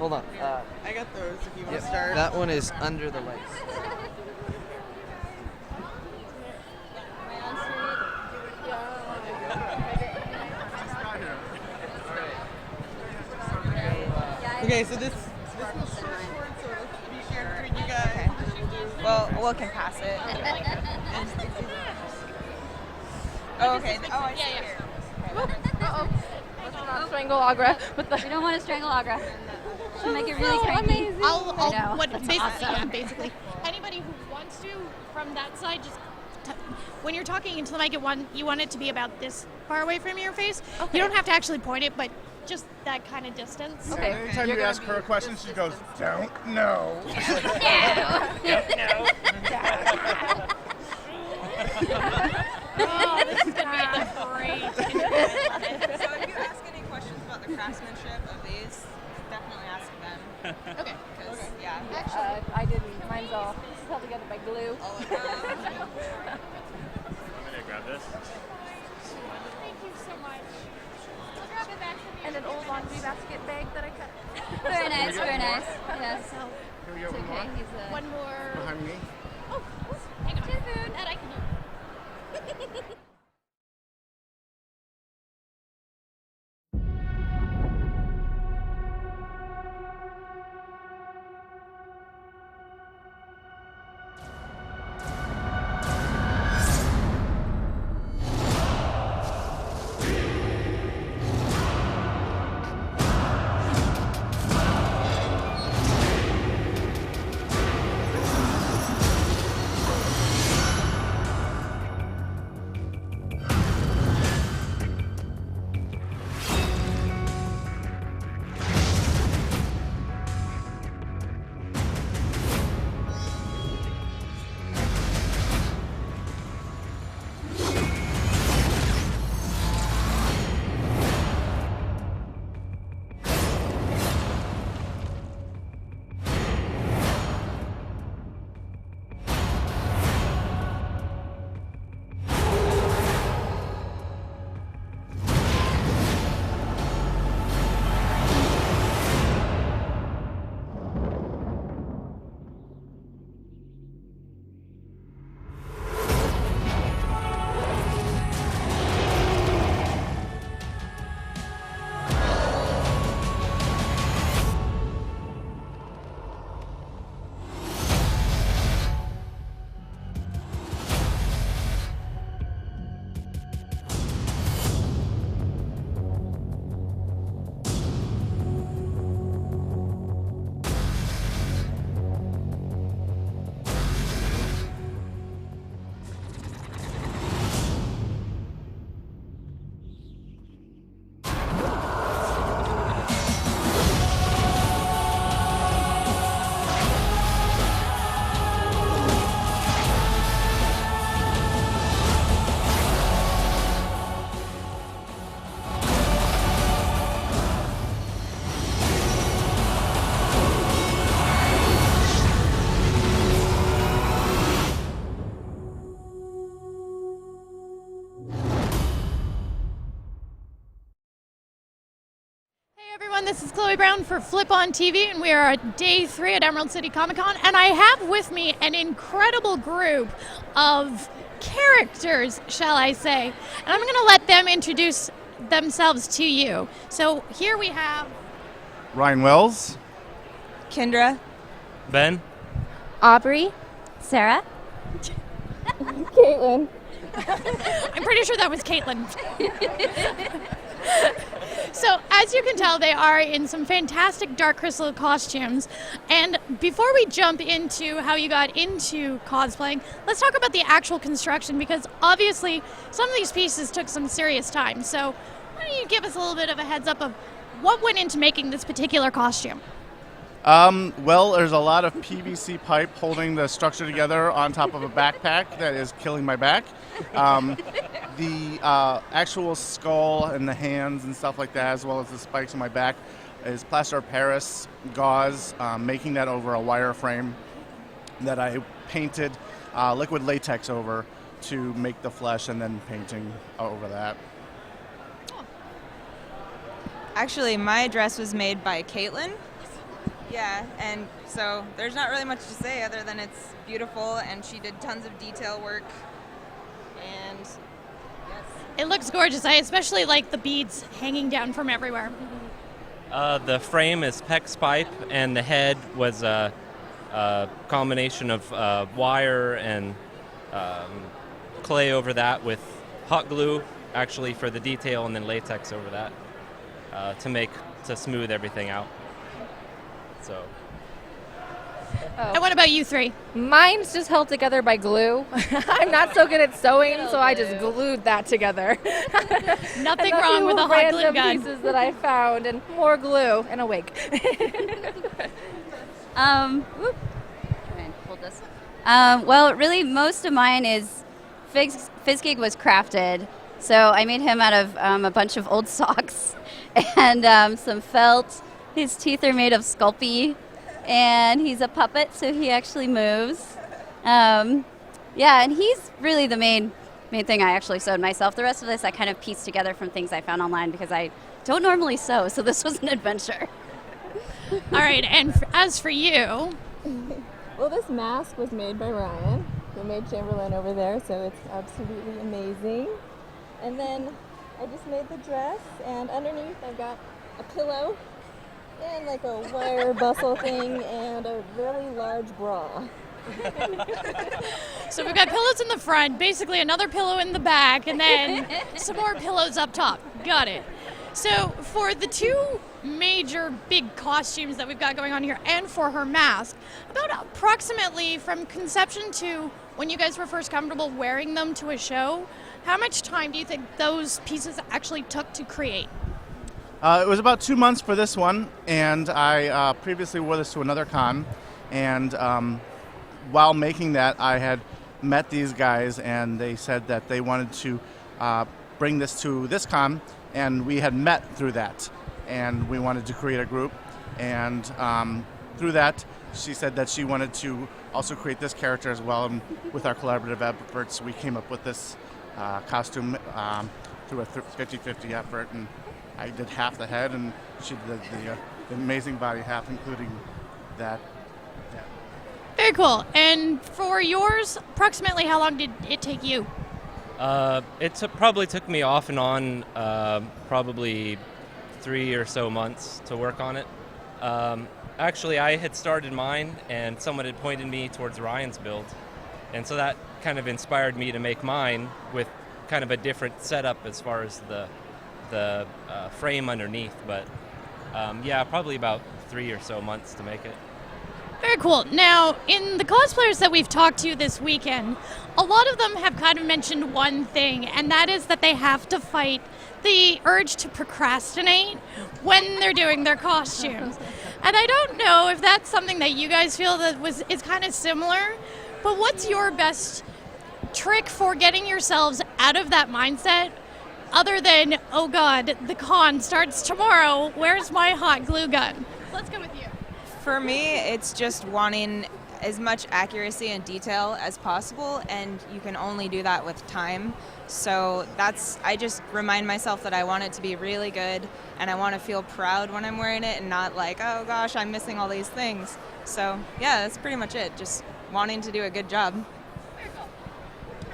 Hold on. I got those if you want to start. That one is under the lights. Okay, so this was short, so let's be shared between you guys. Well, we can pass it. Oh, okay. Oh, I see here. Uh-oh. Let's not strangle Agra. We don't want to strangle Agra. She'll make it really cranky. Amazing. Basically, anybody who wants to from that side, just when you're talking into the mic, you want it to be about this far away from your face. Okay. You don't have to actually point it, but just that kind of distance. Okay. Anytime you ask her a question, she goes, "Don't know." No. Oh, this is gonna be great. So if you ask any questions about the craftsmanship of these, definitely ask them. Okay. Because, yeah. I didn't. Mine's all held together by glue. All of them. Want me to grab this? Thank you so much. I'll grab it back from you. And an old laundry basket bag that I cut. Very nice, very nice. Yes. Here we go. It's One more. okay. He's a... One more. Behind me. Oh, hang on. That I can do. This is Chloe Brown for FlipON.TV, and we are at day 3 at Emerald City Comic Con, and I have with me an incredible group of characters, shall I say, and I'm going to let them introduce themselves to you. So here we have Ryan Wells. Kendra. Ben? Aubrey. Sarah. Caitlin. I'm pretty sure that was Caitlin. So, as you can tell, they are in some fantastic Dark Crystal costumes. And before we jump into how you got into cosplaying, let's talk about the actual construction, because obviously some of these pieces took some serious time. So, why don't you give us a little bit of a heads up of what went into making this particular costume? Well, there's a lot of PVC pipe holding the structure together on top of a backpack that is killing my back. The actual skull and the hands and stuff like that, as well as the spikes on my back, is plaster of Paris gauze, making that over a wire frame that I painted liquid latex over to make the flesh, and then painting over that. Actually, my dress was made by Caitlin. Yeah, and so there's not really much to say other than it's beautiful, and she did tons of detail work. And yes. It looks gorgeous. I especially like the beads hanging down from everywhere. The frame is PEX pipe, and the head was a combination of wire and clay over that with hot glue, actually, for the detail, and then latex over that to smooth everything out. So. And what about you three? Mine's just held together by glue. I'm not so good at sewing, so I just glued that together. Nothing And wrong with a hot glue random gun. pieces that I found, and more glue and a wig. Whoop. Try and hold this. Well, really, most of mine is Fizzgig was crafted, so I made him out of a bunch of old socks and some felt. His teeth are made of Sculpey, and he's a puppet, so he actually moves. Yeah, and he's really the main thing I actually sewed myself. The rest of this I kind of pieced together from things I found online because I don't normally sew, so this was an adventure. All right, and as for you, Well, this mask was made by Ryan, who made Chamberlain over there, so it's absolutely amazing. And then I just made the dress, and underneath I've got a pillow and like a wire bustle thing and a really large bra. so we've got pillows in the front, basically another pillow in the back, and then some more pillows up top. Got it. So for the two major big costumes that we've got going on here and for her mask, about approximately from conception to when you guys were first comfortable wearing them to a show, how much time do you think those pieces actually took to create? It was about 2 months for this one, and I previously wore this to another con, and while making that, I had met these guys, and they said that they wanted to bring this to this con, and we had met through that, and we wanted to create a group, and through that, she said that she wanted to also create this character as well, and with our collaborative efforts, we came up with this costume through a 50-50 effort, and I did half the head, and she did the amazing body half, including that. Yeah. Very cool. And for yours, approximately how long did it take you? It probably took me off and on probably 3 or so months to work on it. Actually, I had started mine, and someone had pointed me towards Ryan's build, and so that kind of inspired me to make mine with kind of a different setup as far as the frame underneath. But yeah, probably about 3 or so months to make it. Very cool. Now, in the cosplayers that we've talked to this weekend, a lot of them have kind of mentioned one thing, and that is that they have to fight the urge to procrastinate when they're doing their costumes. And I don't know if that's something that you guys feel that is kind of similar, but what's your best trick for getting yourselves out of that mindset other than, oh God, the con starts tomorrow, where's my hot glue gun? Let's go with you. For me, it's just wanting as much accuracy and detail as possible, and you can only do that with time. So I just remind myself that I want it to be really good, and I want to feel proud when I'm wearing it and not like, oh gosh, I'm missing all these things. So yeah, that's pretty much it, just wanting to do a good job. Very cool.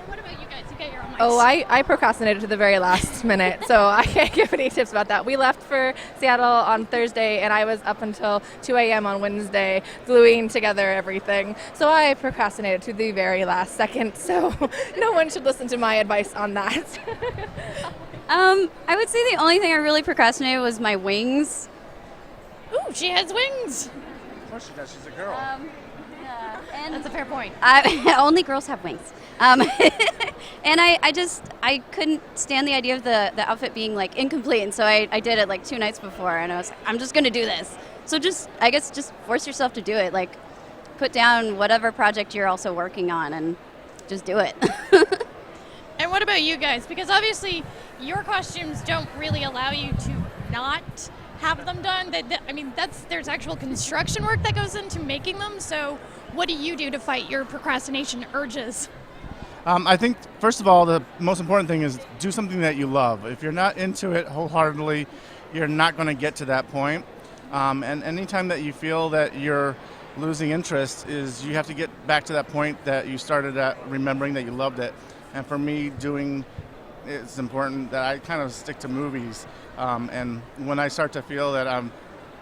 What about you guys? You got your own mics. Oh, I procrastinated to the very last minute, so I can't give any tips about that. We left for Seattle on Thursday, and I was up until 2 a.m. on Wednesday gluing together everything. So I procrastinated to the very last second, so no one should listen to my advice on that. I would say the only thing I really procrastinated was my wings. Ooh, she has wings. Of course she does. She's a girl. Yeah, and That's a fair point. only girls have wings. And I couldn't stand the idea of the outfit being like incomplete, and so I did it like 2 nights before, and I was like, I'm just gonna do this. So I guess just force yourself to do it. Like, put down whatever project you're also working on and just do it. And what about you guys? Because obviously your costumes don't really allow you to not have them done. There's actual construction work that goes into making them. So what do you do to fight your procrastination urges? I think, first of all, the most important thing is do something that you love. If you're not into it wholeheartedly, you're not going to get to that point. And anytime that you feel that you're losing interest, is you have to get back to that point that you started at, remembering that you loved it. And for me, it's important that I kind of stick to movies. And when I start to feel that I'm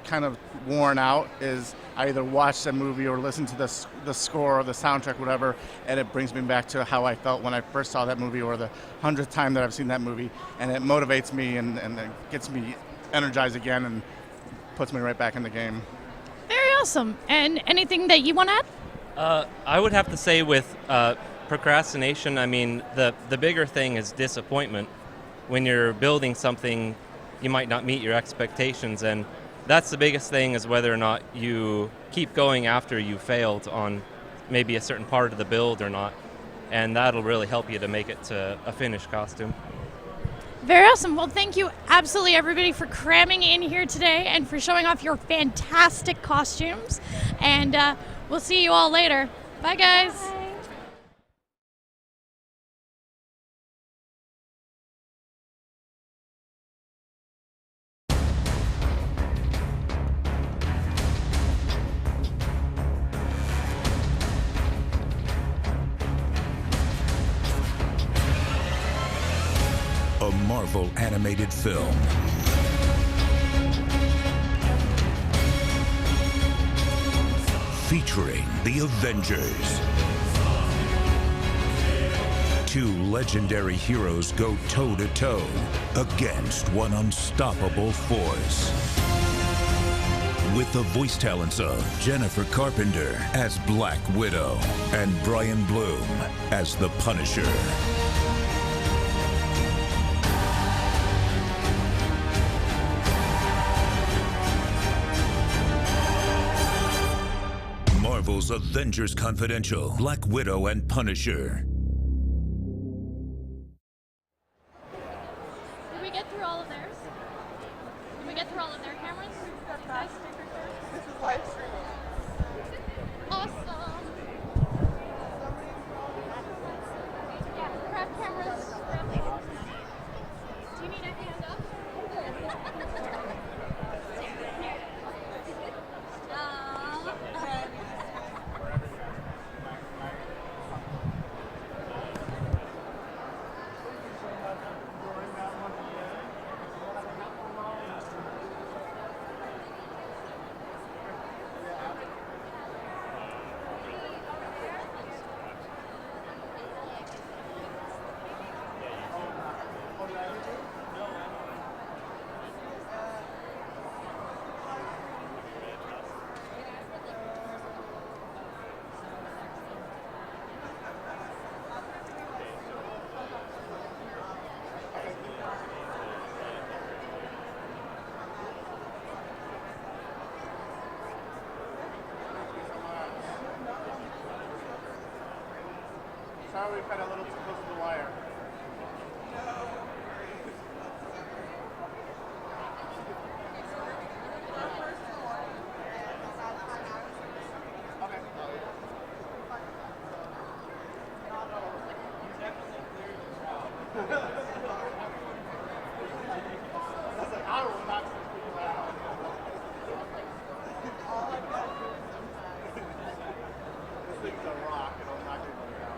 kind of worn out, is I either watch a movie or listen to the score or the soundtrack, whatever, and it brings me back to how I felt when I first saw that movie, or the 100th time that I've seen that movie, and it motivates me and it gets me energized again and puts me right back in the game. Very awesome. And anything that you want to add? I would have to say with procrastination, I mean, the bigger thing is disappointment. When you're building something, you might not meet your expectations, and that's the biggest thing, is whether or not you keep going after you failed on maybe a certain part of the build or not, and that'll really help you to make it to a finished costume. Very awesome. Well, thank you absolutely everybody for cramming in here today and for showing off your fantastic costumes. And we'll see you all later. Bye, guys. Bye. A Marvel animated film. Featuring the Avengers. Two legendary heroes go toe-to-toe against one unstoppable force. With the voice talents of Jennifer Carpenter as Black Widow and Brian Bloom as the Punisher. Marvel's Avengers Confidential, Black Widow and Punisher. Did we get through all of theirs? Did we get through all of their cameras? Guys? This is live streaming. Awesome. Yeah, grab cameras. Do you need a hand up? Sorry, we got a little too close to the wire. This thing's a rock. It'll knock everybody out.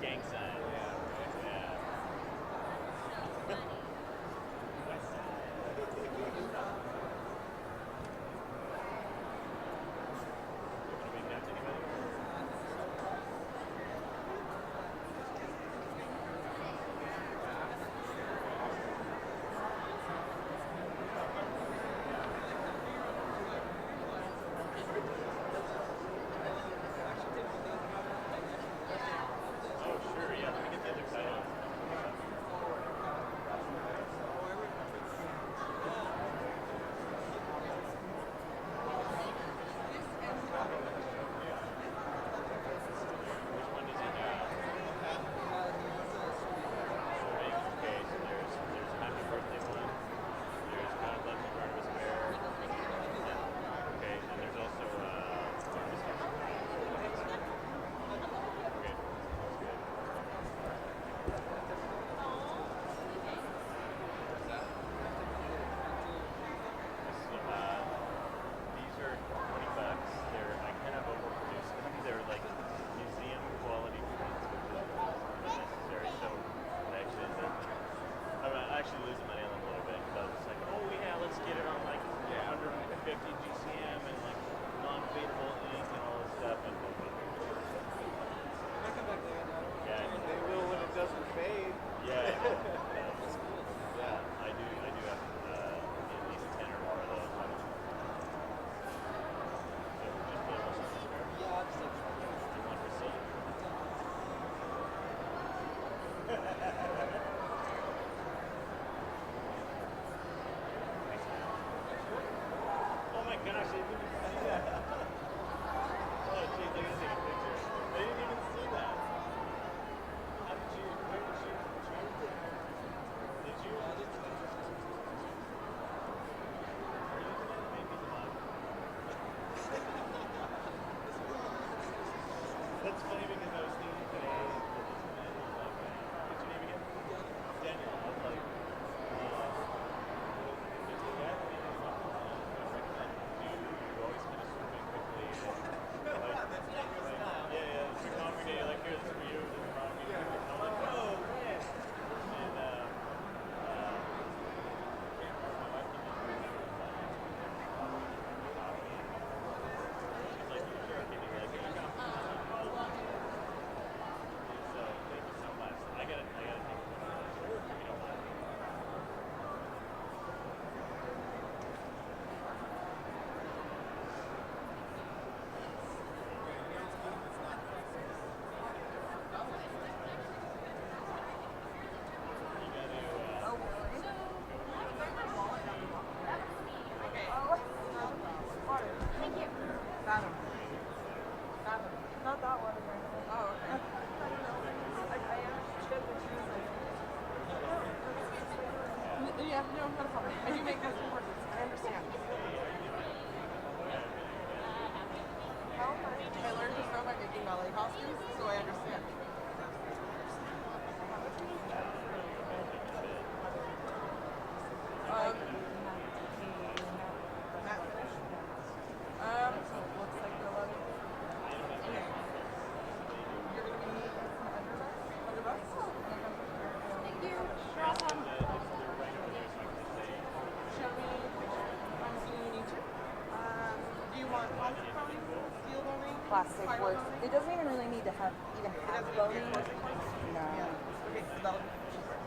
Gang sign. Yeah. West side. Yeah, no, not a problem. I do make most important. I understand. I learned to sew by making ballet costumes, so I understand. Matte finish? So it looks like the 11. Okay. You're going to be $100? Thank you. You're awesome. Show me a picture. I'm seeing you need to. Do you want plastic boning, steel boning, Plastic spiral works. boning? It doesn't even really need to have boning. No. Okay, so that'll be cheaper.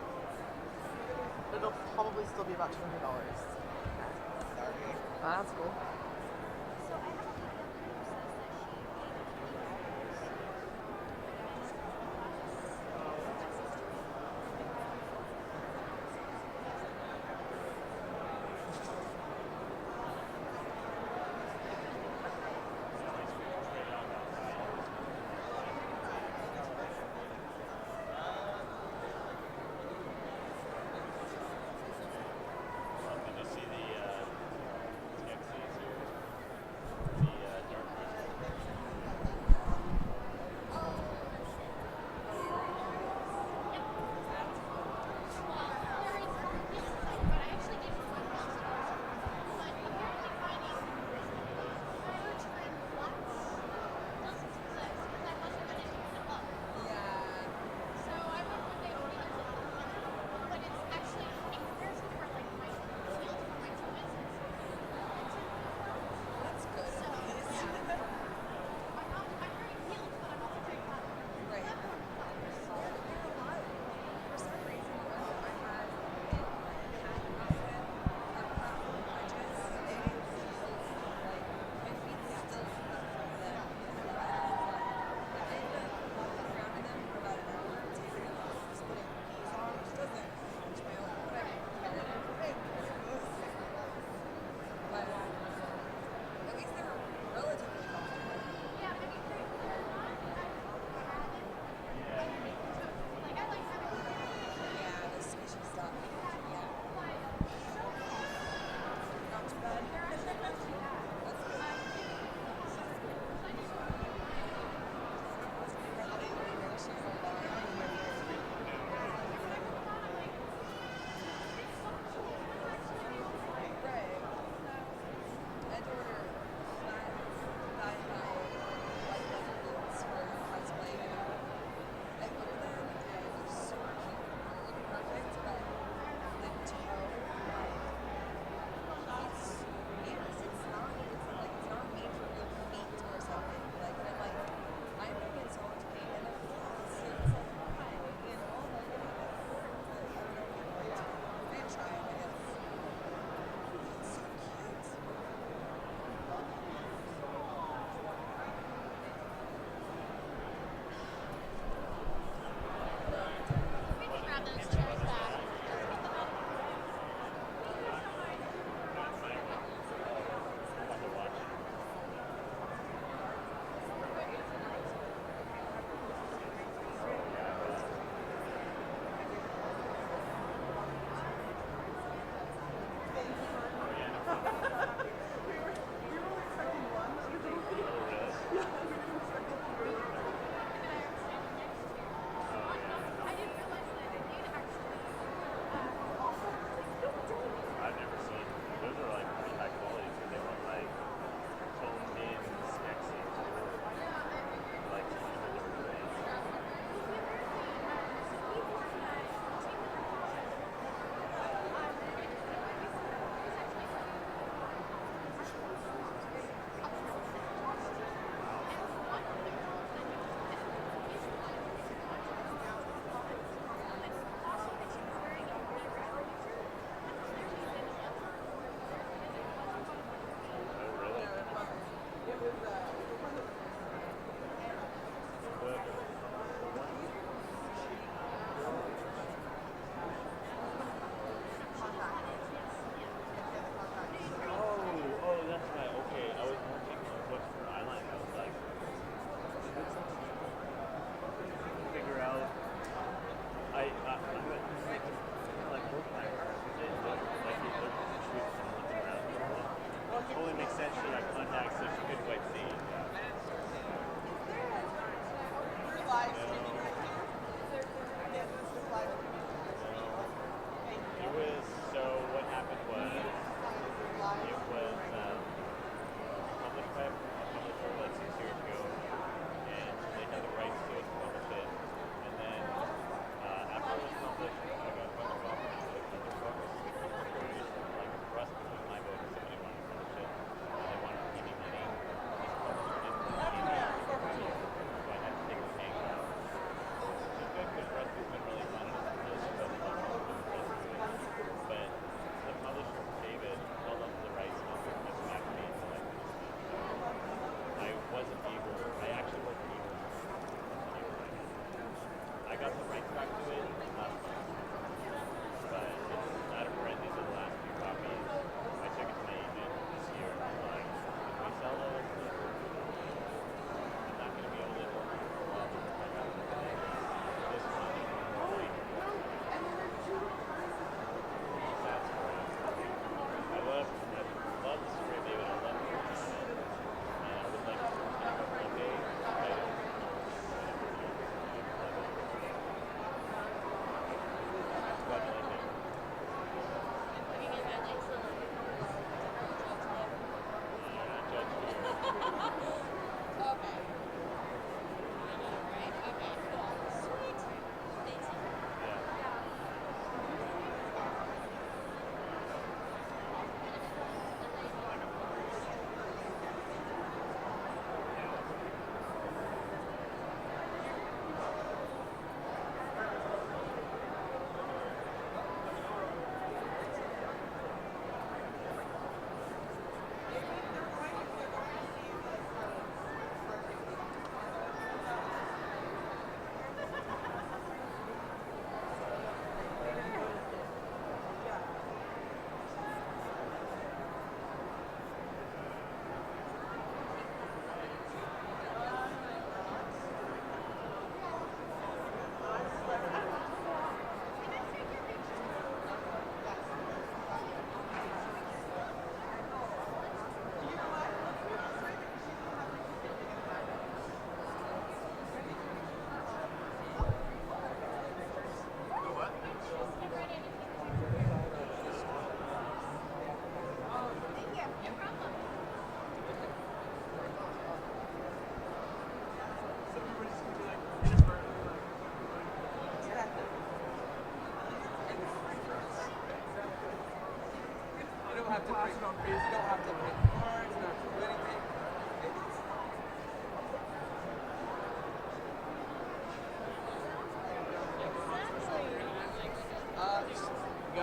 It'll probably still be about $200. Sorry. That's cool. Did you see the Eccc here?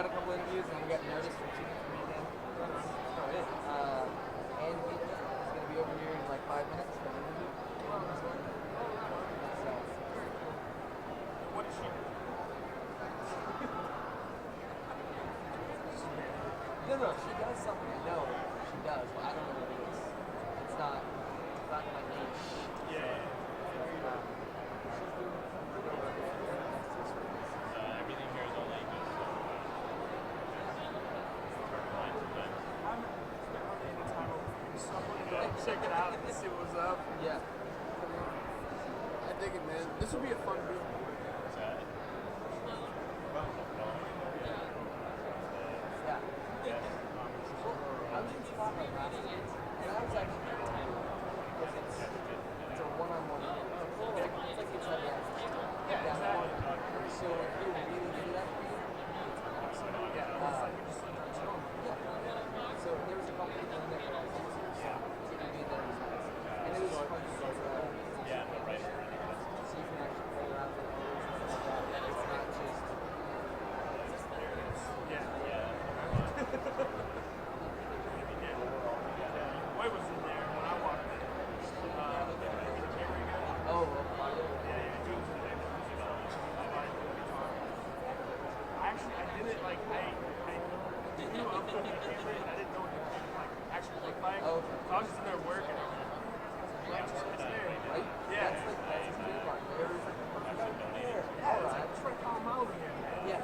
got a couple interviews and we got noticed for Chicken for Me again. And he's going to be over here in like 5 minutes for an interview. What does she do? No, she does something. I know she does, but I don't know what it is. It's not my niche. Yeah. Everything here is all language. Check it out and see what's up. Yeah. I dig it, man. This would be a fun video. Yeah. I was in Spotlight last year, and I was actually because it's a one-on-one. It's like it's yeah, exactly. So if you really do that for you, it's awesome. Yeah. So there was a couple people in there that I was TV that was nice, and it was fun because right. so you can actually play around with it and stuff like that. It's not just Boy was in there when I walked in. oh, well, I knew up with the camera and I didn't know what the camera actually looked like. Oh, So I was just in there working. Like, just there. right? Yeah. That's his trademark. Yeah, it's like Trent Mount here, man. Yeah.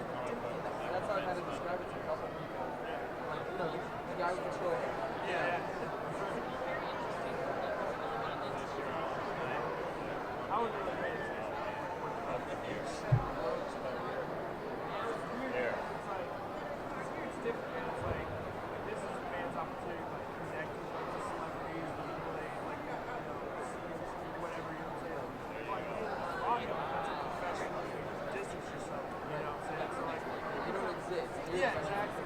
That's how I kind of describe it to a couple people. Like, you know, the guy with the short hair. Yeah. I was really great. It's different, man. It's like, this is a man's opportunity to like, connect with like, the celebrities, the people they like, you know, whatever you're saying. Like, audio, that's a profession. Distance yourself, you know what I'm saying? So, like, You don't exist. yeah, exactly.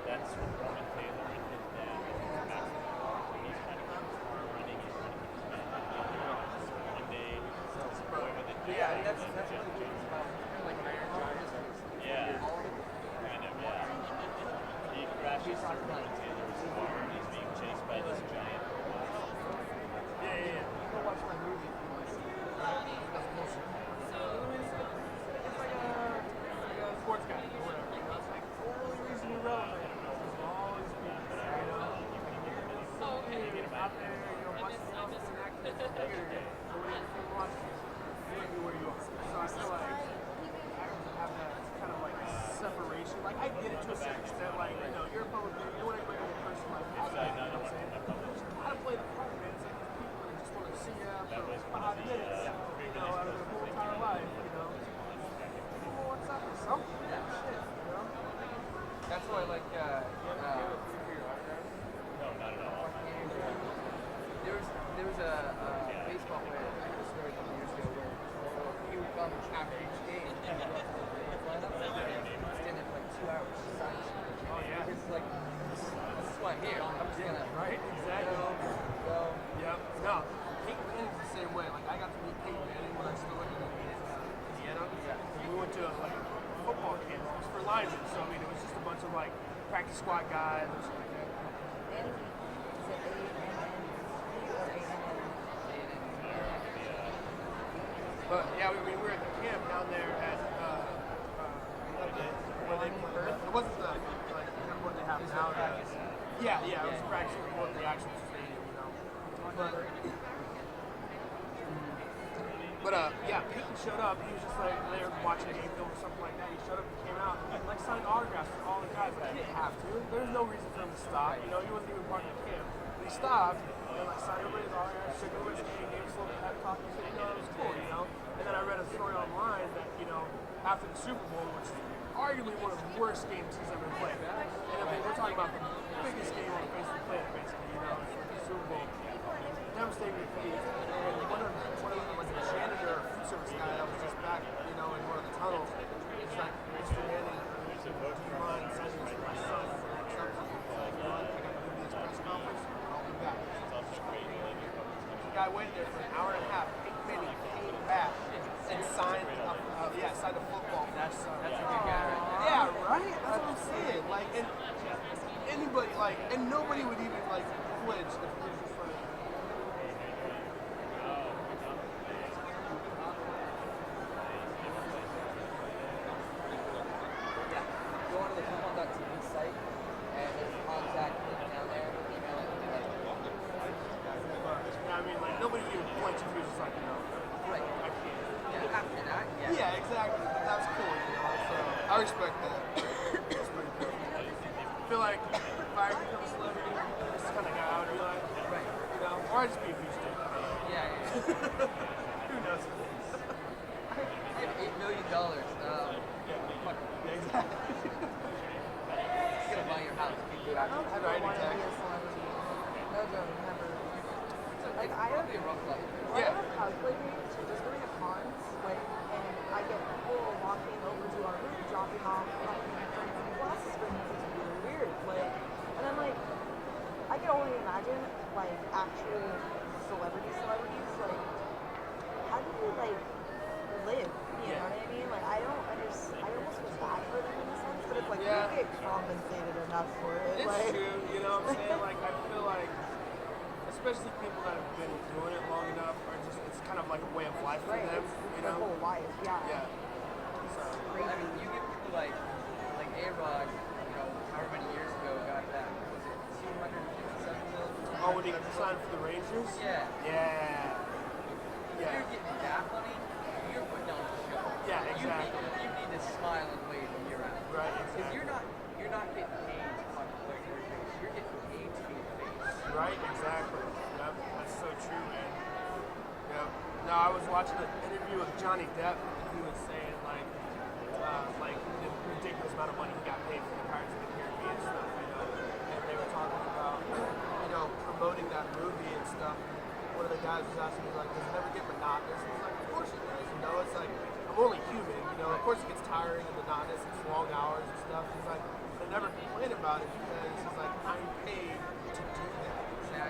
That's Roman Taylor and his dad. He's kind of running his one day. Yeah, that's what the game is about. Like marriage, Yeah. Kind of, yeah. He crashes through Roman Taylor's car and he's being chased by this giant robot. Yeah. Go watch my movie. That's bullshit. It's like a sports guy or whatever. You know, it's like the only reason you're relevant is all these people. You know, out there, you know, busting out and acting bigger again. So when you're watching, you might be where you are. So I feel like actors have that kind of like separation. Like I get it to a certain extent. Like you know, you're a public figure, you want to bring a person like this. You know what I'm saying? How to play the part, man. It's like these people that just want to see you for 5 minutes, you know, out of their whole entire life, you know. People want something, shit, you know. That's why, like, No, not at all. there was a baseball player, I heard a story a couple years ago where he would come after each game and stand there for like 2 hours to sign shit. Oh, yeah. Because, like, this is why I'm here. I'm just gonna, Right? Exactly. go. Yep. No, Peyton Manning's the same way. Like, I got to meet Peyton Manning when I was still living in Indiana. And we went to, like, a football camp. It was for linemen. So, I mean, it was just a bunch of, like, practice squad guys and shit like that. But yeah, we were at the camp down there at where they it wasn't the like what they have now. Yeah, it was practically what the actual stadium, you know. But yeah, Peyton showed up. He was just like there watching a game film or something like that. He showed up and came out and like signed autographs for all the guys. Like he didn't have to. There's no reason for him to stop. You know, he wasn't even part of the camp. But he stopped and like signed everybody's autographs, shook everybody's hand, gave us a little pep talk. And said, you know, it was cool. You know. And then I read a story online that you know after the Super Bowl, which is arguably one of the worst games he's ever played. And I mean, we're talking about the biggest game on the face of the planet, basically. You know, it's the Super Bowl. Devastating defeat. And one of the like, janitor or food service guy that was just back, you know, I waited there for an hour and a half. Peyton Manning came back and signed signed a football. That's a good guy. Yeah, right. That's what I'm saying. Like, and anybody and nobody would even flinch if he was in front of you. Go onto the FlipON.TV site, and there's a contact link down there. Email it. I mean, nobody would even flinch if he was just like, no, Right. I can't. Yeah, after that, yeah. Yeah, exactly. But that's cool, So I respect that. That's pretty cool. I feel like if I become a celebrity, this is the kind of guy I would be like, Right. or I'd just be a huge dick. Yeah. Who knows? I have $8 million. Fuck. Yeah, exactly. It's gonna buy your house. I don't ever want to be a celebrity. No joke, never. Like, I have Probably a rough life. I have cosplay games, so just going to cons, and I get people walking over to our booth, dropping off glasses for me, which is really weird. And I'm like, I can only imagine, actual celebrities, how do you, live? You know what I mean? I don't understand. I almost feel bad for them in a sense, but it's you get compensated enough for it. It's true, you know what I'm saying? I feel like, especially people that have been doing it long enough, it's kind of like a way of life for them, It's their whole life, yeah. Yeah. So, I mean, you get people like A-Rod, however many years ago, got that, was it 257 mil? oh, when he signed for the Rangers? Yeah. Yeah. If you're getting that money, you're putting on a show. Yeah, exactly. You need to smile and wave when you're out. Right, Because exactly. you're not getting paid to contemplate your face. You're getting paid to be the face. Right, exactly. Yep, that's so true, man. Yep. No, I was watching an interview with Johnny Depp, and he was saying the ridiculous amount of money he got paid for the Pirates of the Caribbean stuff, and they were talking about, promoting that movie and stuff. One of the guys was asking me, does it ever get monotonous? And he's like, of course it does. It's like, I'm only human, of course it gets tiring and monotonous, it's long hours and stuff. He's like, but I never complain about it because he's like, I'm paid to do that.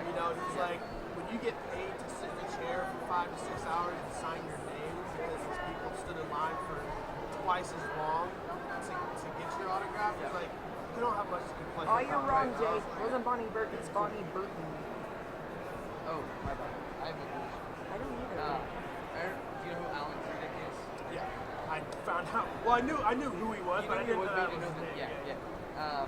He's like, when you get paid to sit in a chair for 5 to 6 hours and sign your name because these people stood in line for twice as long to get your autograph, it's like, you don't have much to complain about. Oh, you're wrong, Jake. It wasn't Bonnie Burton, it's Bonnie Burton. Oh, my bad. I have a question. I don't either. Do you know who Alan Tudyk is? Yeah, I found out. Well, I knew who he was, but I didn't know that was his name. Yeah.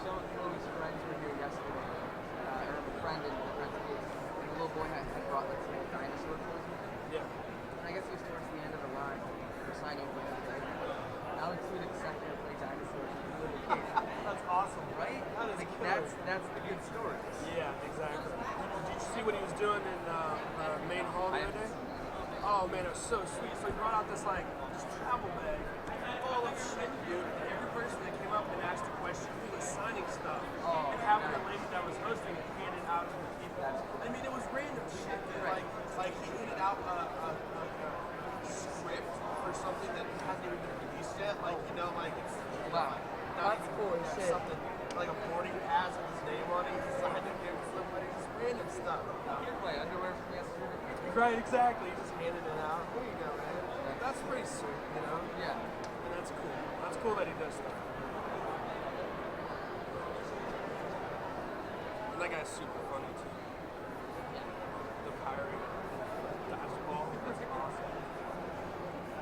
Some of his friends were here yesterday, or a friend and a friend's kid, and the little boy had brought some dinosaur toys with him. Yeah. And I guess it was towards the end of the line for signing for that. Alan Tudyk sat there and played dinosaurs with the little kid. That's awesome, right? That is killer. That's the good story. Yeah, exactly. Did you see what he was doing in main hall the other day? Oh man, it was so sweet. So he brought out this travel bag full of shit, dude. And every person that came up and asked a question, he was signing stuff and having the lady that was hosting it hand it out to the people. I mean, it was random shit. Dude. Like he handed out a script for something that hasn't even been released yet. It's wow. That's cool as shit. Something like a boarding pass with his name on it. He signed it, gave it to somebody. Just random stuff. Here's my underwear from yesterday. Right, exactly. He just handed it out. There you go, man. That's pretty sweet, Yeah. And that's cool. That's cool that he does stuff. And that guy's super funny too. The pirate, basketball. That's awesome.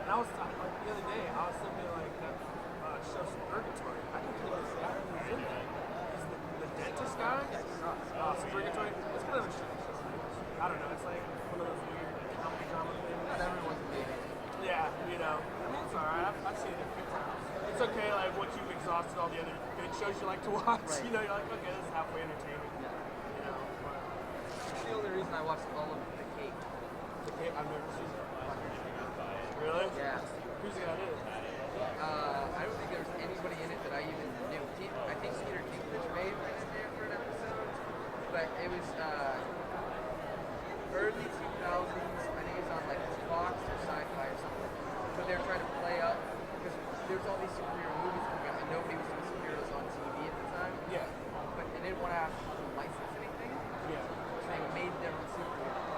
And I was the other day, I was thinking that show Purgatory. I can pull this guy who's in that. He's the dentist guy. Purgatory. It's kind of a show. I don't know. It's like one of those weird comedy drama things. Not everyone's a baby. Yeah, I mean, it's alright. I've seen it a few times. It's okay, once you've exhausted all the other good shows you like to watch, right. You're like, okay, this is halfway entertaining. Yeah. But it's the only reason I watched all of The Cape. The Cape? I've never seen it. Really? Yeah. Who's the guy in it? I don't think there was anybody in it that I even knew. I think Skeeter Kingfish may have been in there for an episode, but it was early 2000s. I think it was on Fox or Sci-Fi or something. But they were trying to play up because there's all these superhero movies coming out and nobody was doing superheroes on TV at the time. Yeah. But they didn't want to have to license anything. Yeah. So they made their own superhero.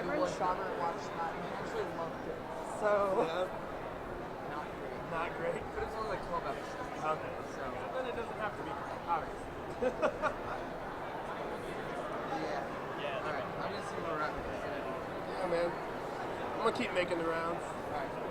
Robert watched that and he actually loved it. So. Not great. Not great. But it's only like 12 episodes. Okay. So. Then it doesn't have to be obviously. Yeah. Yeah. All right. I'm gonna see where we're at with this. Yeah, man. I'm gonna keep making the rounds. All right.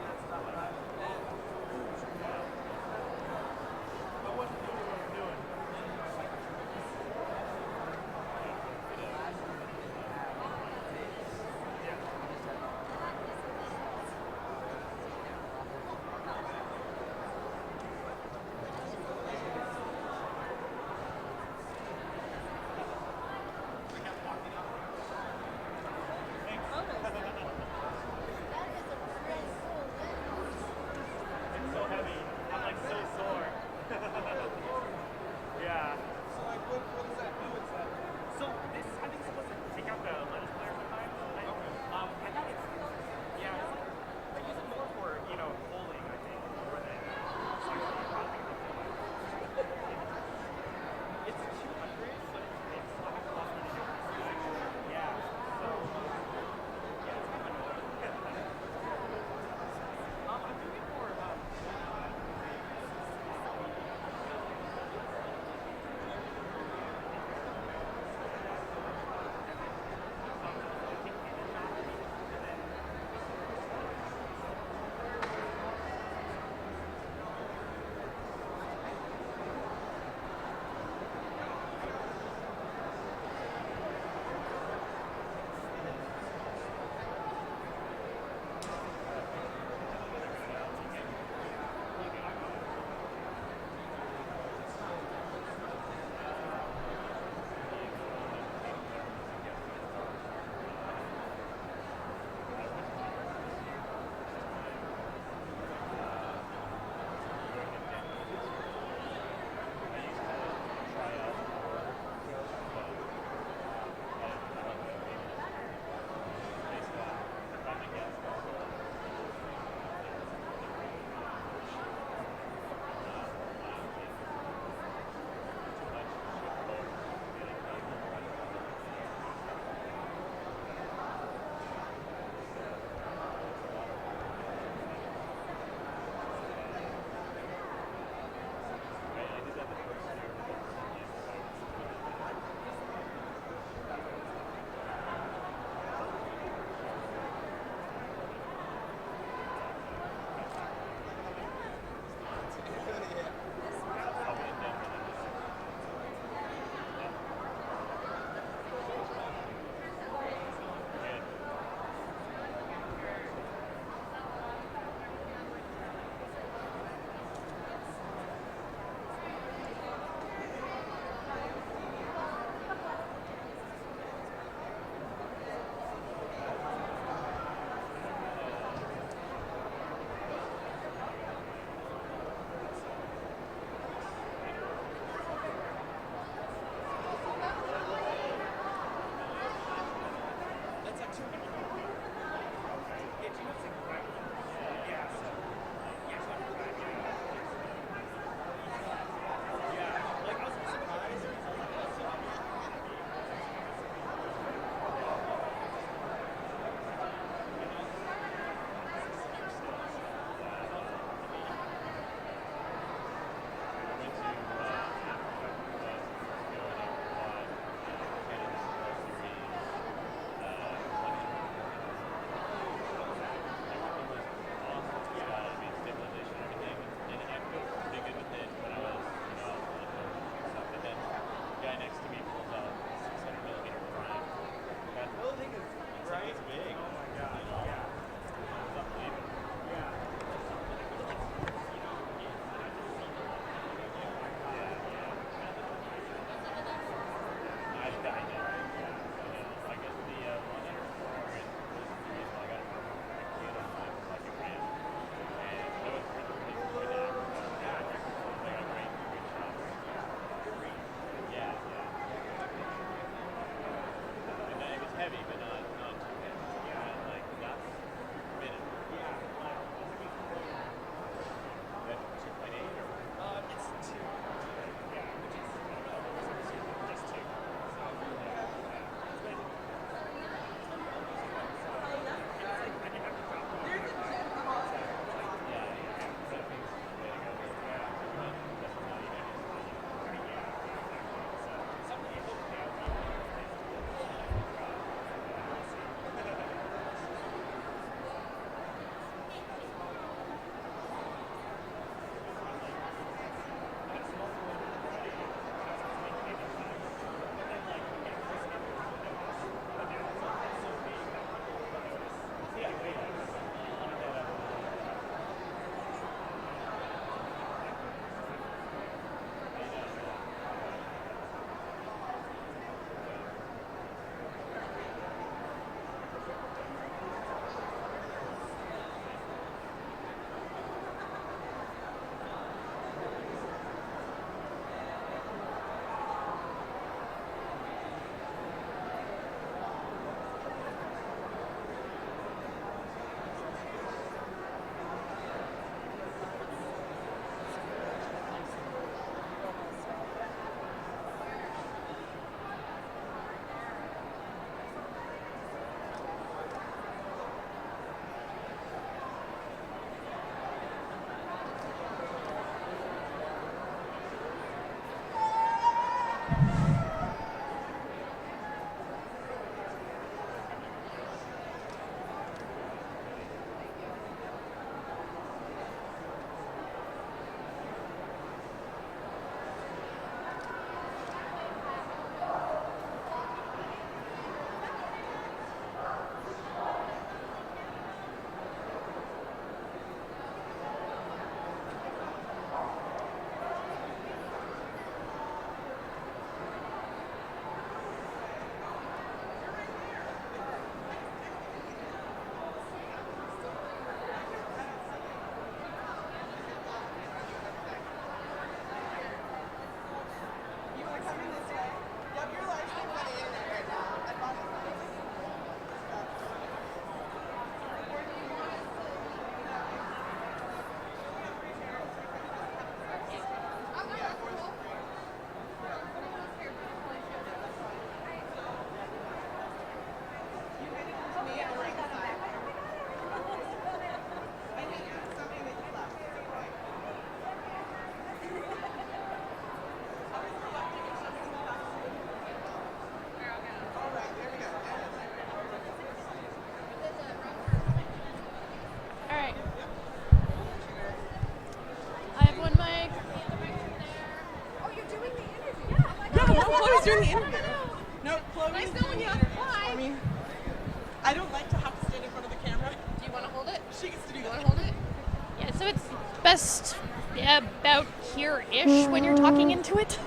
So it's best about here-ish when you're talking into it.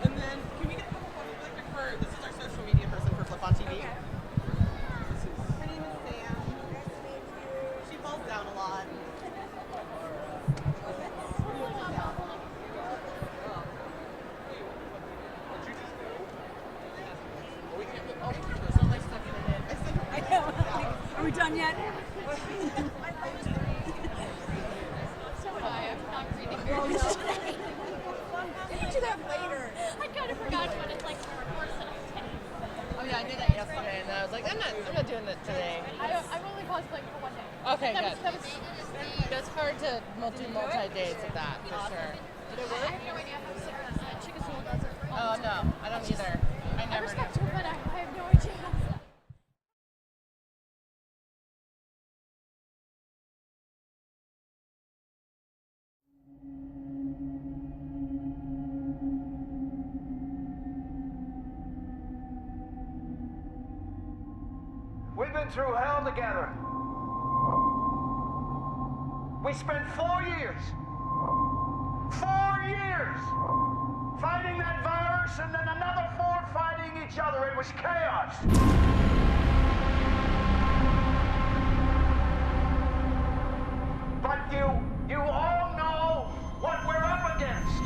And then, can we get a couple photos like for, this is our social media person for FlipON.TV. Her name is Sam. She falls down a lot. Are we done yet? So am I. I'm not reading You can do that later. I kind of forgot what it's like to record something. Oh yeah, I did that yesterday, and I was like, I'm not doing that today. I'm only cosplaying for one day. Okay, that good. Was, It's hard to do multi-days of that, for sure. Did it work? I have no idea how Sarah Chickasaw does it. Oh, no, I don't either. I I never respect do. her, but I have no idea. We've been through hell together. We spent 4 years, 4 years, fighting that virus, and then another 4 fighting each other. It was chaos. But you all know what we're up against.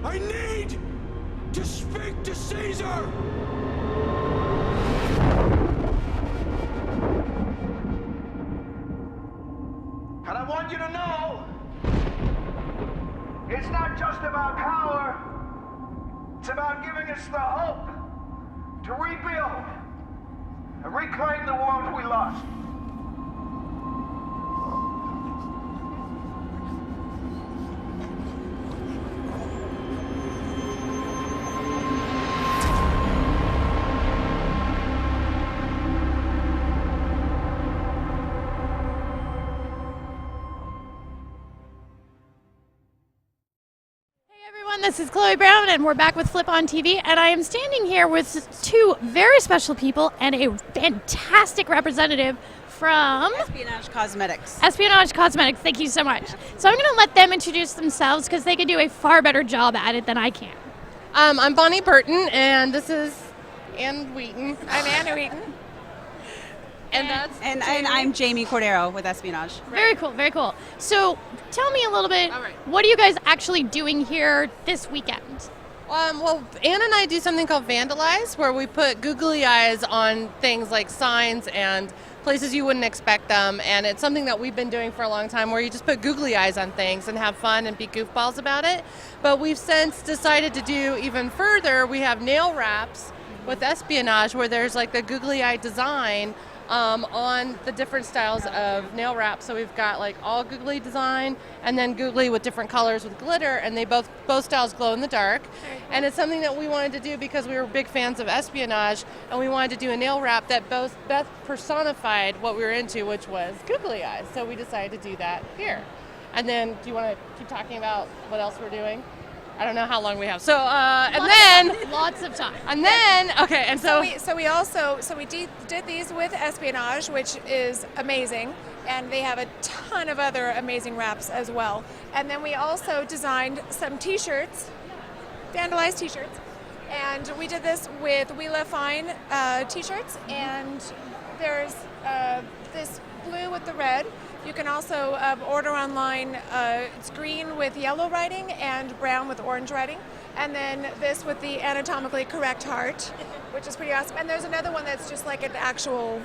I need to speak to Caesar! And I want you to know, it's not just about power, it's about giving us the hope to rebuild and reclaim the world we lost. This is Chloe Brown, and we're back with FlipON.TV, and I am standing here with 2 very special people and a fantastic representative from Espionage Cosmetics. Espionage Cosmetics. Thank you so much. So I'm going to let them introduce themselves because they can do a far better job at it than I can. I'm Bonnie Burton, and this is Ann Wheaton. I'm Anna Wheaton. And I'm Jamie Cordero with Espionage. Very cool, very cool. So tell me a little bit, what are you guys actually doing here this weekend? Well, Ann and I do something called Vandalize, where we put googly eyes on things like signs and places you wouldn't expect them, and it's something that we've been doing for a long time, where you just put googly eyes on things and have fun and be goofballs about it. But we've since decided to do even further. We have nail wraps with Espionage, where there's like the googly eye design on the different styles of nail wrap. So we've got like all googly design and then googly with different colors with glitter, and they both styles glow in the dark. And it's something that we wanted to do because we were big fans of Espionage, and we wanted to do a nail wrap that both personified what we were into, which was googly eyes. So we decided to do that here. And then, do you want to keep talking about what else we're doing? I don't know how long we have. So, lots of time. And then, okay, and so we did these with Espionage, which is amazing, and they have a ton of other amazing wraps as well. And then we also designed some T-shirts, vandalized T-shirts, and we did this with We Love Fine T-shirts, and there's this blue with the red. You can also order online. It's green with yellow writing and brown with orange writing. And then this with the anatomically correct heart, which is pretty awesome. And there's another one that's just like an actual,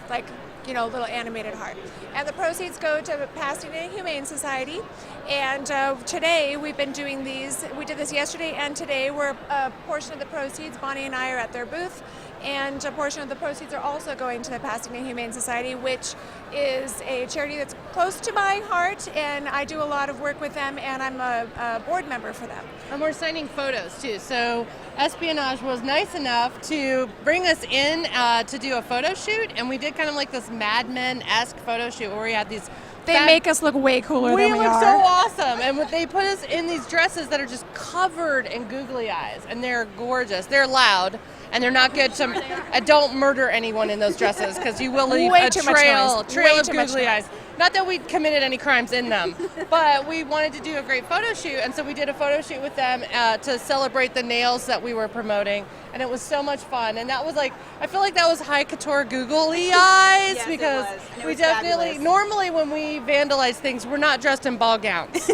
little animated heart. And the proceeds go to Pasadena Humane Society. And today we've been doing these. We did this yesterday and today. We're a portion of the proceeds. Bonnie and I are at their booth. And a portion of the proceeds are also going to the Pasadena Humane Society, which is a charity that's close to my heart, and I do a lot of work with them, and I'm a board member for them. And we're signing photos too. So Espionage was nice enough to bring us in to do a photo shoot, and we did kind of like this Mad Men-esque photo shoot where we had these They make us look way cooler We than we look are. so awesome, and they put us in these dresses that are just covered in googly eyes, and they're gorgeous. They're loud, and they're not good to. Don't murder anyone in those dresses because you will leave Way a too much trail noise. trail Way of too much googly noise. eyes. Not that we committed any crimes in them, but we wanted to do a great photo shoot, and so we did a photo shoot with them to celebrate the nails that we were promoting, and it was so much fun. And that was like, I feel like that was high couture googly eyes Yes, it because was. And it we was definitely fabulous. normally when we vandalize things, we're not dressed in ball gowns.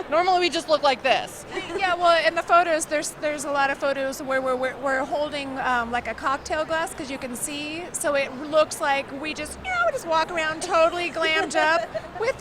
Normally we just look like this. Yeah, well, in the photos, there's a lot of photos where we're holding like a cocktail glass because you can see, so it looks like we just walk around totally glammed up with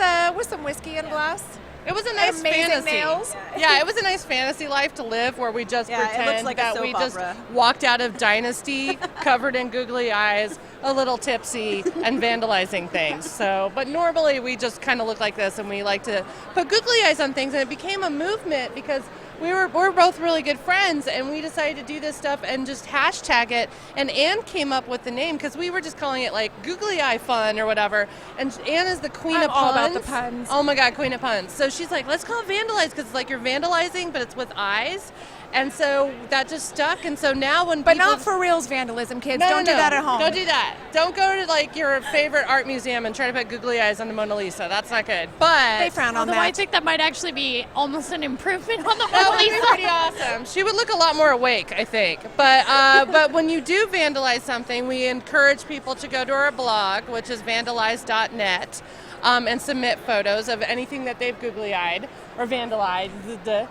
some whiskey in a glass. It was a nice amazing fantasy. nails. Yeah, it was a nice fantasy life to live where we just Yeah, it looks pretend like a that soap we just opera. walked out of Dynasty covered in googly eyes, a little tipsy, and vandalizing things. So, but normally we just kind of look like this, and we like to put googly eyes on things, and it became a movement because we're both really good friends, and we decided to do this stuff and just hashtag it. And Anne came up with the name because we were just calling it like googly eye fun or whatever. And Anne is the queen I'm of all puns. about the puns. Oh my God, queen of puns. So she's like, let's call it vandalize because it's like you're vandalizing, but it's with eyes. And so that just stuck. And so now when But people, not for reals vandalism, kids. No, Don't no, do that no. at home. Don't do that. Don't go to like your favorite art museum and try to put googly eyes on the Mona Lisa. That's not good. But They frown on Although I that. think that might actually be almost an improvement on the that Mona would be Lisa. pretty awesome. She would look a lot more awake, I think. But when you do vandalize something, we encourage people to go to our blog, which is vandalize.net, and submit photos of anything that they've googly-eyed or vandalized.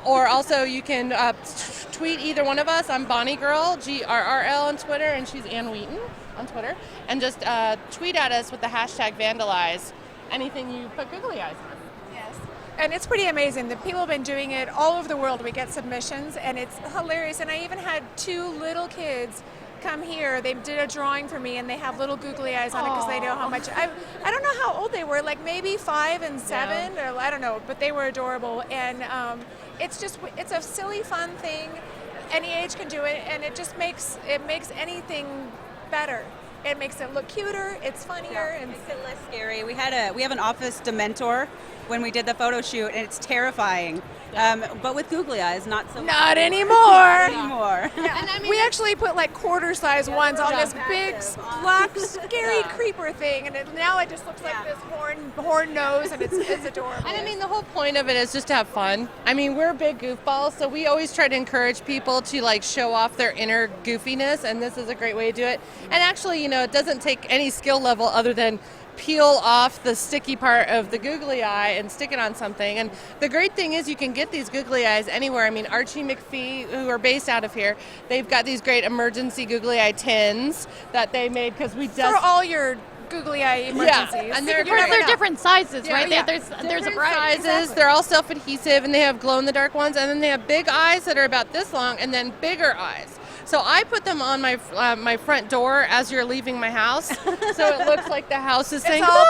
Or also you can tweet either one of us. I'm Bonnie Girl, GRRL on Twitter, and she's Ann Wheaton on Twitter. And just tweet at us with the hashtag vandalize anything you put googly eyes on. Yes. And it's pretty amazing. The people have been doing it all over the world. We get submissions, and it's hilarious. And I even had 2 little kids come here. They did a drawing for me, and they have little googly eyes on it because they know how much. I don't know how old they were, like maybe 5 and 7, or I don't know, but they were adorable. And it's a silly, fun thing. Any age can do it, and it just makes anything better. It makes it look cuter. It's funnier, and Makes it less scary. We have an office Dementor when we did the photo shoot, and it's terrifying. But with googly eyes, not so. Not anymore. Not anymore. Yeah. We actually put like quarter-size ones on this big black scary creeper thing, and now it just looks like this horn nose, and it's adorable. And I mean, the whole point of it is just to have fun. I mean, we're big goofballs, so we always try to encourage people to like show off their inner goofiness, and this is a great way to do it. And actually, it doesn't take any skill level other than peel off the sticky part of the googly eye and stick it on something. And the great thing is you can get these googly eyes anywhere. I mean, Archie McPhee, who are based out of here, they've got these great emergency googly eye tins that they made because we just... For all your googly eye emergencies. Yeah, and Of course, they're different sizes, Yeah, right? yeah. There's a Different variety. sizes. They're all self-adhesive, and they have glow-in-the-dark ones, and then they have big eyes that are about this long, and then bigger eyes. So I put them on my front door as you're leaving my house, so it looks like the house is saying all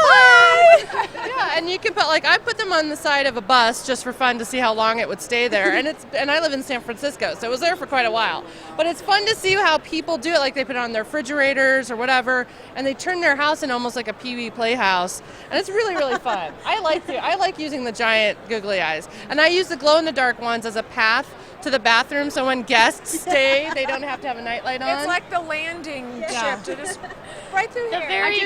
yeah, and you can put I put them on the side of a bus just for fun to see how long it would stay there, and I live in San Francisco, so it was there for quite a while. But it's fun to see how people do it. Like they put it on their refrigerators or whatever, and they turn their house into almost like a Pee-wee playhouse, and it's really really fun. I like using the giant googly eyes, and I use the glow-in-the-dark ones as a path to the bathroom, so when guests stay, they don't have to have a nightlight on. It's like the landing ship to just right through here. Very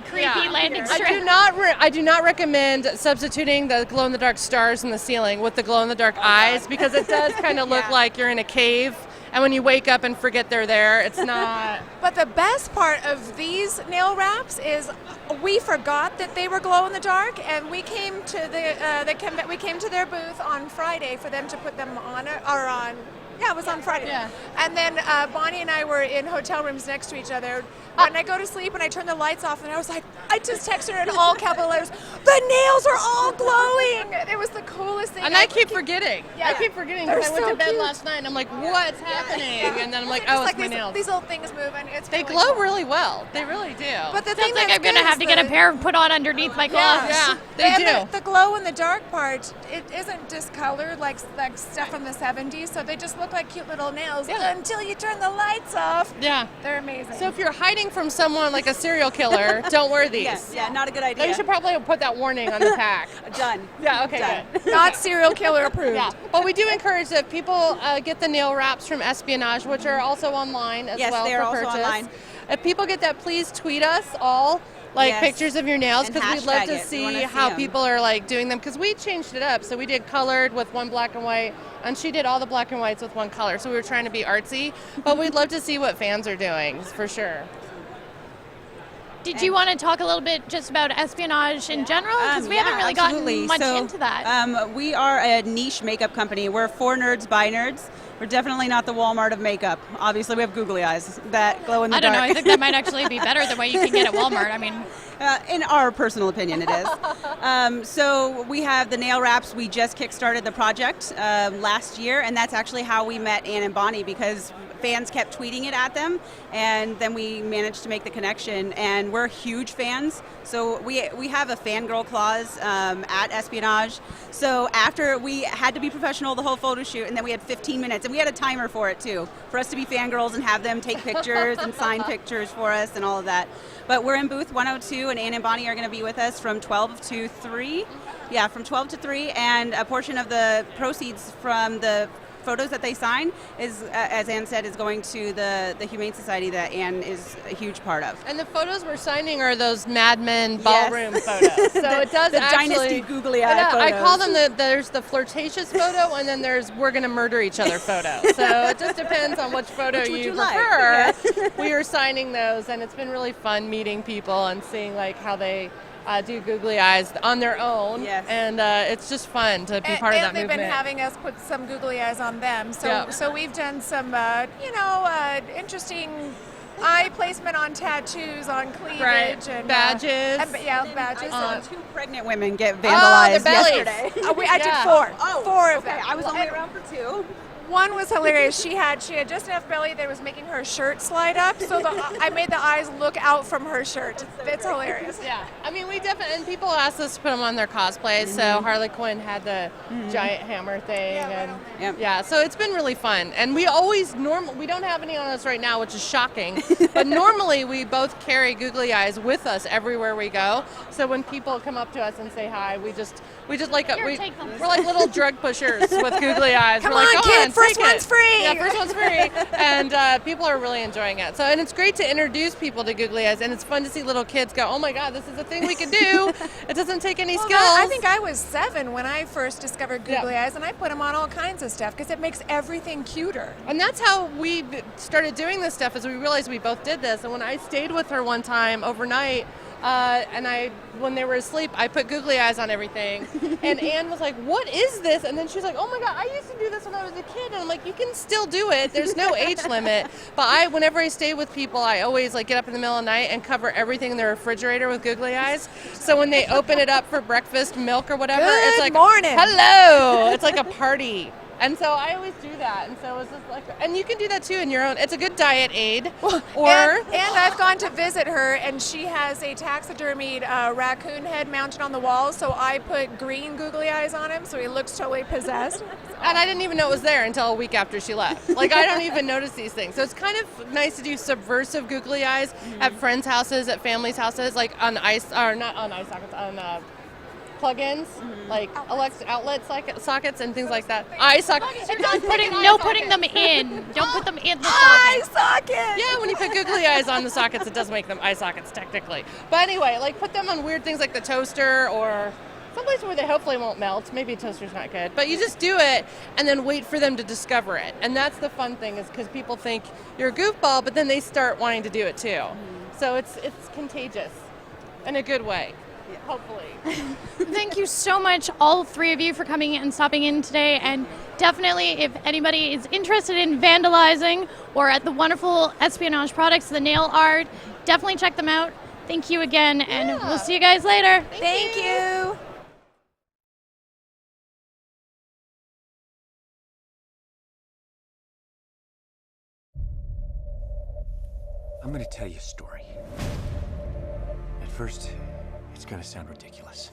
creepy landing strip. I do not recommend substituting the glow-in-the-dark stars in the ceiling with the glow-in-the-dark eyes because it does kind of look like you're in a cave, and when you wake up and forget they're there, it's not. But the best part of these nail wraps is we forgot that they were glow in the dark, and we came to their booth on Friday for them to put them on it was on Friday. Yeah. And then Bonnie and I were in hotel rooms next to each other. And I go to sleep and I turn the lights off, and I was like, I just texted her in all capital letters, the nails are all glowing. It was the coolest thing. And I keep forgetting. Yeah. I keep forgetting They're because I went so to bed cute. last night and I'm like, what's happening? And then I'm like, Just oh, it's like my nails. these little things moving. It's They really glow cool. really well. They really do. But the Sounds thing like that's I'm gonna good have is to get a the- pair put on underneath my gloves. Yeah, they do. The glow in the dark part, it isn't discolored like stuff from the 70s, so they just look like my cute little nails until you turn the lights off. Yeah. They're amazing. So if you're hiding from someone like a serial killer, don't wear these. Yeah, not a good idea. You should probably put that warning on the pack. Done. Yeah, okay, Done. good. Not serial killer approved. Yeah, but we do encourage that people get the nail wraps from Espionage, which are also online as Yes, well they are for also purchase. online. If people get that, please tweet us all pictures of your nails, And because we'd love hashtag to it. We see wanna see how 'em. people are doing them, because we changed it up. So we did colored with one black and white, and she did all the black and whites with one color. So we were trying to be artsy, but we'd love to see what fans are doing for sure. Did you want to talk a little bit just about espionage in general? Because we haven't really absolutely. gotten much So, into that. We are a niche makeup company. We're for nerds by nerds. We're definitely not the Walmart of makeup. Obviously, we have googly eyes that glow in the I don't dark. know. I think that might actually be better than what you can get at Walmart. I mean, in our personal opinion, it is. So we have the nail wraps. We just kickstarted the project last year, and that's actually how we met Ann and Bonnie, because fans kept tweeting it at them, and then we managed to make the connection, and we're huge fans. So we have a fangirl clause at Espionage. So after, we had to be professional the whole photo shoot, and then we had 15 minutes, and we had a timer for it too, for us to be fangirls and have them take pictures and sign pictures for us and all of that. But we're in booth 102, and Ann and Bonnie are going to be with us from 12 to 3. Yeah, from 12 to 3, and a portion of the proceeds from the photos that they sign is, as Ann said, is going to the Humane Society that Ann is a huge part of. And the photos we're signing are those Mad Men ballroom photos. So it does the actually Dynasty googly eye photos. I call them there's the flirtatious photo, and then there's we're gonna murder each other photo. So it just depends on which photo Which would you you like? prefer. Yeah. We are signing those, and it's been really fun meeting people and seeing how they do googly eyes on their own. Yes. And it's just fun to be part of that And they've movement. been having us put some googly eyes on them. So Yeah. so we've done some, interesting eye placement on tattoos, on cleavage, Right. and Badges. badges. I saw 2 pregnant women get Oh, vandalized the bellies. yesterday. I did 4. Oh, 4 of okay. them. I was only around for 2. One was hilarious. She had just enough belly that it was making her shirt slide up, so I made the eyes look out from her shirt. It's hilarious. Yeah, I mean, we definitely, and people asked us to put them on their cosplays. So Harley Quinn had the giant hammer thing, and so it's been really fun. And we always we don't have any on us right now, which is shocking. But normally we both carry googly eyes with us everywhere we go. So when people come up to us and say hi, we just like we're like little drug pushers with googly eyes. Come we're like, on, go kid, on, first take it. one's free. Yeah, first one's free. And people are really enjoying it. So, and it's great to introduce people to googly eyes, and it's fun to see little kids go, oh my God, this is a thing we can do. It doesn't take any skills. I think I was 7 when I first discovered googly eyes, and I put them on all kinds of stuff because it makes everything cuter. And that's how we started doing this stuff, is we realized we both did this. And when I stayed with her one time overnight, when they were asleep, I put googly eyes on everything. And Ann was like, what is this? And then she's like, oh my God, I used to do this when I was a kid. And I'm like, you can still do it. There's no age limit. But whenever I stay with people, I always get up in the middle of the night and cover everything in the refrigerator with googly eyes. So when they open it up for breakfast, milk or whatever, it's like, morning. Hello. It's like a party. And so I always do that. And so it's just and you can do that too in your own. It's a good diet aid. And I've gone to visit her, and she has a taxidermied raccoon head mounted on the wall, so I put green googly eyes on him, so he looks totally possessed. And I didn't even know it was there until a week after she left. I don't even notice these things. So it's kind of nice to do subversive googly eyes at friends' houses, at families' houses, on not on eye sockets, on plug-ins, outlet sockets and things like that. Eye sockets. Putting them in. Don't put them in the eye socket. socket. Yeah, when you put googly eyes on the sockets, it does make them eye sockets technically. But anyway, put them on weird things like the toaster or someplace where they hopefully won't melt. Maybe a toaster's not good. But you just do it and then wait for them to discover it. And that's the fun thing, is because people think you're a goofball, but then they start wanting to do it too. So it's contagious in a good way. Hopefully. Thank you so much, all 3 of you, for coming and stopping in today. And definitely, if anybody is interested in vandalizing or at the wonderful espionage products, the nail art, definitely check them out. Thank you again, and we'll see you guys later. Thank you. I'm gonna tell you a story. At first, it's gonna sound ridiculous.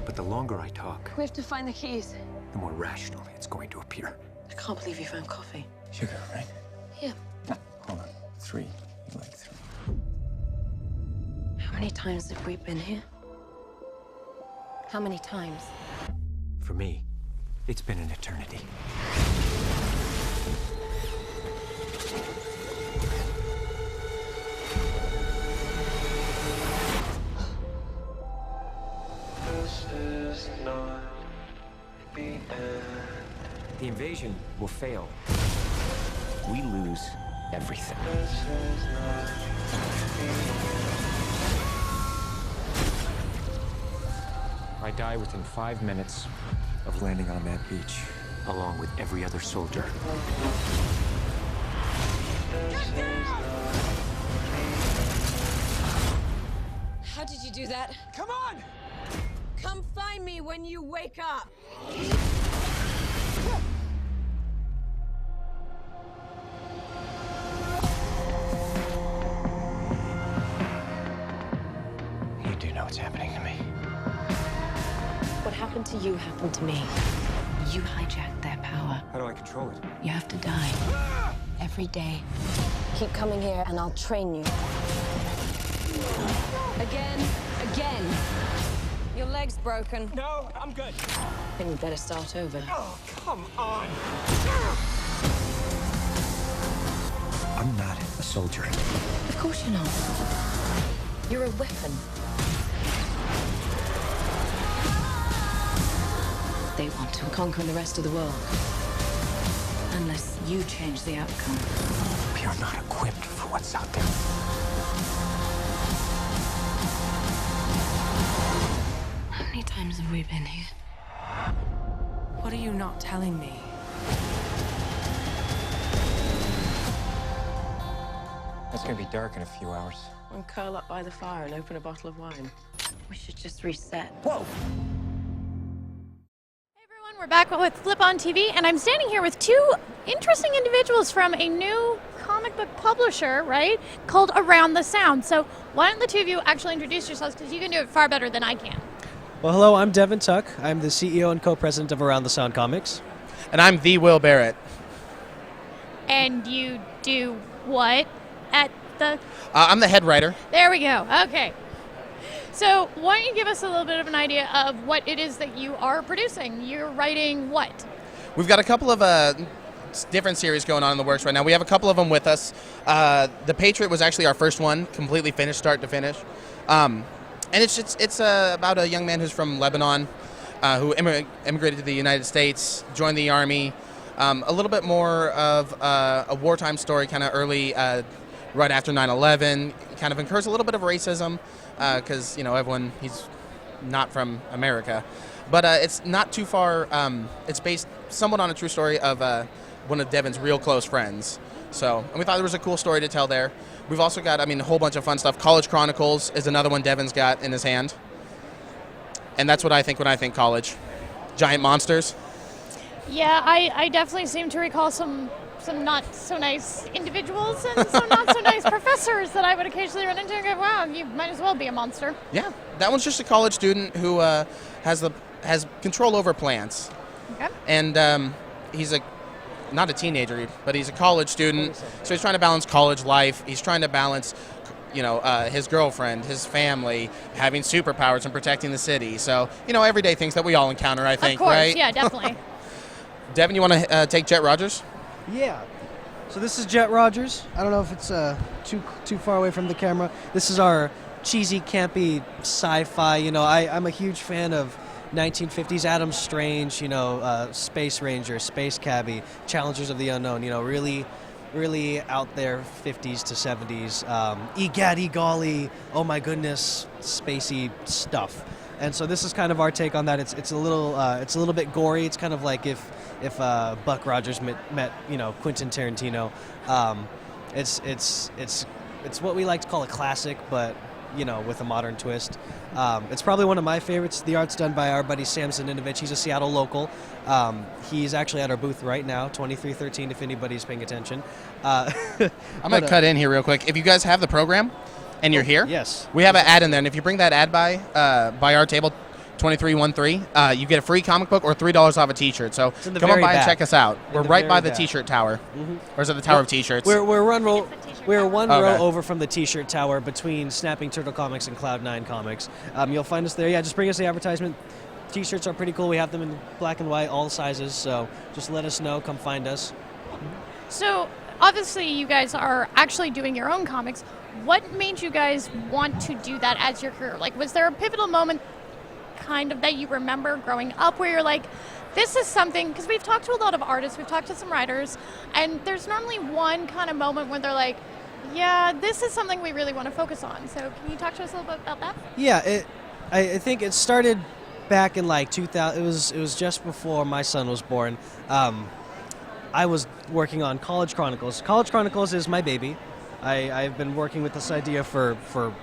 But the longer I talk, We have to find the keys. the more rational it's going to appear. I can't believe you found coffee. Sugar, right? Yeah. No, hold on. 3. You like 3. How many times have we been here? How many times? For me, it's been an eternity. This is not the end. The invasion will fail. We lose everything. This is not the end. I die within 5 minutes of landing on that beach, along with every other soldier. How did you do that? Come on! Come find me when you wake up! You do know what's happening to me. What happened to you happened to me. You hijacked their power. How do I control it? You have to die. Every day. Keep coming here and I'll train you. Again. Your leg's broken. No, I'm good. Then you better start over. Oh, come on. I'm not a soldier. Of course you're not. You're a weapon. They want to conquer the rest of the world. Unless you change the outcome. We are not equipped for what's out there. How many times have we been here? What are you not telling me? It's gonna be dark in a few hours. And curl up by the fire and open a bottle of wine. We should just reset. Whoa! We're back with FlipON.TV, and I'm standing here with two interesting individuals from a new comic book publisher, right, called Around the Sound. So why don't the two of you actually introduce yourselves, because you can do it far better than I can. Well, hello, I'm Devin Tuck. I'm the CEO and co-president of Around the Sound Comics. And I'm the Will Barrett. And you do what at the... I'm the head writer. There we go. Okay. So why don't you give us a little bit of an idea of what it is that you are producing? You're writing what? We've got a couple of different series going on in the works right now. We have a couple of them with us. The Patriot was actually our first one, completely finished, start to finish. And it's about a young man who's from Lebanon, who immigrated to the United States, joined the Army. A little bit more of a wartime story, kind of early, right after 9/11. Kind of incurs a little bit of racism. Because he's not from America, but it's not too far. It's based somewhat on a true story of one of Devin's real close friends. So, and we thought there was a cool story to tell there. We've also got, a whole bunch of fun stuff. College Chronicles is another one Devin's got in his hand, and that's what I think when I think college. Giant monsters. Yeah, I definitely seem to recall some not so nice individuals and some not so nice professors that I would occasionally run into and go, wow, you might as well be a monster. Yeah, that one's just a college student who has control over plants. Okay. And he's not a teenager, but he's a college student, so he's trying to balance college life. He's trying to balance, his girlfriend, his family, having superpowers and protecting the city. So, everyday things that we all encounter, I think, of course, right? Yeah, definitely. Devin, you want to take Jet Rogers? Yeah. So this is Jet Rogers. I don't know if it's too far away from the camera. This is our cheesy, campy sci-fi. I'm a huge fan of 1950s Adam Strange, Space Ranger, Space Cabbie, Challengers of the Unknown, really out there 50s to 70s, egad, golly, oh my goodness, spacey stuff. And so this is kind of our take on that. It's a little bit gory. It's kind of like if Buck Rogers met Quentin Tarantino. It's what we like to call a classic, but with a modern twist. It's probably one of my favorites. The art's done by our buddy Sam Zaninovich. He's a Seattle local. He's actually at our booth right now, 2313, if anybody's paying attention. I'm going to cut in here real quick. If you guys have the program and you're here, yes, we have an ad in there. And if you bring that ad by our table, 2313. You get a free comic book or $3 off a T-shirt. So in the come on very by and back. check us out. In We're the right very by the back. T-shirt tower. Mhm. Or is it the Tower of T-shirts? We're one Okay. row over from the T-shirt tower between Snapping Turtle Comics and Cloud9 Comics. You'll find us there. Yeah, just bring us the advertisement. T-shirts are pretty cool. We have them in black and white, all sizes. So just let us know. Come find us. So obviously you guys are actually doing your own comics. What made you guys want to do that as your career? Like, was there a pivotal moment kind of that you remember growing up where you're like, this is something, because we've talked to a lot of artists, we've talked to some writers, and there's normally one kind of moment where they're like, yeah, this is something we really want to focus on. So can you talk to us a little bit about that? Yeah, I think it started back in like 2000. It was just before my son was born. I was working on College Chronicles. College Chronicles is my baby. I've been working with this idea for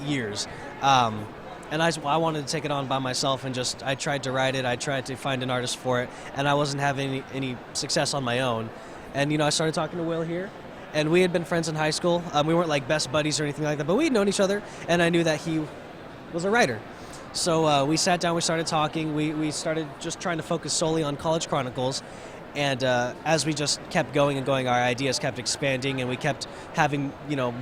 years. And I wanted to take it on by myself, and I tried to write it. I tried to find an artist for it, and I wasn't having any success on my own. And I started talking to Will here, and we had been friends in high school. We weren't like best buddies or anything like that, but we had known each other, and I knew that he was a writer. So we sat down, we started talking. We started just trying to focus solely on College Chronicles. And as we just kept going and going, our ideas kept expanding, and we kept having,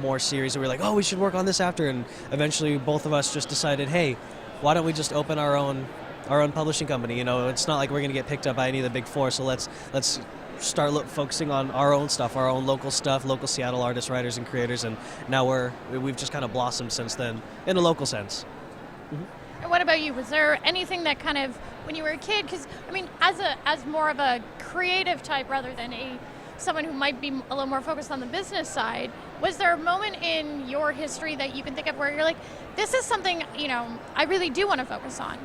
more series. And we were like, oh, we should work on this after. And eventually, both of us just decided, hey, why don't we just open our own publishing company? It's not like we're going to get picked up by any of the big four. So let's start focusing on our own stuff, our own local stuff, local Seattle artists, writers, and creators. And now we've just kind of blossomed since then in a local sense. Mm-hmm. And what about you? Was there anything that kind of, when you were a kid, because as more of a creative type rather than someone who might be a little more focused on the business side, was there a moment in your history that you can think of where you're like, this is something, I really do want to focus on?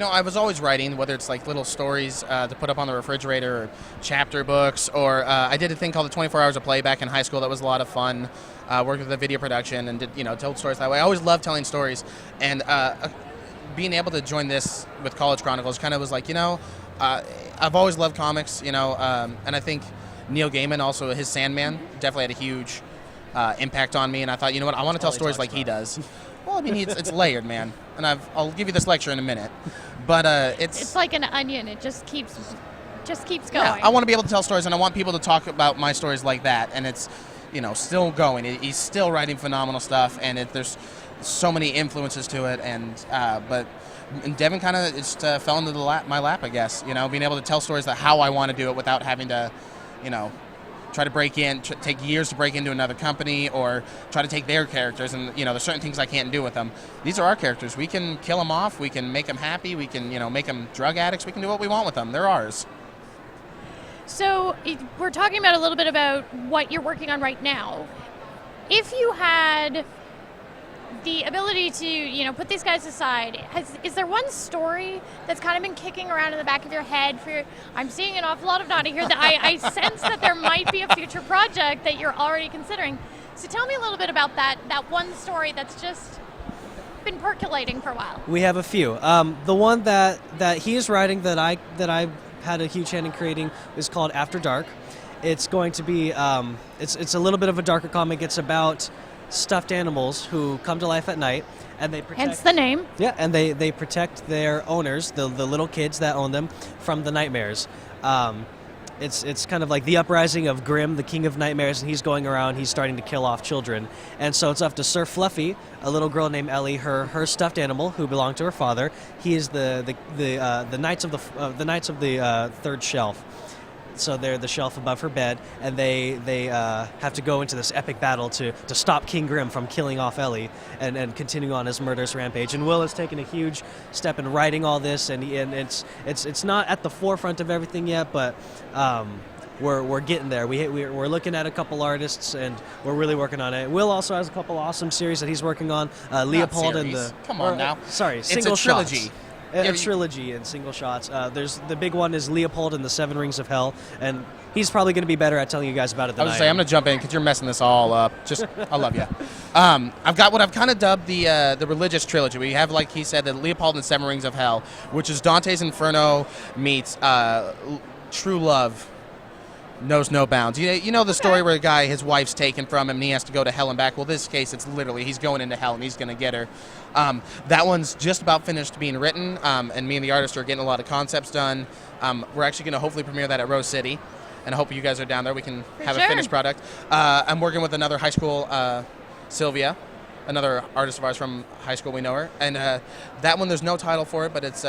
I was always writing, whether it's like little stories to put up on the refrigerator, or chapter books, or I did a thing called the 24 Hours of Play back in high school. That was a lot of fun. Worked with the video production and did, told stories that way. I always loved telling stories, and being able to join this with College Chronicles kind of was like, I've always loved comics, and I think Neil Gaiman, also his Sandman, definitely had a huge impact on me, and I thought, I want to tell stories like he does. Well, it's layered, man, and I'll give you this lecture in a minute, but it's like an onion. It just keeps going. Yeah, I want to be able to tell stories, and I want people to talk about my stories like that, and it's, still going. He's still writing phenomenal stuff, and there's so many influences to it, and Devin kind of just fell into my lap, I guess. Being able to tell stories how I want to do it without having to, try to break in, take years to break into another company, or try to take their characters, and there's certain things I can't do with them. These are our characters. We can kill them off. We can make them happy. We can make them drug addicts. We can do what we want with them. They're ours. So we're talking about a little bit about what you're working on right now. If you had the ability to, put these guys aside, is there one story that's kind of been kicking around in the back of your head? I'm seeing an awful lot of nodding here. That I sense that there might be a future project that you're already considering. So tell me a little bit about that one story that's just been percolating for a while. We have a few. The one that he is writing that I had a huge hand in creating is called After Dark. It's going to be it's a little bit of a darker comic. It's about stuffed animals who come to life at night, and they protect, hence the name. Yeah, and they protect their owners, the little kids that own them, from the nightmares. It's kind of like the uprising of Grimm, the king of nightmares, and he's going around, he's starting to kill off children. And so it's up to Sir Fluffy, a little girl named Ellie, her stuffed animal who belonged to her father. He is the knights of the third shelf. So they're the shelf above her bed, and they have to go into this epic battle to stop King Grimm from killing off Ellie and continue on his murderous rampage. And Will has taken a huge step in writing all this, and it's not at the forefront of everything yet, but we're getting there. We're looking at a couple artists, and we're really working on it. Will also has a couple awesome series that he's working on. Leopold and the Come on now. Sorry, Single trilogy. Shots. A trilogy in single shots. There's the big one is Leopold and the Seven Rings of Hell, and he's probably going to be better at telling you guys about it than I am. I'm going to jump in because you're messing this all up. I love you. I've got what I've kind of dubbed the religious trilogy. We have, like he said, the Leopold and the Seven Rings of Hell, which is Dante's Inferno meets True Love knows no bounds. You know the story where a guy, his wife's taken from him and he has to go to hell and back? Well, this case, it's literally he's going into hell and he's going to get her. That one's just about finished being written, and me and the artist are getting a lot of concepts done. We're actually going to hopefully premiere that at Rose City, and I hope you guys are down there. We can have a finished product. I'm working with another high school, Sylvia, another artist of ours from high school. We know her, and that one there's no title for it, but it's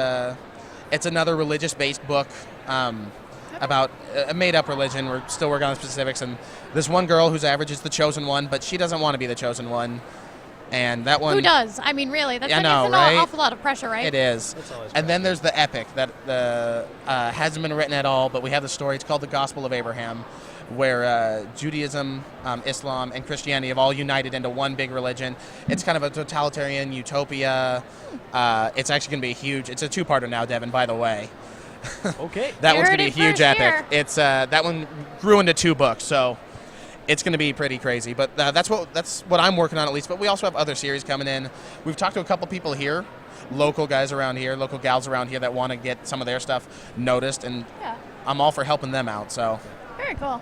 another religious-based book about a made-up religion. We're still working on the specifics, and this one girl whose average is the chosen one, but she doesn't want to be the chosen one. And that one... Who does? I mean, really, that's I know, an right? awful lot of pressure, right? It is. And then there's the epic that hasn't been written at all, but we have the story. It's called The Gospel of Abraham, where Judaism, Islam, and Christianity have all united into one big religion. It's kind of a totalitarian utopia. It's actually going to be huge. It's a two-parter now, Devin, by the way. Okay. That one's going to be a huge epic. It's that one grew into 2 books, so it's going to be pretty crazy. But that's what I'm working on, at least. But we also have other series coming in. We've talked to a couple people here, local guys around here, local gals around here that want to get some of their stuff noticed, and I'm all for helping them out. So Very cool.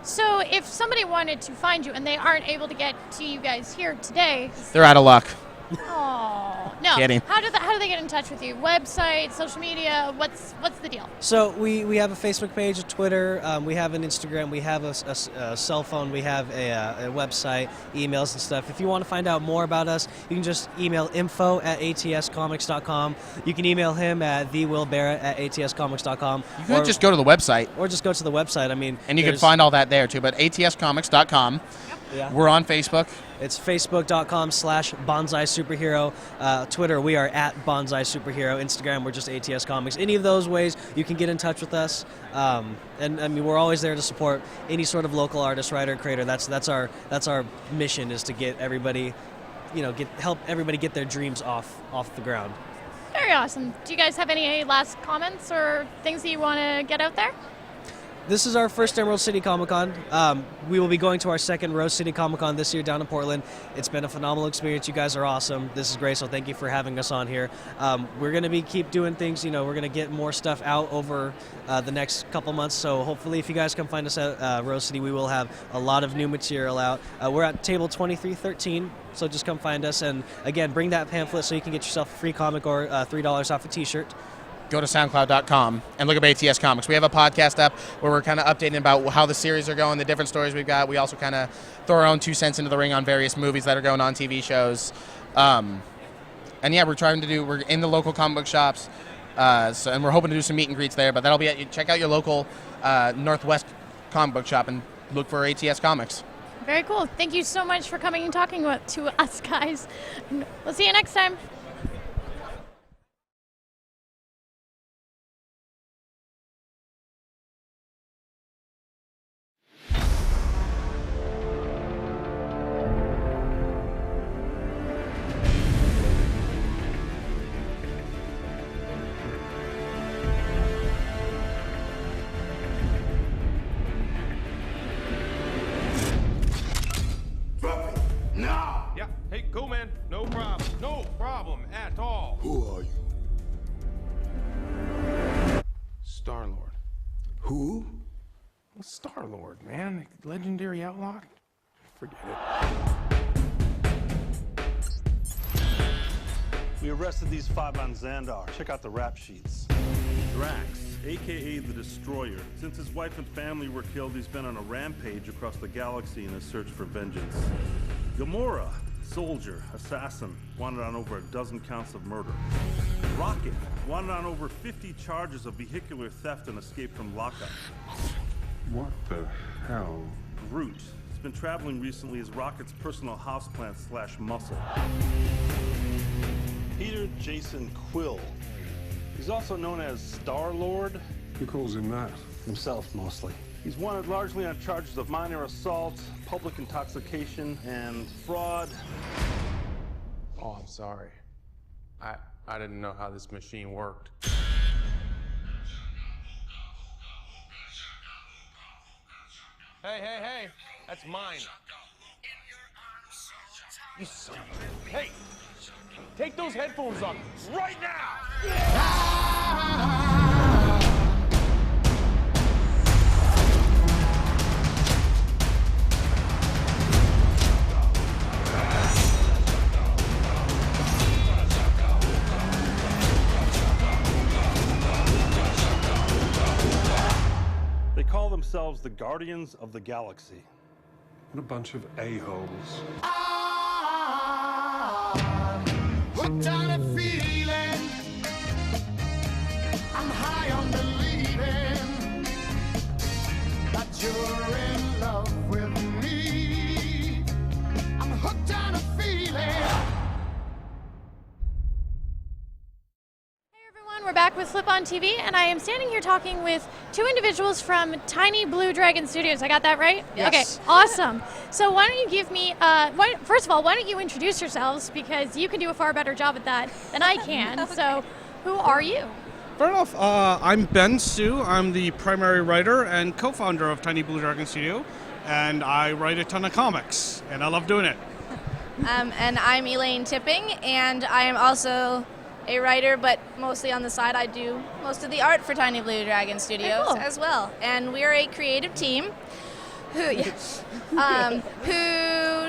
So if somebody wanted to find you and they aren't able to get to you guys here today, they're out of luck. oh no, Kidding. how do they get in touch with you? Website, social media, what's the deal? So we have a Facebook page, a Twitter, we have an Instagram, we have a cell phone, we have a website, emails and stuff. If you want to find out more about us, you can just email info@atscomics.com. You can email him at thewillbarrett@atscomics.com. You could just go to the website. Or just go to the website. I mean, and you can find all that there too, but atscomics.com. Yeah. We're on Facebook. It's facebook.com/bonsai superhero. Twitter, we are at bonsai superhero. Instagram, we're just ATS Comics. Any of those ways, you can get in touch with us. And I mean, we're always there to support any sort of local artist, writer, creator. That's our mission, is to get everybody, help everybody get their dreams off the ground. Very awesome. Do you guys have any last comments or things that you want to get out there? This is our first Emerald City Comic Con. We will be going to our second Rose City Comic Con this year down in Portland. It's been a phenomenal experience. You guys are awesome. This is great, so thank you for having us on here. We're going to keep doing things. We're going to get more stuff out over the next couple months, so hopefully if you guys come find us at Rose City, we will have a lot of new material out. We're at table 2313, so just come find us. And again, bring that pamphlet so you can get yourself a free comic or $3 off a t-shirt. Go to SoundCloud.com and look up ATS Comics. We have a podcast up where we're kind of updating about how the series are going, the different stories we've got. We also kind of throw our own 2 cents into the ring on various movies that are going on, TV shows. And yeah, we're in the local comic book shops, and we're hoping to do some meet and greets there, but that'll be check out your local Northwest comic book shop and look for ATS Comics. Very cool. Thank you so much for coming and talking to us, guys. We'll see you next time. Now! Yeah, hey, cool, man. No problem. No problem at all. Who are you? Star-Lord. Who? Well, Star-Lord, man. Legendary outlaw. Forget it. We arrested these 5 on Xandar. Check out the rap sheets. Drax, aka the Destroyer. Since his wife and family were killed, he's been on a rampage across the galaxy in his search for vengeance. Gamora, soldier, assassin, wanted on over a dozen counts of murder. Rocket, wanted on over 50 charges of vehicular theft and escape from lockup. What the hell? Groot, he's been traveling recently as Rocket's personal houseplant / muscle. Peter Jason Quill. He's also known as Star-Lord. Who calls him that? Himself, mostly. He's wanted largely on charges of minor assault, public intoxication, and fraud. Oh, I'm sorry. I didn't know how this machine worked. Hey, that's mine. You son of a... Hey, take those headphones off right now! themselves the Guardians of the Galaxy. What a bunch of a-holes. Hooked on a feeling, I'm high on believing that you're in love with me. I'm hooked on a feeling. We're back with FlipON.TV, and I am standing here talking with two individuals from Tiny Blue Dragon Studios. I got that right? Yes. Okay, awesome. So why don't you give me, first of all, why don't you introduce yourselves, because you can do a far better job at that than I can. Okay. So who are you? Fair enough. I'm Ben Sue. I'm the primary writer and co-founder of Tiny Blue Dragon Studio, and I write a ton of comics, and I love doing it. And I'm Elaine Tipping, and I am also a writer, but mostly on the side. I do most of the art for Tiny Blue Dragon Studios as well. And we're a creative team who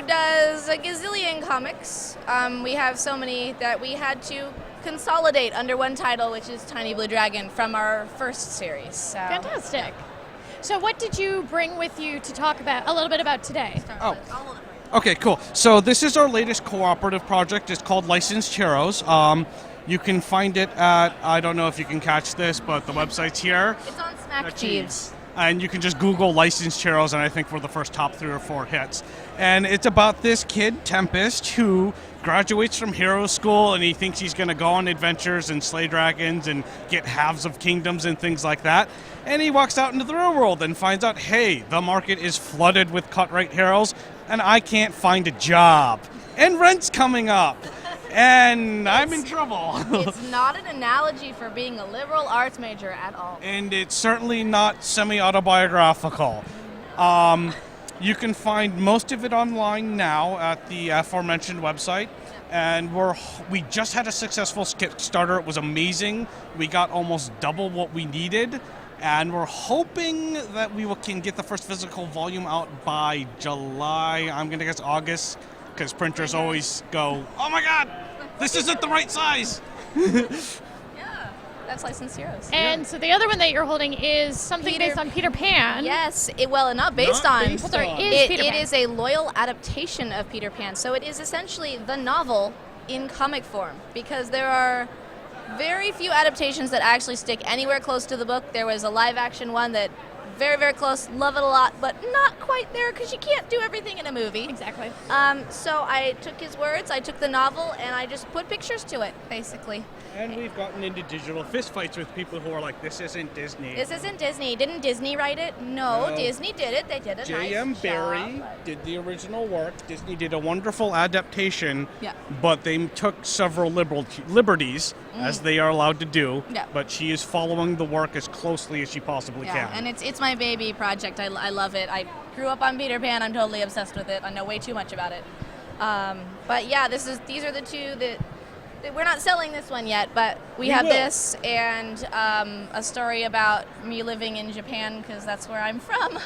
does a gazillion comics. We have so many that we had to consolidate under one title, which is Tiny Blue Dragon, from our first series. So. Fantastic. So what did you bring with you to talk about a little bit about today? Oh. Okay, cool. So this is our latest cooperative project. It's called Licensed Heroes. You can find it at, I don't know if you can catch this, but the website's here. It's on Smack Jeeves. And you can just Google Licensed Heroes, and I think we're the first top 3 or 4 hits. And it's about this kid, Tempest, who graduates from hero school, and he thinks he's going to go on adventures and slay dragons and get halves of kingdoms and things like that. And he walks out into the real world and finds out, hey, the market is flooded with cut-rate heroes, and I can't find a job. And rent's coming up. And I'm in trouble. It's not an analogy for being a liberal arts major at all. And it's certainly not semi-autobiographical. You can find most of it online now at the aforementioned website. And we just had a successful Kickstarter. It was amazing. We got almost double what we needed. And we're hoping that we can get the first physical volume out by July. I'm going to guess August, because printers always go, oh my God, this isn't the right size. That's Licensed Heroes. And so the other one that you're holding is something based on Peter Pan. Yes, not based Not on. based on. It is a loyal adaptation of Peter Pan. So it is essentially the novel in comic form, because there are very few adaptations that actually stick anywhere close to the book. There was a live action one that very, very close, love it a lot, but not quite there because you can't do everything in a movie. Exactly. So I took his words, I took the novel, and I just put pictures to it, basically. And we've gotten into digital fistfights with people who are like, this isn't Disney. This isn't Disney. Didn't Disney write it? No, Disney did it. They did a J.M. nice Barrie job. did the original work. Disney did a wonderful adaptation, Yeah. but they took several liberties, as they are allowed to do. Yeah. But she is following the work as closely as she possibly Yeah, can. and it's my baby project. I love it. I grew up on Peter Pan. I'm totally obsessed with it. I know way too much about it. But yeah, these are the two that we're not selling this one yet, but we have will. this and a story about me living in Japan, because that's where I'm from.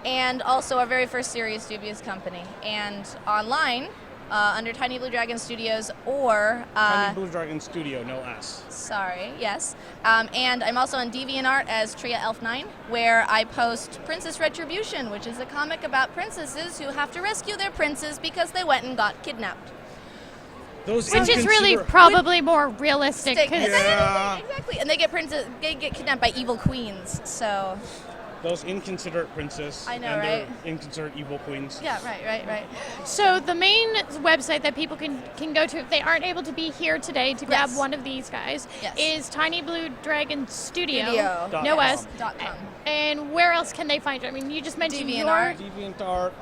And also our very first series, Dubious Company, and online under Tiny Blue Dragon Studios or Tiny Blue Dragon Studio, no S. Sorry, yes. And I'm also on DeviantArt as Tria Elf9, where I post Princess Retribution, which is a comic about princesses who have to rescue their princes because they went and got kidnapped. Which is really probably more realistic. Exactly, and they get kidnapped by evil queens. So Those inconsiderate princes I know, and their right? inconsiderate evil queens. Yeah, right. So the main website that people can go to if they aren't able to be here today to grab one of these guys is Tiny Blue Dragon Studio. No S. .com. And where else can they find you? I mean, you just mentioned DeviantArt.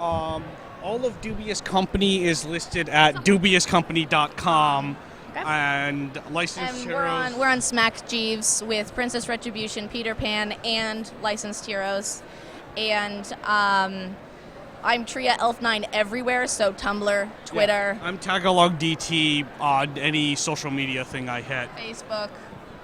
All of Dubious Company is listed at dubiouscompany.com. And Licensed And Heroes. we're on Smack Jeeves with Princess Retribution, Peter Pan, and Licensed Heroes. And I'm Tria Elf9 everywhere, so Tumblr, Twitter, Yeah, I'm Tagalog DT on any social media thing I hit. Facebook.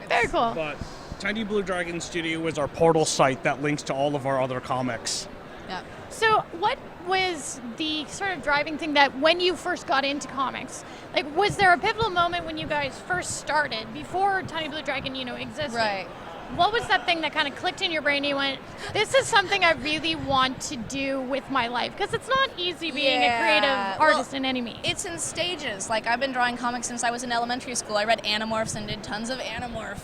Very cool. But Tiny Blue Dragon Studio is our portal site that links to all of our other comics. Yeah. So what was the sort of driving thing that when you first got into comics, like was there a pivotal moment when you guys first started before Tiny Blue Dragon, existed? Right. what was that thing that kind of clicked in your brain and you went, this is something I really want to do with my life? Because it's not easy being a creative artist in any means. It's in stages. Like, I've been drawing comics since I was in elementary school. I read Animorphs and did tons of Animorph,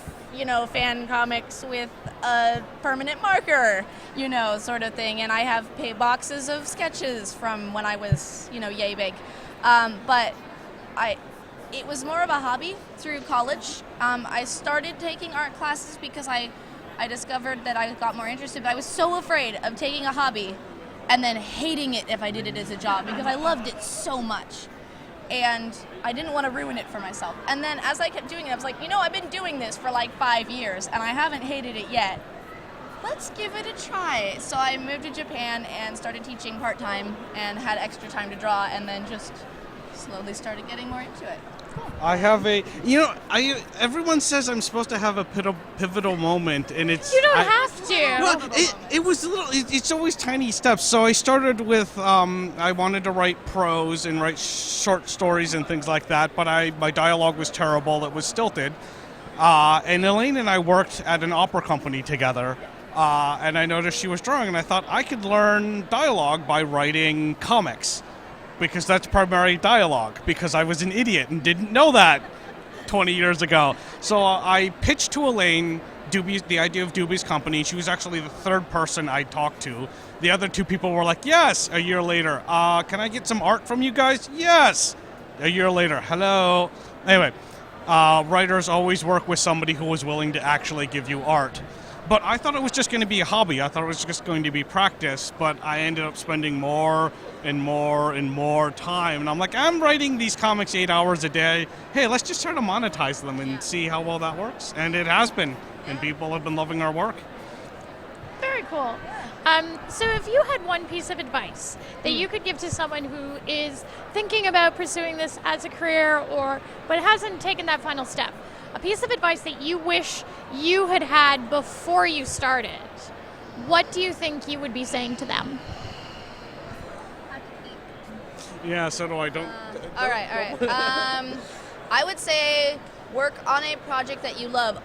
fan comics with a permanent marker, sort of thing. And I have boxes of sketches from when I was, yay big. But it was more of a hobby through college. I started taking art classes because I discovered that I got more interested, but I was so afraid of taking a hobby and then hating it if I did it as a job because I loved it so much. And I didn't want to ruin it for myself. And then as I kept doing it, I was like, I've been doing this for like 5 years and I haven't hated it yet. Let's give it a try. So I moved to Japan and started teaching part-time and had extra time to draw, and then just slowly started getting more into it. I have everyone says I'm supposed to have a pivotal moment, and it's... You don't have to. Well, it was a little... It's always tiny steps. So I started with, I wanted to write prose and write short stories and things like that, but my dialogue was terrible. It was stilted. And Elaine and I worked at an opera company together, and I noticed she was drawing, and I thought I could learn dialogue by writing comics, because that's primary dialogue, because I was an idiot and didn't know that 20 years ago. So I pitched to Elaine the idea of Doobie's company. She was actually the third person I talked to. The other two people were like, yes, a year later. Can I get some art from you guys? Yes. A year later, hello. Anyway, writers always work with somebody who was willing to actually give you art. But I thought it was just going to be a hobby. I thought it was just going to be practice, but I ended up spending more and more and more time. And I'm like, I'm writing these comics 8 hours a day. Hey, let's just try to monetize them and see how well that works. And it has been, and people have been loving our work. Very cool. So if you had one piece of advice that you could give to someone who is thinking about pursuing this as a career but hasn't taken that final step, a piece of advice that you wish you had had before you started, what do you think you would be saying to them? Yeah, so do I. Don't. All right. I would say work on a project that you love.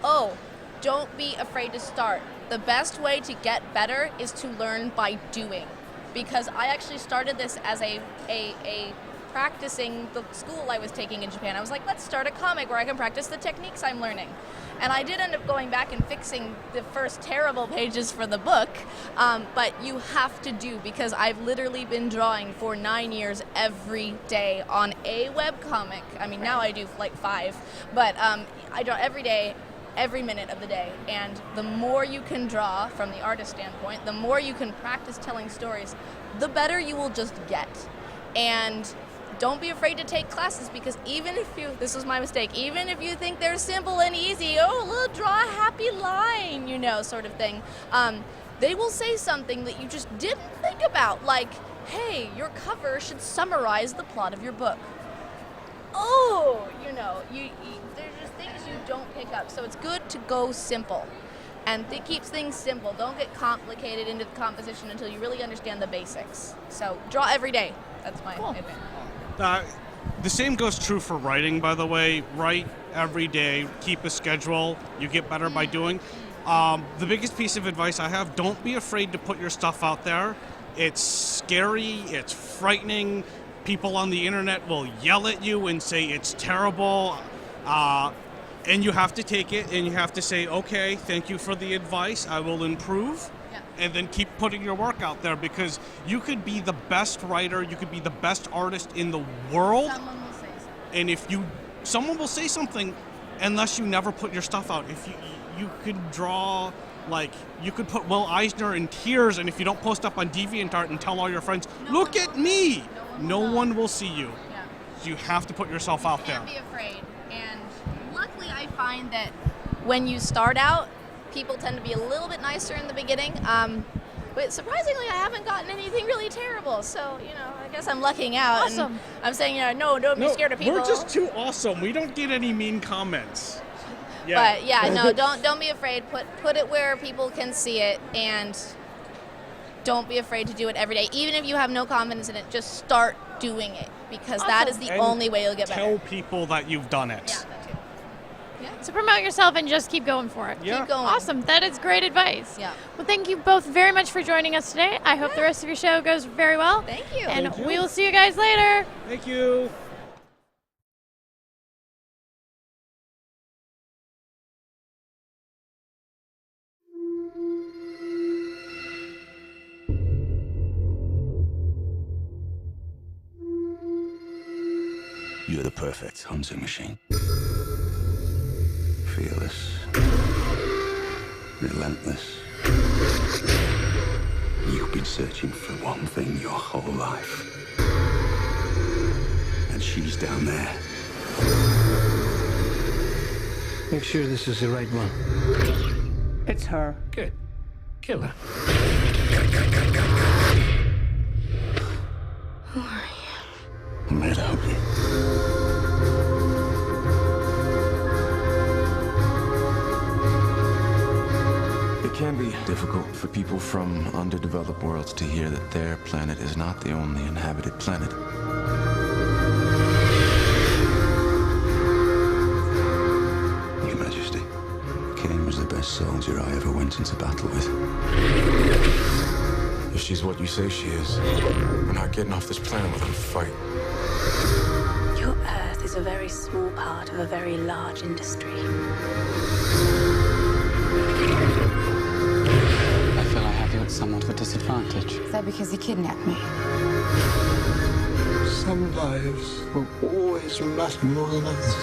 Don't be afraid to start. The best way to get better is to learn by doing, because I actually started this as a practicing the school I was taking in Japan. I was like, let's start a comic where I can practice the techniques I'm learning. And I did end up going back and fixing the first terrible pages for the book, but you have to do, because I've literally been drawing for 9 years every day on a webcomic. I mean, now I do like 5, but I draw every day, every minute of the day. And the more you can draw from the artist standpoint, the more you can practice telling stories, the better you will just get. And don't be afraid to take classes, because this was my mistake, even if you think they're simple and easy, draw a happy line, sort of thing, they will say something that you just didn't think about, like, hey, your cover should summarize the plot of your book. There's just things you don't pick up, so it's good to go simple. And it keeps things simple. Don't get complicated into the composition until you really understand the basics. So draw every day. That's my advice. The same goes true for writing, by the way. Write every day. Keep a schedule. You get better by doing. The biggest piece of advice I have, don't be afraid to put your stuff out there. It's scary. It's frightening. People on the internet will yell at you and say it's terrible. And you have to take it and you have to say, okay, thank you for the advice. I will improve. Yeah. And then keep putting your work out there, because you could be the best writer, you could be the best artist in the world. Someone will say something. And someone will say something unless you never put your stuff out. If you could draw, like, you could put Will Eisner in tears, and if you don't post up on DeviantArt and tell all your friends, look at me, no one will see you. Yeah. So you have to put yourself out there. Can't be afraid. And luckily I find that when you start out, people tend to be a little bit nicer in the beginning. But surprisingly, I haven't gotten anything really terrible. So, I guess I'm lucking out. Awesome. And I'm saying, don't be scared of people. We're just too awesome. We don't get any mean comments. Yeah. But don't be afraid. Put it where people can see it, and don't be afraid to do it every day. Even if you have no confidence in it, just start doing it, because that is the only way you'll get better. Tell people that you've done it. Yeah, that too. So promote yourself and just keep going for it. Yeah. Keep going. Awesome. That is great advice. Yeah. Well, thank you both very much for joining us today. I hope the rest of your show goes very well. Thank you. And Thank you. we will see you guys later. Thank you. You're the perfect hunting machine. Fearless. Relentless. You've been searching for one thing your whole life. And she's down there. Make sure this is the right one. It's her. Good. Kill her. Who are you? I'm here to help you. It can be difficult for people from underdeveloped worlds to hear that their planet is not the only inhabited planet. Your Majesty, Kane was the best soldier I ever went into battle with. If she's what you say she is, we're not getting off this planet without a fight. Your Earth is a very small part of a very large industry. I feel I have you at somewhat of a disadvantage. Is that because he kidnapped me? Some lives will always matter more than others.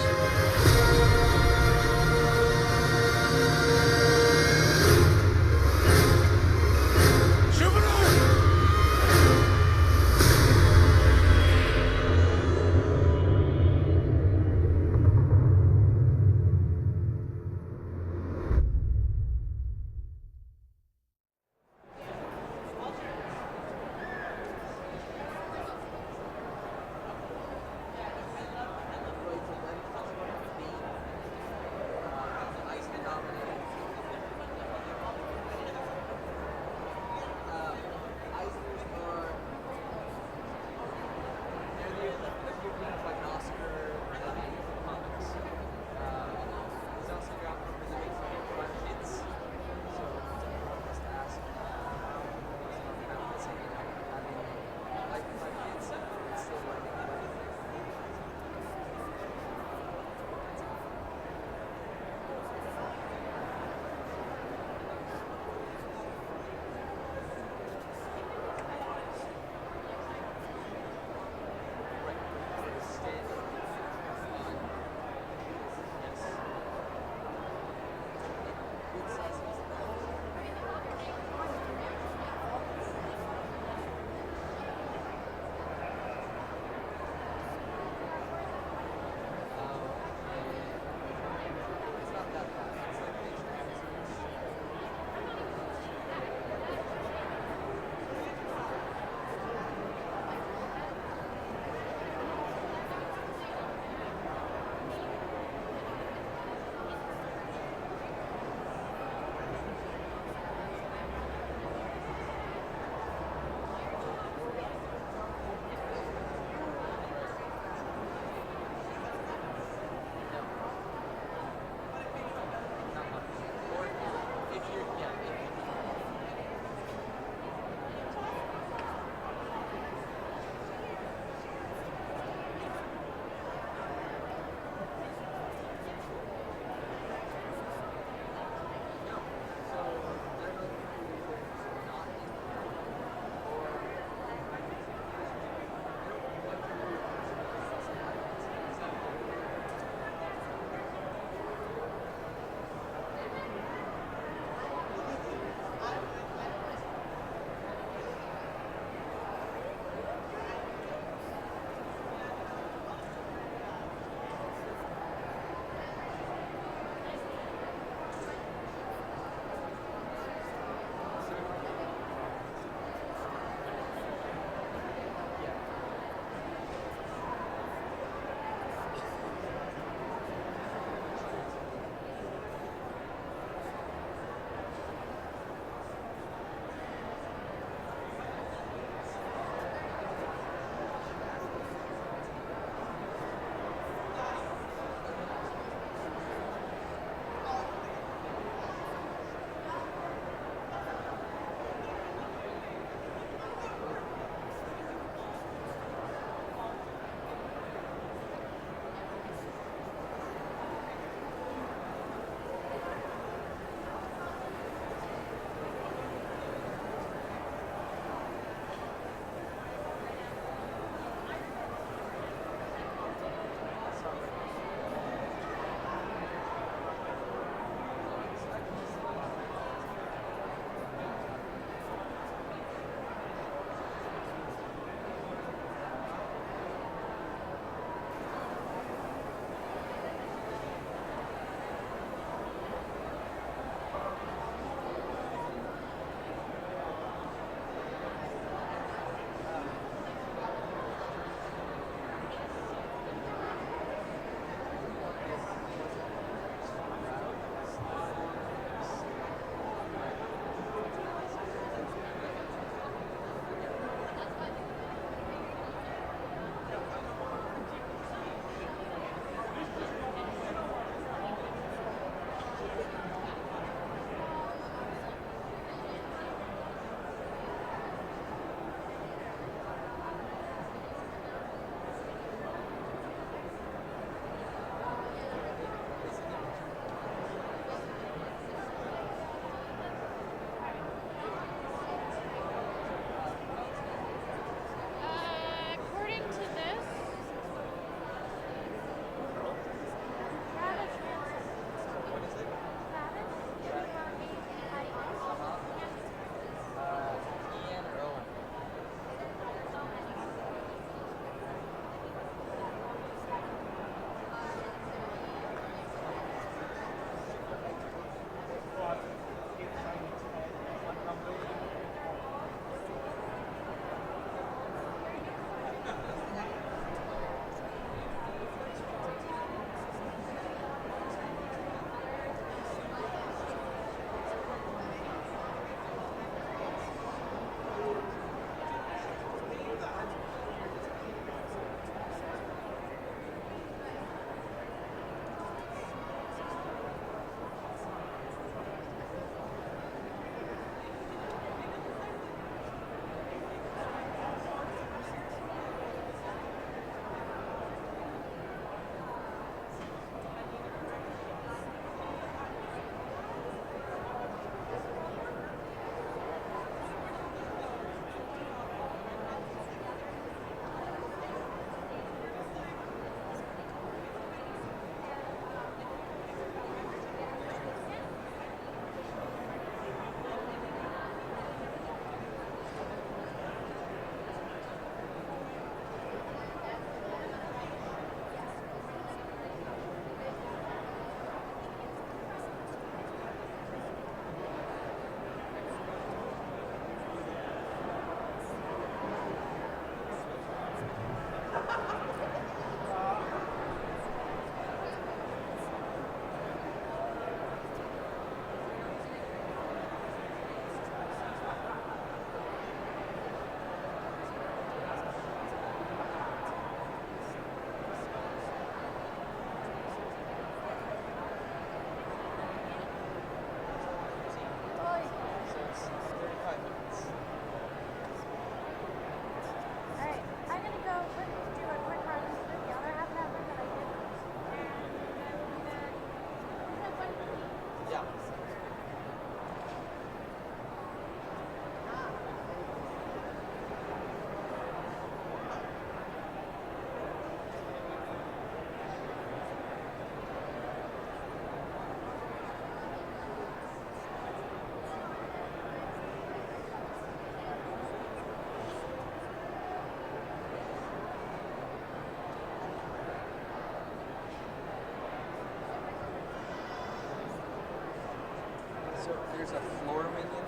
there's a floor minion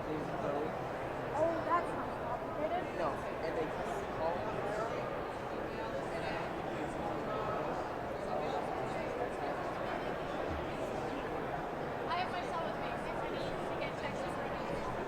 named Chloe. Oh, that sounds complicated. No, and they call I have my cell with me if I need to get texts or anything.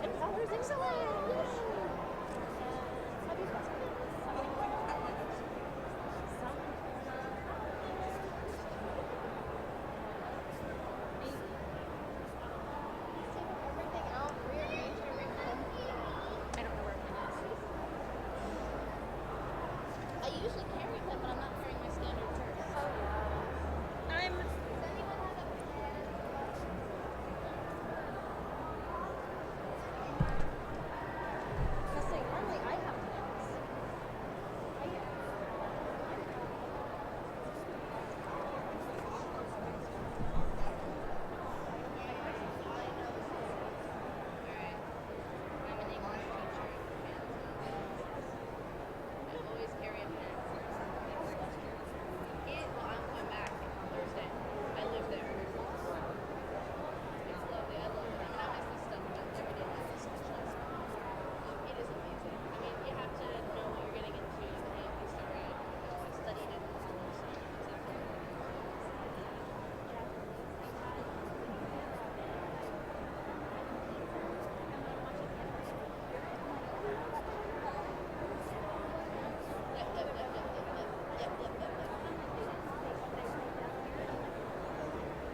10 colors, excellent! I usually carry them, but I'm not carrying my standard purse. I'm. Normally I have plans.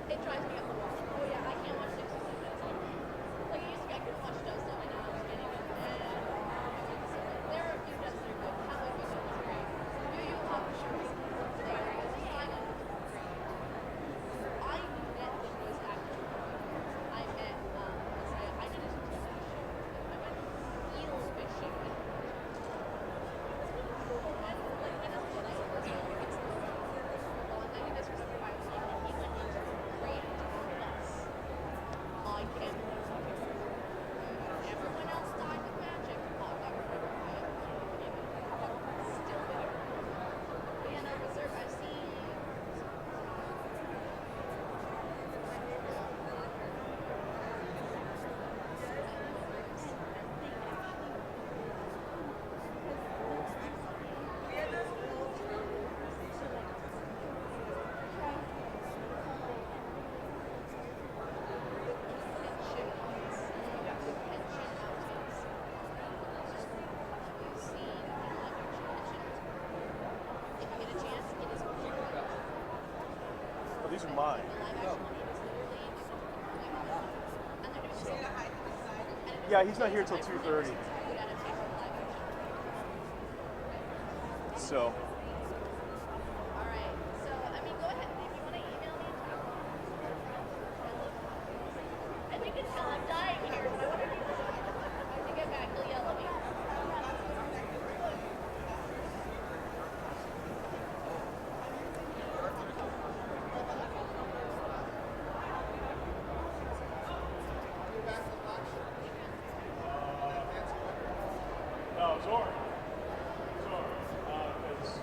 It drives me up the wall. Oh yeah, I can't watch 6 or 7 minutes. Like it used to be, I couldn't watch Dust Up, and now I'm just getting it. And there are a few Dusts that are good. How would you do this great? Do you love shirts? I met the voice actor. I met, I did a TV show. I went eel fishing. And like, when I was little, I was eel fishing. Well, I'm not this was why I was young, and he went into Grant Plus. I can't believe it. Everyone else died with magic. Oh, I remember. Still bitter. But yeah, no, reserve. I've seen. Oh, these are mine. Yeah, he's not here till 2:30. So. And you can tell I'm dying here. So what are you doing? When you get back, he'll yell at me. No, Zora. Because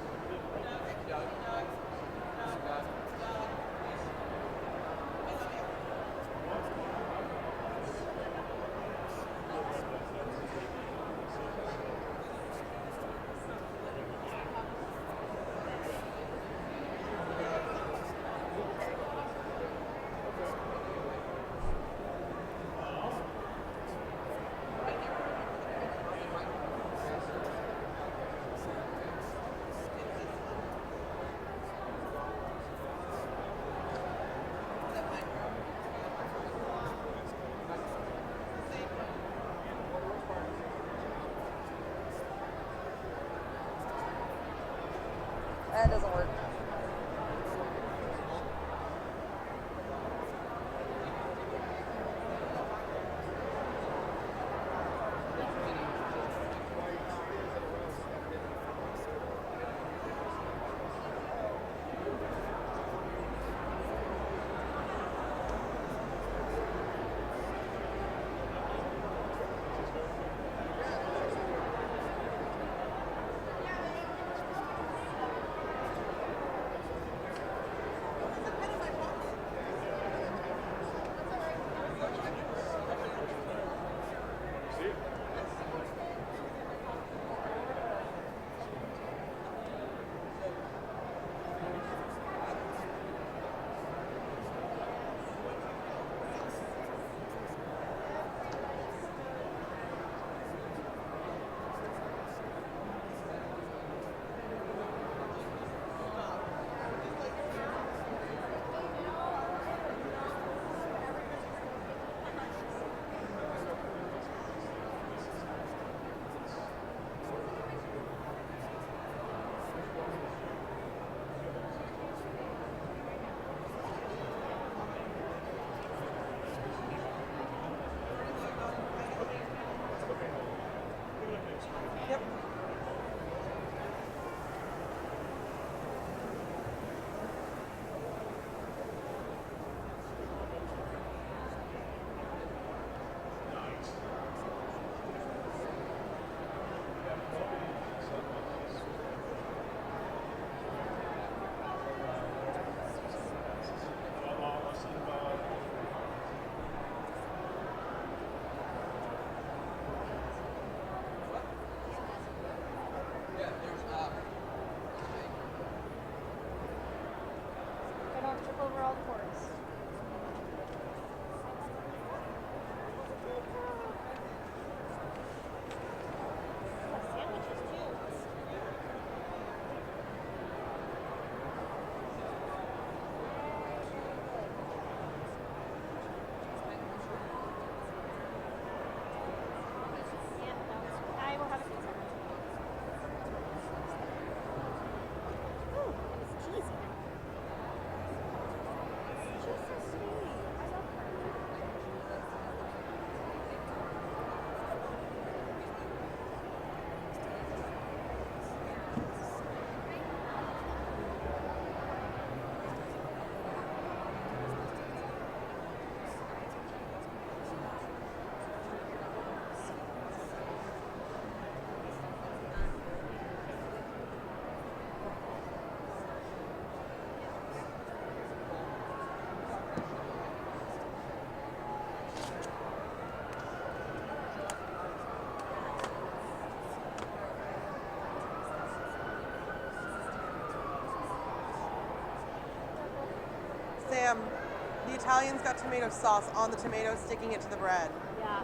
the Italians got tomato sauce on the tomato, sticking it to the bread. Yeah.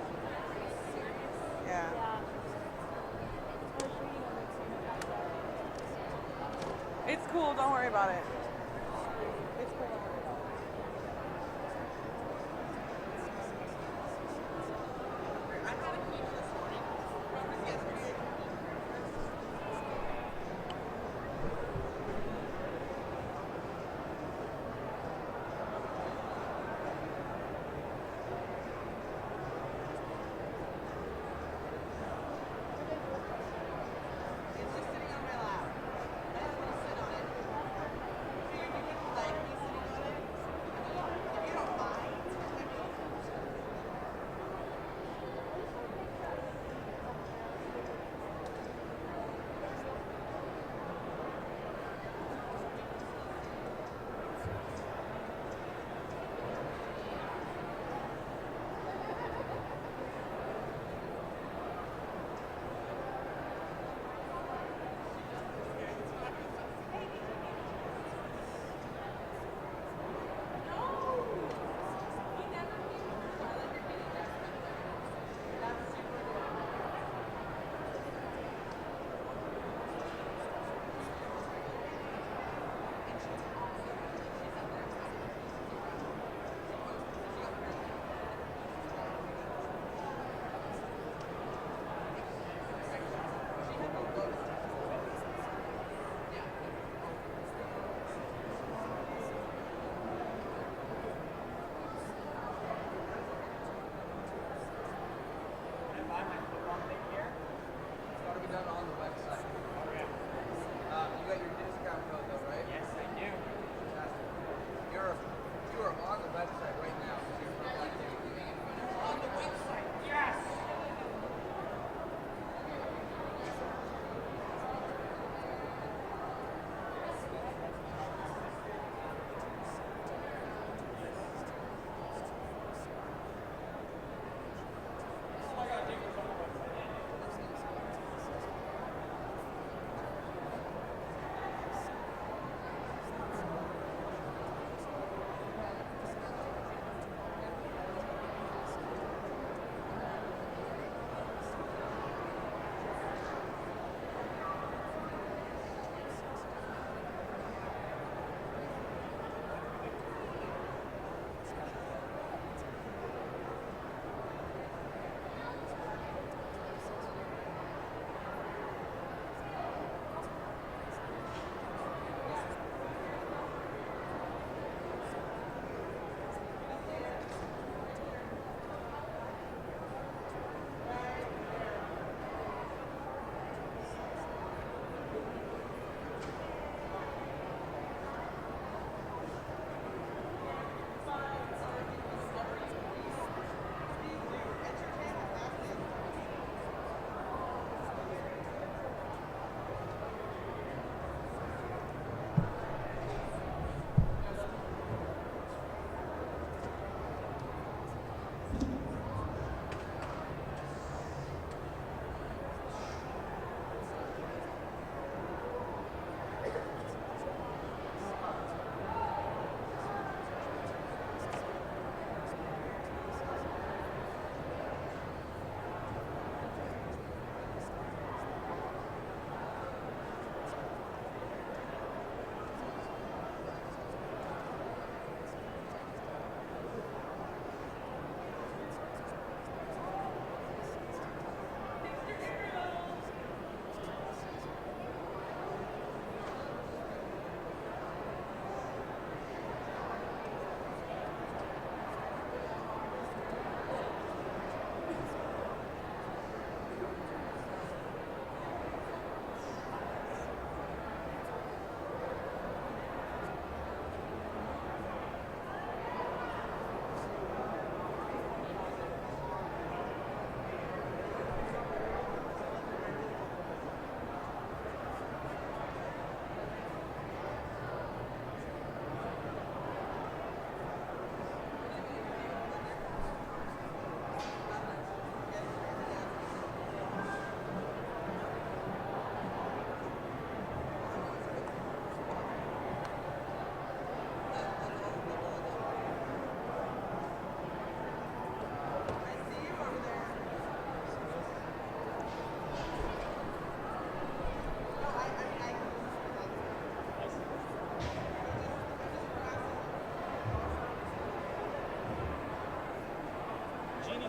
Yeah. It's cool. Don't worry about it. It's cool. Don't worry about it.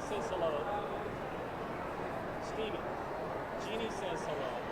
says hello. Stevie. Jeannie says hello.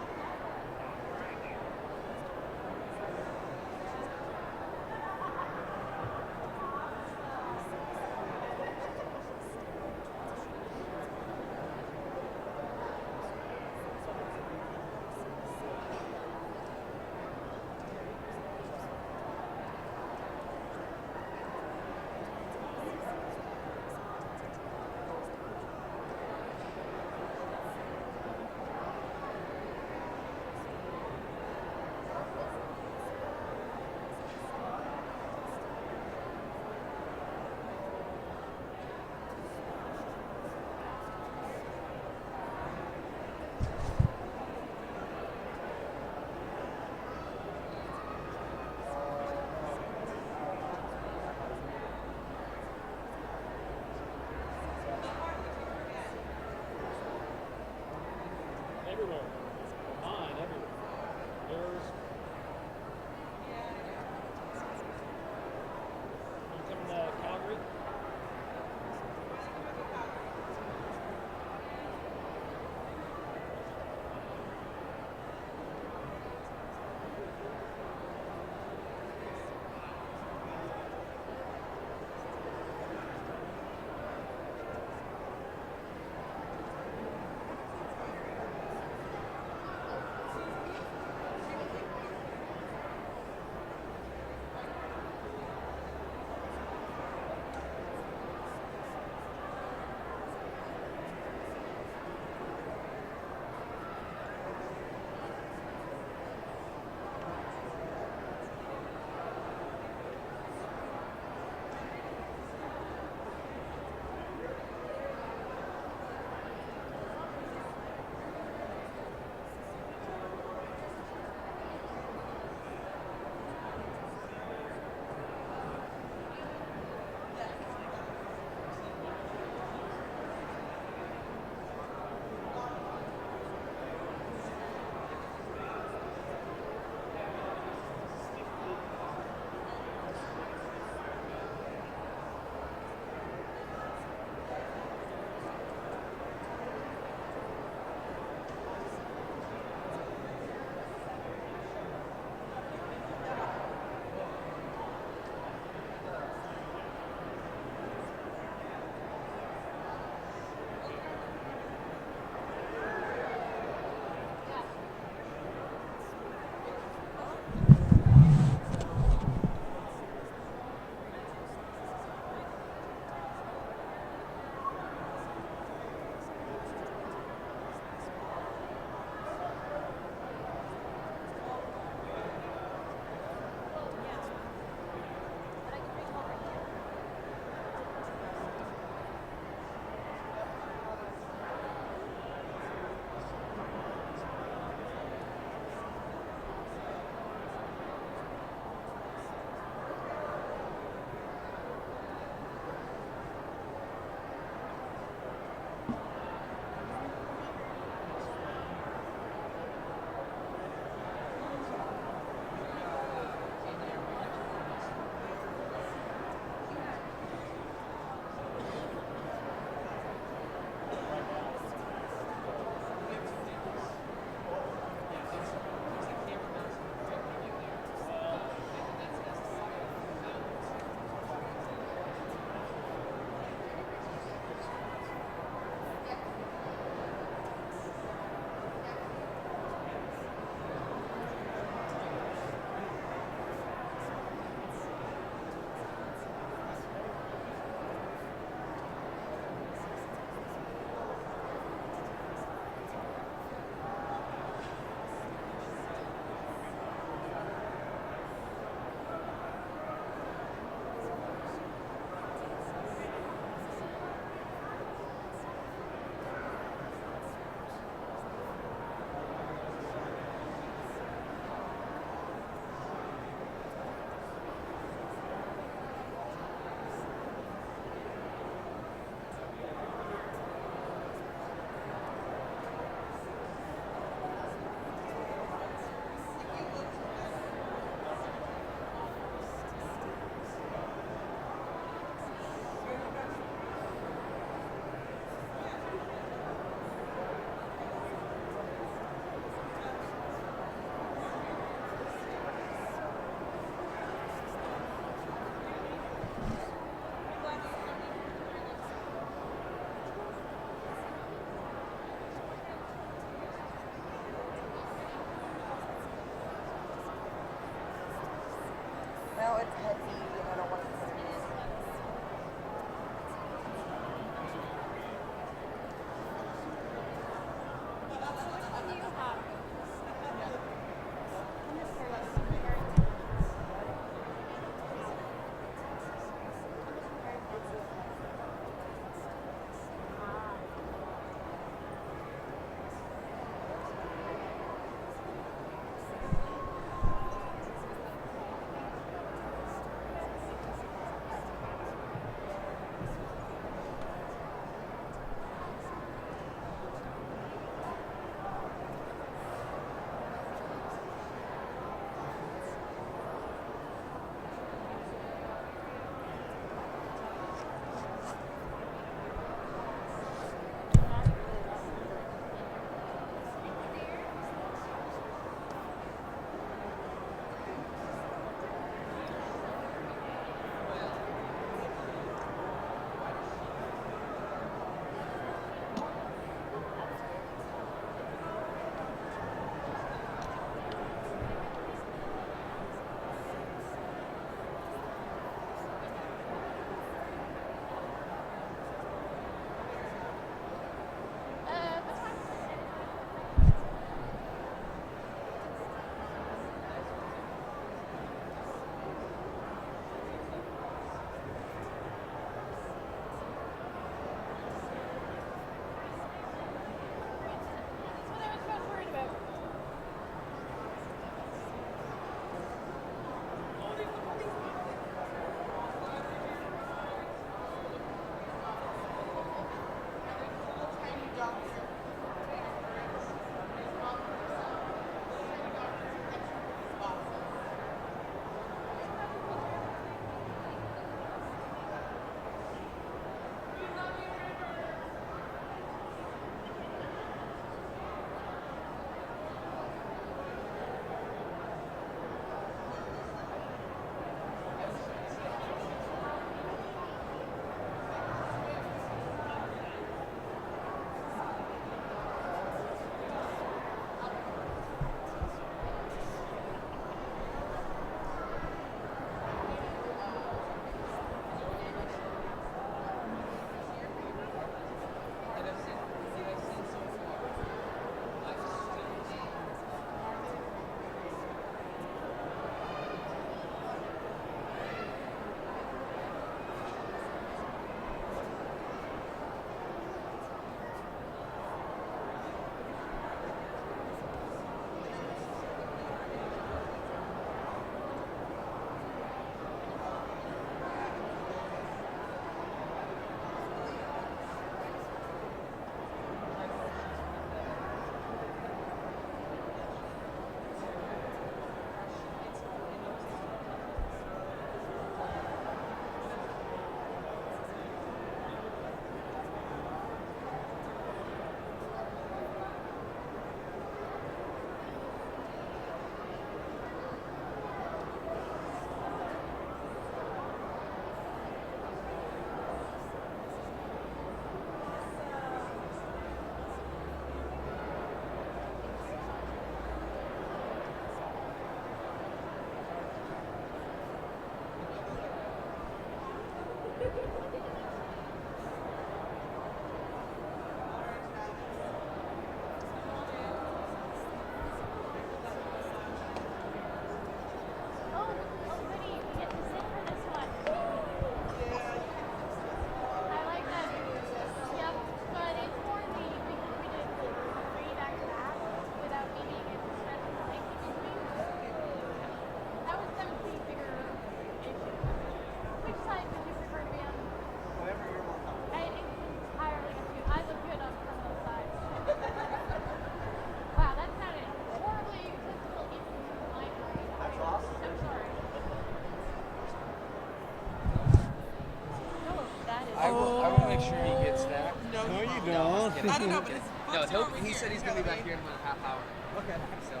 make sure he gets that. No, No, you don't. I don't know, but it's No, he said he's gonna be back here in about a half hour. Okay. So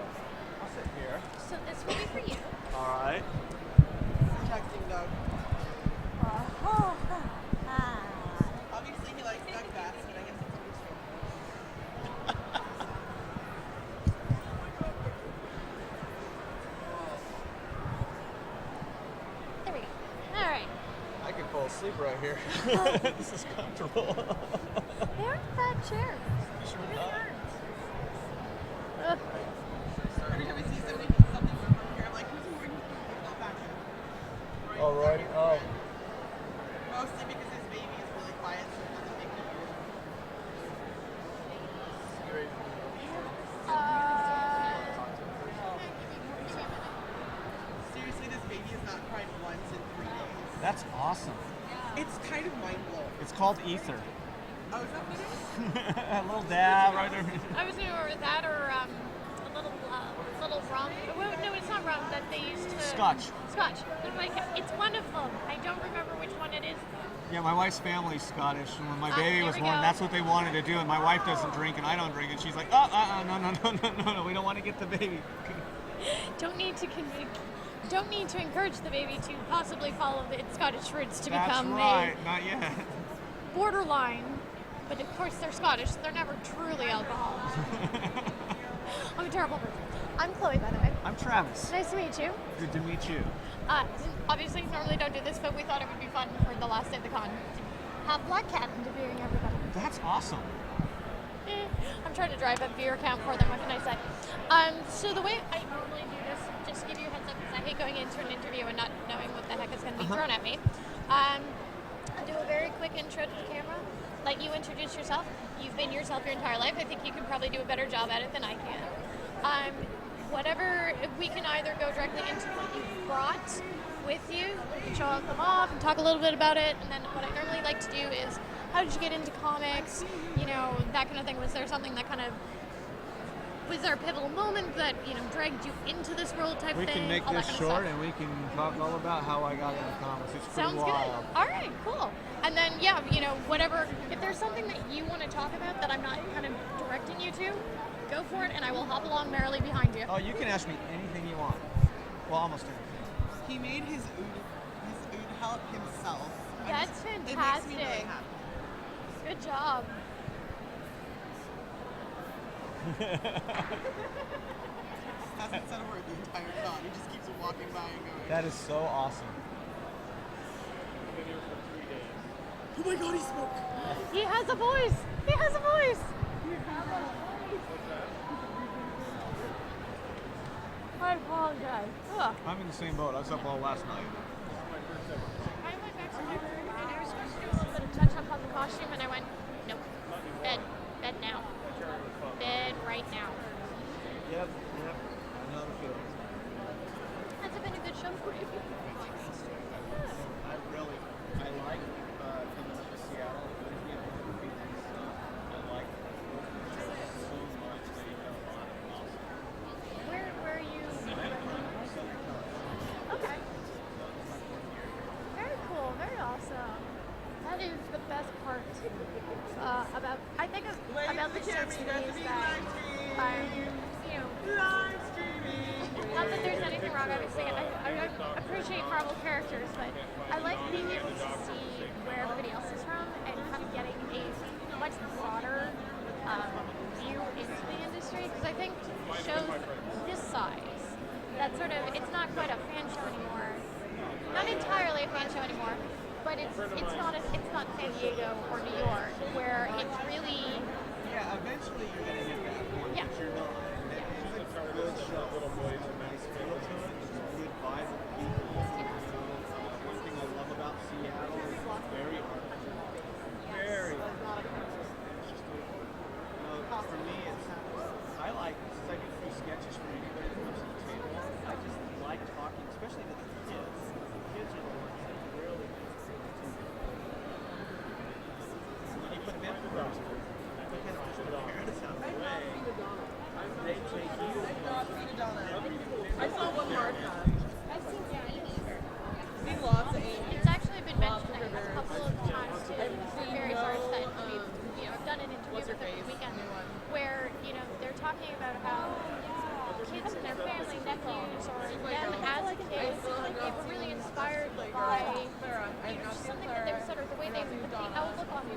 I'll sit here. So this will be for you. All right. Texting Doug. Obviously, he likes Doug best, but I guess it's There we go. All right. I can fall asleep right here. This is comfortable. They aren't bad chairs. They really aren't. Ugh. Every time I see somebody something over here, I'm like, who's wearing this? Back here. Oh, Roy. Oh. Mostly because his baby is really quiet, so it doesn't make noise. Seriously, this baby has not cried once in 3 days. That's awesome. It's kind of mind-blowing. It's called Ether. Oh, is that what it is? A little dab right there. I was going to order that or a little rum. Well, no, it's not rum that they used to. Scotch. Scotch. But like, it's one of them. I don't remember which one it is. Yeah, my wife's family's Scottish, and when my baby there was we born, go. that's what they wanted to do. And my wife doesn't drink, and I don't drink, and she's like, no, we don't want to get the baby. Don't need to encourage the baby to possibly follow its Scottish roots to That's become right, not yet. a borderline. But of course they're Scottish, so they're never truly alcoholic. I'm a terrible person. I'm Chloe, by the way. I'm Travis. Nice to meet you. Good to meet you. Obviously, normally don't do this, but we thought it would be fun for the last day of the con to have Black Cat interviewing everybody. That's awesome. I'm trying to drive up viewer count for them. What can I say? So the way I normally do this, just to give you a heads up, because I hate going into an interview and not knowing what the heck is going to be thrown at me. I do a very quick intro to the camera. Let you introduce yourself. You've been yourself your entire life. I think you can probably do a better job at it than I can. Whatever, we can either go directly into what you brought with you, you can show them off and talk a little bit about it, and then what I normally like to do is, how did you get into comics, you know, that kind of thing. Was there something that kind of, was there a pivotal moment that, you know, dragged you into this world type We thing? can make all that this kind of short, stuff. and we can talk all about how I got into comics. It's pretty Sounds wild. good. All right, cool. And then, yeah, you know, whatever, if there's something that you want to talk about that I'm not kind of directing you to, go for it, and I will hop along merrily behind you. Oh, you can ask me anything you want. Well, almost anything. He made his oud help himself. That's It makes fantastic. me really happy. Good job. Hasn't said a word the entire con. He just keeps walking by and going. That is so awesome. Oh my god, he spoke! He has a voice! He has a voice! I apologize. Ugh. I'm in the same boat. I was up all last night. I went back to my room and I was supposed to do a little bit of touch up on the costume and I went, nope. Bed now. Bed right now. Yep. I know the feeling. Has it been a good show for you? I like coming up to Seattle. I like so much. They have a lot of awesome. Where are you? Okay. Very cool. Very awesome. That is the best part about, I think, about the show to me is that, you know, not that there's anything wrong, obviously. I appreciate Marvel characters, but I like being able to see where everybody else is from and kind of getting a much broader view into the industry, because I think shows this size, that sort of, it's not quite a fan show anymore, not entirely a fan show anymore, but it's not San Diego or New York, where it's really... Yeah, eventually you're going to get that point, Yeah. but you're not. It's a good show. Little boys, a nice feel to it. It's a good vibe of people. One thing I love about Seattle is it's very artsy. Very artsy. It's just, for me, I like, since I do a few sketches for anybody that comes to the table, I just like talking, especially to the kids. The kids are the ones that really when you put them in the roster, they kind of just put parents out of the way. They take you.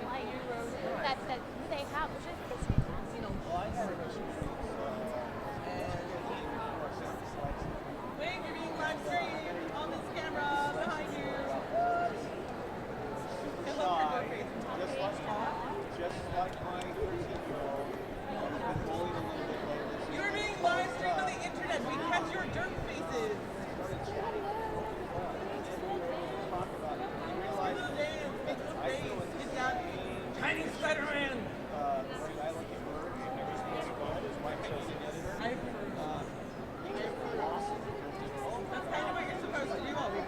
light that they have, which I think is fantastic. Wait, you're being live streamed on this camera behind you. I love your book face. Just like my 13-year-old, I've been bullied a little bit lately. You're being live streamed on the internet. We catch your dirt faces. Tiny Spider-Man. That's kind of what you're supposed to do all week.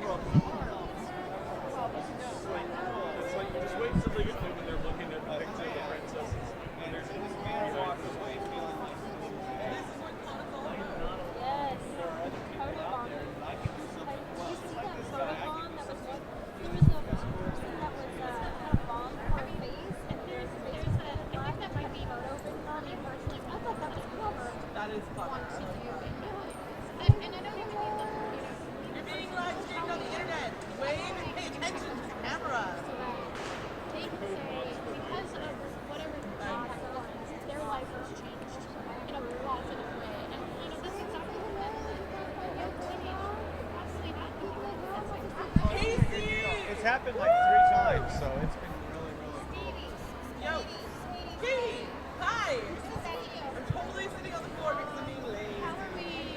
It's like just wait until they get home and they're looking at pictures of the princesses. And there's this man walks away feeling like Yes. Photobomb. I can do something. Did you see that photobomb that was like, there was a person that was had a bomb on her face, and there's a, I think that might be photo written on me personally. I thought that was clever. That is clever. Want to do and I know you can use them, You're being live streamed on the internet. Wave and pay attention to the camera. so that they can say, because of whatever the product was, their life was changed in a positive way. And this is exactly what that is. Absolutely not. Casey! it's happened like 3 times, so it's been really, really cool. Yo, Katie, hi. I'm totally sitting on the floor because I'm being late. How are we?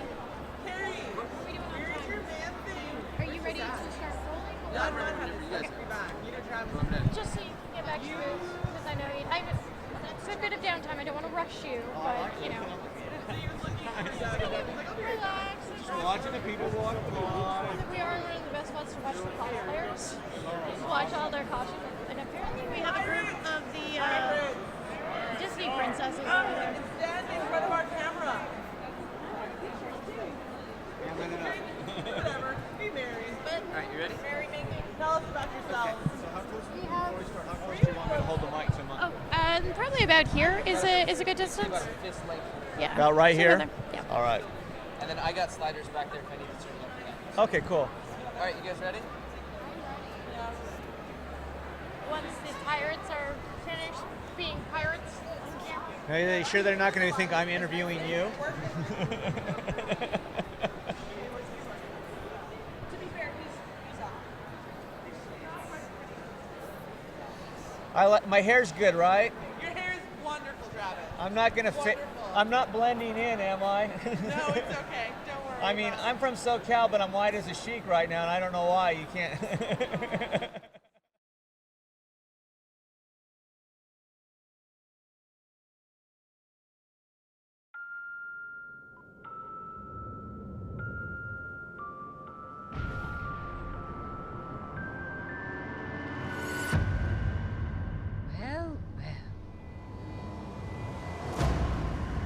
Carrie, where is your man thing? Are you ready to start rolling? No, I'm not having to be back. You know, Travis. Just so you can get back to it, because I know it's a bit of downtime. I don't want to rush you, but relax. We're watching the people walk by. We are one of the best ones to watch the cosplayers. Just watch all their costumes. And apparently we have a group of the Disney princesses over there. Stand in front of our camera. Whatever. Be merry. Alright, you ready? Merry making. Tell us about yourselves. How close do you want me to hold the mic to my... Probably about here is a good distance. About a fist length. Yeah. About right So here? about there. Yeah. All right. And then I got sliders back there if I need to turn it up for that. Okay, cool. Alright, you guys ready? Once the pirates are finished being pirates on camera. Are you sure they're not going to think I'm interviewing you? My hair's good, right? Your hair is wonderful, Travis. I'm not going to fit. I'm not blending in, am I? No, it's okay. Don't worry. I mean, I'm from SoCal, but I'm white as a sheik right now, and I don't know why. You can't. Well, well.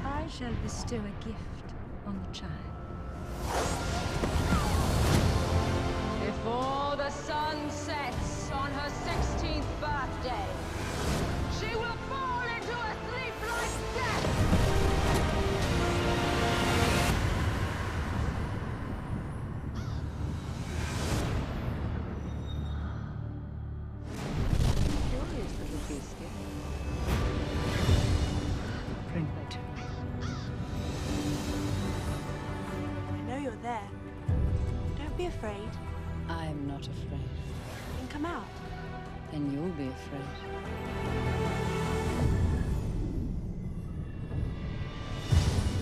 I shall bestow a gift on the child. Before the sun sets on her 16th birthday, she will fall into a sleep-like death! Curious little beastie. Bring her to me. I know you're there. Don't be afraid. I'm not afraid. Then come out. Then you'll be afraid.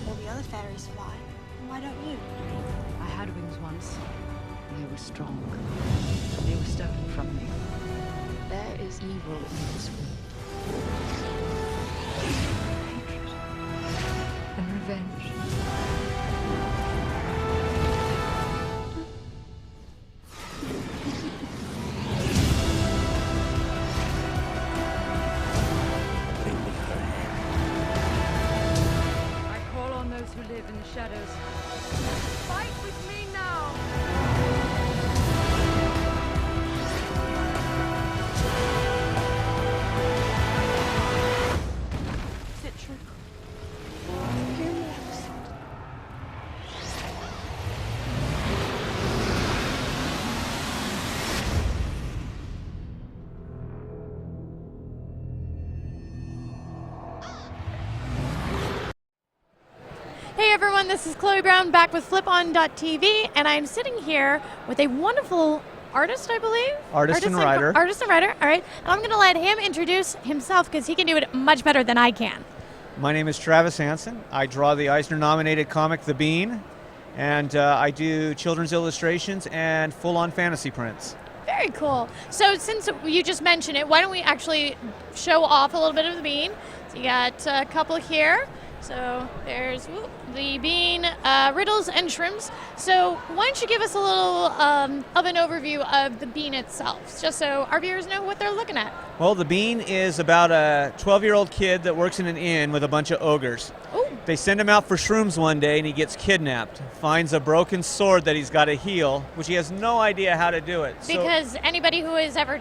All the other fairies fly. Why don't you? I had wings once. They were strong. They were stolen from me. There is evil in this world. Hatred and revenge. I call on those who live in the shadows. Fight with me now! Is it true? Humans. everyone. This is Chloe Brown back with FlipON.TV, and I'm sitting here with a wonderful artist, I believe. Artist and writer. Artist and writer, all right. And I'm going to let him introduce himself because he can do it much better than I can. My name is Travis Hansen. I draw the Eisner-nominated comic The Bean, and I do children's illustrations and full-on fantasy prints. Very cool. So since you just mentioned it, why don't we actually show off a little bit of The Bean? So you got a couple here. So there's the bean, riddles, and shrimps. So why don't you give us a little of an overview of the bean itself, just so our viewers know what they're looking at. Well, The Bean is about a 12-year-old kid that works in an inn with a bunch of ogres. Ooh. They send him out for shrooms one day, and he gets kidnapped. Finds a broken sword that he's got to heal, which he has no idea how to do it. Because anybody who is ever,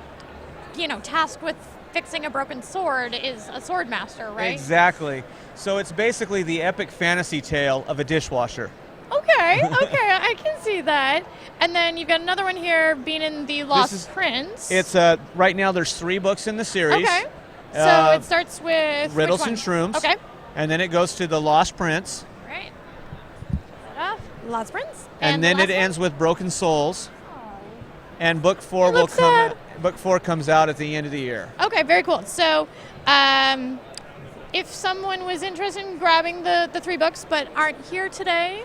tasked with fixing a broken sword is a sword master, right? Exactly. So it's basically the epic fantasy tale of a dishwasher. Okay, I can see that. And then you've got another one here, Bean in the Lost Prince. It's right now there's 3 books in the series. Okay. So it starts with Riddles and Shrooms. Okay. And then it goes to the Lost Prince. Right. Lost Prince. And then it ends with Broken Souls. And book 4 will come out. Book 4 comes out at the end of the year. Okay, very cool. So, if someone was interested in grabbing the 3 books but aren't here today,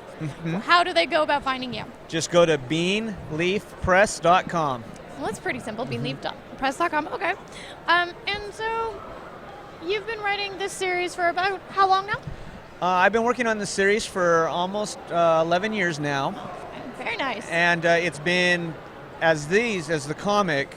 how do they go about finding you? Just go to beanleafpress.com. Well, that's pretty simple. Beanleafpress.com. Okay. And so, you've been writing this series for about how long now? I've been working on this series for almost 11 years now. Very nice. And it's been as the comic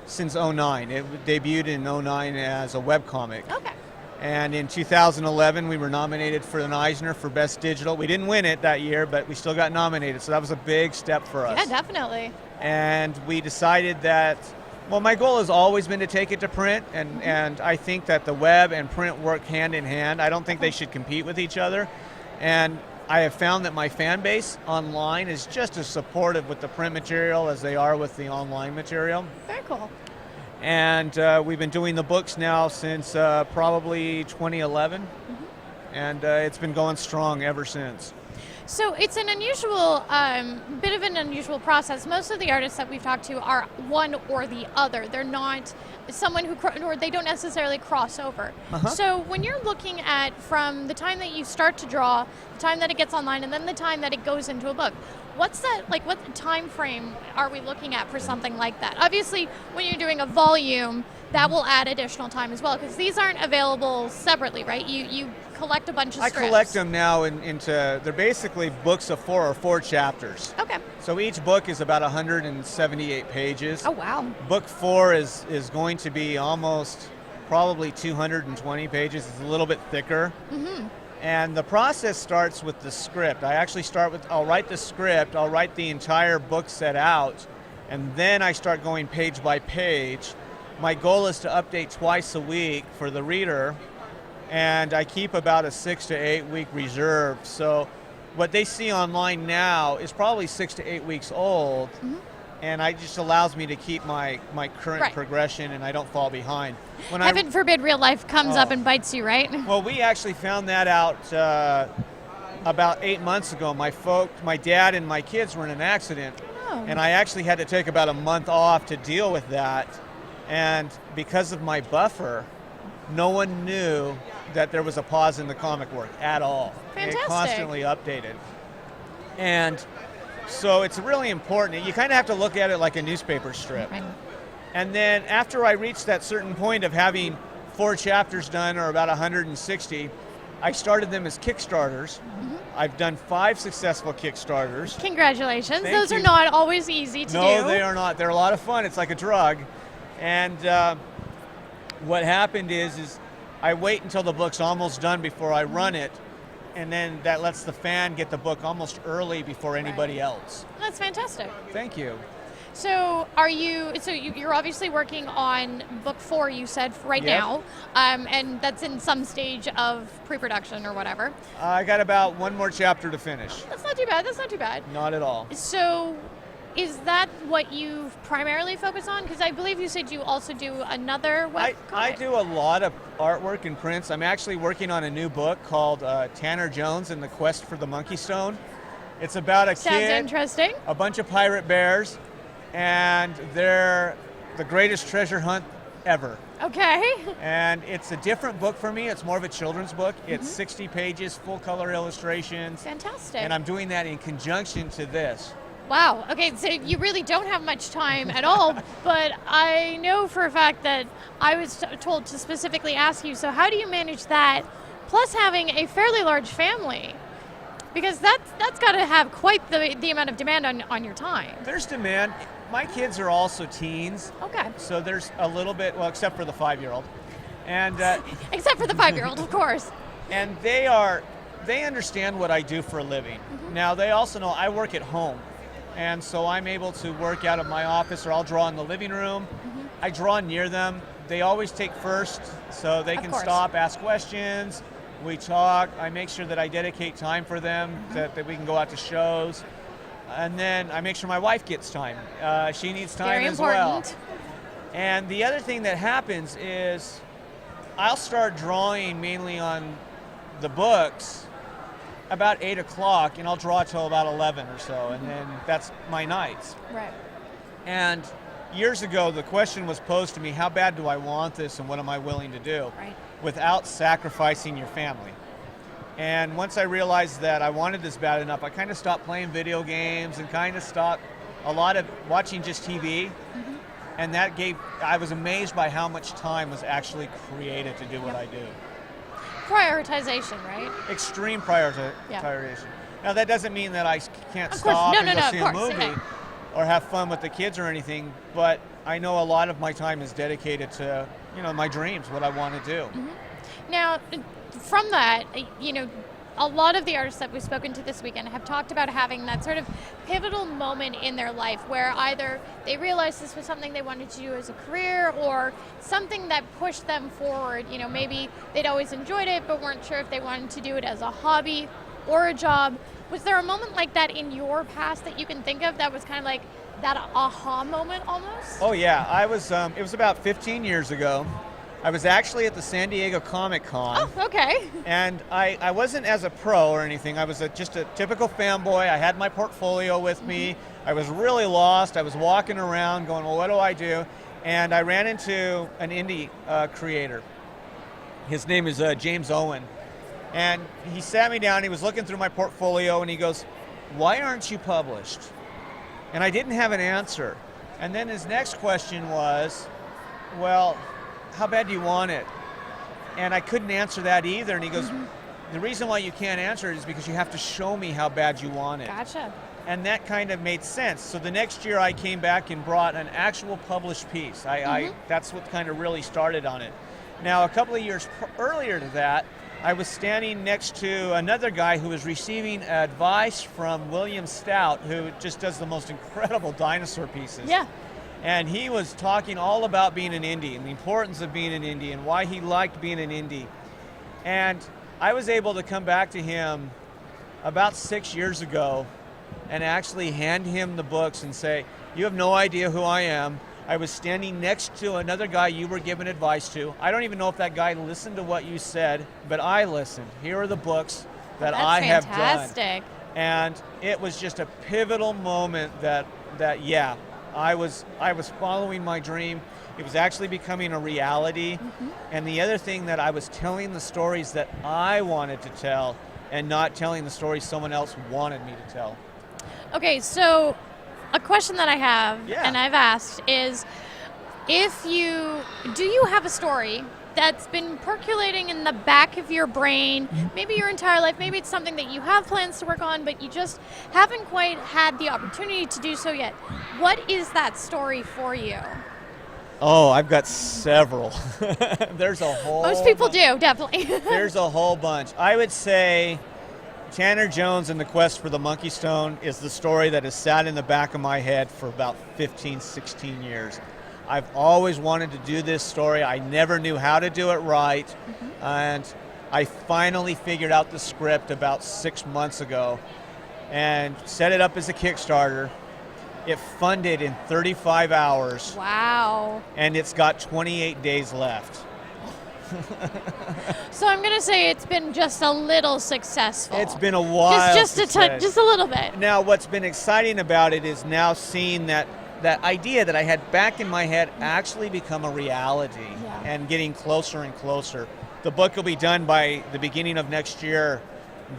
since 2009. It debuted in 2009 as a webcomic. Okay. And in 2011, we were nominated for an Eisner for Best Digital. We didn't win it that year, but we still got nominated, so that was a big step for us. Yeah, definitely. And we decided that, well, my goal has always been to take it to print, and I think that the web and print work hand in hand. I don't think they should compete with each other. And I have found that my fan base online is just as supportive with the print material as they are with the online material. Very cool. And we've been doing the books now since probably 2011, and it's been going strong ever since. So it's an unusual, bit of an unusual process. Most of the artists that we've talked to are one or the other. They're not someone or they don't necessarily cross over. So when you're looking at from the time that you start to draw, the time that it gets online, and then the time that it goes into a book, what's that, what time frame are we looking at for something like that? Obviously, when you're doing a volume, that will add additional time as well, because these aren't available separately, right? You collect a bunch of strips. I collect them now into, they're basically books of 4 or 4 chapters. Okay. So each book is about 178 pages. Oh, wow. Book 4 is going to be almost probably 220 pages. It's a little bit thicker. And the process starts with the script. I'll write the script, I'll write the entire book set out, and then I start going page by page. My goal is to update twice a week for the reader, and I keep about a 6 to 8 week reserve. So what they see online now is probably 6 to 8 weeks old, and it just allows me to keep my current progression, and I don't fall behind. Heaven forbid real life comes up and bites you, right? Well, we actually found that out about 8 months ago. My dad and my kids were in an accident, and I actually had to take about a month off to deal with that. And because of my buffer, no one knew that there was a pause in the comic work at all. Fantastic. It constantly updated. And so it's really important. You kind of have to look at it like a newspaper strip. Right. And then after I reached that certain point of having 4 chapters done, or about 160, I started them as Kickstarters. I've done 5 successful Kickstarters. Congratulations. Thank Those you. are not always easy to do. No, they are not. They're a lot of fun. It's like a drug. And what happened is I wait until the book's almost done before I run it, and then that lets the fan get the book almost early before anybody else. That's fantastic. Thank you. So you're obviously working on book 4, you said, right Yep. now, and that's in some stage of pre-production or whatever. I got about 1 more chapter to finish. That's not too bad. That's not too bad. Not at all. So is that what you primarily focus on? Because I believe you said you also do another web I do a lot of artwork and prints. I'm actually working on a new book called Tanner Jones and the Quest for the Monkey Stone. It's about a Sounds kid, interesting. a bunch of pirate bears, and they're the greatest treasure hunt ever. Okay. And it's a different book for me. It's more of a children's book. It's 60 pages, full color illustrations. Fantastic. And I'm doing that in conjunction to this. Wow. Okay, so you really don't have much time at all, but I know for a fact that I was told to specifically ask you, so how do you manage that, plus having a fairly large family? Because that's got to have quite the amount of demand on your time. There's demand. My kids are also teens. Okay. So there's a little bit, well, except for the 5-year-old. And except for the 5-year-old, of course. And they understand what I do for a living. Now, they also know I work at home. And so I'm able to work out of my office, or I'll draw in the living room. I draw near them. They always take first, so they can stop, ask questions. We talk. I make sure that I dedicate time for them, that we can go out to shows. And then I make sure my wife gets time. She needs time as well. And the other thing that happens is I'll start drawing mainly on the books about 8 o'clock, and I'll draw till about 11 or so, and then that's my nights. Right. And years ago, the question was posed to me, how bad do I want this, and what am I willing to do? Right. Without sacrificing your family. And once I realized that I wanted this bad enough, I kind of stopped playing video games and kind of stopped a lot of watching just TV. And that I was amazed by how much time was actually created to do what I do. Prioritization, right? Extreme prioritization. Yeah. Now that doesn't mean that I can't stop and go see a movie yeah. or have fun with the kids or anything, but I know a lot of my time is dedicated to, my dreams, what I want to do. Now, from that, a lot of the artists that we've spoken to this weekend have talked about having that sort of pivotal moment in their life where either they realized this was something they wanted to do as a career or something that pushed them forward. Maybe they'd always enjoyed it but weren't sure if they wanted to do it as a hobby or a job. Was there a moment like that in your past that you can think of that was kind of like that aha moment almost? Oh yeah, it was about 15 years ago. I was actually at the San Diego Comic-Con. Oh, okay. And I wasn't as a pro or anything. I was just a typical fanboy. I had my portfolio with me. I was really lost. I was walking around going, well, what do I do? And I ran into an indie creator. His name is James Owen. And he sat me down. He was looking through my portfolio, and he goes, why aren't you published? And I didn't have an answer. And then his next question was, well, how bad do you want it? And I couldn't answer that either. And he goes, the reason why you can't answer it is because you have to show me how bad you want it. Gotcha. And that kind of made sense. So the next year I came back and brought an actual published piece. That's what kind of really started on it. Now, a couple of years earlier to that, I was standing next to another guy who was receiving advice from William Stout, who just does the most incredible dinosaur pieces. Yeah. And he was talking all about being an indie and the importance of being an indie and why he liked being an indie. And I was able to come back to him about 6 years ago and actually hand him the books and say, you have no idea who I am. I was standing next to another guy you were giving advice to. I don't even know if that guy listened to what you said, but I listened. Here are the books that I have done. That's fantastic. And it was just a pivotal moment that yeah, I was following my dream. It was actually becoming a reality. And the other thing that I was telling the stories that I wanted to tell and not telling the stories someone else wanted me to tell. Okay, so a question that I have and I've asked is, do you have a story that's been percolating in the back of your brain, maybe your entire life, maybe it's something that you have plans to work on, but you just haven't quite had the opportunity to do so yet? What is that story for you? Oh, I've got several. There's a whole Most people do, definitely. There's a whole bunch. I would say Tanner Jones and the Quest for the Monkey Stone is the story that has sat in the back of my head for about 15, 16 years. I've always wanted to do this story. I never knew how to do it right. And I finally figured out the script about 6 months ago and set it up as a Kickstarter. It funded in 35 hours. Wow. And it's got 28 days left. So I'm gonna say it's been just a little successful. It's been a while. Just a little bit. Now, what's been exciting about it is now seeing that idea that I had back in my head actually become a reality and getting closer and closer. The book will be done by the beginning of next year,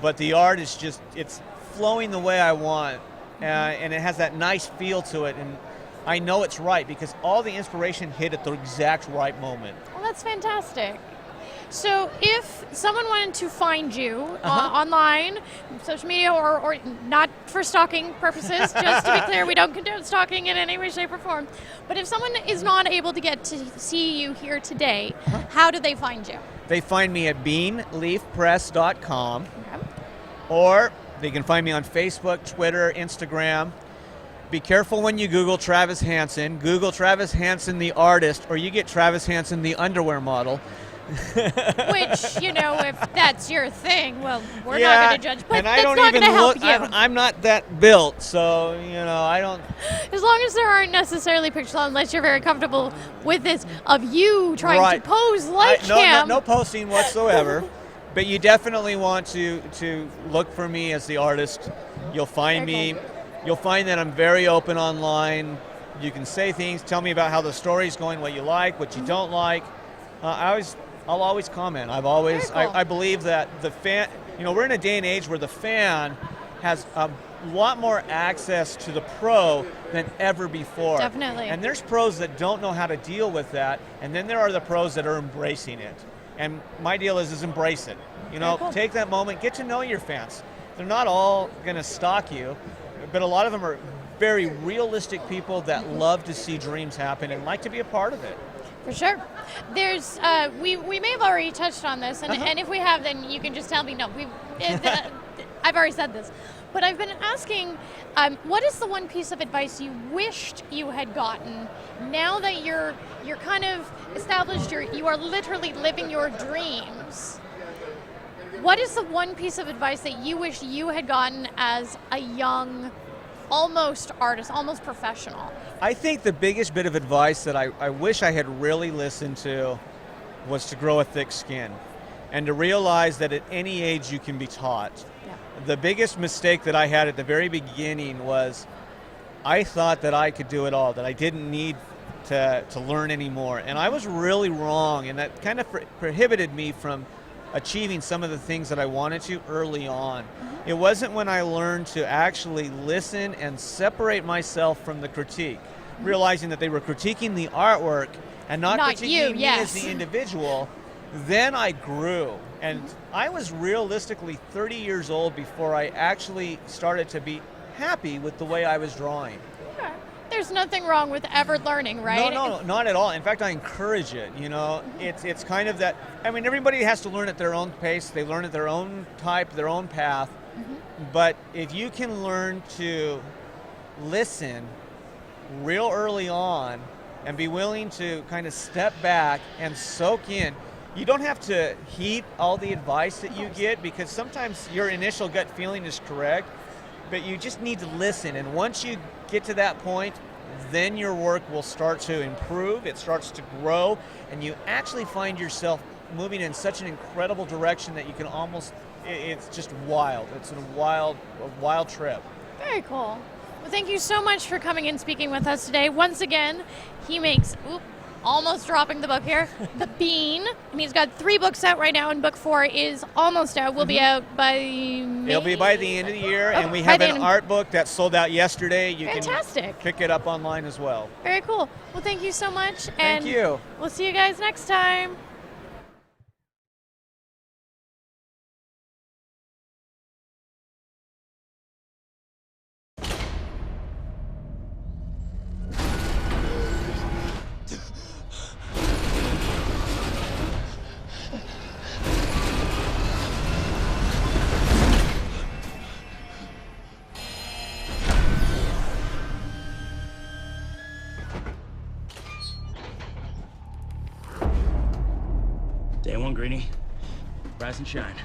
but the art is just, it's flowing the way I want, and it has that nice feel to it, and I know it's right because all the inspiration hit at the exact right moment. Well, that's fantastic. So if someone wanted to find you online, social media, or not for stalking purposes, just to be clear, we don't condone stalking in any way, shape, or form, but if someone is not able to get to see you here today, how do they find you? They find me at beanleafpress.com, or they can find me on Facebook, Twitter, Instagram. Be careful when you Google Travis Hansen. Google Travis Hansen the artist, or you get Travis Hansen the underwear model. Which, you know, if that's your thing, well, we're not going to judge. But and that's I don't not going to help you. I'm not that built, so, you know, I don't. As long as there aren't necessarily pictures, unless you're very comfortable with this, of you trying to pose like him. No posting whatsoever. But you definitely want to look for me as the artist. You'll find me. You'll find that I'm very open online. You can say things, tell me about how the story's going, what you like, what you don't like. I'll always comment. I believe that the fan, you know, we're in a day and age where the fan has a lot more access to the pro than ever before. Definitely. And there's pros that don't know how to deal with that, and then there are the pros that are embracing it. And my deal is embrace it. You know, take that moment, get to know your fans. They're not all going to stalk you, but a lot of them are very realistic people that love to see dreams happen and like to be a part of it. For sure. There's, we may have already touched on this, and if we have, then you can just tell me, no, I've already said this. But I've been asking, what is the one piece of advice you wished you had gotten now that you're kind of established, you are literally living your dreams? What is the one piece of advice that you wish you had gotten as a young, almost artist, almost professional? I think the biggest bit of advice that I wish I had really listened to was to grow a thick skin and to realize that at any age you can be taught. Yeah. The biggest mistake that I had at the very beginning was I thought that I could do it all, that I didn't need to learn anymore. And I was really wrong, and that kind of prohibited me from achieving some of the things that I wanted to early on. It wasn't when I learned to actually listen and separate myself from the critique, realizing that they were critiquing the artwork and not critiquing me as the individual, then I grew. And I was realistically 30 years old before I actually started to be happy with the way I was drawing. Okay. There's nothing wrong with ever learning, right? No, not at all. In fact, I encourage it. You know, it's kind of that. I mean, everybody has to learn at their own pace. They learn at their own type, their own path. But if you can learn to listen real early on and be willing to kind of step back and soak in, you don't have to heed all the advice that you get, because sometimes your initial gut feeling is correct, but you just need to listen. And once you get to that point, then your work will start to improve, it starts to grow, and you actually find yourself moving in such an incredible direction that you can almost, it's just wild. It's a wild trip. Very cool. Well, thank you so much for coming and speaking with us today. Once again, he makes, almost dropping the book here, The Bean, and he's got 3 books out right now, and book 4 is almost out. Will be out by May? It'll be by the end of the year, and we have an art book that sold out yesterday. You Fantastic. Can pick it up online as well. Very cool. Well, thank you so much. Thank you. We'll see you guys next time. Day one, Greenie. Rise and shine.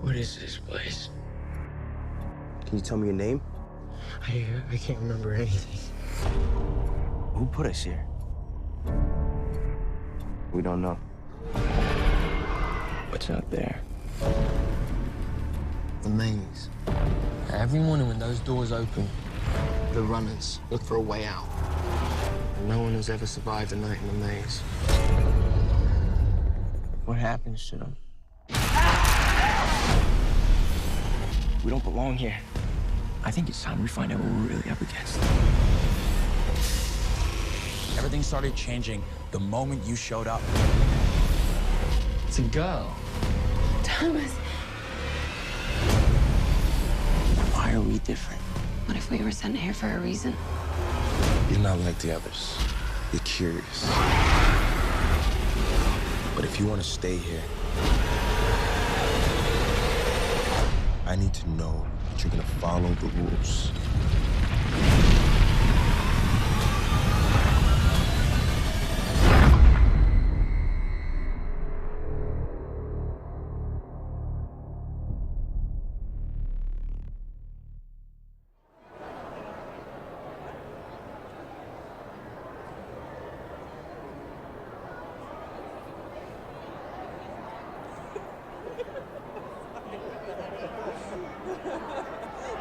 What is this place? Can you tell me your name? I can't remember anything. Who put us here? We don't know. What's out there? The maze. Every morning when those doors open, the runners look for a way out. And no one has ever survived a night in the maze. What happens to them? We don't belong here. I think it's time we find out what we're really up against. Everything started changing the moment you showed up. It's a girl. Thomas. Why are we different? What if we were sent here for a reason? You're not like the others. You're curious. But if you want to stay here, I need to know that you're gonna follow the rules.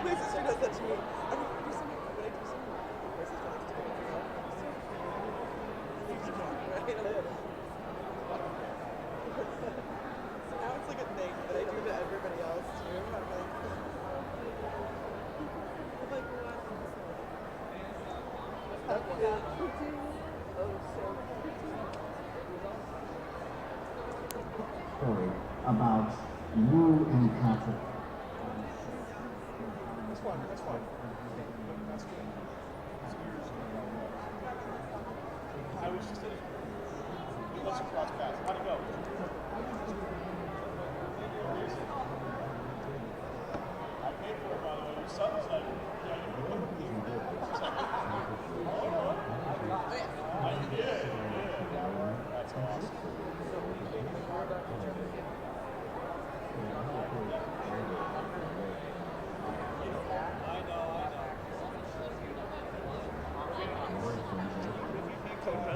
My sister does that to me. I don't do something, but I do something. My sister likes to do it. So now it's like a thing that I do to everybody else too. I'm like, Story about you and Patrick. That's fine, that's fine. That's good. I was just let's cross paths. How'd it go? I paid for it, by the way. Your son's like, yeah, you can look at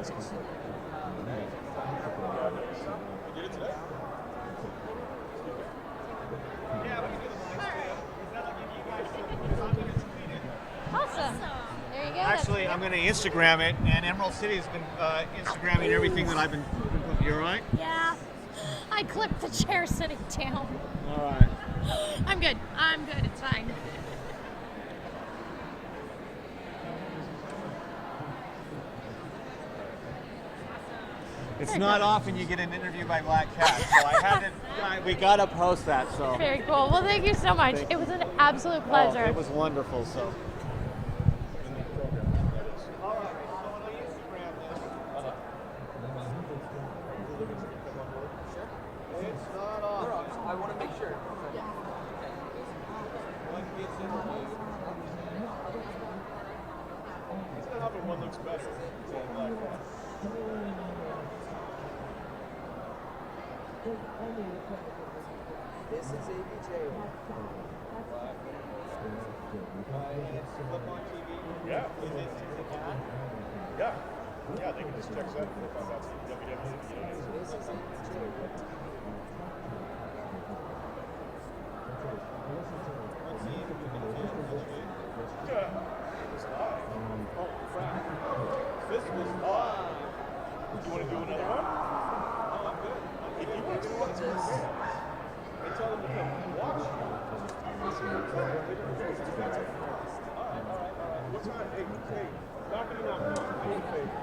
That's awesome. Awesome. There you go. Actually, I'm going to Instagram it, and Emerald City has been Instagramming everything that I've been putting. You all right? Yeah. I clipped the chair sitting down. All right. I'm good. I'm good. It's fine. It's not often you get an interview by Black Cat, so I had to. We got to post that. So. Very cool. Well, thank you so much. It was an absolute pleasure. Oh, it was wonderful. So. It's not off. I want to make sure. It's not having one looks better. This is ABJ. FlipON.TV. Yeah. Is it Yeah. Yeah, they can just check that and find out www. This is Let's see if we can Yeah. It's live. Oh, crap. This was live. Do you want to do another one? No, I'm good. If you want to do one, it's great. They tell them to come watch. All right. What time? Hey, knock it out. Do me a favor.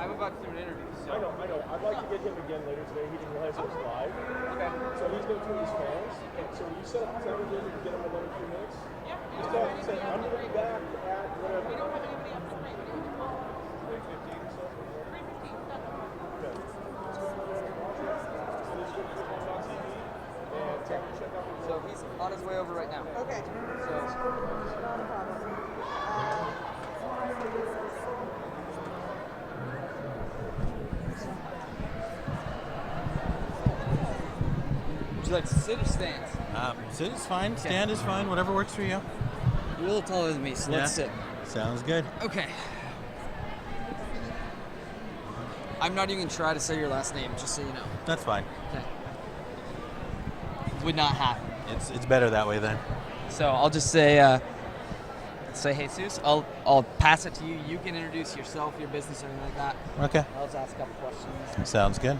I'm about to do an interview. So. I know. I'd like to get him again later today. He didn't realize it was live. Okay. So he's going to tweet his fans. So will you set up a time with him and get him another few minutes? Yeah. Just tell him, say, I'm going to be back at whatever. We don't have anybody else tonight. 3:15 or so? 3:15. Okay. Let's go over there and watch it. So let's go to FlipON.TV and tell him to check out the So he's on his way over right now. okay. So. Not a problem. you like to sit or stand? Sit is fine. Stand is fine. Whatever works for you. You're a little taller than me, so let's sit. Sounds good. Okay. I'm not even gonna try to say your last name, just so you know. That's fine. Okay. Would not happen. It's better that way then. So I'll just say Jesus. I'll pass it to you. You can introduce yourself, your business, or anything like that. Okay. I'll just ask a couple questions. Sounds good.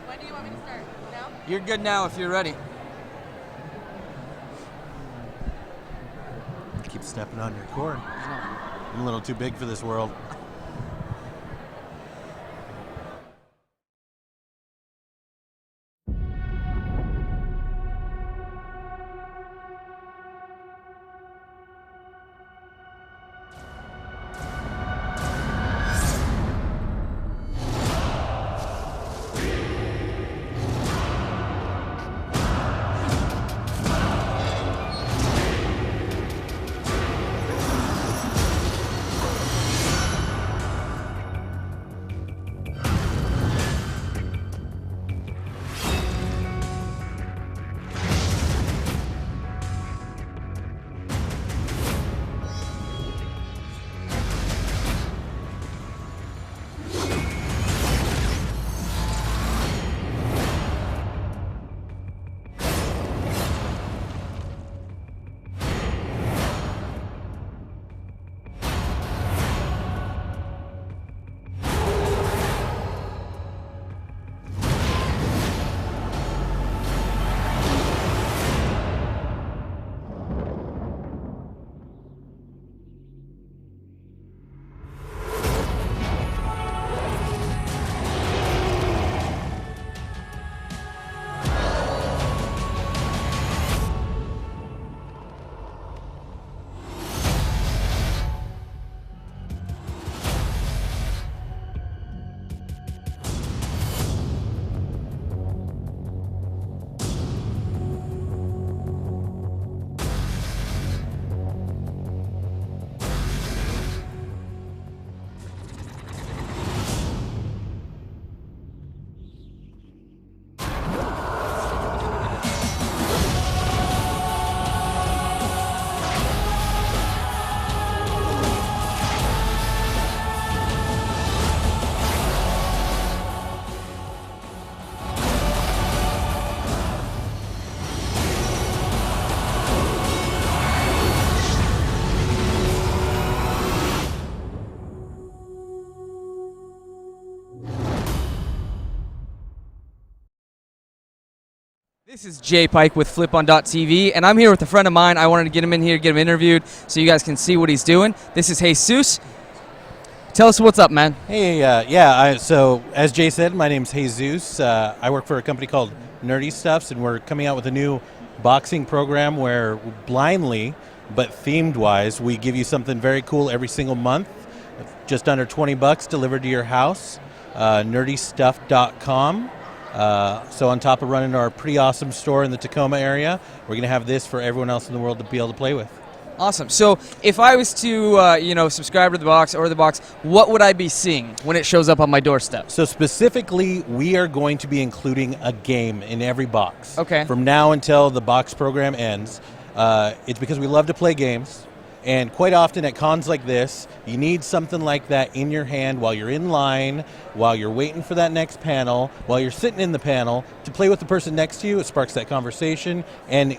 When do you want me to start? Now? You're good now if you're ready. Keep stepping on your cord. I'm a little too big for this world. This is Jay Pike with FlipON.TV, and I'm here with a friend of mine. I wanted to get him in here, get him interviewed, so you guys can see what he's doing. This is Jesus. Tell us what's up, man. Hey, so as Jay said, my name's Jesus. I work for a company called Nerdy Stuffs, and we're coming out with a new boxing program where blindly, but themed-wise, we give you something very cool every single month, just under $20 delivered to your house. nerdystuff.com. So on top of running our pretty awesome store in the Tacoma area, we're going to have this for everyone else in the world to be able to play with. Awesome. So if I was to, subscribe to the box, order the box, what would I be seeing when it shows up on my doorstep? So specifically, we are going to be including a game in every box. Okay. From now until the box program ends. It's because we love to play games. And quite often at cons like this, you need something like that in your hand while you're in line, while you're waiting for that next panel, while you're sitting in the panel, to play with the person next to you. It sparks that conversation. And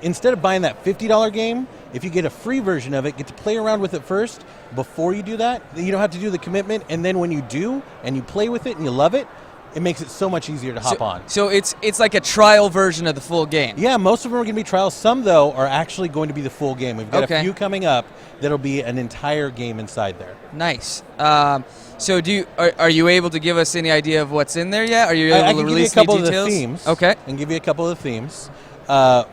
instead of buying that $50 game, if you get a free version of it, get to play around with it first before you do that. You don't have to do the commitment. And then when you do, and you play with it and you love it, it makes it so much easier to hop on. So it's like a trial version of the full game. Yeah, most of them are going to be trials. Some, though, are actually going to be the full game. We've got Okay. a few coming up that'll be an entire game inside there. Nice. So are you able to give us any idea of what's in there yet? Are you able I to can release give you a couple any details? of the themes. Okay. And give you a couple of the themes.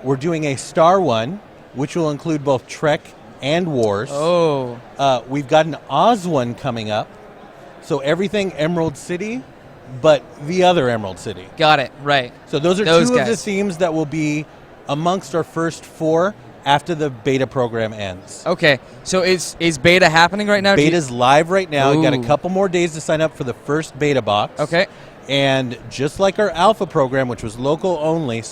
We're doing a Star one, which will include both Trek and Wars. Oh. We've got an Oz one coming up. So everything Emerald City, but the other Emerald City. Got it. Right. So those are Those two of the guys. themes that will be amongst our first four after the beta program ends. Okay. So is beta happening right now? Beta's live right now. We've got a Ooh. couple more days to sign up for the first beta box. Okay. And just like our alpha program, which was local only,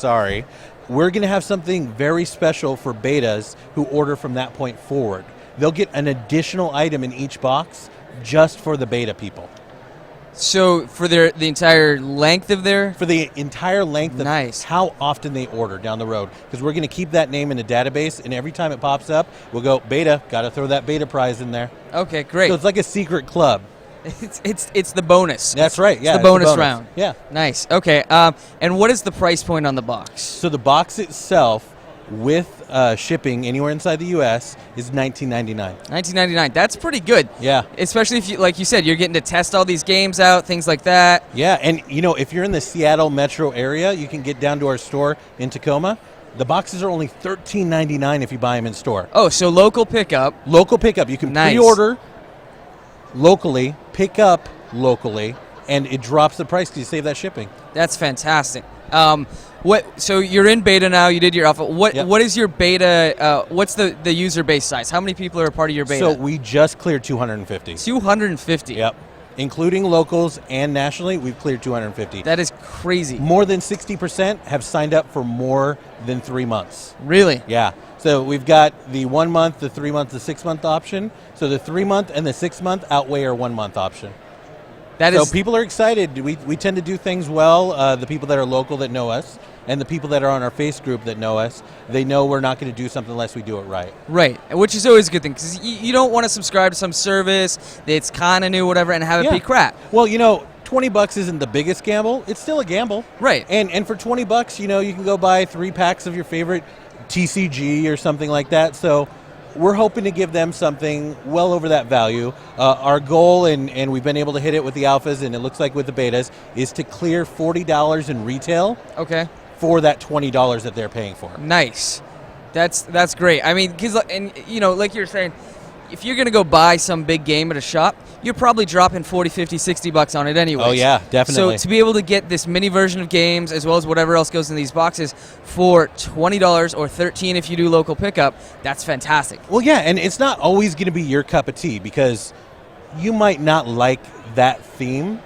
we're going to have something very special for betas who order from that point forward. They'll get an additional item in each box just for the beta people. So for the entire length of their... For the entire length nice. Of how often they order down the road. Because we're going to keep that name in a database, and every time it pops up, we'll go, beta, got to throw that beta prize in there. Okay, great. So it's like a secret club. It's the bonus. That's right, yeah. It's the bonus round. Yeah. Nice. Okay, and what is the price point on the box? So the box itself, with shipping anywhere inside the U.S., is $19.99. $19.99. That's pretty good. Yeah. Especially if you, like you said, you're getting to test all these games out, things like that. Yeah, and if you're in the Seattle metro area, you can get down to our store in Tacoma. The boxes are only $13.99 if you buy them in store. Oh, so local pickup. Local pickup. You can pre-order locally, pick up locally, and it drops the price because you save that shipping. That's fantastic. So you're in beta now. You did your alpha. What is your beta? What's the user base size? How many people are a part of your beta? So we just cleared 250. 250. Yep. Including locals and nationally, we've cleared 250. That is crazy. More than 60% have signed up for more than 3 months. Really? Yeah. So we've got the 1 month, the 3 month, the 6 month option. So the 3 month and the 6 month outweigh our 1 month option. So people are excited. We tend to do things well. The people that are local that know us, and the people that are on our face group that know us, they know we're not going to do something unless we do it right. Right, which is always a good thing, because you don't want to subscribe to some service that's kind of new, whatever, and have it be crap. Well, $20 isn't the biggest gamble. It's still a gamble. Right. And for $20, you can go buy 3 packs of your favorite TCG or something like that. So we're hoping to give them something well over that value. Our goal, and we've been able to hit it with the alphas, and it looks like with the betas, is to clear $40 in retail. Okay. For that $20 that they're paying for. Nice. That's great. I mean, because like you were saying, if you're going to go buy some big game at a shop, you're probably dropping $40, $50, $60 on it anyway. Oh yeah, definitely. So to be able to get this mini version of games as well as whatever else goes in these boxes for $20 or $13 if you do local pickup, that's fantastic. Well, yeah, and it's not always going to be your cup of tea, because you might not like that theme,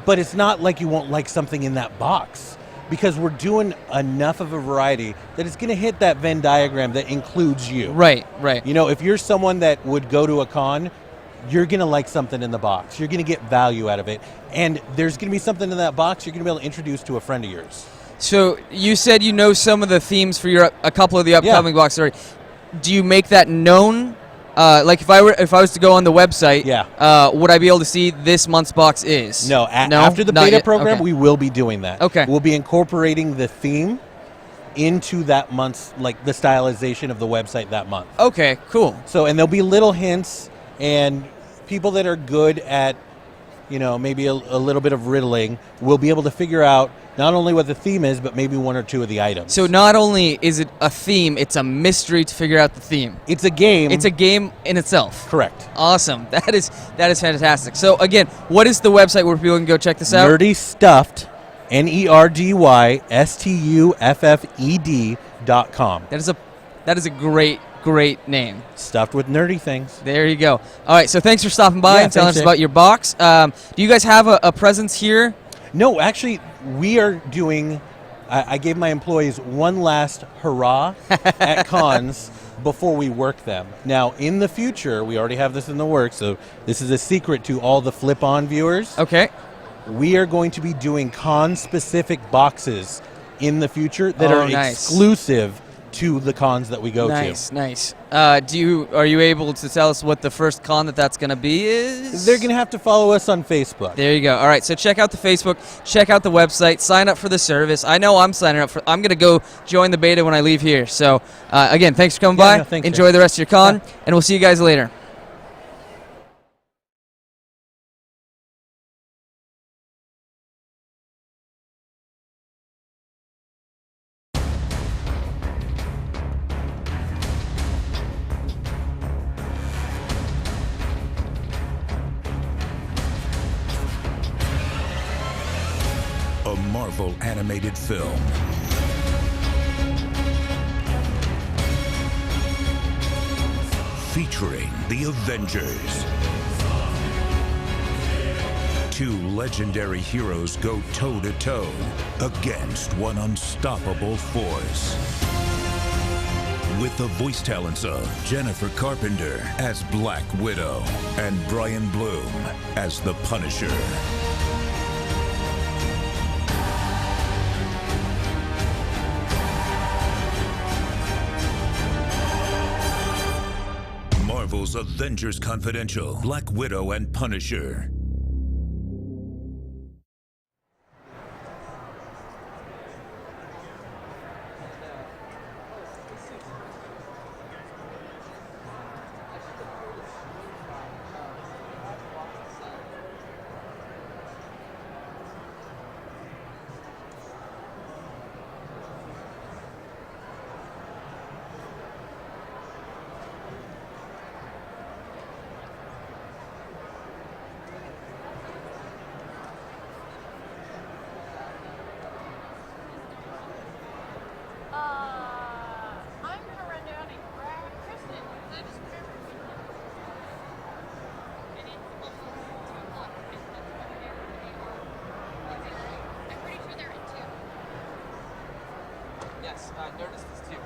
but it's not like you won't like something in that box. Because we're doing enough of a variety that it's going to hit that Venn diagram that includes you. Right. If you're someone that would go to a con, you're going to like something in the box. You're going to get value out of it. And there's going to be something in that box you're going to be able to introduce to a friend of yours. So you said you know some of the themes for a couple of the upcoming boxes already. Do you make that known? Like if I was to go on the website, would I be able to see this month's box is? No, after the beta program, we will be doing that. Okay. We'll be incorporating the theme into that month's, like the stylization of the website that month. Okay, cool. So, and there'll be little hints, and people that are good at, maybe a little bit of riddling will be able to figure out not only what the theme is, but maybe 1 or 2 of the items. So not only is it a theme, it's a mystery to figure out the theme. It's a game. It's a game in itself. Correct. Awesome. That is fantastic. So again, what is the website where people can go check this out? Nerdystuffed, NERDYSTUFFED.com. That is a great name. Stuffed with nerdy things. There you go. All right, so thanks for stopping by and telling us about your box. Do you guys have a presence here? No, actually, we are doing, I gave my employees one last hurrah at cons before we work them. Now, in the future, we already have this in the works, so this is a secret to all the FlipON viewers. Okay. We are going to be doing con-specific boxes in the future that are exclusive to the cons that we go to. Nice. Are you able to tell us what the first con that's going to be is? They're going to have to follow us on Facebook. There you go. All right, so check out the Facebook, check out the website, sign up for the service. I know I'm signing up I'm going to go join the beta when I leave here. So again, thanks for coming by. No, thanks, enjoy the rest of your con, and we'll see you guys later. A Marvel animated film. Featuring the Avengers. two legendary heroes go toe-to-toe against one unstoppable force. With the voice talents of Jennifer Carpenter as Black Widow and Brian Bloom as the Punisher. Marvel's Avengers Confidential, Black Widow and Punisher. Yes, I noticed this too.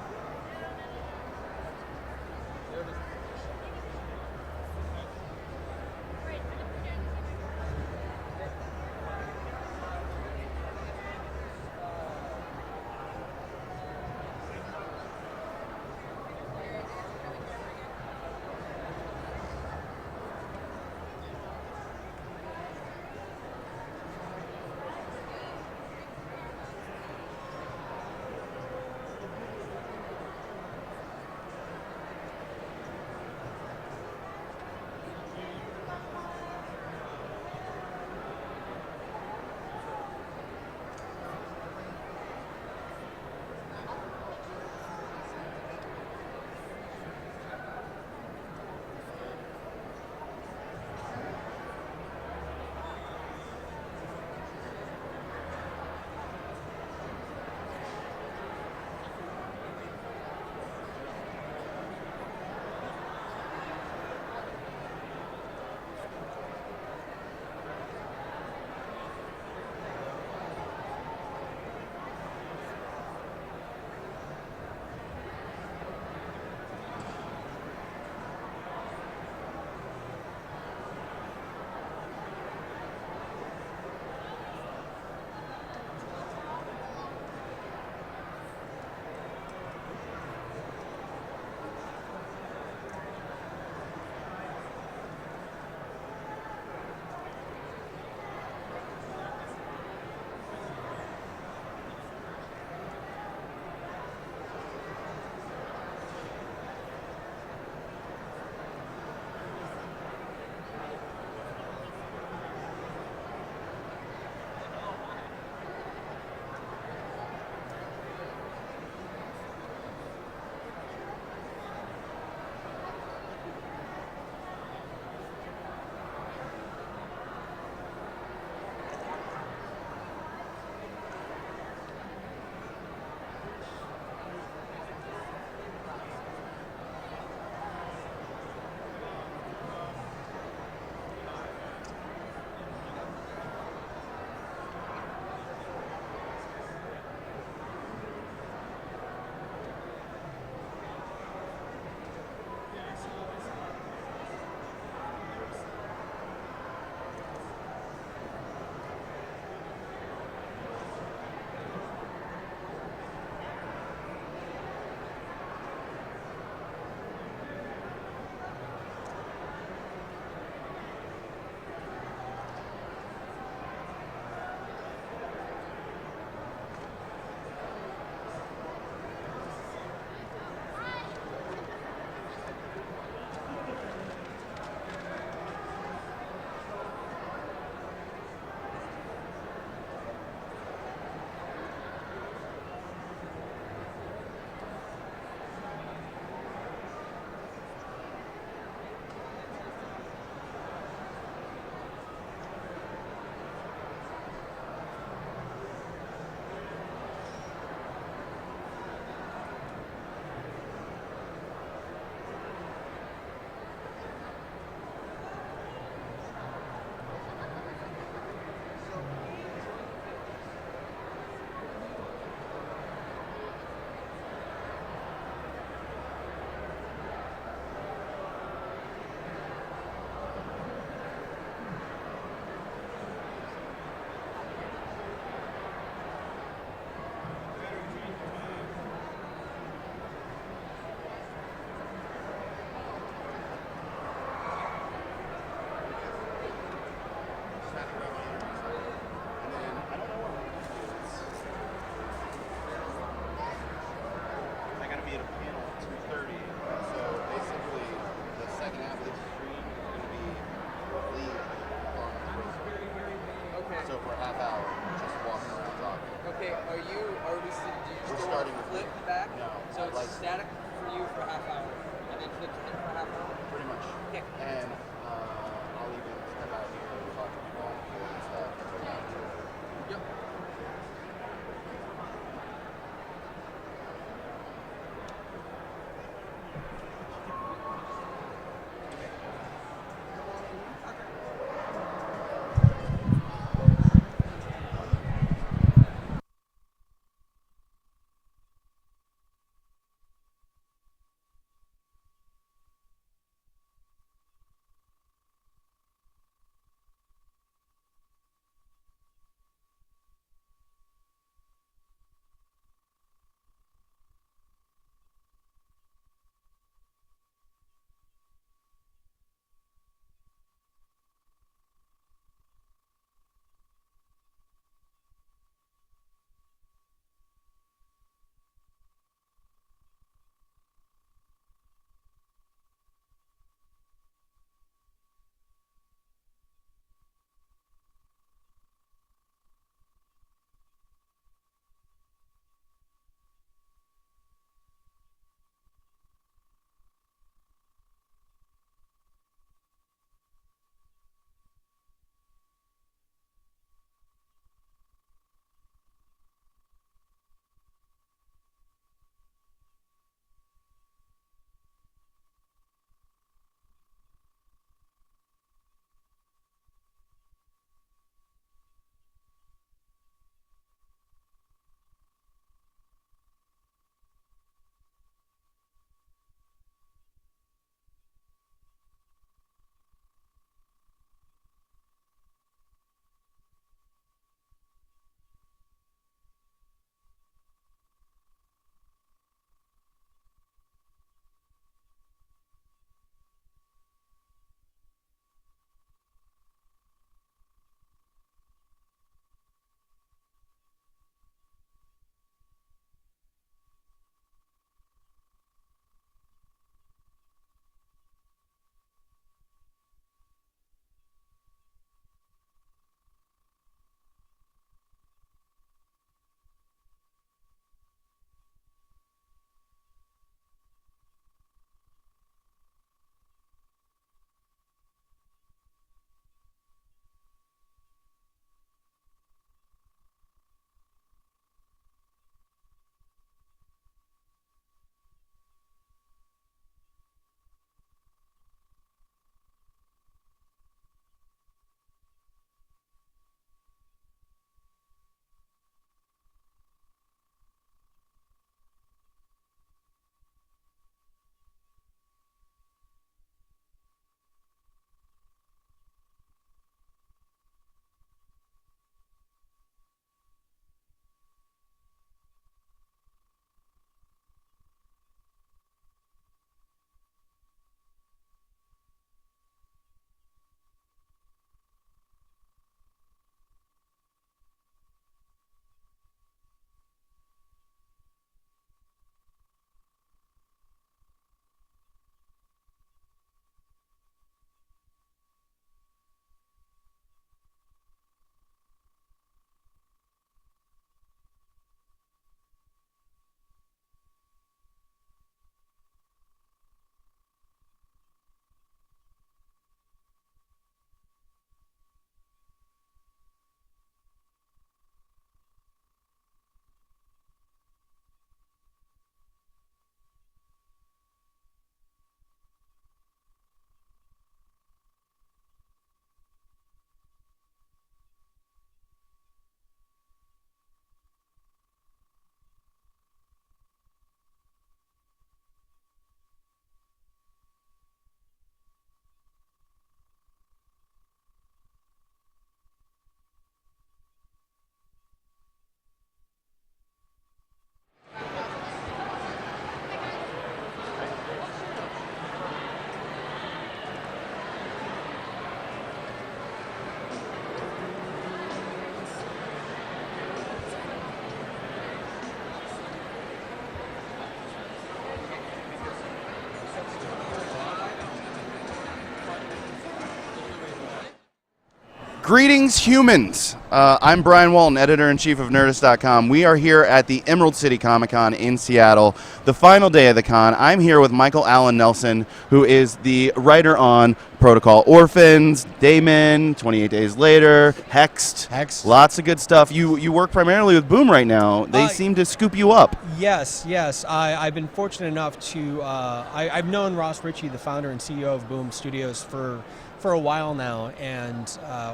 Greetings, humans. I'm Brian Walton, editor-in-chief of Nerdist.com. We are here at the Emerald City Comic-Con in Seattle, the final day of the con. I'm here with Michael Allen Nelson, who is the writer on Protocol Orphans, Damon, 28 Days Later, Hexed. Lots of good stuff. You work primarily with Boom right now. They seem to scoop you up. Yes. I've been fortunate enough to. I've known Ross Ritchie, the founder and CEO of Boom Studios, for a while now, and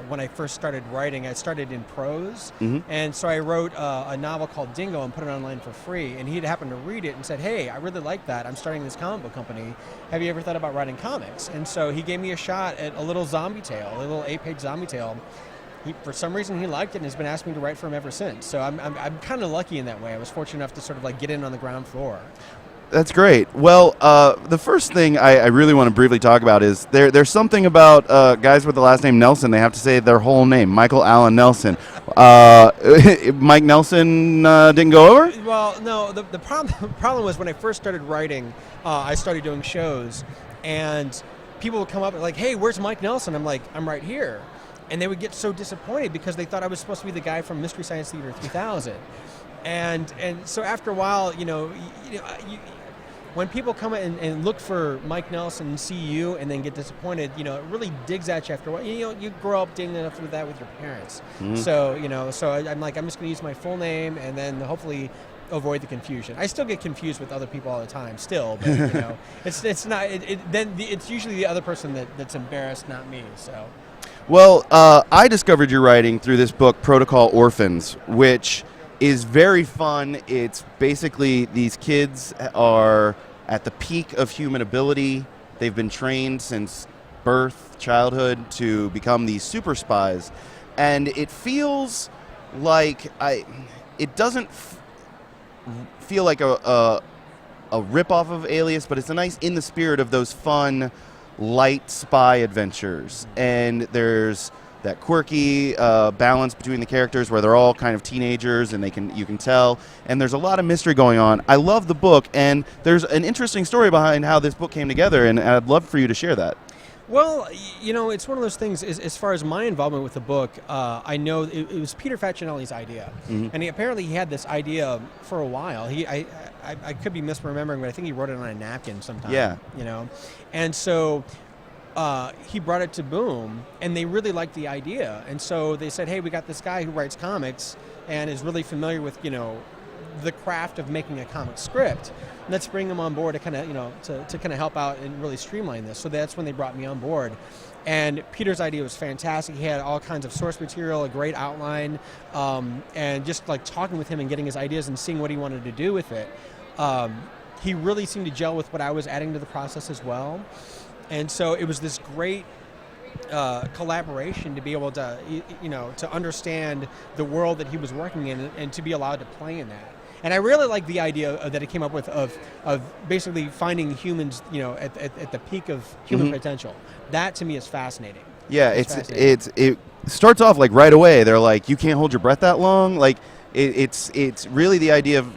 when I first started writing, I started in prose, and so I wrote a novel called Dingo and put it online for free, and he'd happened to read it and said, hey, I really like that, I'm starting this comic book company, have you ever thought about writing comics? And so he gave me a shot at a little zombie tale, a little 8-page zombie tale. For some reason he liked it and has been asking me to write for him ever since, so I'm kind of lucky in that way. I was fortunate enough to sort of like get in on the ground floor. That's great. Well, the first thing I really want to briefly talk about is there's something about guys with the last name Nelson. They have to say their whole name, Michael Allen Nelson. Mike Nelson didn't go over? Well, no. The problem was when I first started writing, I started doing shows, and people would come up and like, hey, where's Mike Nelson? I'm like, I'm right here. And they would get so disappointed because they thought I was supposed to be the guy from Mystery Science Theater 3000. And so after a while, when people come in and look for Mike Nelson and see you and then get disappointed, it really digs at you after a while. You grow up dealing enough with that with your parents. So, I'm like, I'm just going to use my full name and then hopefully avoid the confusion. I still get confused with other people all the time still, but it's not, then it's usually the other person that's embarrassed, not me, so. Well, I discovered your writing through this book, Protocol Orphans, which is very fun. It's basically these kids are at the peak of human ability. They've been trained since birth, childhood, to become these super spies. And it feels like it doesn't feel like a rip-off of Alias, but it's a nice in the spirit of those fun, light spy adventures. And there's that quirky balance between the characters where they're all kind of teenagers and you can tell, and there's a lot of mystery going on. I love the book, and there's an interesting story behind how this book came together, and I'd love for you to share that. Well, it's one of those things, as far as my involvement with the book, I know it was Peter Facinelli's idea, and apparently he had this idea for a while. I could be misremembering, but I think he wrote it on a napkin sometime. Yeah. And so he brought it to Boom, and they really liked the idea. And so they said, hey, we got this guy who writes comics and is really familiar with, the craft of making a comic script. Let's bring him on board to kind of, to kind of help out and really streamline this. So that's when they brought me on board. And Peter's idea was fantastic. He had all kinds of source material, a great outline, and just like talking with him and getting his ideas and seeing what he wanted to do with it. He really seemed to gel with what I was adding to the process as well. And so it was this great collaboration to be able to, to understand the world that he was working in and to be allowed to play in that. And I really like the idea that he came up with of basically finding humans, at the peak of human potential. That to me is fascinating. Yeah, it starts off like right away. They're like, you can't hold your breath that long. Like it's really the idea of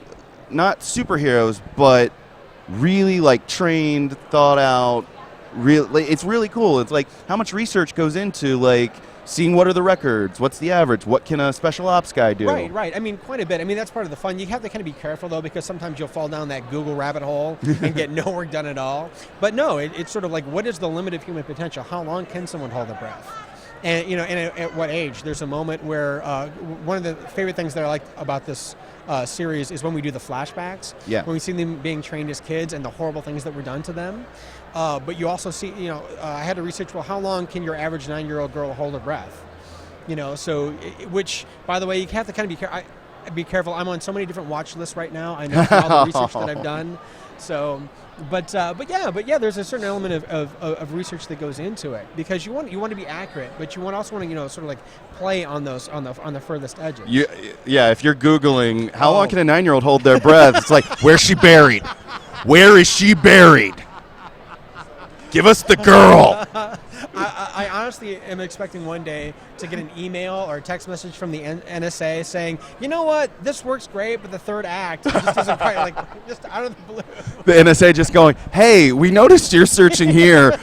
not superheroes, but really like trained, thought out. It's really cool. It's like how much research goes into like seeing what are the records, what's the average, what can a special ops guy do? Right. I mean, quite a bit. I mean, that's part of the fun. You have to kind of be careful though, because sometimes you'll fall down that Google rabbit hole and get no work done at all. But no, it's sort of like, what is the limit of human potential? How long can someone hold their breath? And and at what age? There's a moment where one of the favorite things that I like about this series is when we do the flashbacks. Yeah. When we see them being trained as kids and the horrible things that were done to them. But you also see, I had to research, well, how long can your average 9-year-old girl hold her breath? Which, by the way, you have to kind of be careful. I'm on so many different watch lists right now. I know all the research that I've done. So, but yeah, there's a certain element of research that goes into it because you want to be accurate, but you also want to sort of like play on those on the furthest edges. Yeah, if you're Googling how long can a 9-year-old hold their breath, it's like, where's she buried? Where is she buried? Give us the girl. I honestly am expecting one day to get an email or a text message from the NSA saying, you know what, this works great, but the third act just isn't quite, like, just out of the blue. The NSA just going, hey, we noticed you're searching here.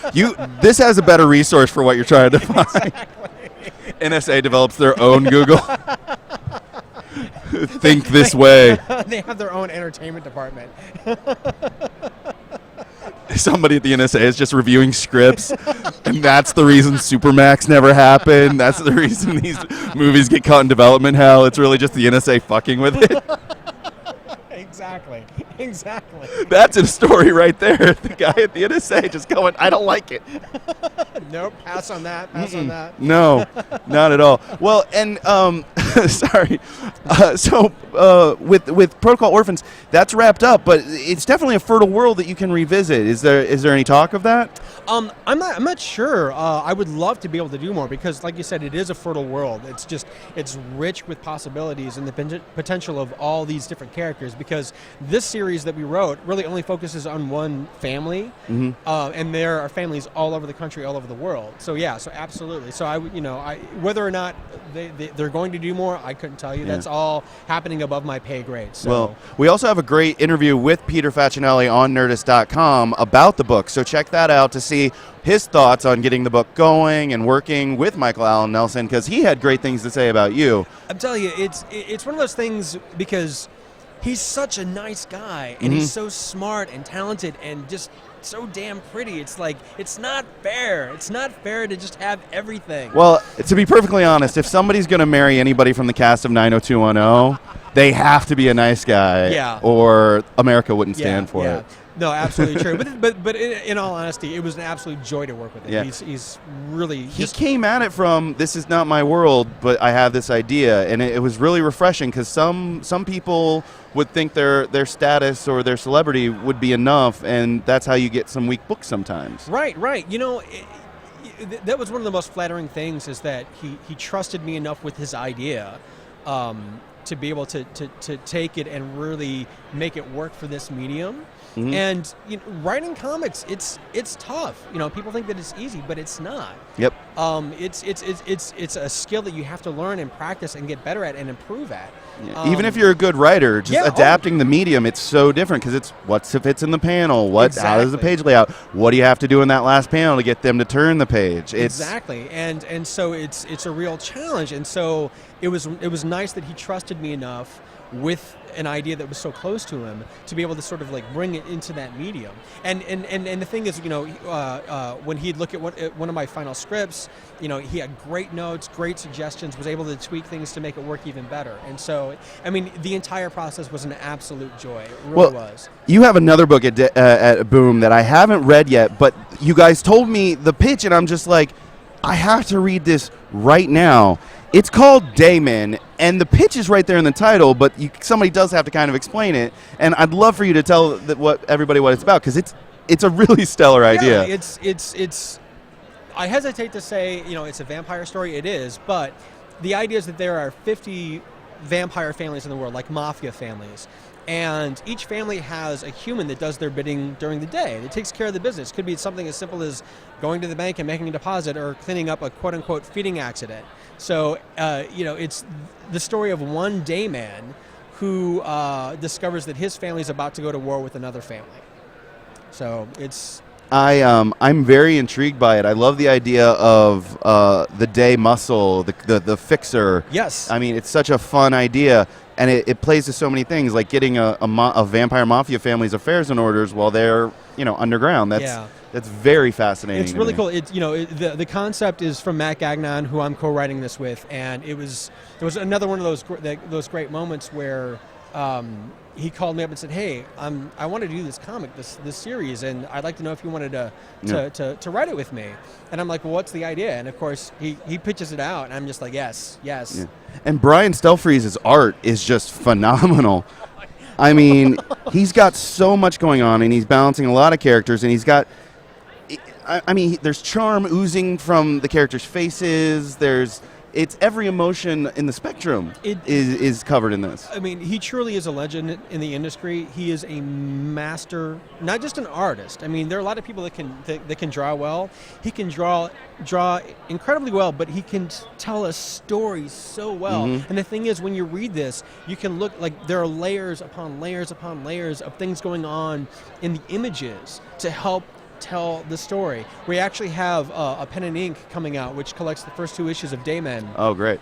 This has a better resource for what you're trying to find. NSA develops their own Google. Think this way. They have their own entertainment department. Somebody at the NSA is just reviewing scripts, and that's the reason Supermax never happened. That's the reason these movies get caught in development hell. It's really just the NSA fucking with it. Exactly. That's a story right there. The guy at the NSA just going, I don't like it. Nope, pass on that, pass on that. No, not at all. Well, and sorry. With Protocol Orphans, that's wrapped up, but it's definitely a fertile world that you can revisit. Is there any talk of that? I'm not sure. I would love to be able to do more because, like you said, it is a fertile world. It's rich with possibilities and the potential of all these different characters. Because this series that we wrote really only focuses on one family, and there are families all over the country, all over the world. So yeah, so absolutely. So whether or not they're going to do more, I couldn't tell you. Yeah. That's all happening above my pay grade. So. Well, we also have a great interview with Peter Facinelli on Nerdist.com about the book. So check that out to see his thoughts on getting the book going and working with Michael Allen Nelson, because he had great things to say about you. I'm telling you, it's one of those things because he's such a nice guy and he's so smart and talented and just so damn pretty. It's like, it's not fair. It's not fair to just have everything. Well, to be perfectly honest, if somebody's going to marry anybody from the cast of 90210, they have to be a nice guy, or America wouldn't stand for it. No, absolutely true. But in all honesty, it was an absolute joy to work with him. Yeah. He's really... He came at it from, this is not my world, but I have this idea. And it was really refreshing because some people would think their status or their celebrity would be enough, and that's how you get some weak books sometimes. Right. You know, that was one of the most flattering things, is that he trusted me enough with his idea to be able to take it and really make it work for this medium. And writing comics, it's tough. People think that it's easy, but it's not. Yep. It's a skill that you have to learn and practice and get better at and improve at. Yeah. Even if you're a good writer, just adapting the medium, it's so different because it's what if it's in the panel, how does the page lay out, what do you have to do in that last panel to get them to turn the page? Exactly, and so it's a real challenge, and so it was nice that he trusted me enough with an idea that was so close to him to be able to sort of like bring it into that medium. And the thing is, when he'd look at one of my final scripts, he had great notes, great suggestions, was able to tweak things to make it work even better. And so, I mean, the entire process was an absolute joy. It really was. You have another book at Boom that I haven't read yet, but you guys told me the pitch, and I'm just like, I have to read this right now. It's called Daemon, and the pitch is right there in the title, but somebody does have to kind of explain it. And I'd love for you to tell everybody what it's about, because it's a really stellar idea. Yeah, it's. I hesitate to say it's a vampire story. It is, but the idea is that there are 50 vampire families in the world, like mafia families. And each family has a human that does their bidding during the day. That takes care of the business. Could be something as simple as going to the bank and making a deposit, or cleaning up a quote-unquote feeding accident. So, it's the story of one day man who discovers that his family is about to go to war with another family. So it's... I'm very intrigued by it. I love the idea of the day muscle, the fixer. Yes. I mean, it's such a fun idea. And it plays to so many things, like getting a vampire mafia family's affairs in orders while they're underground. That's very fascinating. It's really cool. The concept is from Matt Gagnon, who I'm co-writing this with, and there was another one of those great moments where he called me up and said, "Hey, I want to do this comic, this series, and I'd like to know if you wanted to write it with me." And I'm like, "Well, what's the idea?" And of course, he pitches it out, and I'm just like, "Yes." Yeah. And Brian Stelfreeze's art is just phenomenal. I mean, he's got so much going on, and he's balancing a lot of characters, and he's got. I mean, there's charm oozing from the characters' faces. It's every emotion in the spectrum is covered in this. I mean, he truly is a legend in the industry. He is a master, not just an artist. I mean, there are a lot of people that can draw well. He can draw incredibly well, but he can tell a story so well. And the thing is, when you read this, you can look like there are layers upon layers upon layers of things going on in the images to help tell the story. We actually have a pen and ink coming out, which collects the first 2 issues of Daymen. Oh, great.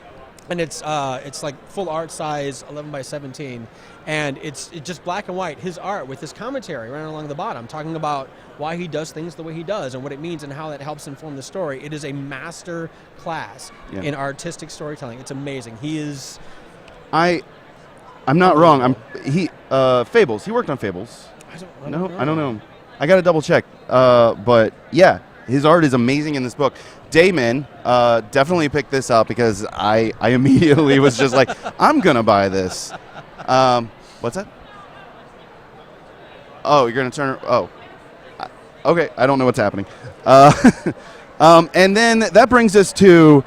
And it's like full art size, 11 by 17, and it's just black and white. His art with his commentary running along the bottom, talking about why he does things the way he does and what it means and how that helps inform the story. It is a master class in artistic storytelling. It's amazing. He is. I'm not wrong. Fables. He worked on Fables. I don't know. I got to double check. But yeah, his art is amazing in this book. Damon, definitely picked this up because I immediately was just like, I'm going to buy this. What's that? Oh, you're going to turn... Oh. Okay, I don't know what's happening. And then that brings us to...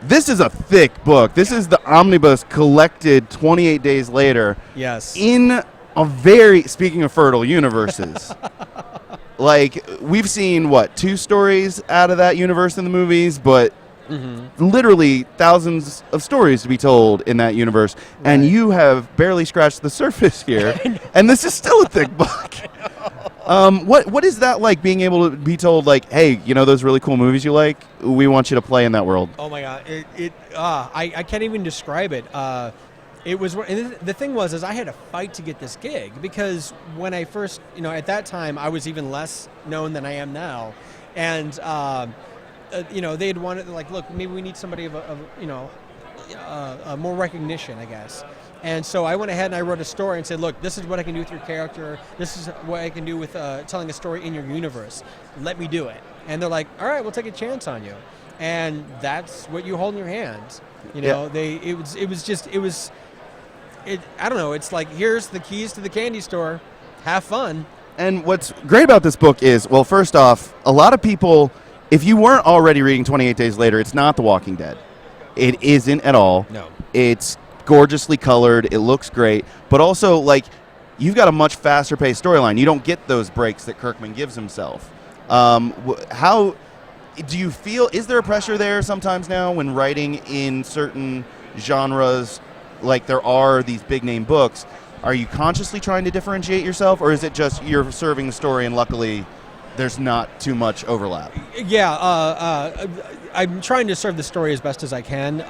This is a thick book. This is the omnibus collected 28 days later. Yes. In a very... Speaking of fertile universes... Like, we've seen, 2 stories out of that universe in the movies, but literally thousands of stories to be told in that universe. Right. And you have barely scratched the surface here, and this is still a thick book. What is that like, being able to be told, like, hey, you know those really cool movies you like? We want you to play in that world. Oh, my God. I can't even describe it. It was, and the thing was, I had to fight to get this gig because when I first, at that time, I was even less known than I am now, and they had wanted, like, look, maybe we need somebody of more recognition, I guess. And so I went ahead and I wrote a story and said, look, this is what I can do with your character. This is what I can do with telling a story in your universe. Let me do it. And they're like, all right, we'll take a chance on you. And that's what you hold in your hands. I don't know. It's like, here's the keys to the candy store. Have fun. And what's great about this book is, well, first off, a lot of people, if you weren't already reading 28 Days Later, it's not The Walking Dead. It isn't at all. No. It's gorgeously colored. It looks great. But also, like, you've got a much faster paced storyline. You don't get those breaks that Kirkman gives himself. How do you feel? Is there a pressure there sometimes now when writing in certain genres? Like there are these big name books, are you consciously trying to differentiate yourself, or is it just you're serving the story and luckily there's not too much overlap? Yeah, I'm trying to serve the story as best as I can.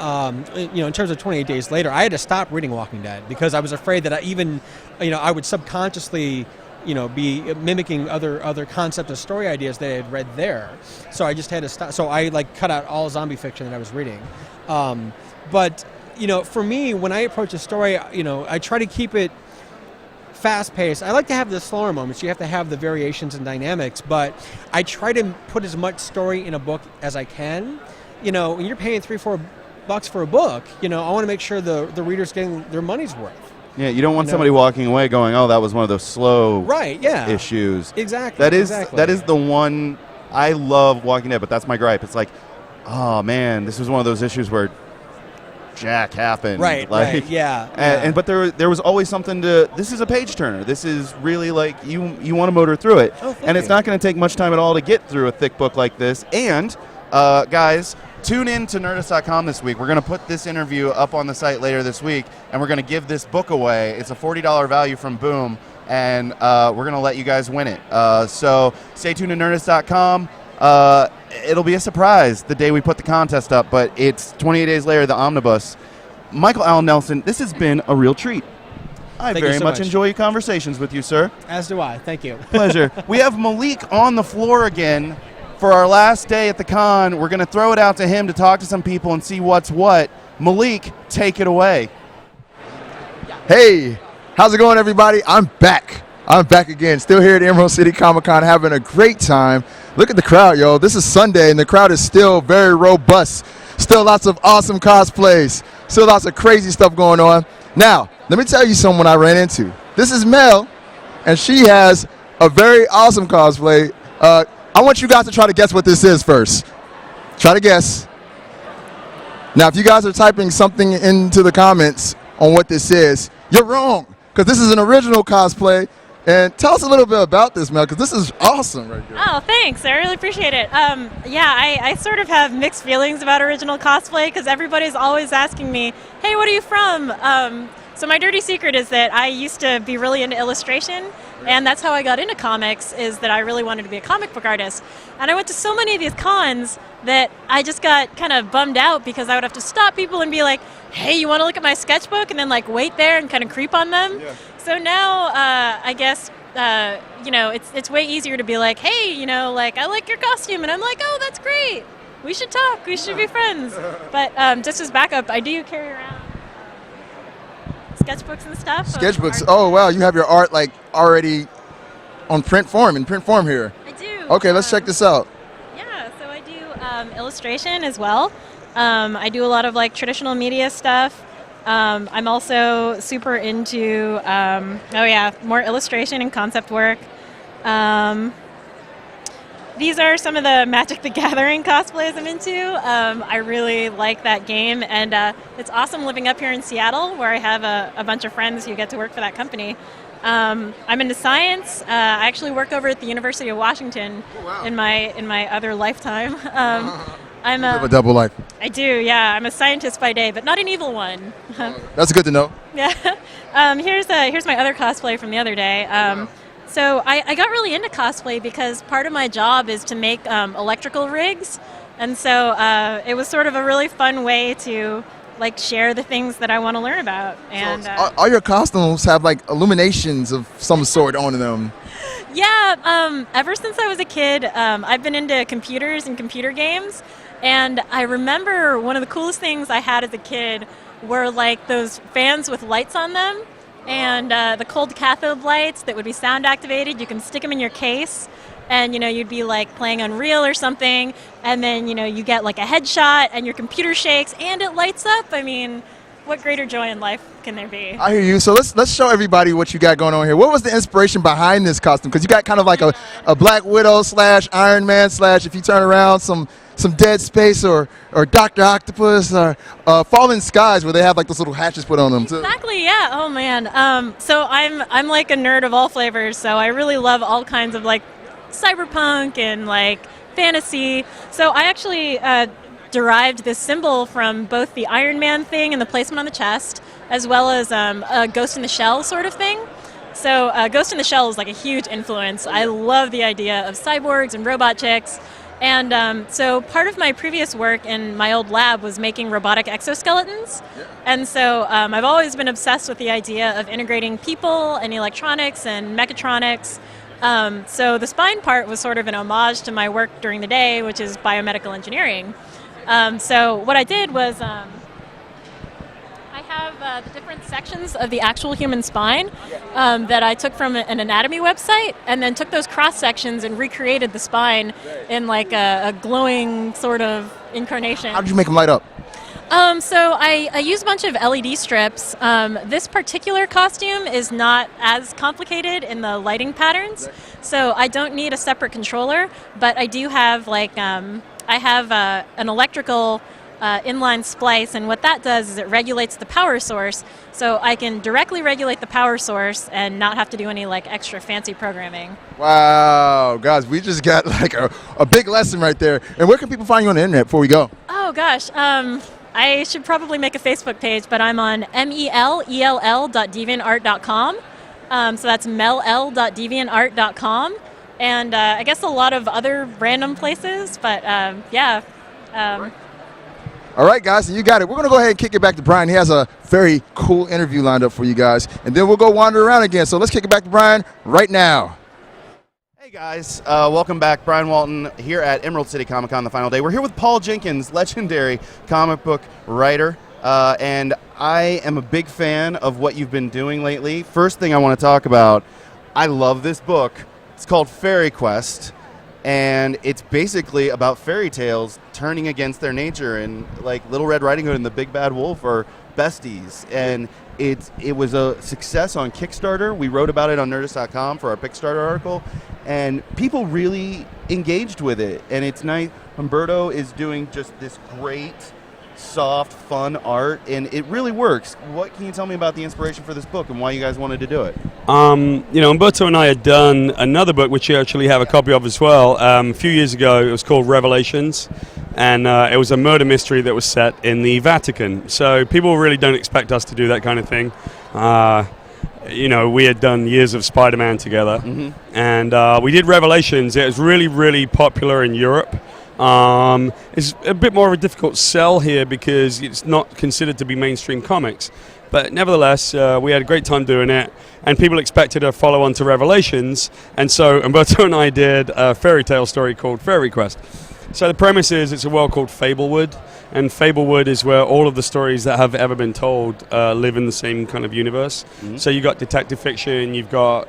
In terms of 28 Days Later, I had to stop reading Walking Dead because I was afraid that I would subconsciously be mimicking other concepts of story ideas that I had read there. So I just had to stop. So I cut out all zombie fiction that I was reading. But for me, when I approach a story, I try to keep it fast-paced. I like to have the slower moments. You have to have the variations and dynamics, but I try to put as much story in a book as I can. When you're paying $3-4 for a book, I want to make sure the reader's getting their money's worth. Yeah, you don't want somebody walking away going, "Oh, that was one of those slow issues." Exactly. That is the one. I love Walking Dead, but that's my gripe. It's like, oh man, this was one of those issues where Jack happened. Right. But there was always something to. This is a page turner. This is really like you want to motor through it, and it's not going to take much time at all to get through a thick book like this. And guys, tune in to Nerdist.com this week. We're going to put this interview up on the site later this week, and we're going to give this book away. It's a $40 value from Boom, and we're going to let you guys win it. So stay tuned to Nerdist.com. It'll be a surprise the day we put the contest up, but it's 28 Days Later, the omnibus. Michael Allen Nelson, this has been a real treat. I very much enjoy conversations with you, sir. As do I. Thank you. Pleasure. We have Malik on the floor again for our last day at the con. We're going to throw it out to him to talk to some people and see what's what. Malik, take it away. Hey, how's it going, everybody? I'm back again, still here at Emerald City Comic Con, having a great time. Look at the crowd, yo. This is Sunday, and the crowd is still very robust. Still lots of awesome cosplays. Still lots of crazy stuff going on. Now, let me tell you someone I ran into. This is Mel, and she has a very awesome cosplay. I want you guys to try to guess what this is first. Try to guess. Now, if you guys are typing something into the comments on what this is, you're wrong, because this is an original cosplay. And tell us a little bit about this, Mel, because this is awesome right here. Oh, thanks. I really appreciate it. I sort of have mixed feelings about original cosplay because everybody's always asking me, hey, what are you from? So my dirty secret is that I used to be really into illustration, and that's how I got into comics, is that I really wanted to be a comic book artist. And I went to so many of these cons that I just got kind of bummed out because I would have to stop people and be like, hey, you want to look at my sketchbook? And then like wait there and kind of creep on them. Yeah. So now I guess, you know, it's way easier to be like, hey, you know, like I like your costume. And I'm like, oh, that's great. We should talk. We should be friends. But just as backup, I do carry around sketchbooks and stuff. Sketchbooks. Oh, wow. You have your art like already on print form, in print form here. I do. Okay, let's check this out. Yeah, so I do illustration as well. I do a lot of like traditional media stuff. I'm also super into, more illustration and concept work. These are some of the Magic the Gathering cosplays I'm into. I really like that game, and it's awesome living up here in Seattle, where I have a bunch of friends who get to work for that company. I'm into science. I actually work over at the University of Washington in my other lifetime. I'm you have a double life. I do, yeah. I'm a scientist by day, but not an evil one. That's good to know. Yeah. Here's my other cosplay from the other day. So I got really into cosplay because part of my job is to make electrical rigs, and so it was sort of a really fun way to like share the things that I want to learn about. And so all your costumes have like illuminations of some sort on them. Yeah, ever since I was a kid, I've been into computers and computer games, and I remember one of the coolest things I had as a kid were like those fans with lights on them. And the cold cathode lights that would be sound activated, you can stick them in your case, and you know you'd be like playing Unreal or something, and then you know you get like a headshot, and your computer shakes, and it lights up. I mean, what greater joy in life can there be? I hear you. So let's show everybody what you got going on here. What was the inspiration behind this costume? Because you got kind of like a Black Widow / Iron Man / if you turn around some Dead Space or Dr. Octopus or Fallen Skies, where they have like those little hatches put on them. Exactly. Yeah. Oh man. So I'm like a nerd of all flavors. So I really love all kinds of like cyberpunk and like fantasy. So I actually derived this symbol from both the Iron Man thing and the placement on the chest, as well as a Ghost in the Shell sort of thing. So Ghost in the Shell is like a huge influence. I love the idea of cyborgs and robot chicks. And so part of my previous work in my old lab was making robotic exoskeletons. Yeah. And so I've always been obsessed with the idea of integrating people and electronics and mechatronics. So the spine part was sort of an homage to my work during the day, which is biomedical engineering. So what I did was I have the different sections of the actual human spine that I took from an anatomy website, and then took those cross sections and recreated the spine in like a glowing sort of incarnation. How did you make them light up? So I use a bunch of LED strips. This particular costume is not as complicated in the lighting patterns, so I don't need a separate controller, but I do have like I have an electrical inline splice, and what that does is it regulates the power source, so I can directly regulate the power source and not have to do any like extra fancy programming. Wow, guys, we just got like a big lesson right there. And where can people find you on the internet before we go? Oh gosh, I should probably make a Facebook page, but I'm on mell.deviantart.com. So that's mel.deviantart.com, and I guess a lot of other random places, but yeah. All right, guys, and you got it. We're going to go ahead and kick it back to Brian. He has a very cool interview lined up for you guys, and then we'll go wander around again. So let's kick it back to Brian right now. Hey, guys. Welcome back. Brian Walton here at Emerald City Comic Con, the final day. We're here with Paul Jenkins, legendary comic book writer, and I am a big fan of what you've been doing lately. First thing I want to talk about, I love this book. It's called Fairy Quest. And it's basically about fairy tales turning against their nature, and like Little Red Riding Hood and the Big Bad Wolf are besties. And it was a success on Kickstarter. We wrote about it on Nerdist.com for our Kickstarter article, and people really engaged with it. And it's nice. Humberto is doing just this great, soft, fun art, and it really works. What can you tell me about the inspiration for this book and why you guys wanted to do it? You know, Humberto and I had done another book, which you actually have a copy of as well, a few years ago. It was called Revelations, and it was a murder mystery that was set in the Vatican. So people really don't expect us to do that kind of thing. You know, we had done years of Spider-Man together, and we did Revelations. It was really, really popular in Europe. It's a bit more of a difficult sell here because it's not considered to be mainstream comics. But nevertheless, we had a great time doing it, and people expected a follow-on to Revelations, and so Umberto and I did a fairy tale story called Fairy Quest. So the premise is it's a world called Fablewood, and Fablewood is where all of the stories that have ever been told live in the same kind of universe. So you've got detective fiction, you've got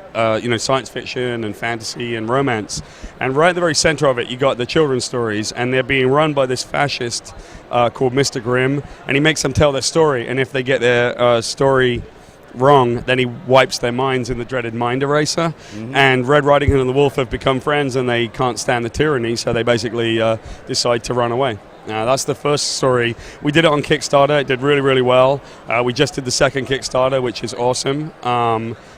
science fiction and fantasy and romance, and right at the very center of it you got the children's stories, and they're being run by this fascist called Mr. Grimm, and he makes them tell their story, and if they get their story wrong, then he wipes their minds in the dreaded mind eraser. And Red Riding Hood and the Wolf have become friends, and they can't stand the tyranny, so they basically decide to run away. That's the first story. We did it on Kickstarter. It did really, really well. We just did the second Kickstarter, which is awesome.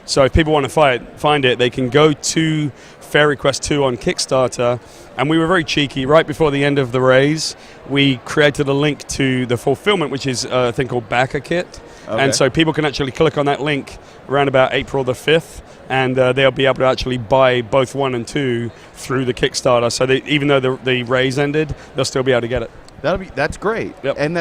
So if people want to find it, they can go to Fairy Quest 2 on Kickstarter. And we were very cheeky. Right before the end of the raise, we created a link to the fulfillment, which is a thing called Backer Kit. Okay. And so people can actually click on that link around about April the 5th, and they'll be able to actually buy both 1 and 2 through the Kickstarter. So even though the raise ended, they'll still be able to get it. That's great. Yep. And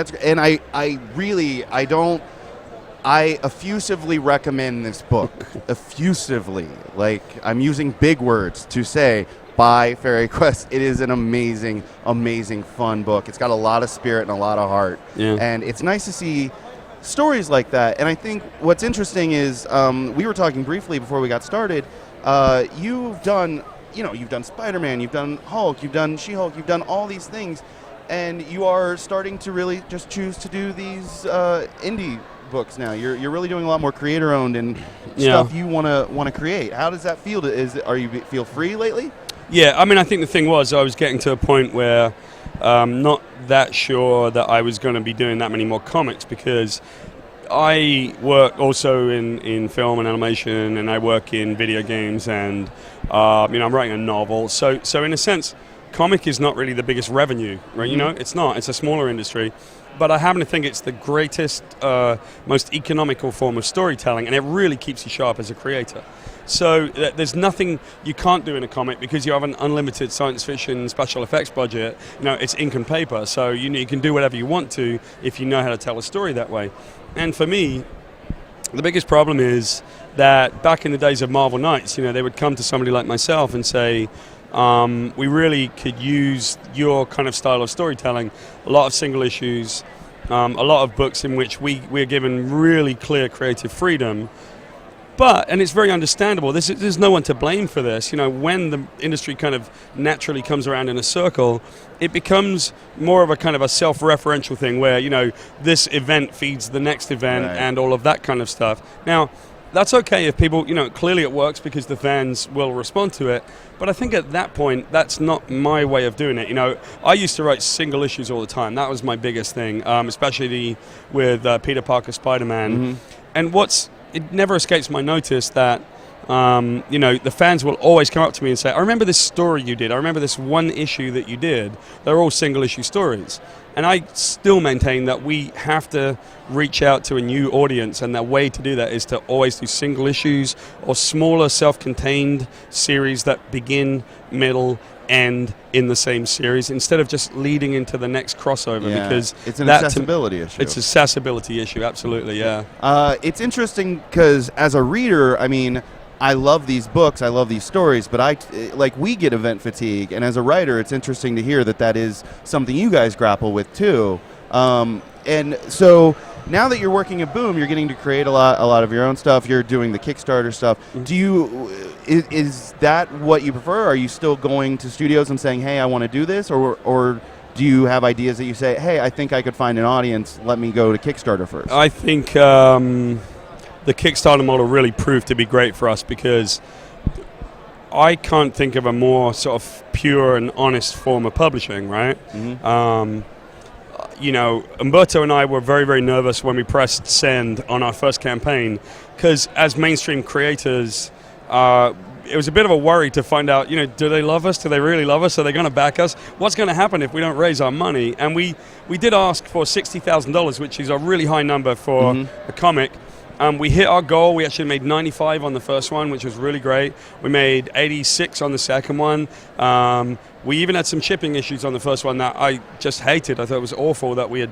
I effusively recommend this book. Effusively. Like, I'm using big words to say buy Fairy Quest. It is an amazing, amazing fun book. It's got a lot of spirit and a lot of heart. Yeah. And it's nice to see stories like that. And I think what's interesting is we were talking briefly before we got started. You've done Spider-Man, you've done Hulk, you've done She-Hulk, you've done all these things, and you are starting to really just choose to do these indie books now. You're really doing a lot more creator-owned and stuff you want to create. How does that feel? Are you feel free lately? Yeah, I mean, I think the thing was I was getting to a point where not that sure that I was going to be doing that many more comics, because I work also in film and animation, and I work in video games, and I'm writing a novel. So in a sense, comic is not really the biggest revenue, right? It's not. It's a smaller industry. But I happen to think it's the greatest, most economical form of storytelling, and it really keeps you sharp as a creator. So there's nothing you can't do in a comic because you have an unlimited science fiction special effects budget. It's ink and paper, so you can do whatever you want to if you know how to tell a story that way. And for me, the biggest problem is that back in the days of Marvel Knights, they would come to somebody like myself and say, we really could use your kind of style of storytelling, a lot of single issues, a lot of books in which we're given really clear creative freedom. And it's very understandable. There's no one to blame for this. When the industry kind of naturally comes around in a circle, it becomes more of a kind of a self-referential thing where, this event feeds the next event and all of that kind of stuff. Now, that's okay if people, clearly it works because the fans will respond to it. But I think at that point, that's not my way of doing it. I used to write single issues all the time. That was my biggest thing, especially with Peter Parker Spider-Man. And it never escapes my notice that, the fans will always come up to me and say, I remember this story you did. I remember this one issue that you did. They're all single issue stories. And I still maintain that we have to reach out to a new audience, and the way to do that is to always do single issues or smaller self-contained series that begin, middle, end in the same series, instead of just leading into the next crossover. Because it's an accessibility issue. It's an accessibility issue, absolutely, yeah. It's interesting because as a reader, I love these books, I love these stories, but we get event fatigue, and as a writer, it's interesting to hear that is something you guys grapple with too. And so now that you're working at Boom, you're getting to create a lot of your own stuff. You're doing the Kickstarter stuff. Is that what you prefer? Are you still going to studios and saying, "Hey, I want to do this," or do you have ideas that you say, "Hey, I think I could find an audience. Let me go to Kickstarter first"? I think the Kickstarter model really proved to be great for us because I can't think of a more sort of pure and honest form of publishing, right? Umberto and I were very, very nervous when we pressed send on our first campaign because as mainstream creators, it was a bit of a worry to find out, do they love us? Do they really love us? Are they going to back us? What's going to happen if we don't raise our money? And we did ask for $60,000, which is a really high number for a comic. We hit our goal. We actually made 95 on the first one, which was really great. We made 86 on the second one. We even had some shipping issues on the first one that I just hated. I thought it was awful that we had,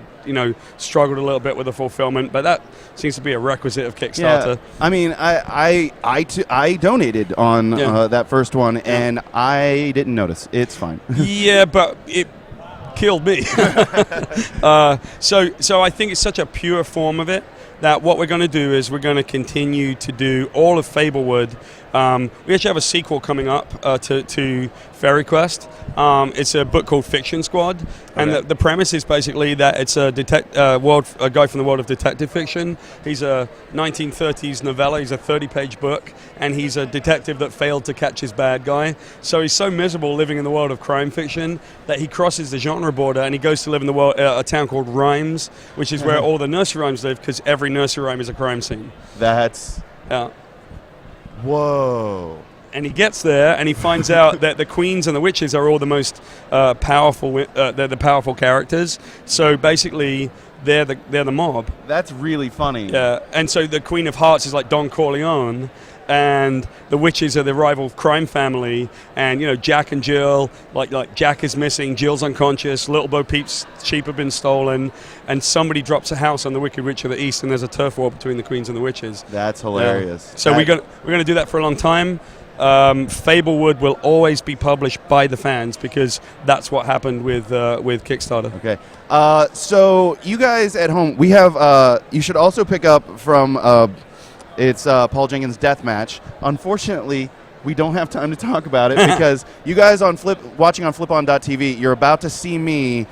struggled a little bit with the fulfillment. But that seems to be a requisite of Kickstarter. Yeah. I mean, I donated on that first one, and I didn't notice. It's fine. Yeah, but it killed me. So I think it's such a pure form of it that what we're going to do is we're going to continue to do all of Fablewood. We actually have a sequel coming up to Fairy Quest. It's a book called Fiction Squad, and the premise is basically that it's a guy from the world of detective fiction. He's a 1930s novella. He's a 30-page book, and he's a detective that failed to catch his bad guy. So he's so miserable living in the world of crime fiction that he crosses the genre border and he goes to live in the world, a town called Rhymes, which is where all the nursery rhymes live, because every nursery rhyme is a crime scene. That's... Yeah. Whoa. And he gets there and he finds out that the queens and the witches are all the most powerful. They're the powerful characters. So basically, they're the mob. That's really funny. Yeah. And so the Queen of Hearts is like Don Corleone, and the witches are the rival crime family. And Jack and Jill, like Jack is missing, Jill's unconscious, Little Bo Peep's sheep have been stolen, and somebody drops a house on the Wicked Witch of the East, and there's a turf war between the queens and the witches. That's hilarious. So we're gonna do that for a long time. Fablewood will always be published by the fans because that's what happened with Kickstarter. Okay. So you guys at home, we have. You should also pick up from. It's Paul Jenkins' Deathmatch. Unfortunately, we don't have time to talk about it because you guys watching on FlipON.TV, you're about to see me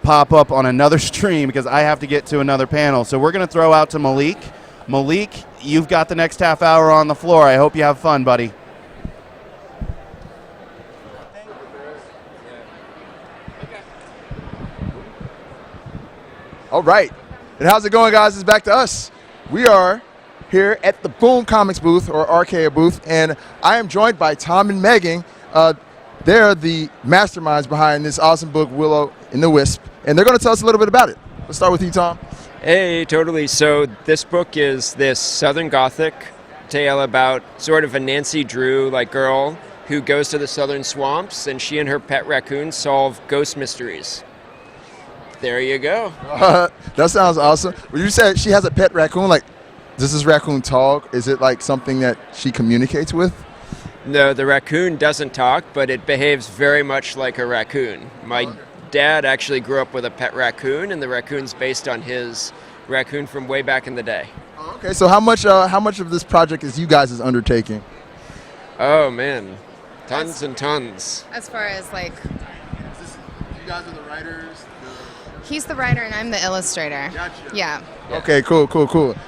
pop up on another stream because I have to get to another panel. So we're going to throw out to Malik. Malik, you've got the next half hour on the floor. I hope you have fun, buddy. All right. And how's it going, guys? It's back to us. We are here at the Boom Comics booth, or Archaea booth, and I am joined by Tom and Megan. They're the masterminds behind this awesome book, Willow and the Wisp, and they're going to tell us a little bit about it. Let's start with you, Tom. Hey, totally. So this book is this Southern Gothic tale about sort of a Nancy Drew-like girl who goes to the southern swamps, and she and her pet raccoon solve ghost mysteries. There you go. That sounds awesome. When you said she has a pet raccoon, like, does this raccoon talk? Is it like something that she communicates with? No, the raccoon doesn't talk, but it behaves very much like a raccoon. My dad actually grew up with a pet raccoon, and the raccoon's based on his raccoon from way back in the day. Okay, so how much of this project is you guys' undertaking? Oh, man. Tons and tons. As far as like... You guys are the writers? He's the writer and I'm the illustrator. Gotcha. Yeah. Okay, cool.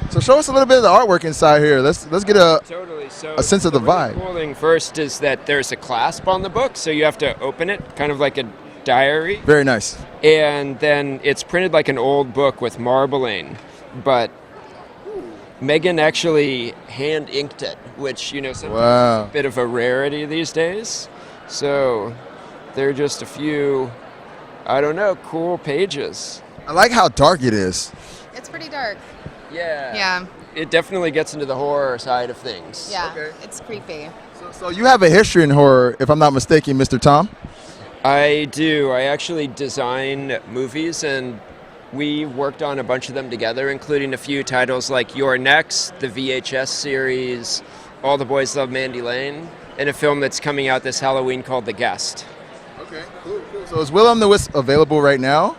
So show us a little bit of the artwork inside here. Let's get a sense of the vibe. The cool thing first is that there's a clasp on the book, so you have to open it, kind of like a diary. Very nice. And then it's printed like an old book with marbling, but Megan actually hand inked it, which sometimes is a bit of a rarity these days. So there are just a few, cool pages. I like how dark it is. It's pretty dark. Yeah. Yeah. It definitely gets into the horror side of things. Yeah. Okay. It's creepy. So you have a history in horror, if I'm not mistaken, Mr. Tom? I do. I actually design movies, and we worked on a bunch of them together, including a few titles like You're Next, the VHS series, All the Boys Love Mandy Lane, and a film that's coming out this Halloween called The Guest. Okay, cool. So is Willow and the Wisp available right now?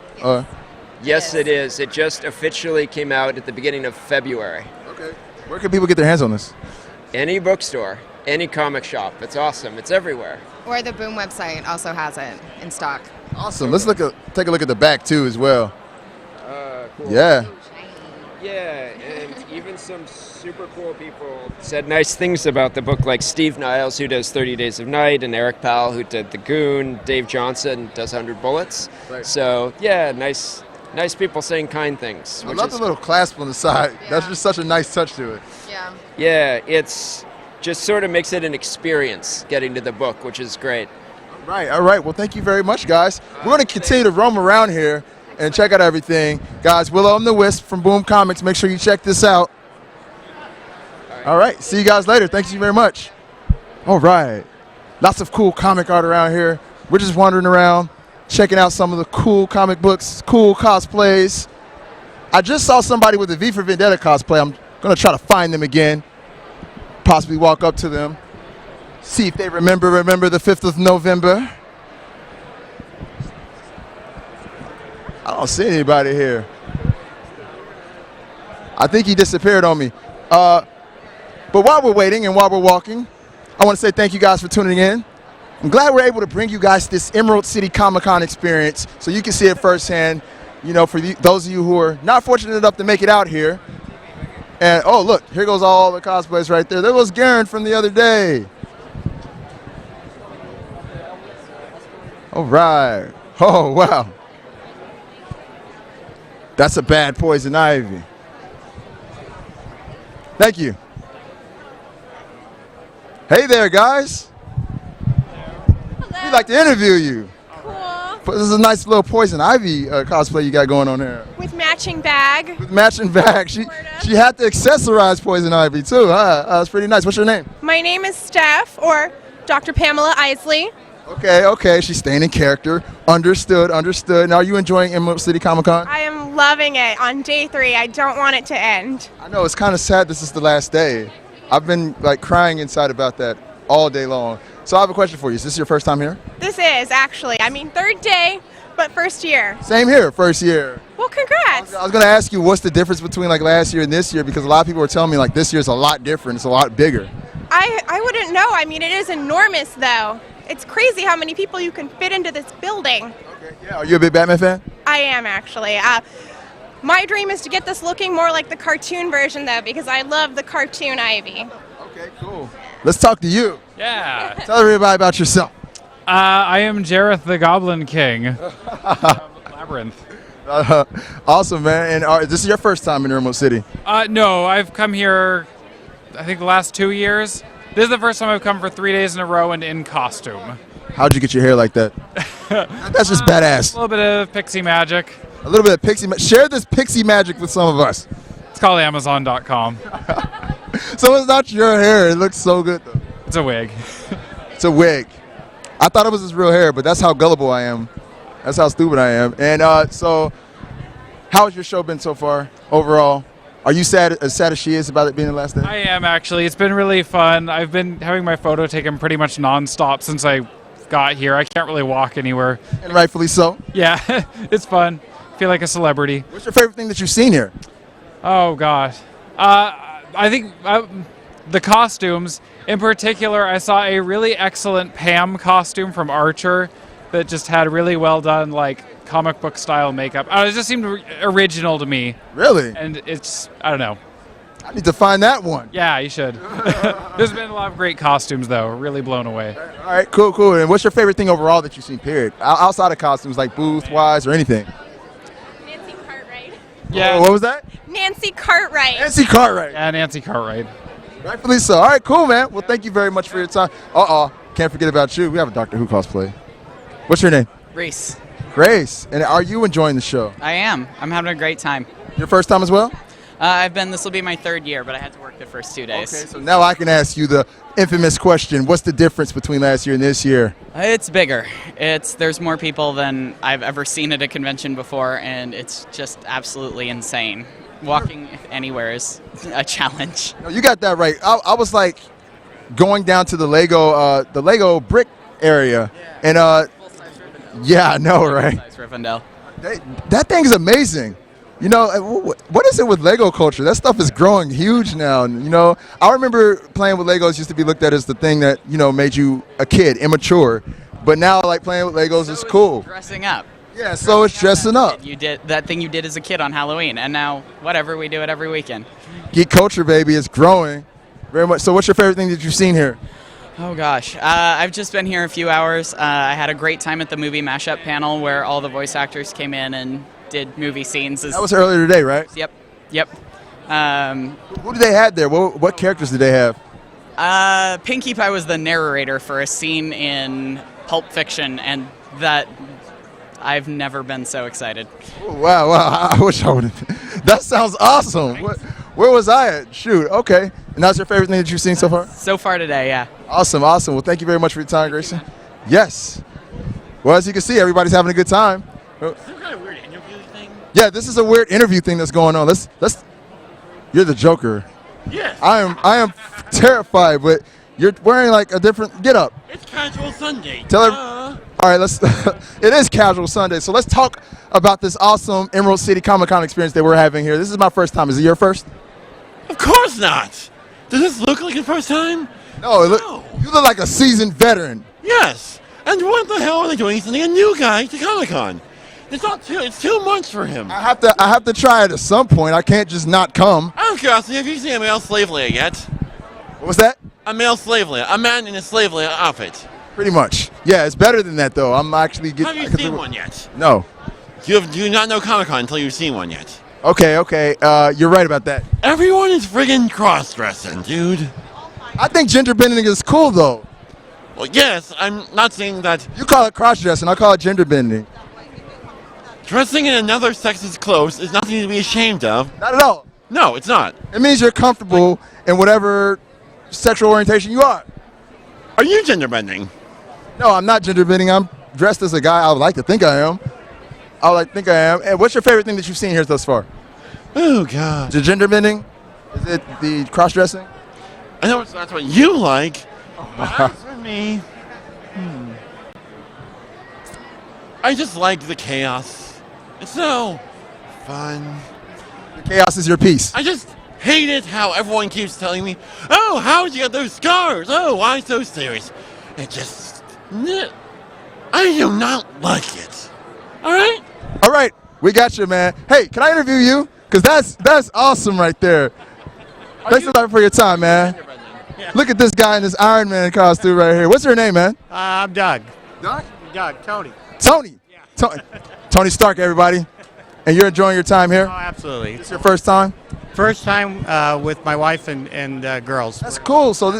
Yes, it is. It just officially came out at the beginning of February. Okay. Where can people get their hands on this? Any bookstore, any comic shop. It's awesome. It's everywhere. Or the Boom website also has it in stock. Awesome. Let's take a look at the back too as well. Cool. Yeah. Yeah, and even some super cool people said nice things about the book, like Steve Niles, who does 30 Days of Night, and Eric Powell, who did The Goon, Dave Johnson does 100 Bullets. Right. So, yeah, nice people saying kind things. I love the little clasp on the side. Yeah. That's just such a nice touch to it. Yeah. Yeah, it's just sort of makes it an experience getting to the book, which is great. All right. Well, thank you very much, guys. We're going to continue to roam around here and check out everything. Guys, Willow and the Wisp from Boom Comics. Make sure you check this out. All right. See you guys later. Thank you very much. All right. Lots of cool comic art around here. We're just wandering around, checking out some of the cool comic books, cool cosplays. I just saw somebody with a V for Vendetta cosplay. I'm going to try to find them again, possibly walk up to them, see if they remember the 5th of November. I don't see anybody here. I think he disappeared on me. But while we're waiting and while we're walking, I want to say thank you guys for tuning in. I'm glad we're able to bring you guys this Emerald City Comic-Con experience so you can see it firsthand, you know, for those of you who are not fortunate enough to make it out here. And, oh, look, here goes all the cosplays right there. There was Garen from the other day. All right. Oh, wow. That's a bad poison ivy. Thank you. Hey there, guys. Hello. We'd like to interview you. Cool. This is a nice little poison ivy cosplay you got going on there. With matching bag. With matching bag. She had to accessorize poison ivy too. That's pretty nice. What's your name? My name is Steph, or Dr. Pamela Isley. Okay. She's staying in character. Understood. Now, are you enjoying Emerald City Comic Con? I am loving it. On day 3, I don't want it to end. I know, it's kind of sad this is the last day. I've been like crying inside about that all day long. So I have a question for you. Is this your first time here? This is, actually. I mean, 3rd day, but first year. Same here, first year. Well, congrats. I was going to ask you what's the difference between like last year and this year, because a lot of people are telling me like this year's a lot different. It's a lot bigger. I wouldn't know. I mean, it is enormous, though. It's crazy how many people you can fit into this building. Okay, yeah. Are you a big Batman fan? I am, actually. My dream is to get this looking more like the cartoon version, though, because I love the cartoon Ivy. Okay, cool. Let's talk to you. Yeah. Tell everybody about yourself. I am Jareth the Goblin King. Labyrinth. Awesome, man. And this is your first time in Emerald City? No, I've come here, I think, the last 2 years. This is the first time I've come for 3 days in a row and in costume. How'd you get your hair like that? That's just badass. A little bit of pixie magic. A little bit of pixie magic. Share this pixie magic with some of us. It's called Amazon.com. So it's not your hair. It looks so good, though. It's a wig. It's a wig. I thought it was his real hair, but that's how gullible I am. That's how stupid I am. And so how has your show been so far overall? Are you as sad as she is about it being the last day? I am, actually. It's been really fun. I've been having my photo taken pretty much nonstop since I got here. I can't really walk anywhere. And rightfully so. Yeah, it's fun. I feel like a celebrity. What's your favorite thing that you've seen here? Oh, gosh. I think the costumes. In particular, I saw a really excellent Pam costume from Archer that just had really well done, like, comic book style makeup. It just seemed original to me. Really? And it's, I don't know. I need to find that one. Yeah, you should. There's been a lot of great costumes, though. Really blown away. All right, cool. And what's your favorite thing overall that you've seen, period? Outside of costumes, like booth-wise or anything? Nancy Cartwright. Yeah. Oh, what was that? Nancy Cartwright. Nancy Cartwright. Yeah, Nancy Cartwright. Rightfully so. All right, cool, man. Well, thank you very much for your time. Can't forget about you. We have a Doctor Who cosplay. What's your name? Reese. Grace. And are you enjoying the show? I am. I'm having a great time. Your first time as well? This will be my 3rd year, but I had to work the first 2 days. Okay, so now I can ask you the infamous question. What's the difference between last year and this year? It's bigger. There's more people than I've ever seen at a convention before, and it's just absolutely insane. Walking anywhere is a challenge. No, you got that right. I was like going down to the Lego brick area, and yeah, I know, right? Rivendell. That thing's amazing. You know, what is it with Lego culture? That stuff is growing huge now. And, you know, I remember playing with Legos used to be looked at as the thing that, you know, made you a kid, immature. But now, like, playing with Legos is cool. Dressing up. Yeah, so it's dressing up. You did that thing you did as a kid on Halloween, and now whatever, we do it every weekend. Geek culture, baby, is growing very much. So what's your favorite thing that you've seen here? Oh gosh, I've just been here a few hours. I had a great time at the movie mashup panel where all the voice actors came in and did movie scenes. That was earlier today, right? Yep. Who did they have there? What characters did they have? Pinkie Pie was the narrator for a scene in Pulp Fiction, and that I've never been so excited. Oh, wow! I wish I would have. That sounds awesome. Where was I at? Shoot. Okay. And that's your favorite thing that you've seen so far? So far today, yeah. Awesome. Awesome. Well, thank you very much for your time, Grayson. Yes. Well, as you can see, everybody's having a good time. Some kind of weird interview thing. Yeah, this is a weird interview thing that's going on. Let's. You're the Joker. Yes. I am terrified, but you're wearing like a different get up. It's Casual Sunday. Tell her. All right, let's. It is Casual Sunday, so let's talk about this awesome Emerald City Comic-Con experience that we're having here. This is my first time. Is it your first? Of course not. Does this look like your first time? No, you look like a seasoned veteran. Yes. And what the hell are they doing sending a new guy to Comic-Con? It's 2 months for him. I have to try it at some point. I can't just not come. Out of curiosity, have you seen a male slave layer yet? What was that? A male slave layer. A man in a slave layer outfit. Pretty much. Yeah, it's better than that though. I'm actually Have you seen one yet? No. You do not know Comic-Con until you've seen one yet. Okay. You're right about that. Everyone is friggin' cross-dressing, dude. I think gender bending is cool though. Well, yes, I'm not saying that. You call it cross-dressing. I call it gender bending. Dressing in another sex's clothes is nothing to be ashamed of. Not at all. No, it's not. It means you're comfortable in whatever sexual orientation you are. Are you gender bending? No, I'm not gender bending. I'm dressed as a guy I would like to think I am. And what's your favorite thing that you've seen here thus far? Oh, God. Is it gender bending? Is it the cross-dressing? I know that's what you like. But as for me, I just like the chaos. It's so fun. The chaos is your piece. I just hate it how everyone keeps telling me, oh, how'd you get those scars? Oh, why so serious? It just, I do not like it. All right? All right, we got you, man. Hey, can I interview you? Because that's awesome right there. Thanks a lot for your time, man. Yeah. Look at this guy in this Iron Man costume right here. What's your name, man? I'm Doug. Doug? Doug, Tony. Tony. Yeah. Tony Stark, everybody. And you're enjoying your time here? Oh, absolutely. This your first time? First time with my wife and girls. That's cool. So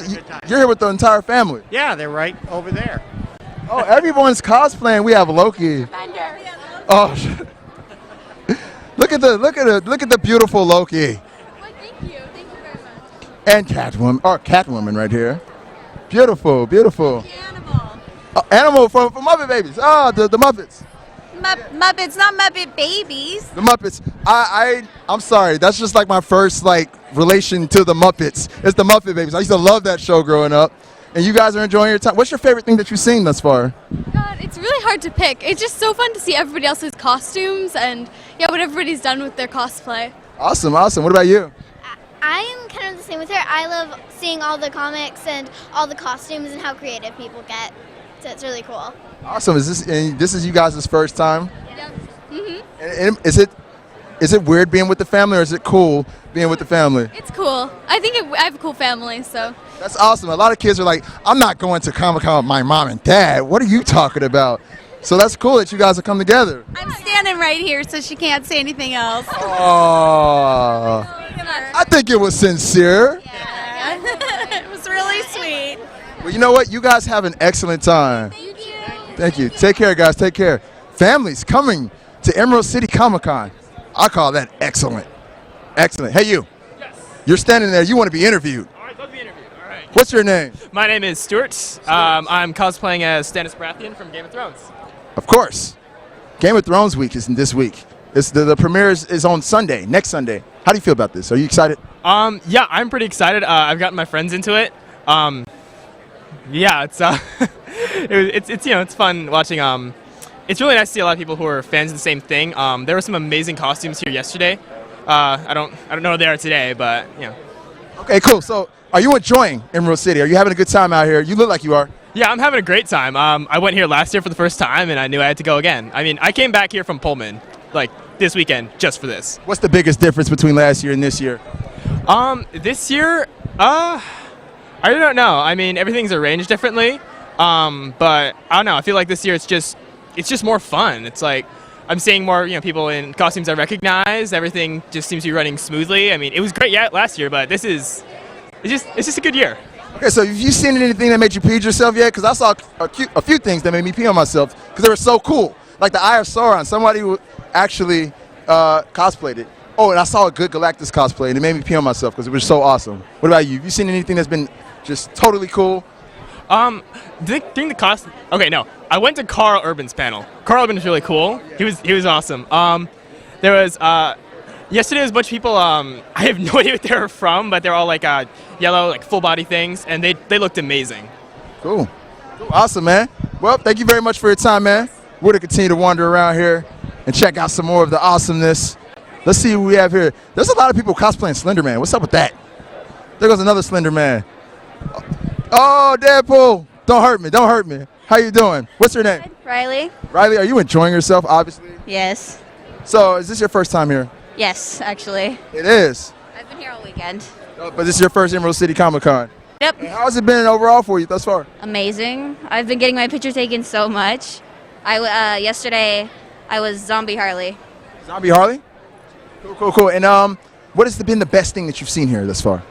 you're here with the entire family? Yeah, they're right over there. Oh, everyone's cosplaying. We have Loki. Oh, look at the beautiful Loki. Thank you very much. And Catwoman right here. Beautiful. Animal. Oh, Animal from Muppet Babies. Oh, the Muppets. Muppets, not Muppet Babies. The Muppets. I'm sorry. That's just like my first relation to the Muppets. It's the Muppet Babies. I used to love that show growing up. And you guys are enjoying your time. What's your favorite thing that you've seen thus far? God, it's really hard to pick. It's just so fun to see everybody else's costumes and what everybody's done with their cosplay. Awesome. What about you? I am kind of the same with her. I love seeing all the comics and all the costumes and how creative people get. So it's really cool. Awesome. This is you guys' first time? Yep. Mhm. And is it weird being with the family, or is it cool being with the family? It's cool. I think I have a cool family, so. That's awesome. A lot of kids are like, I'm not going to Comic-Con with my mom and dad. What are you talking about? So that's cool that you guys have come together. I'm standing right here, so she can't say anything else. Oh, I think it was sincere. It was really sweet. Well, you know what? You guys have an excellent time. Thank you. Take care, guys. Take care. Families coming to Emerald City Comic-Con. I call that excellent. Excellent. Hey, you. Yes. You're standing there. You want to be interviewed. All right, love to be interviewed. All right. What's your name? My name is Stuart. I'm cosplaying as Stannis Baratheon from Game of Thrones. Of course. Game of Thrones week is this week. The premiere is on Sunday, next Sunday. How do you feel about this? Are you excited? Yeah, I'm pretty excited. I've gotten my friends into it. Yeah, it's it's fun watching. It's really nice to see a lot of people who are fans of the same thing. There were some amazing costumes here yesterday. I don't know where they are today, but Okay, cool. So, are you enjoying Emerald City? Are you having a good time out here? You look like you are. Yeah, I'm having a great time. I went here last year for the first time, and I knew I had to go again. I mean, I came back here from Pullman, this weekend, just for this. What's the biggest difference between last year and this year? This year, I don't know. I mean, everything's arranged differently, but I don't know. I feel like this year it's just more fun. It's like I'm seeing more people in costumes I recognize. Everything just seems to be running smoothly. I mean, it was great last year, but it's just a good year. Okay, so have you seen anything that made you pee yourself yet? Because I saw a few things that made me pee on myself because they were so cool. Like the Eye of Sauron. Somebody who actually cosplayed it. Oh, and I saw a good Galactus cosplay, and it made me pee on myself because it was so awesome. What about you? Have you seen anything that's been just totally cool? During the costume. Okay, no. I went to Carl Urban's panel. Carl Urban is really cool. He was awesome. There was yesterday was a bunch of people. I have no idea what they were from, but they're all like yellow, like full body things, and they looked amazing. Cool. Awesome, man. Well, thank you very much for your time, man. We're going to continue to wander around here and check out some more of the awesomeness. Let's see who we have here. There's a lot of people cosplaying Slender Man. What's up with that? There goes another Slender Man. Oh, Deadpool. Don't hurt me. Don't hurt me. How you doing? What's your name? Riley. Riley, are you enjoying yourself, obviously? Yes. So, is this your first time here? Yes, actually. It is. I've been here all weekend. But this is your first Emerald City Comic Con. Yep. And how's it been overall for you thus far? Amazing. I've been getting my picture taken so much. Yesterday I was Zombie Harley. Zombie Harley? Cool, cool, cool. And what has been the best thing that you've seen here thus far?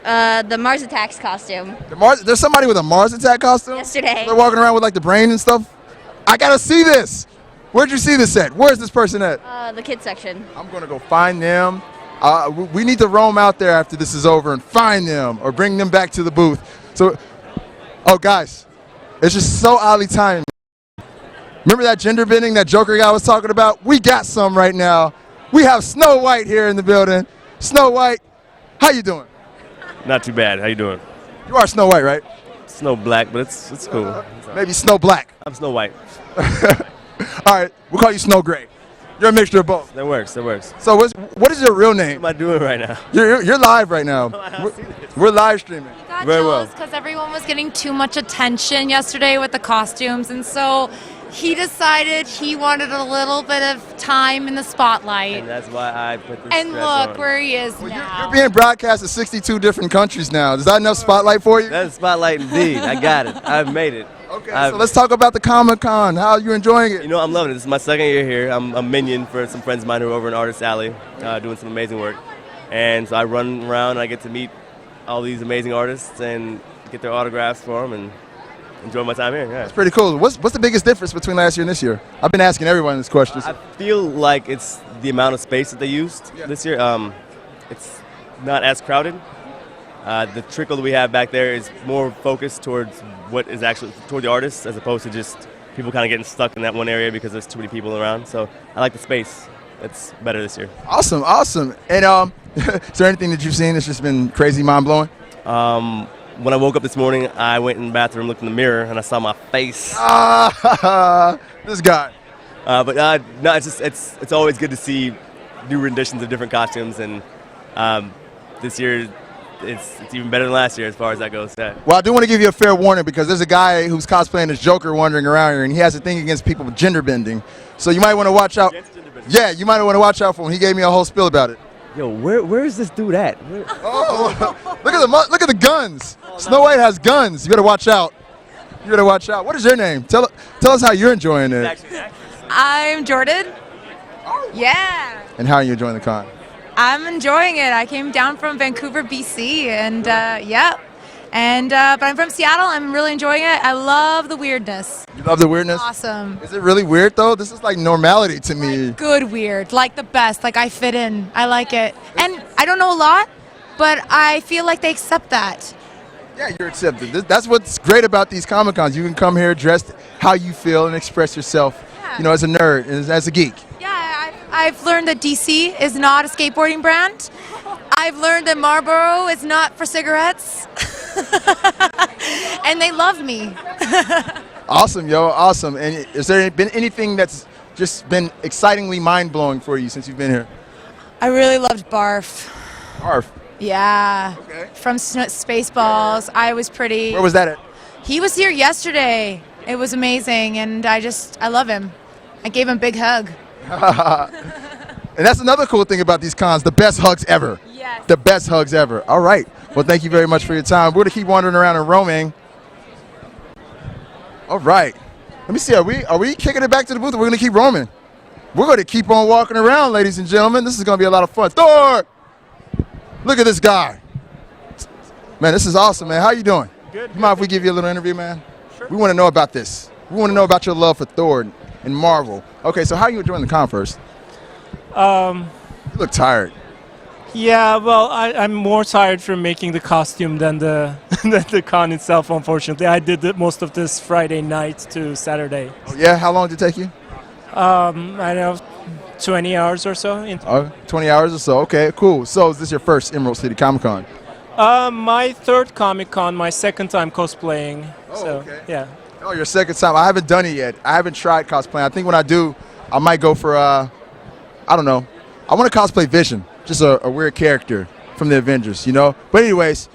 The Mars Attacks costume. There's somebody with a Mars Attack costume? Yesterday. They're walking around with like the brain and stuff? I gotta see this! Where'd you see this at? Where's this person at? The kids section. I'm gonna go find them. We need to roam out there after this is over and find them or bring them back to the booth. So, oh guys, it's just so oddly timed. Remember that gender bending that Joker guy was talking about? We got some right now. We have Snow White here in the building. Snow White, how you doing? Not too bad. How you doing? You are Snow White, right? Snow Black, but it's cool. Maybe Snow Black. I'm Snow White. All right, we'll call you Snow Gray. You're a mixture of both. That works. That works. So what is your real name? What am I doing right now? You're live right now. We're live streaming. Got Very jealous well. because everyone was getting too much attention yesterday with the costumes, and so he decided he wanted a little bit of time in the spotlight. And that's why I put this And dress look on. where he is now. You're being broadcast to 62 different countries now. Is that enough spotlight for you? That's spotlight indeed. I got it. I've made it. Okay, so let's talk about the Comic-Con. How are you enjoying it? You know, I'm loving it. This is my second year here. I'm a minion for some friends of mine who are over in Artist Alley doing some amazing work. And so I run around and I get to meet all these amazing artists and get their autographs for them and enjoy my time here. Yeah. That's pretty cool. What's the biggest difference between last year and this year? I've been asking everyone this question. I feel like it's the amount of space that they used this year. It's not as crowded. The trickle that we have back there is more focused towards what is actually toward the artists as opposed to just people kind of getting stuck in that one area because there's too many people around. So I like the space. It's better this year. Awesome, awesome. And is there anything that you've seen that's just been crazy, mind-blowing? When I woke up this morning, I went in the bathroom, looked in the mirror, and I saw my face. This guy. But no, it's always good to see new renditions of different costumes, and this year it's even better than last year as far as that goes. Yeah. Well, I do want to give you a fair warning because there's a guy who's cosplaying as Joker wandering around here, and he has a thing against people with gender bending. So you might want to watch out. Yeah, you might want to watch out for him. He gave me a whole spiel about it. Yo, where is this dude at? Oh, look at the guns. Snow White has guns. You better watch out. You better watch out. What is your name? Tell us how you're enjoying it. I'm Jordan. Yeah. And how are you enjoying the con? I'm enjoying it. I came down from Vancouver, BC, and yeah. And but I'm from Seattle. I'm really enjoying it. I love the weirdness. You love the weirdness? Awesome. Is it really weird though? This is like normality to me. Good weird, like the best. Like I fit in. I like it. And I don't know a lot, but I feel like they accept that. Yeah, you're accepted. That's what's great about these Comic Cons. You can come here dressed how you feel and express yourself. Yeah. You know, as a nerd, as a geek. Yeah, I've learned that DC is not a skateboarding brand. I've learned that Marlboro is not for cigarettes. And they love me. Awesome, yo, awesome. And has there been anything that's just been excitingly mind-blowing for you since you've been here? I really loved Barf. Barf? Yeah. Okay. From Spaceballs. I was pretty... Where was that at? He was here yesterday. It was amazing, and I love him. I gave him a big hug. And that's another cool thing about these cons, the best hugs ever. Yes. The best hugs ever. All right. Well, thank you very much for your time. We're going to keep wandering around and roaming. All right. Let me see. Are we kicking it back to the booth or we're going to keep roaming? We're going to keep on walking around, ladies and gentlemen. This is going to be a lot of fun. Thor! Look at this guy. Man, this is awesome, man. How you doing? Good. You mind if we give you a little interview, man? Sure. We want to know about this. We want to know about your love for Thor and Marvel. Okay, so how are you enjoying the con first? You look tired. Yeah, well, I'm more tired from making the costume than the than the con itself, unfortunately. I did most of this Friday night to Saturday. Oh, yeah? How long did it take you? I don't know, 20 hours or so. 20 hours or so. Okay, cool. So is this your first Emerald City Comic Con? My third Comic Con, my second time cosplaying. Okay. Yeah. Oh, your second time. I haven't done it yet. I haven't tried cosplaying. I think when I do, I might go for, I don't know. I want to cosplay Vision, just a weird character from the Avengers, you know? But anyways,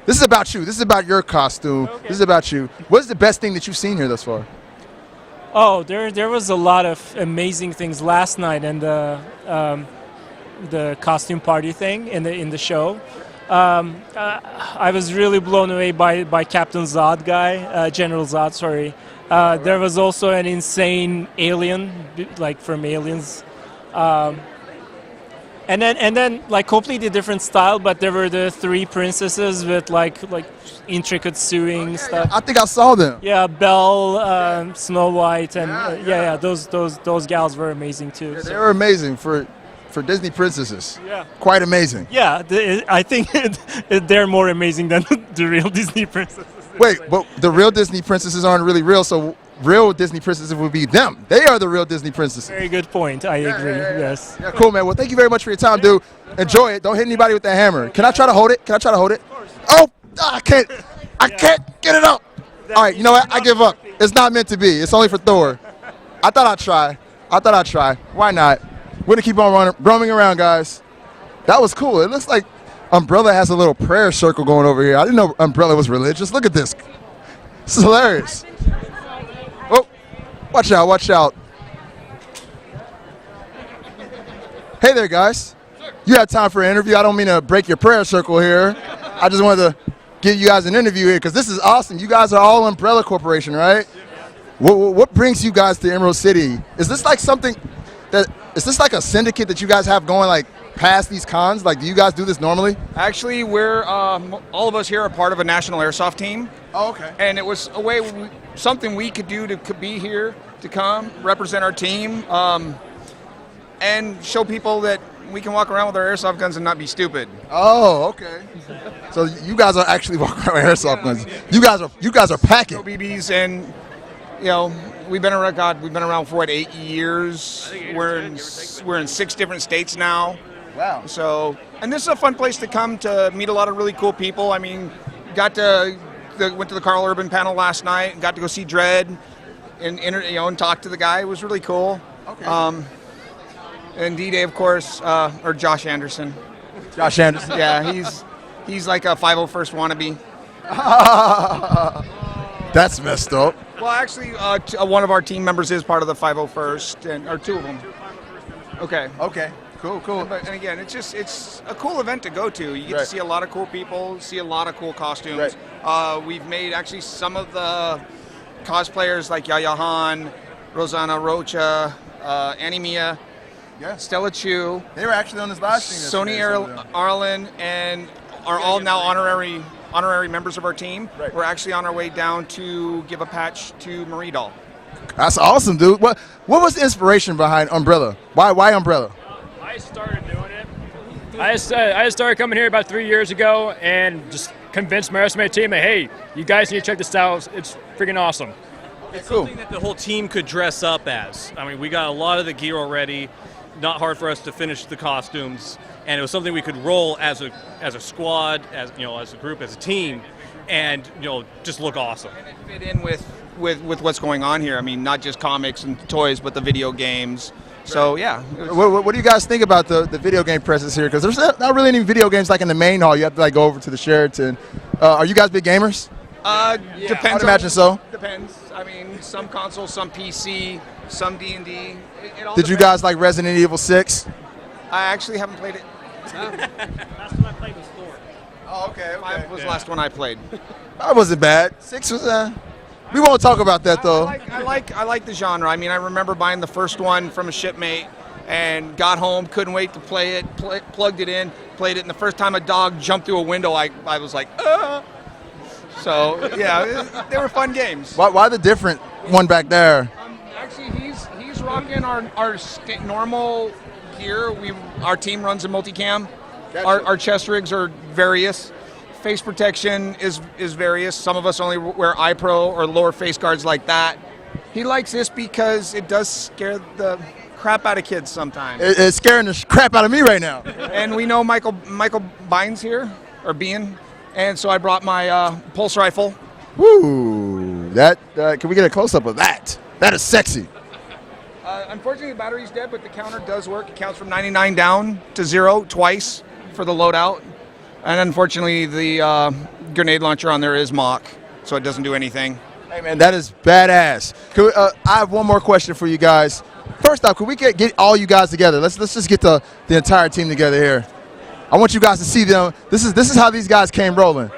this is about you. This is about your costume. Okay. This is about you. What's the best thing that you've seen here thus far? Oh, there was a lot of amazing things last night and the costume party thing in the show. I was really blown away by Captain Zod guy, General Zod. Sorry. There was also an insane alien, like from Aliens. And then like completely different style, but there were the three princesses with like intricate sewing stuff. I think I saw them. Yeah, Belle, Snow White, and those gals were amazing too. Yeah, they were amazing for Disney princesses. Yeah, quite amazing. Yeah, I think they're more amazing than the real Disney princesses. Wait, but the real Disney princesses aren't really real, so real Disney princesses would be them. They are the real Disney princesses. Very good point. I agree. Yes. Yeah, cool, man. Well, thank you very much for your time, dude. Enjoy it. Don't hit anybody with that hammer. Can I try to hold it? Oh, I can't get it up. All right, you know what? I give up. It's not meant to be. It's only for Thor. I thought I'd try. Why not? We're gonna keep on roaming around, guys. That was cool. It looks like Umbrella has a little prayer circle going over here. I didn't know Umbrella was religious. Look at this. This is hilarious. Oh, watch out. Hey there, guys. You have time for an interview. I don't mean to break your prayer circle here. I just wanted to give you guys an interview here because this is awesome. You guys are all Umbrella Corporation, right? What brings you guys to Emerald City? Is this like a syndicate that you guys have going like past these cons? Like, do you guys do this normally? Actually, we're all of us here are part of a national airsoft team. Oh, okay. And it was a way, something we could do to be here, to come represent our team, and show people that we can walk around with our airsoft guns and not be stupid. Oh, okay. So you guys are actually walking around with airsoft guns. You guys are packing. BBs, and you know, we've been around for what, 8 years. We're in 6 different states now. Wow. So, and this is a fun place to come to meet a lot of really cool people. I mean, went to the Carl Urban panel last night and got to go see Dredd and talk to the guy. It was really cool. Okay. And D-Day, of course, or Josh Anderson. Josh Anderson. Yeah, he's like a 501st wannabe. That's messed up. Well, actually, one of our team members is part of the 501st, or 2 of them. Okay. Okay. Cool. And again, it's a cool event to go to. You get to see a lot of cool people, see a lot of cool costumes. Right. We've made actually some of the cosplayers like Yaya Han, Rosanna Rocha, Annie Mia, Stella Chu. They were actually on this live stream. Sony Arlen, and are all now honorary members of our team. Right. We're actually on our way down to give a patch to Marie Doll. That's awesome, dude. What was the inspiration behind Umbrella? Why Umbrella? I started doing it. I started coming here about 3 years ago and just convinced my estimate team that, hey, you guys need to check this out. It's freaking awesome. It's something that the whole team could dress up as. I mean, we got a lot of the gear already. Not hard for us to finish the costumes, and it was something we could roll as a squad, as a group, as a team, and just look awesome. And it fit in with what's going on here. I mean, not just comics and toys, but the video games. So yeah. What do you guys think about the video game presence here? Because there's not really any video games like in the main hall. You have to like go over to the Sheraton. Are you guys big gamers? Depends. I would imagine so. Depends. I mean, some console, some PC, some D&D. It all Did you depends. guys like Resident Evil 6? I actually haven't played it. Last one I played was 4. Oh, okay. 5 was the last one I played. That wasn't bad. 6 was. We won't talk about that though. I like the genre. I mean, I remember buying the first one from a shipmate and got home, couldn't wait to play it, plugged it in, played it, and the first time a dog jumped through a window, I was like, ah. So yeah, they were fun games. Why the different one back there? Actually, he's rocking our normal gear. Our team runs a multicam. Gotcha. Our chest rigs are various. Face protection is various. Some of us only wear eye pro or lower face guards like that. He likes this because it does scare the crap out of kids sometimes. It's scaring the crap out of me right now. And we know Michael Bynes here, or Bean, and so I brought my pulse rifle. Woo! That can we get a close up of that? That is sexy. Unfortunately, the battery's dead, but the counter does work. It counts from 99 down to 0 twice for the loadout. And unfortunately, the grenade launcher on there is mock, so it doesn't do anything. Hey man, that is badass. I have one more question for you guys. First off, could we get all you guys together? Let's just get the entire team together here. I want you guys to see them. This is how these guys came rolling. He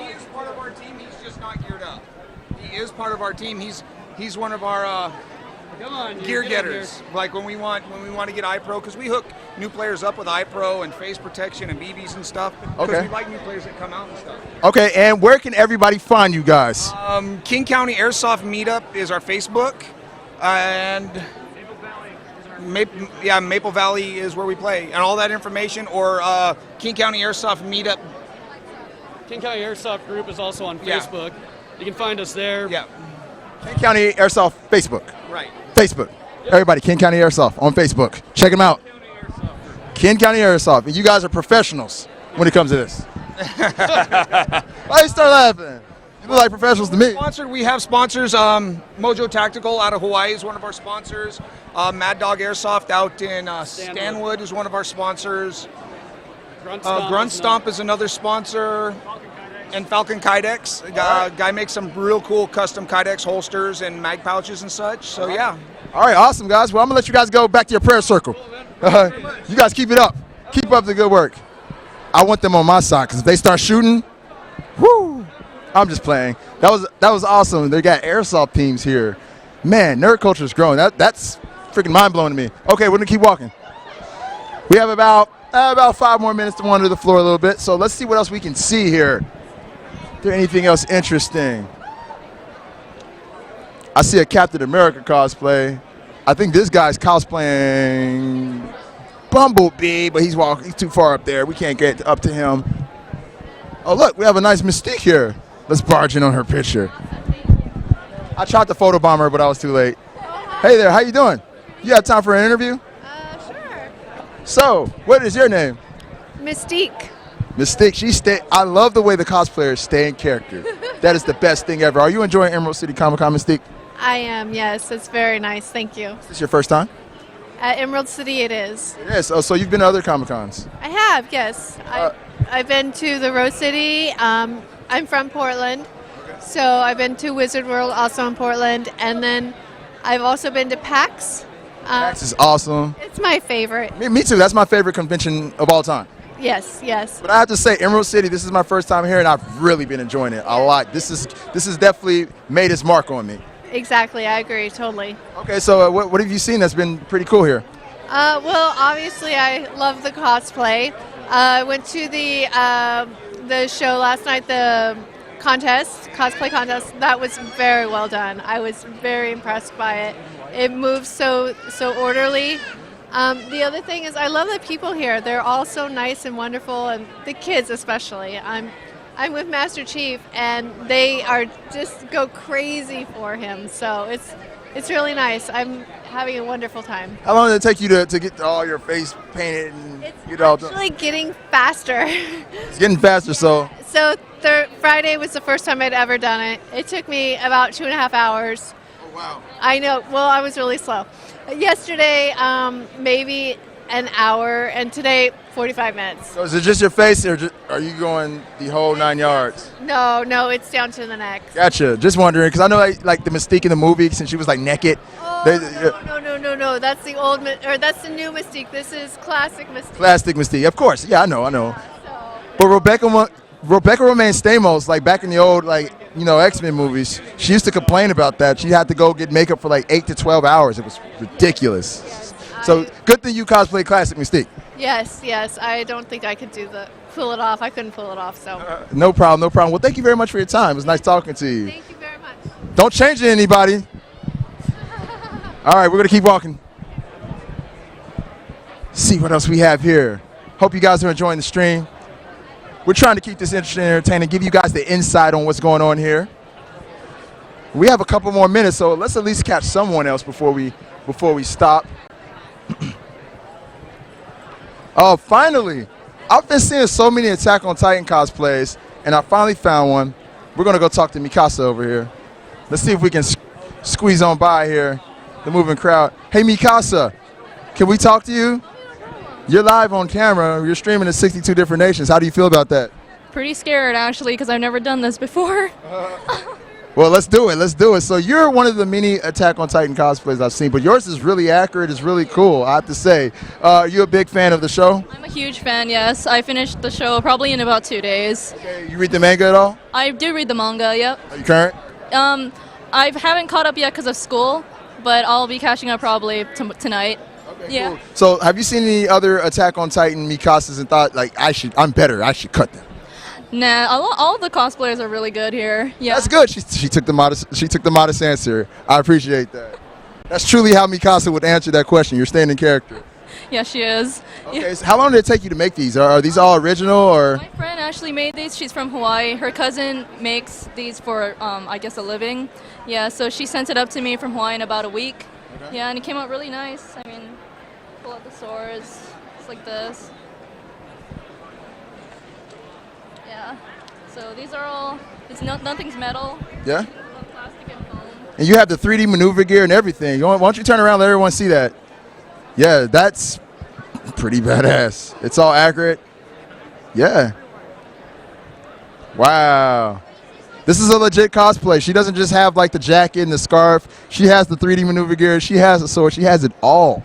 is part of our team. He's just not geared up. He is part of our team. He's one of our gear getters. Like when we want to get iPro, because we hook new players up with iPro and face protection and BBs and stuff. Because Okay. we like new players that come out and stuff. Okay, and where can everybody find you guys? King County Airsoft Meetup is our Facebook, and Maple Valley is where we play, and all that information, or King County Airsoft Meetup. King County Airsoft Group is also on Yeah. Facebook. You can find us there. Yeah. King County Airsoft Facebook. Right. Facebook. Everybody, King County Airsoft on Facebook. Check them out. King County Airsoft. And you guys are professionals when it comes to this. Why you start laughing? You look like professionals to me. We have sponsors. Mojo Tactical out of Hawaii is one of our sponsors. Mad Dog Airsoft out in Stanwood is one of our sponsors. Grunt Stomp is another sponsor. And Falcon Kydex. Guy makes some real cool custom Kydex holsters and mag pouches and such. So yeah. All right, awesome, guys. Well, I'm going to let you guys go back to your prayer circle. You guys keep it up. Keep up the good work. I want them on my side because if they start shooting, whoo, I'm just playing. That was awesome. They got airsoft teams here. Man, nerd culture is growing. That's freaking mind-blowing to me. Okay, we're going to keep walking. We have about 5 more minutes to wander the floor a little bit, so let's see what else we can see here. Is there anything else interesting? I see a Captain America cosplay. I think this guy's cosplaying Bumblebee, but he's too far up there. We can't get up to him. Oh, look, we have a nice Mystique here. Let's barge in on her picture. I tried to photobomb her, but I was too late. Hey there, how you doing? You have time for an interview? Sure. So, what is your name? Mystique. Mystique, I love the way the cosplayers stay in character. That is the best thing ever. Are you enjoying Emerald City Comic Con, Mystique? I am, yes. It's very nice. Thank you. Is this your first time? At Emerald City, it is. It is. Oh, so you've been to other Comic Cons? I have, yes. I've been to the Rose City. I'm from Portland. So I've been to Wizard World, also in Portland. And then I've also been to PAX. PAX is awesome. It's my favorite. Me too. That's my favorite convention of all time. Yes, yes. But I have to say, Emerald City, this is my first time here, and I've really been enjoying it a lot. This has definitely made its mark on me. Exactly, I agree, totally. Okay, so what have you seen that's been pretty cool here? Well, obviously, I love the cosplay. I went to the show last night, the cosplay contest. That was very well done. I was very impressed by it. It moves so orderly. The other thing is I love the people here. They're all so nice and wonderful, and the kids especially. I'm with Master Chief, and they are just go crazy for him. So it's really nice. I'm having a wonderful time. How long did it take you to get all your face painted and get all done? It's actually getting faster. It's getting faster, so. So Friday was the first time I'd ever done it. It took me about 2.5 hours. Oh, wow. I know. Well, I was really slow. Yesterday, maybe an hour, and today, 45 minutes. So is it just your face, or are you going the whole 9 yards? No, it's down to the neck. Gotcha. Just wondering, because I know like the Mystique in the movie, since she was like naked. No. That's the old, or that's the new Mystique. This is classic Mystique. Plastic Mystique, of course. Yeah, I know. But Rebecca Romaine Stamos, like back in the old X-Men movies, she used to complain about that. She had to go get makeup for like 8 to 12 hours. It was ridiculous. Yes, so good thing you cosplay classic Mystique. Yes. I don't think I could pull it off. I couldn't pull it off. So. No problem. Well, thank you very much for your time. It was nice talking to you. Thank you very much. Don't change it, anybody. All right, we're going to keep walking. See what else we have here. Hope you guys are enjoying the stream. We're trying to keep this interesting and entertaining, give you guys the insight on what's going on here. We have a couple more minutes, so let's at least catch someone else before we stop. Oh, finally. I've been seeing so many Attack on Titan cosplays, and I finally found one. We're going to go talk to Mikasa over here. Let's see if we can squeeze on by here, the moving crowd. Hey, Mikasa, can we talk to you? You're live on camera. You're streaming to 62 different nations. How do you feel about that? Pretty scared, actually, because I've never done this before. Well, let's do it. Let's do it. So you're one of the many Attack on Titan cosplays I've seen, but yours is really accurate. It's really cool, I have to say. Are you a big fan of the show? I'm a huge fan, yes. I finished the show probably in about 2 days. Okay, you read the manga at all? I do read the manga, yep. Are you current? I haven't caught up yet because of school, but I'll be catching up probably tonight. Okay, yeah. cool. So have you seen any other Attack on Titan Mikasas and thought, like, I'm better, I should cut them? Nah, all the cosplayers are really good here. Yeah. That's good. She took the modest answer. I appreciate that. That's truly how Mikasa would answer that question. You're staying in character. Yeah, she is. Okay. Yeah. So how long did it take you to make these? Are these all original or? My friend actually made these. She's from Hawaii. Her cousin makes these for, I guess, a living. Yeah. So she sent it up to me from Hawaii in about a week. Okay. Yeah, and it came out really nice. I mean, pull out the swords. It's like this. Yeah. So these are all. Nothing's metal. Yeah. Plastic and foam. And you have the 3D maneuver gear and everything. Why don't you turn around and let everyone see that? Yeah, that's pretty badass. It's all accurate. Yeah. Wow. This is a legit cosplay. She doesn't just have like the jacket and the scarf. She has the 3D maneuver gear. She has a sword. She has it all.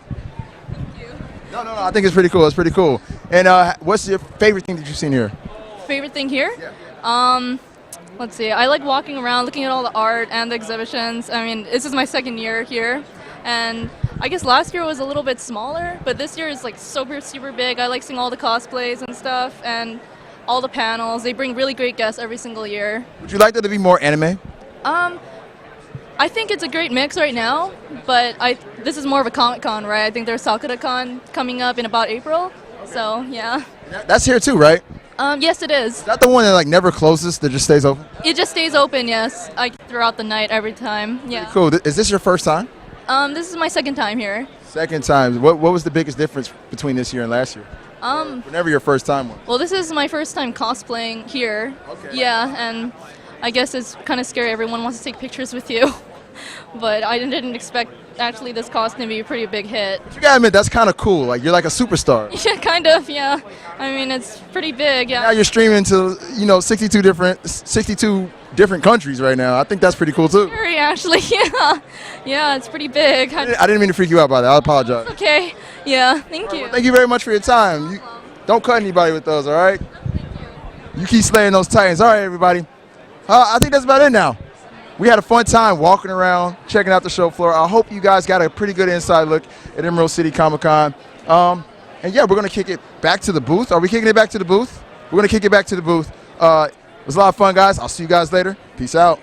Thank you. No. I think it's pretty cool. It's pretty cool. And what's your favorite thing that you've seen here? Favorite thing here? Yeah. Let's see. I like walking around, looking at all the art and the exhibitions. I mean, this is my second year here, and I guess last year was a little bit smaller, but this year is like super big. I like seeing all the cosplays and stuff, and all the panels. They bring really great guests every single year. Would you like there to be more anime? I think it's a great mix right now, but this is more of a Comic-Con, right? I think there's Sakura-Con coming up in about April, so yeah. That's here too, right? Yes, it is. Is that the one that like never closes, that just stays open? It just stays open, yes. Throughout the night, every time. Yeah. Pretty cool. Is this your first time? This is my second time here. Second time. What was the biggest difference between this year and last year? Whenever your first time was. Well, this is my first time cosplaying here. Okay. Yeah, and I guess it's kind of scary. Everyone wants to take pictures with you. But I didn't expect actually this costume to be a pretty big hit. But you gotta admit, that's kind of cool. Like, you're like a superstar. Yeah, kind of, yeah. I mean, it's pretty big, yeah. Now you're streaming to, 62 different countries right now. I think that's pretty cool too. Scary, actually, yeah. Yeah, it's pretty big. I didn't mean to freak you out by that. I apologize. It's okay. Yeah, thank you. Well, thank you very much for your time. Don't cut anybody with those, all right? You keep slaying those Titans. All right, everybody. I think that's about it now. We had a fun time walking around, checking out the show floor. I hope you guys got a pretty good inside look at Emerald City Comic Con. And yeah, we're going to kick it back to the booth. Are we kicking it back to the booth? We're going to kick it back to the booth. It was a lot of fun, guys. I'll see you guys later. Peace out.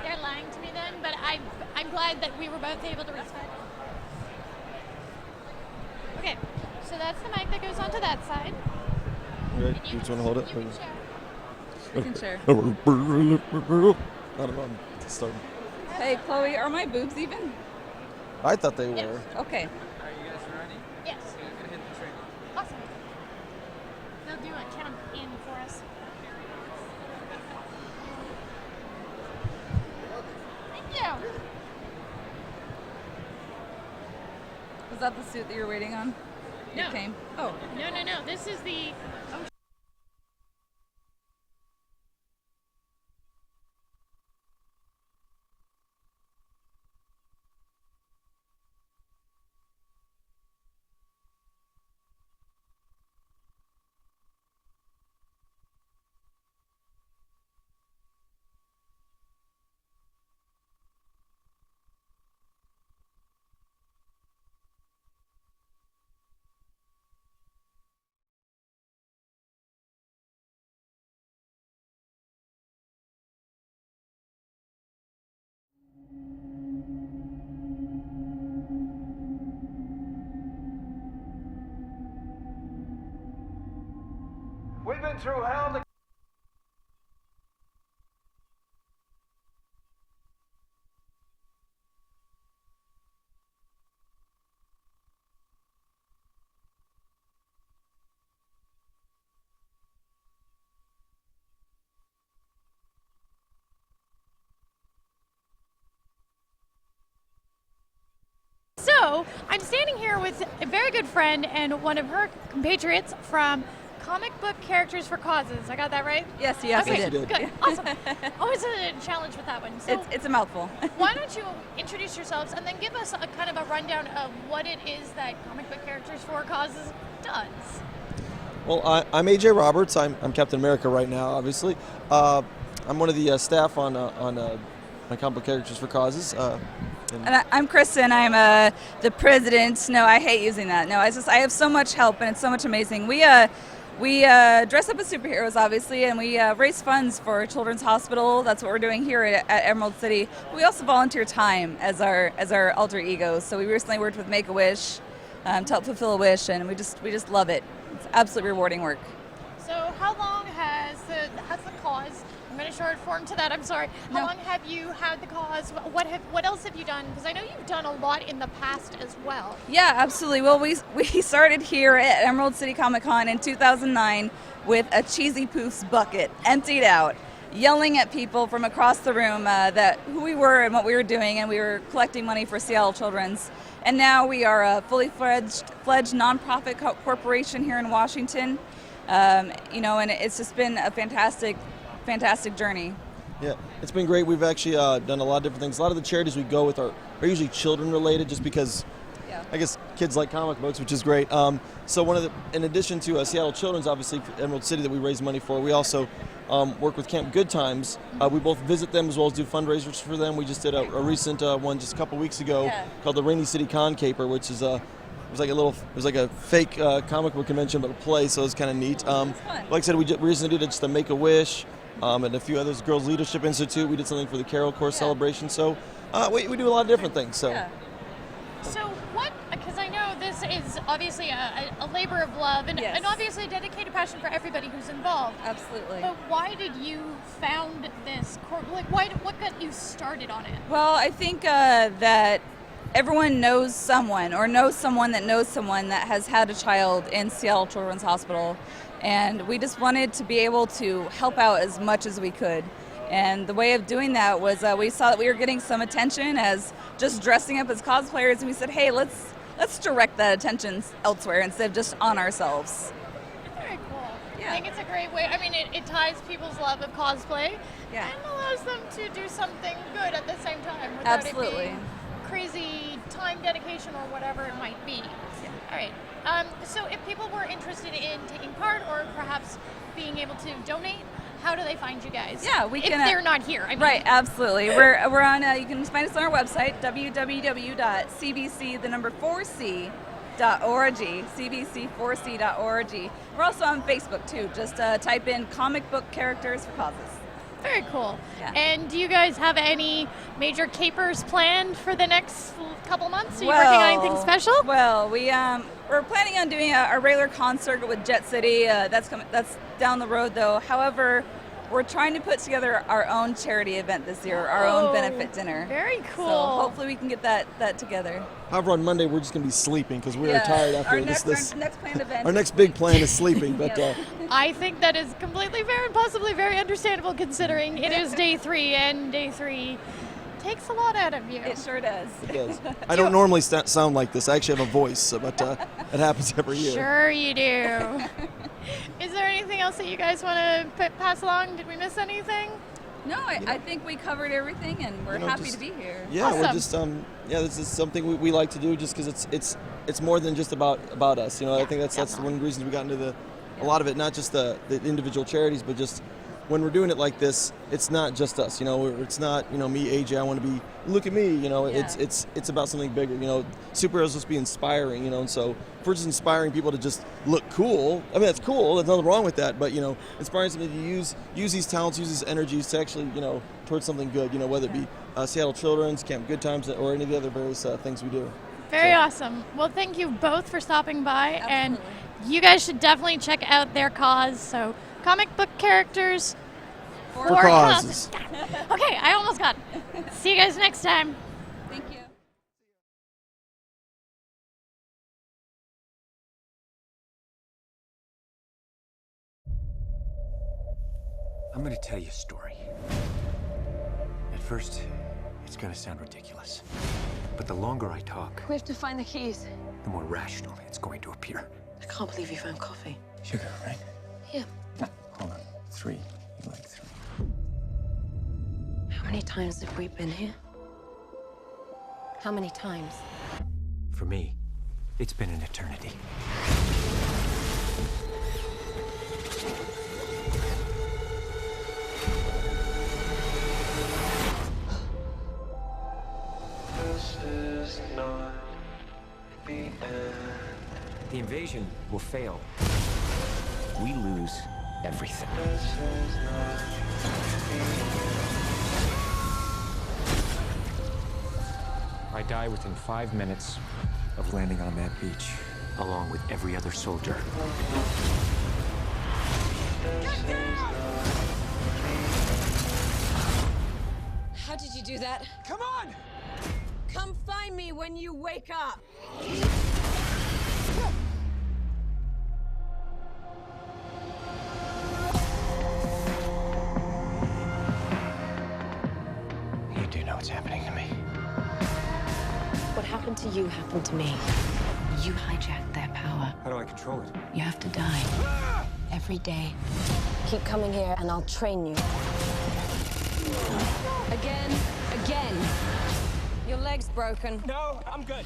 They're lying to me then, but I'm glad that we were both able to respond. Okay, so that's the mic that goes onto that side. Okay, you just want to hold it? You can share. I don't know. Start. Hey, Chloe, are my boobs even? I thought they were. Yes. Okay. Yes. Awesome. They'll do a count in for us. Thank you. Was that the suit that you're waiting on? No. It came. Oh. No. This is the. Oh, We've been through hell to So, I'm standing here with a very good friend and one of her compatriots from Comic Book Characters for Causes. I got that right? Yes, Okay, I did. Good, awesome. Always a challenge with that one. So, It's a mouthful. why don't you introduce yourselves and then give us a kind of a rundown of what it is that Comic Book Characters for Causes does. Well, I'm AJ Roberts. I'm Captain America right now, obviously. I'm one of the staff on my Comic Book Characters for Causes. And I'm Kristen. I'm the president. No, I hate using that. No, I have so much help and it's so much amazing. We dress up as superheroes, obviously, and we raise funds for Children's Hospital. That's what we're doing here at Emerald City. We also volunteer time as our alter egos. So we recently worked with Make-A-Wish to help fulfill a wish, and we just love it. It's absolutely rewarding work. So, how long has the cause? I'm going to short form to that. I'm sorry. How long have you had the cause? What else have you done? Because I know you've done a lot in the past as well. Yeah, absolutely. Well, we started here at Emerald City Comic Con in 2009 with a Cheesy Poofs bucket emptied out, yelling at people from across the room that who we were and what we were doing, and we were collecting money for Seattle Children's. And now we are a fully fledged nonprofit corporation here in Washington. And it's just been a fantastic journey. Yeah, it's been great. We've actually done a lot of different things. A lot of the charities we go with are usually children related, just because I guess kids like comic books, which is great. So in addition to Seattle Children's, obviously Emerald City that we raise money for, we also work with Camp Good Times. We both visit them as well as do fundraisers for them. We just did a recent one just a couple weeks ago called the Rainy City Con Caper, which is it was like a fake comic book convention, but a play, so it was kind of neat. Like I said, we recently did just a Make-A-Wish. And a few others, Girls Leadership Institute. We did something for the Carol Course celebration. So we do a lot of different things. So, because I know this is obviously a labor of love and obviously a dedicated passion for everybody who's involved. Absolutely. But why did you found this? What got you started on it? Well, I think that everyone knows someone or knows someone that has had a child in Seattle Children's Hospital. And we just wanted to be able to help out as much as we could. And the way of doing that was we saw that we were getting some attention as just dressing up as cosplayers, and we said, hey, let's direct that attention elsewhere instead of just on ourselves. Very cool. Yeah. I think it's a great way. I mean, it ties people's love of cosplay and allows them to do something good at the same time without it being crazy time dedication or whatever it might be. Yeah. All right. So if people were interested in taking part or perhaps being able to donate, how do they find you guys? Yeah, we can. If they're not here, I mean. Right, absolutely. We're on. You can find us on our website, www.cbc4c.org, cbc4c.org. We're also on Facebook too. Just type in Comic Book Characters for Causes. Very cool. Yeah. And do you guys have any major capers planned for the next couple months? Are you working on anything special? Well, we're planning on doing a regular concert with Jet City. That's down the road though. However, we're trying to put together our own charity event this year, our own benefit dinner. Very cool. So hopefully we can get that together. However, on Monday we're just going to be sleeping because we are tired after this. Our next planned event. Our next big plan is sleeping, but. I think that is completely fair and possibly very understandable considering it is day 3 and day 3 takes a lot out of you. It sure does. It does. I don't normally sound like this. I actually have a voice, but it happens every year. Sure you do. Is there anything else that you guys want to pass along? Did we miss anything? No, I think we covered everything, and we're happy to be here. Yeah, awesome. We're just this is something we like to do just because it's more than just about us. I think that's one of the reasons we got into a lot of it, not just the individual charities, but just when we're doing it like this, it's not just us. It's not me, AJ. I want to be. Look at me. It's about something bigger. Superheroes are supposed to be inspiring. And so if we're just inspiring people to just look cool, I mean that's cool. There's nothing wrong with that. But inspiring somebody to use these talents, use these energies to actually towards something good. Whether it be Seattle Children's, Camp Good Times, or any of the other various things we do. Very awesome. Well, thank you both for stopping by, and you guys should definitely check out their cause. So, comic book characters for causes. Okay, I almost got it. See you guys next time. Thank you. I'm gonna tell you a story. At first, it's gonna sound ridiculous. But the longer I talk, We have to find the keys. the more rational it's going to appear. I can't believe you found coffee. Sugar, right? Yeah. Hold on. 3. You like 3. How many times have we been here? How many times? For me, it's been an eternity. This is not the end. The invasion will fail. We lose everything. This is not the end. I die within 5 minutes of landing on that beach, along with every other soldier. How did you do that? Come on! Come find me when you wake up. You do know what's happening to me. What happened to you happened to me. You hijacked their power. How do I control it? You have to die. Every day. Keep coming here and I'll train you. Again. Your leg's broken. No, I'm good.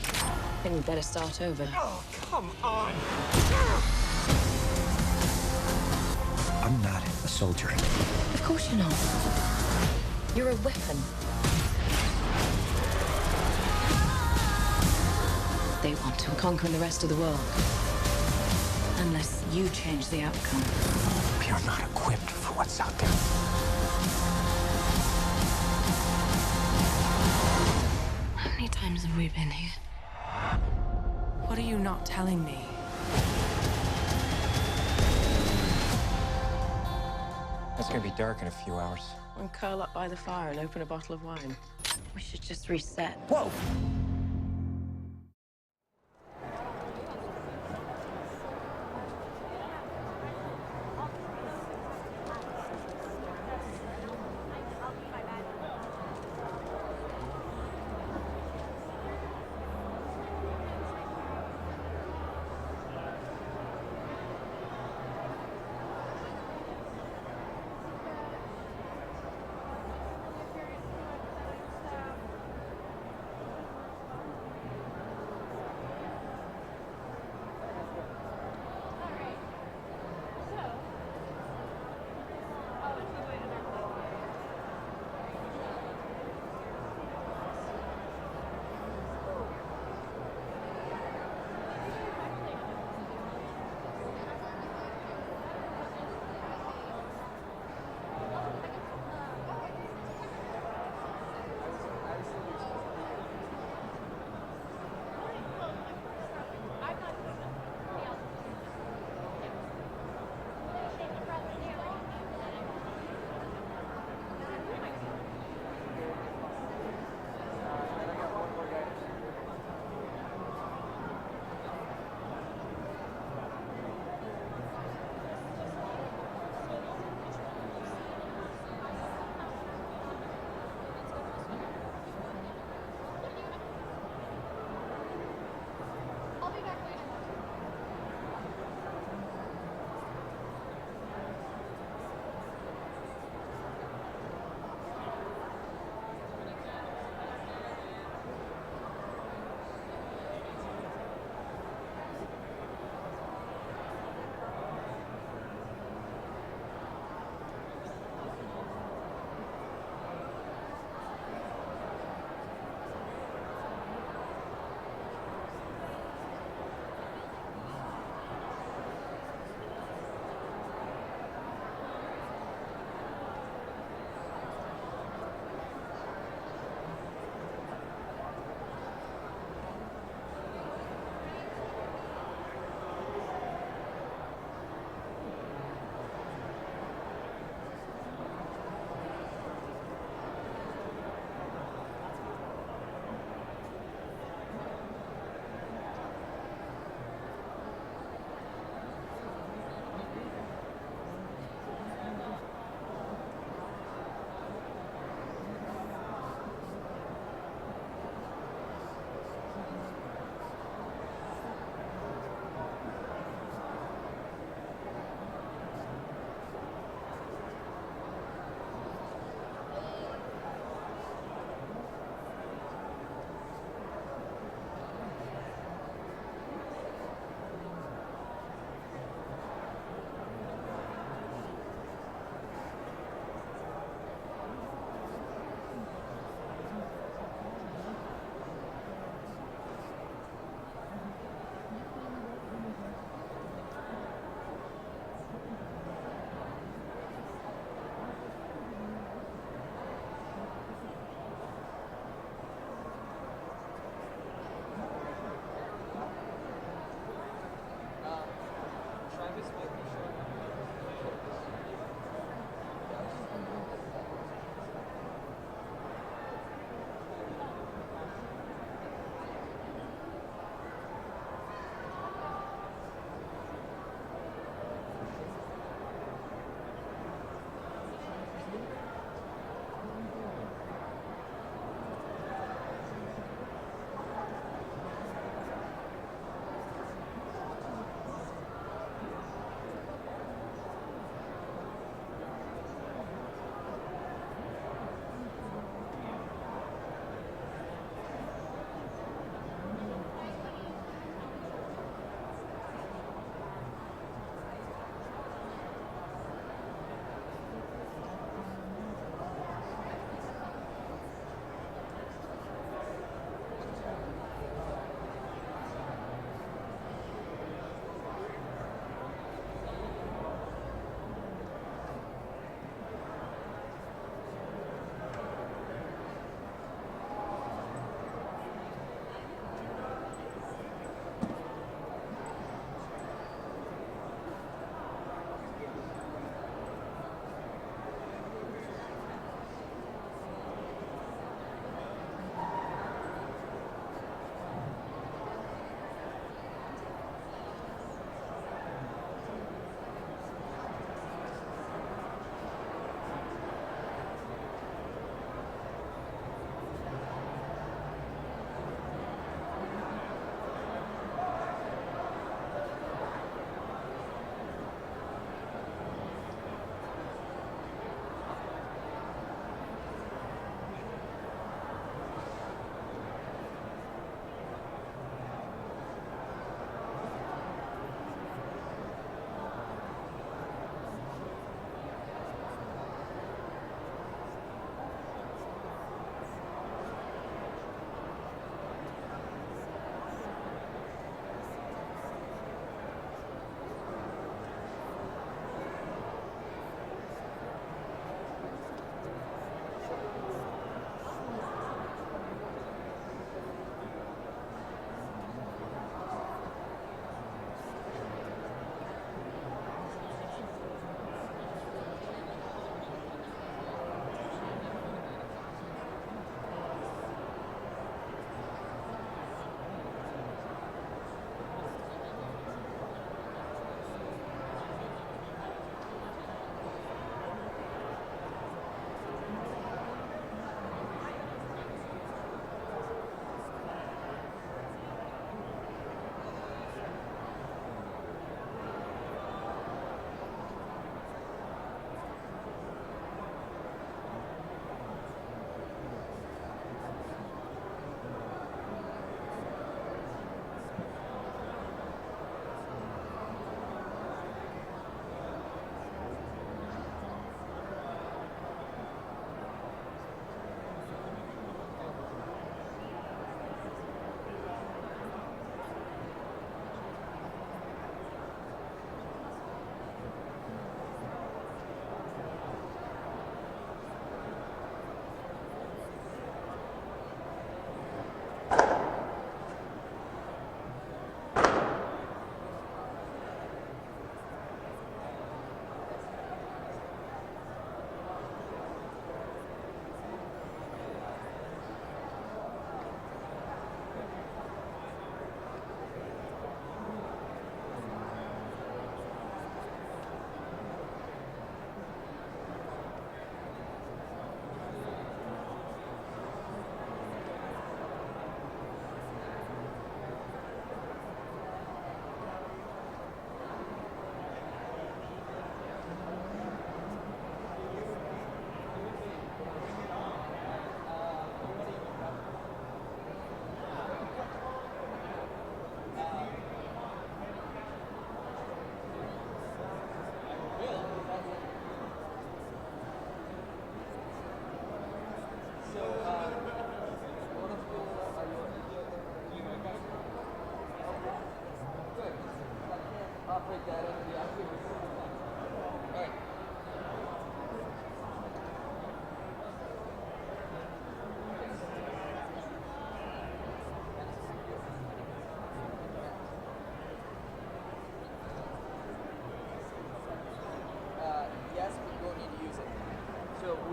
Then you better start over. Oh, come on. I'm not a soldier. Of course you're not. You're a weapon. They want to conquer the rest of the world. Unless you change the outcome. We are not equipped for what's out there. How many times have we been here? What are you not telling me? It's gonna be dark in a few hours. And curl up by the fire and open a bottle of wine. We should just reset. Whoa!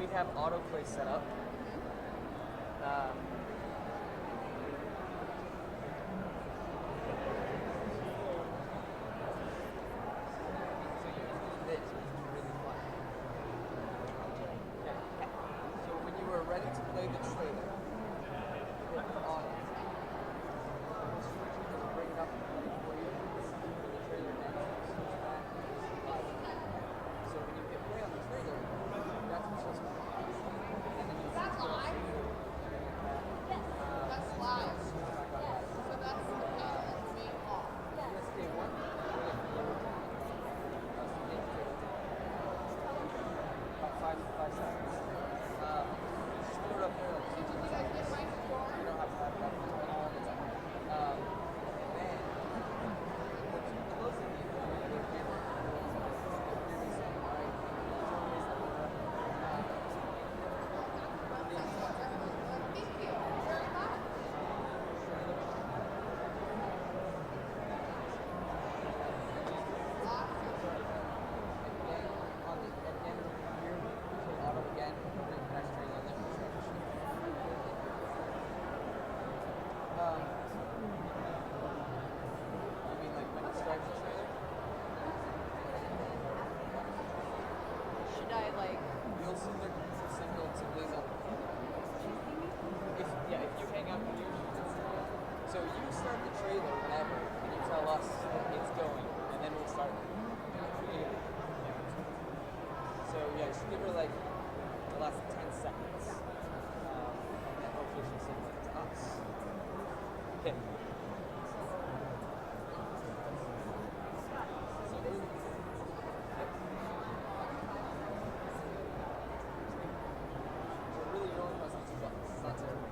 we have autoplay set up. So when you were ready to play the trailer, hit auto. It'll bring it up for you. The trailer ends. So when you hit play on the trailer, that's what's supposed to be. And then you that's live? That's live. So that's being off. Let's stay one. About 5 seconds. Just throw it up there. Like, you guys get right before? You don't have to have it up all the time. And then, the two closing you, the camera, so you start the trailer whenever, and you tell us that it's going, and then we'll start creating. So yeah, just give her like the last 10 seconds, and then hopefully she'll say like to us. Okay. So really, you're only pressing 2 buttons. It's not terrible.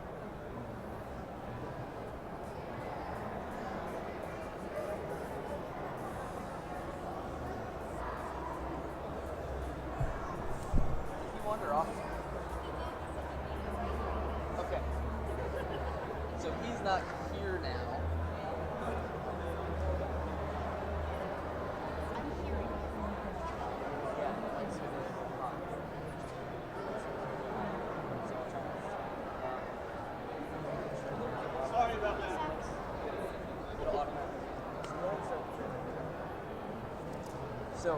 Wander off. Okay. So he's not here now. I'm hearing it. Yeah, like so sorry about that. It'll automatically. So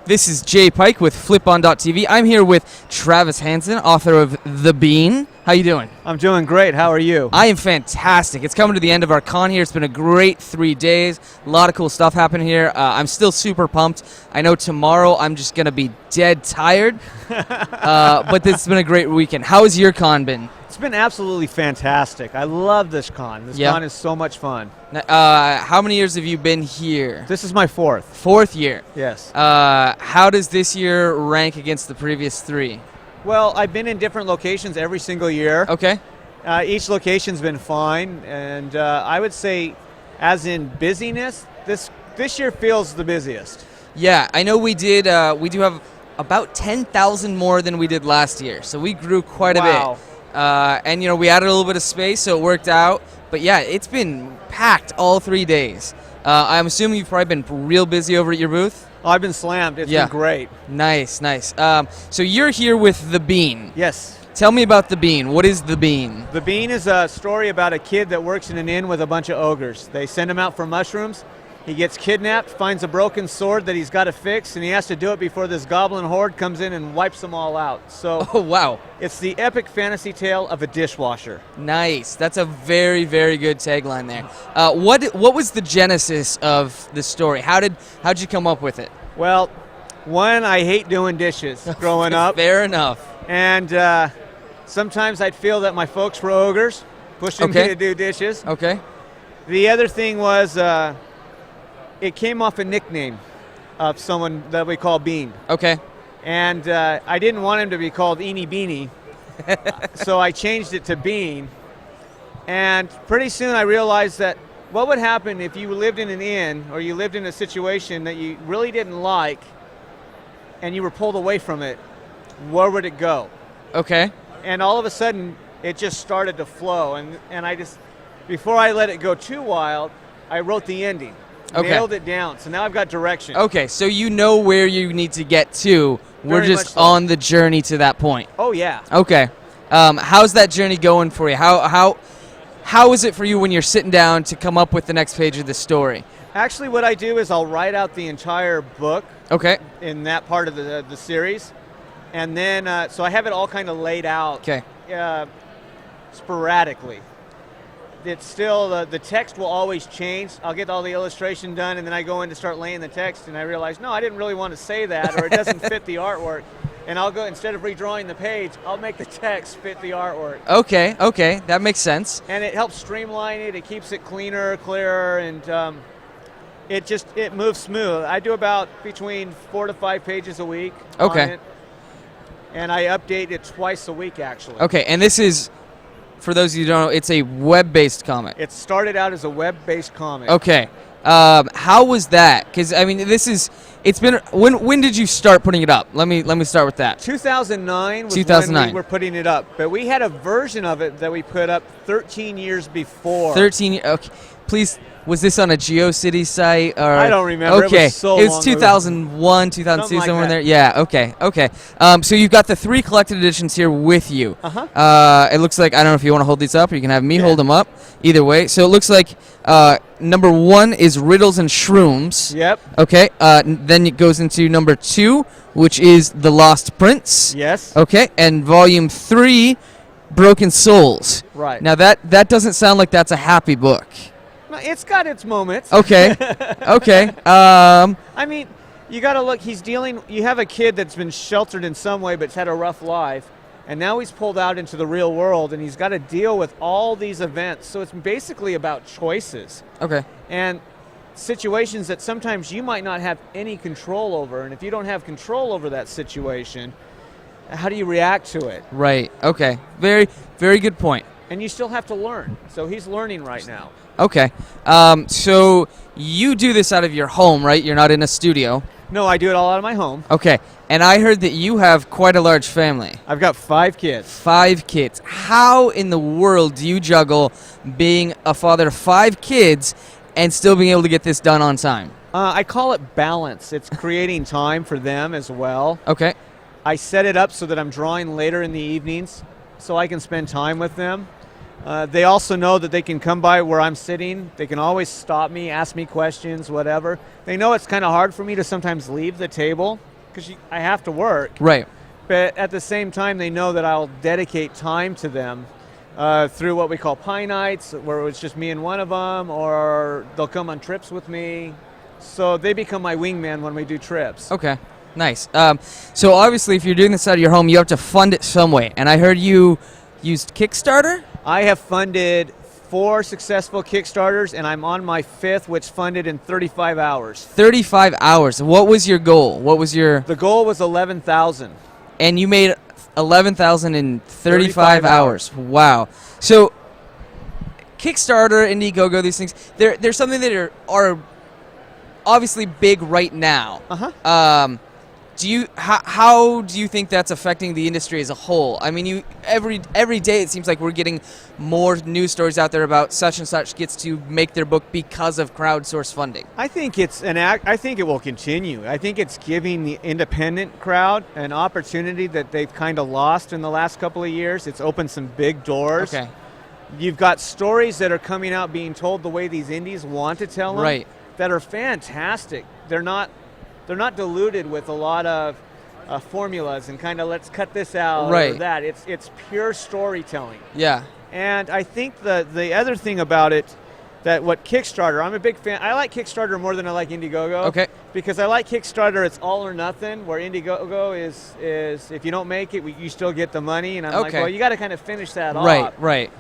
This is Jay Pike with FlipON.TV. I'm here with Travis Hansen, author of The Bean. How you doing? I'm doing great. How are you? I am fantastic. It's coming to the end of our con here. It's been a great 3 days. A lot of cool stuff happening here. I'm still super pumped. I know tomorrow I'm just going to be dead tired. But this has been a great weekend. How has your con been? It's been absolutely fantastic. I love this con. This con is so much fun. How many years have you been here? This is my fourth. Fourth year? Yes. How does this year rank against the previous 3? Well, I've been in different locations every single year. Okay. Each location's been fine, and I would say, as in busyness, this year feels the busiest. Yeah, I know we do have about 10,000 more than we did last year, so we grew quite a bit. And we added a little bit of space, so it worked out. But yeah, it's been packed all 3 days. I'm assuming you've probably been real busy over at your booth. Oh, I've been slammed. It's been great. Nice, nice. So you're here with The Bean. Yes. Tell me about The Bean. What is The Bean? The Bean is a story about a kid that works in an inn with a bunch of ogres. They send him out for mushrooms. He gets kidnapped, finds a broken sword that he's got to fix, and he has to do it before this goblin horde comes in and wipes them all out. So, oh wow! It's the epic fantasy tale of a dishwasher. Nice. That's a very, very good tagline there. What was the genesis of the story? How'd you come up with it? Well, one, I hate doing dishes growing up. Fair enough. And sometimes I'd feel that my folks were ogres, pushing me to do dishes. Okay. The other thing was it came off a nickname of someone that we call Bean. Okay. And I didn't want him to be called Eenie Beanie, so I changed it to Bean. And pretty soon I realized that what would happen if you lived in an inn or you lived in a situation that you really didn't like and you were pulled away from it, where would it go? Okay. And all of a sudden, it just started to flow. And I just, before I let it go too wild, I wrote the ending. Okay. Nailed it down. So now I've got direction. Okay, so you know where you need to get to. We're Very just much so. on the journey to that point. Oh, yeah. Okay. How's that journey going for you? How is it for you when you're sitting down to come up with the next page of the story? Actually, what I do is I'll write out the entire book. Okay. In that part of the series. And then, so I have it all kind of laid out. Okay. Sporadically. It's still, the text will always change. I'll get all the illustration done, and then I go in to start laying the text, and I realize, no, I didn't really want to say that, or it doesn't fit the artwork. And I'll go, instead of redrawing the page, I'll make the text fit the artwork. Okay, that makes sense. And it helps streamline it. It keeps it cleaner, clearer, and it moves smooth. I do about between 4 to 5 pages a week. Okay. On it, and I update it twice a week, actually. Okay, and this is, for those of you who don't know, it's a web-based comic. It started out as a web-based comic. Okay. How was that? Because I mean, it's been. When did you start putting it up? Let me start with that. 2009 was 2009. when we were putting it up, but we had a version of it that we put up 13 years before. 13. Okay, please. Was this on a GeoCity site? Or? I don't remember. Okay, It was so it was long 2001, 2002, Something like somewhere in that. there. Yeah. Okay. So you've got the 3 collected editions here with you. It looks like, I don't know if you want to hold these up or you can have me hold them up. Either way. So it looks like number 1 is Riddles and Shrooms. Yep. Okay. Then it goes into number 2, which is The Lost Prince. Yes. Okay. And volume 3, Broken Souls. Right. Now that doesn't sound like that's a happy book. It's got its moments. Okay. Okay. I mean, you got to look. You have a kid that's been sheltered in some way, but's had a rough life, and now he's pulled out into the real world, and he's got to deal with all these events. So it's basically about choices. Okay. And situations that sometimes you might not have any control over, and if you don't have control over that situation, how do you react to it? Right. Okay. Very, very good point. And you still have to learn. So he's learning right now. Okay. So you do this out of your home, right? You're not in a studio. No, I do it all out of my home. Okay. And I heard that you have quite a large family. I've got 5 kids. 5 kids. How in the world do you juggle being a father of 5 kids and still being able to get this done on time? I call it balance. It's creating time for them as well. Okay. I set it up so that I'm drawing later in the evenings so I can spend time with them. They also know that they can come by where I'm sitting. They can always stop me, ask me questions, whatever. They know it's kind of hard for me to sometimes leave the table. because I have to work. Right. But at the same time, they know that I'll dedicate time to them through what we call pie nights, where it's just me and one of them, or they'll come on trips with me. So they become my wingman when we do trips. Okay, nice. So obviously, if you're doing this out of your home, you have to fund it some way. And I heard you used Kickstarter? I have funded 4 successful Kickstarters, and I'm on my 5th, which funded in 35 hours. 35 hours. What was your goal? What was your... The goal was 11,000. And you made 11,000 in 35 hours. Wow. So Kickstarter, Indiegogo, these things, they're something that are obviously big right now. How do you think that's affecting the industry as a whole? I mean, every day it seems like we're getting more news stories out there about such and such gets to make their book because of crowdsourced funding. I think I think it will continue. I think it's giving the independent crowd an opportunity that they've kind of lost in the last couple of years. It's opened some big doors. Okay. You've got stories that are coming out being told the way these indies want to tell them. Right. That are fantastic. They're not diluted with a lot of formulas and kind of let's cut this out or that. It's pure storytelling. Yeah. And I think the other thing about it, that what Kickstarter, I'm a big fan. I like Kickstarter more than I like Indiegogo. Okay. Because I like Kickstarter, it's all or nothing, where Indiegogo is if you don't make it, you still get the money. And I'm like, well, you got to kind of finish that off. Right.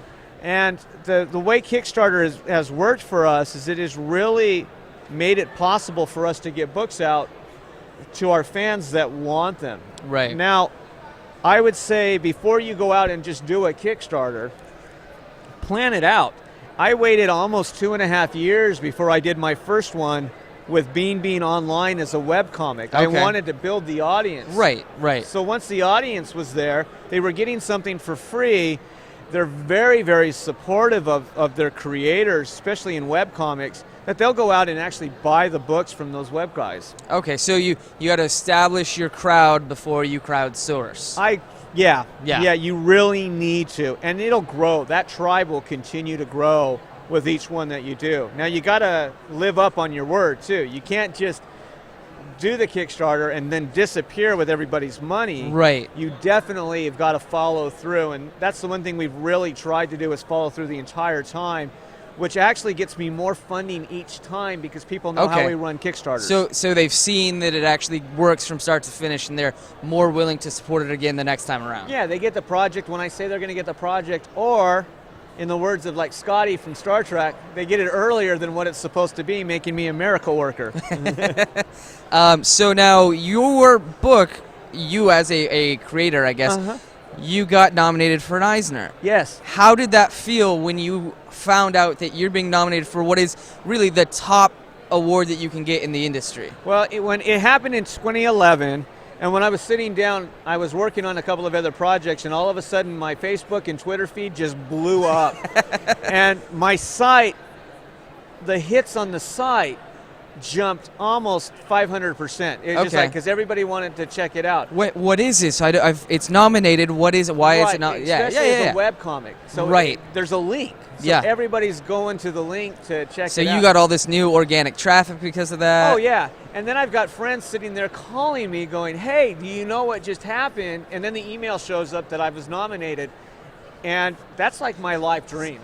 And the way Kickstarter has worked for us is it has really made it possible for us to get books out to our fans that want them. Right. Now, I would say before you go out and just do a Kickstarter, plan it out. I waited almost 2.5 years before I did my first one with Bean Online as a webcomic. I wanted to build the audience. Right. So once the audience was there, they were getting something for free. They're very, very supportive of their creators, especially in webcomics, that they'll go out and actually buy the books from those web guys. Okay, so you got to establish your crowd before you crowdsource. Yeah, you really need to. And it'll grow. That tribe will continue to grow with each one that you do. Now, you got to live up on your word, too. You can't just do the Kickstarter and then disappear with everybody's money. Right. You definitely have got to follow through. And that's the one thing we've really tried to do is follow through the entire time, which actually gets me more funding each time because people know how we run Kickstarters. So they've seen that it actually works from start to finish, and they're more willing to support it again the next time around. Yeah, they get the project when I say they're going to get the project, or in the words of like Scotty from Star Trek, they get it earlier than what it's supposed to be, making me a miracle worker. So now your book, you as a creator, I guess, you got nominated for an Eisner. Yes. How did that feel when you found out that you're being nominated for what is really the top award that you can get in the industry? Well, when it happened in 2011, and when I was sitting down, I was working on a couple of other projects, and all of a sudden my Facebook and Twitter feed just blew up. And my site, the hits on the site jumped almost 500%. It's just like, because everybody wanted to check it out. What is this? It's nominated. What is it? Why is it not? Especially as a webcomic. So there's a link. So everybody's going to the link to check it out. So you got all this new organic traffic because of that? Oh, yeah. And then I've got friends sitting there calling me going, hey, do you know what just happened? And then the email shows up that I was nominated. And that's like my life dream.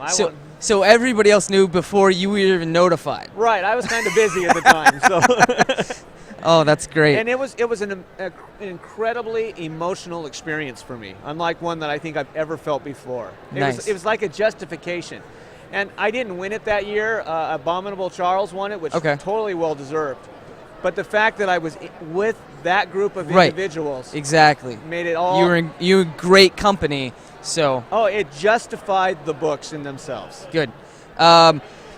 So everybody else knew before you were even notified? Right. I was kind of busy at the time. So. Oh, that's great. And it was an incredibly emotional experience for me, unlike one that I think I've ever felt before. It was like a justification. And I didn't win it that year. Abominable Charles won it, which was totally well-deserved. But the fact that I was with that group of individuals made it all... You were in great company, so... Oh, it justified the books in themselves. Good.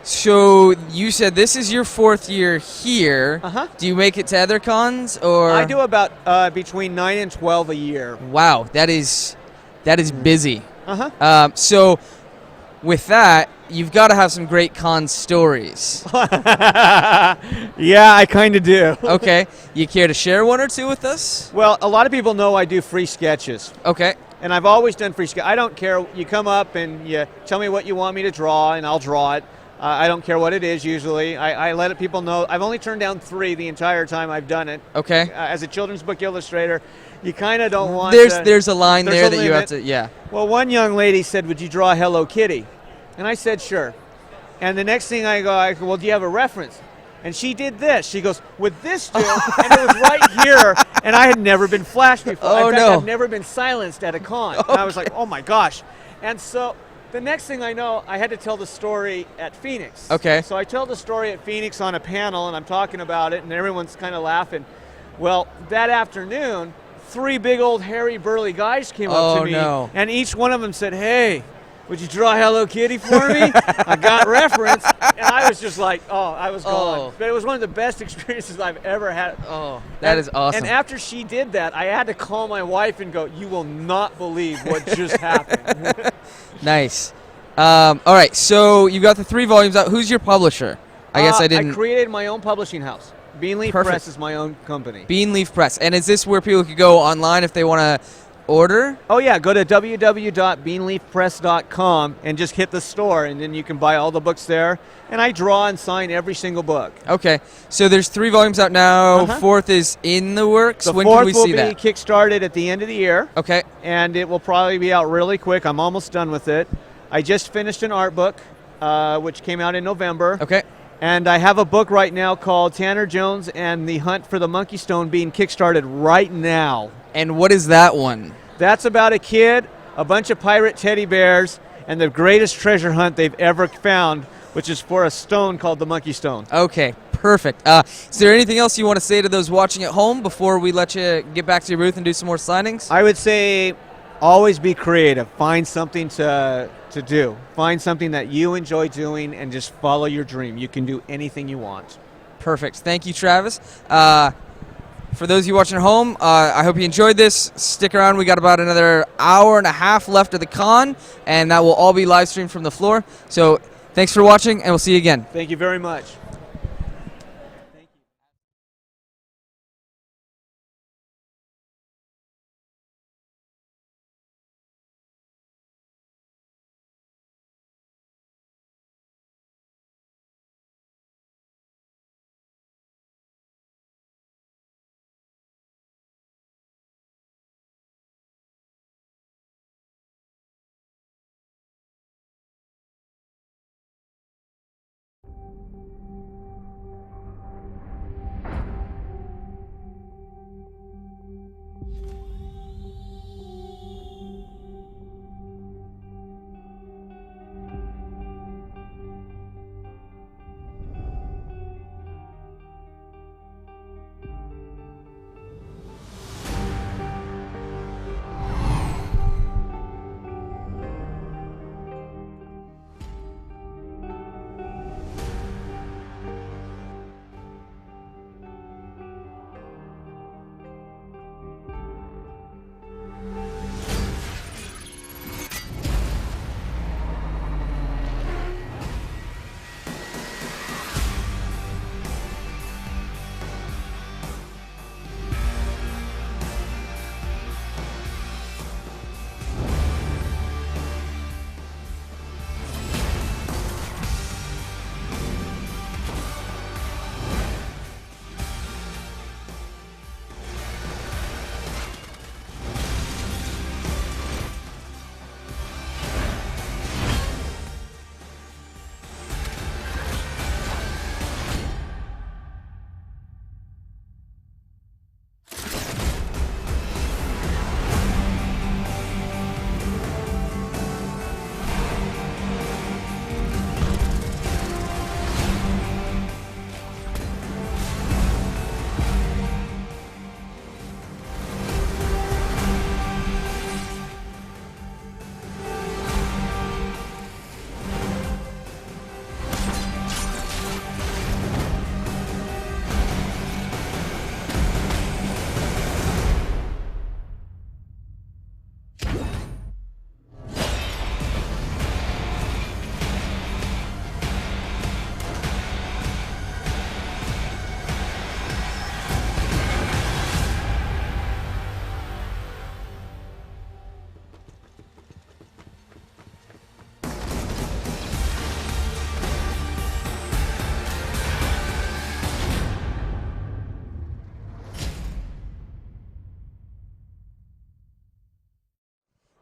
So you said this is your 4th year here. Do you make it to other cons, or...? I do about between 9 and 12 a year. Wow, that is busy. So with that, you've got to have some great con stories. Yeah, I kind of do. Okay. You care to share one or two with us? Well, a lot of people know I do free sketches. Okay. And I've always done free sketches. I don't care. You come up and you tell me what you want me to draw, and I'll draw it. I don't care what it is usually. I let people know. I've only turned down 3 the entire time I've done it. Okay. As a children's book illustrator, you kind of don't want There's a line there that you have to, yeah. Well, one young lady said, would you draw Hello Kitty? And I said, sure. And the next thing I go, well, do you have a reference? And she did this. She goes, would this do? And it was right here, and I had never been flashed before. Oh, In fact, no. I've never been silenced at a con. Okay. And I was like, oh my gosh. And so the next thing I know, I had to tell the story at Phoenix. Okay. So I tell the story at Phoenix on a panel, and I'm talking about it, and everyone's kind of laughing. Well, that afternoon, 3 big old hairy burly guys came up to me, no. and each one of them said, hey, would you draw Hello Kitty for me? I got reference, and I was just like, oh, I was gone. But it was one of the best experiences I've ever had. Oh, that is awesome. And after she did that, I had to call my wife and go, you will not believe what just happened. Nice. All right, so you've got the 3 volumes out. Who's your publisher? I guess I didn't. I created my own publishing house. Beanleaf Perfect. Press is my own company. Beanleaf Press. And is this where people could go online if they want to order? Oh, yeah. Go to www.beanleafpress.com and just hit the store, and then you can buy all the books there. And I draw and sign every single book. Okay. So there's 3 volumes out now. Uh-huh. 4th is in the works. The when 4th can we see will that? be kickstarted at the end of the year. Okay. And it will probably be out really quick. I'm almost done with it. I just finished an art book, which came out in November. Okay. And I have a book right now called Tanner Jones and the Hunt for the Monkey Stone being kickstarted right now. And what is that one? That's about a kid, a bunch of pirate teddy bears, and the greatest treasure hunt they've ever found, which is for a stone called the Monkey Stone. Okay, perfect. Is there anything else you want to say to those watching at home before we let you get back to your booth and do some more signings? I would say always be creative. Find something to do. Find something that you enjoy doing and just follow your dream. You can do anything you want. Perfect. Thank you, Travis. For those of you watching at home, I hope you enjoyed this. Stick around. We got about another hour and a half left of the con, and that will all be live streamed from the floor. So thanks for watching, and we'll see you again. Thank you very much.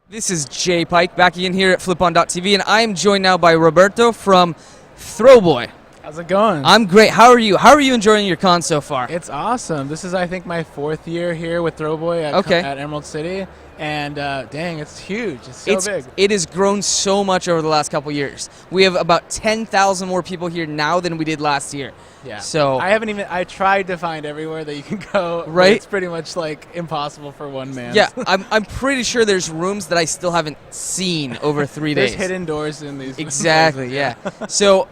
This is Jay Pike back again here at FlipON.TV, and I am joined now by Roberto from Throwboy. How's it going? I'm great. How are you? How are you enjoying your con so far? It's awesome. This is, I think, my 4th year here with Throwboy at Emerald City, and dang, it's huge. It's so big. It has grown so much over the last couple years. We have about 10,000 more people here now than we did last year. Yeah. So I tried to find everywhere that you can go. but Right? It's pretty much like impossible for one man. yeah, I'm pretty sure there's rooms that I still haven't seen over 3 days. There's hidden doors in these. Exactly, places. yeah. So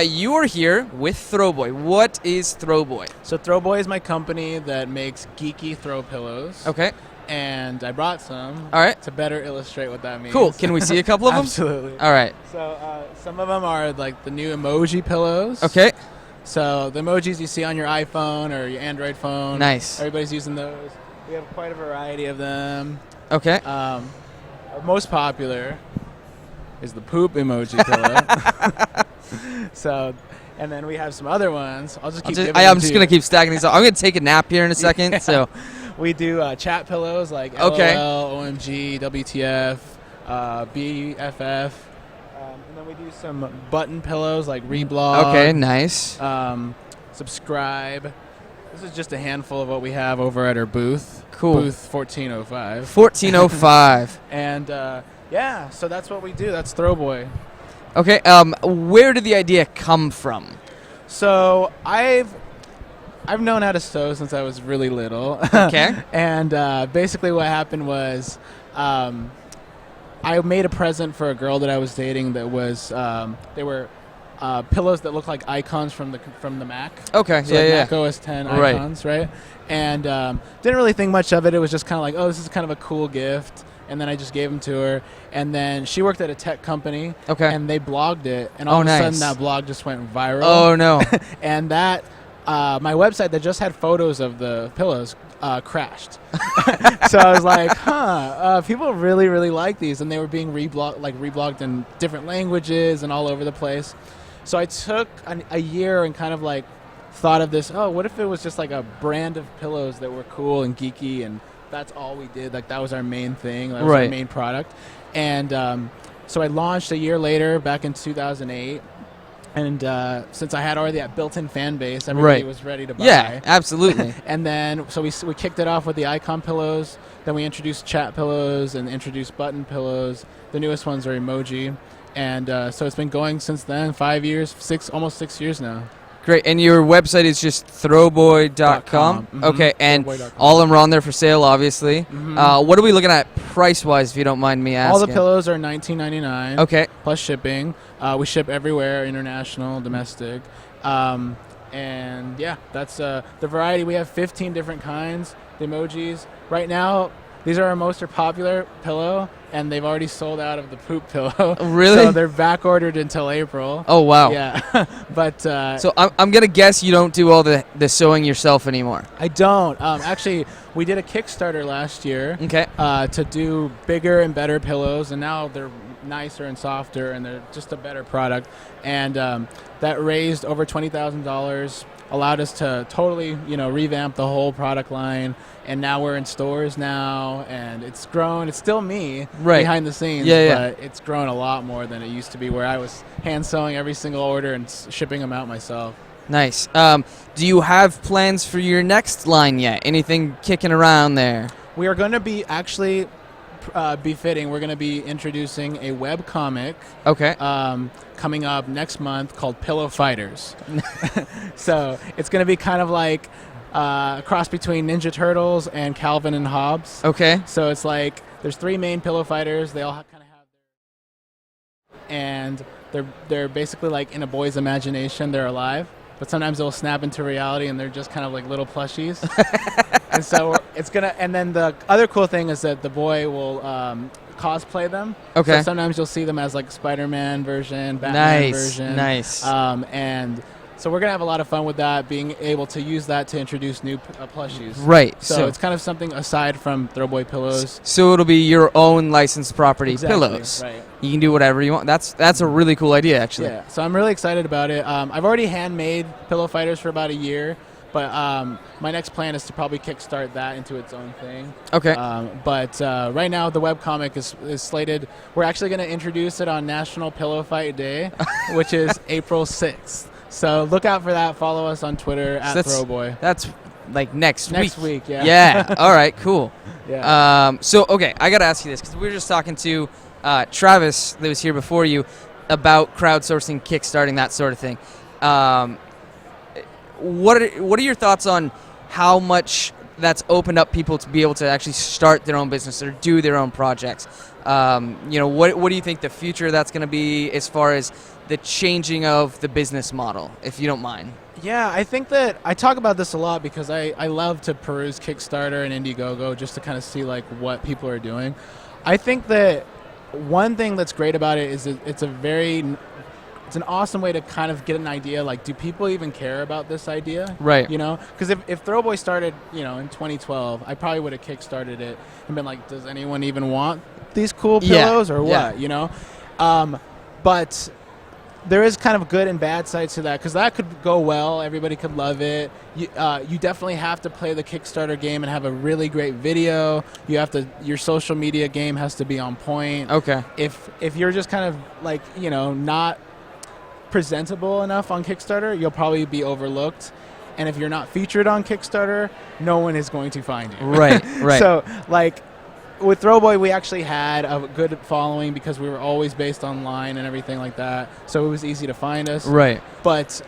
you are here with Throwboy. What is Throwboy? So Throwboy is my company that makes geeky throw pillows. Okay. And I brought some. All right. To better illustrate what that means. Cool. Can we see a couple of them? Absolutely. All right. So some of them are like the new emoji pillows. Okay. So the emojis you see on your iPhone or your Android phone. Nice. Everybody's using those. We have quite a variety of them. Okay. Our most popular is the poop emoji pillow. So, and then we have some other ones. I'm just going to keep stacking these up. I'm going to take a nap here in a second. Yeah. So we do chat pillows like Okay. LOL, OMG, WTF, BFF. And then we do some button pillows like reblog. Okay, nice. Subscribe. This is just a handful of what we have over at our booth. Cool. Booth 1405. 1405. And yeah, so that's what we do. That's Throwboy. Okay. Where did the idea come from? So I've known how to sew since I was really little. Okay. And basically what happened was I made a present for a girl that I was dating that was they were pillows that looked like icons from the Mac. Okay, so yeah, like yeah. Mac OS 10 Right. icons, right? And didn't really think much of it. It was just kind of like, oh, this is kind of a cool gift. And then I just gave them to her. And then she worked at a tech company. Okay. And they blogged it. And all of a nice. sudden that blog just went viral. Oh, no. And that my website that just had photos of the pillows crashed. So I was like, people really, really like these. And they were being reblogged in different languages and all over the place. So I took a year and kind of like thought of this, what if it was just like a brand of pillows that were cool and geeky, and that's all we did. Like that was our main thing. That was our Right. main product. And so I launched a year later back in 2008. And since I had already that built-in fan base, everybody Right. was ready to buy. Yeah, absolutely. And then, so we kicked it off with the icon pillows. Then we introduced chat pillows and introduced button pillows. The newest ones are emoji. And so it's been going since then, 5 years, almost 6 years now. Great. And your website is just throwboy.com? Mhm. Okay. And Throwboy.com. all of them are on there for sale, obviously. Mhm. What are we looking at price-wise, if you don't mind me asking? All the pillows are $19.99. Okay. Plus shipping. We ship everywhere, international, domestic. And yeah, that's the variety. We have 15 different kinds. The emojis. Right now, these are our most popular pillow, and they've already sold out of the poop pillow. Really? So they're back ordered until April. Oh, wow. Yeah. But So I'm going to guess you don't do all the sewing yourself anymore. I don't. Actually, we did a Kickstarter last year. Okay. To do bigger and better pillows, and now they're nicer and softer, and they're just a better product. And that raised over $20,000, allowed us to totally, revamp the whole product line. And now we're in stores now, and it's grown. It's still me behind the scenes, but it's grown a lot more than it used to be, where I was hand sewing every single order and shipping them out myself. Nice. Do you have plans for your next line yet? Anything kicking around there? We are going to be actually befitting. We're going to be introducing a web comic. Okay. Coming up next month called Pillow Fighters. So it's going to be kind of like a cross between Ninja Turtles and Calvin and Hobbes. Okay. So it's like there's 3 main pillow fighters. They all kind of have their, and they're basically like in a boy's imagination. They're alive, but sometimes they'll snap into reality and they're just kind of like little plushies. And so it's gonna. And then the other cool thing is that the boy will cosplay them. Okay. So sometimes you'll see them as like Spider-Man version, Batman version. Nice. And so we're gonna have a lot of fun with that, being able to use that to introduce new plushies. Right. So it's kind of something aside from Throwboy pillows. So it'll be your own licensed property Exactly, pillows. right. You can do whatever you want. That's a really cool idea, actually. Yeah. So I'm really excited about it. I've already handmade pillow fighters for about a year, But my next plan is to probably kickstart that into its own thing. Okay. But right now the webcomic is slated. We're actually going to introduce it on National Pillow Fight Day, which is April 6th. So look out for that. Follow us on Twitter at Throwboy. That's like next week. Yeah. Yeah. All right. Cool. Yeah. So okay, I gotta ask you this because we were just talking to Travis that was here before you about crowdsourcing, kickstarting, that sort of thing. What are your thoughts on how much that's opened up people to be able to actually start their own business or do their own projects? What do you think the future of that's going to be as far as the changing of the business model, if you don't mind? Yeah, I think that I talk about this a lot because I love to peruse Kickstarter and Indiegogo just to kind of see like what people are doing. I think that one thing that's great about it is it's an awesome way to kind of get an idea, like, do people even care about this idea? Right. You know, because if Throwboy started, in 2012, I probably would have kickstarted it and been like, does anyone even want these cool pillows or what? But there is kind of good and bad sides to that because that could go well. Everybody could love it. You definitely have to play the Kickstarter game and have a really great video. Your social media game has to be on point. Okay. If you're just kind of like, not presentable enough on Kickstarter, you'll probably be overlooked. And if you're not featured on Kickstarter, no one is going to find you. Right. So, like, with Throwboy, we actually had a good following because we were always based online and everything like that. So it was easy to find us. Right. But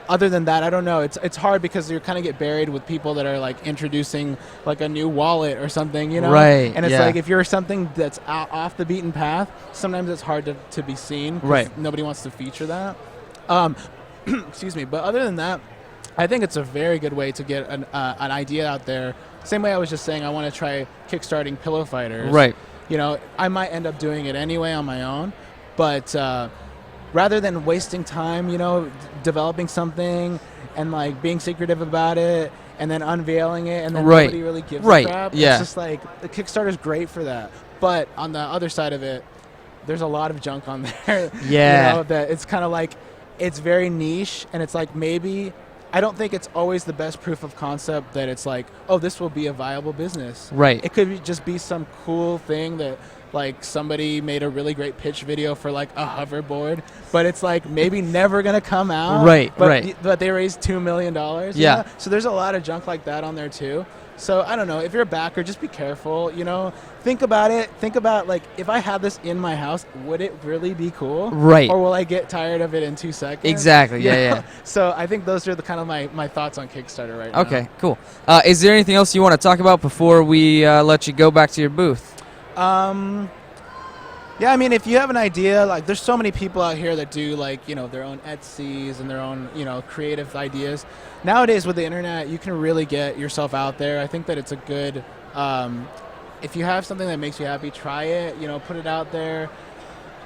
other than that, I don't know. It's hard because you kind of get buried with people that are like introducing like a new wallet or something, Right. And it's like if you're something that's off the beaten path, sometimes it's hard to be seen. Right. Nobody wants to feature that. Excuse me. But other than that, I think it's a very good way to get an idea out there. Same way I was just saying I want to try kickstarting Pillow Fighters. Right. I might end up doing it anyway on my own, but rather than wasting time, developing something and like being secretive about it and then unveiling it and then nobody really gives a crap. Yeah. It's just like the Kickstarter's great for that. But on the other side of it, there's a lot of junk on there. Yeah. That it's kind of like it's very niche and it's like maybe I don't think it's always the best proof of concept that it's like, oh, this will be a viable business. Right. It could just be some cool thing that like somebody made a really great pitch video for like a hoverboard, but it's like maybe never gonna come out. Right. But they raised $2 million. Yeah. So there's a lot of junk like that on there too. So I don't know. If you're a backer, just be careful. Think about it. Think about like if I had this in my house, would it really be cool? Right. Or will I get tired of it in 2 seconds? Exactly. Yeah. So I think those are the kind of my thoughts on Kickstarter right now. Okay. Cool. Is there anything else you want to talk about before we let you go back to your booth? Yeah, I mean, if you have an idea, like there's so many people out here that do like, their own Etsys and their own, creative ideas. Nowadays with the internet, you can really get yourself out there. I think that it's a good, if you have something that makes you happy, try it, put it out there.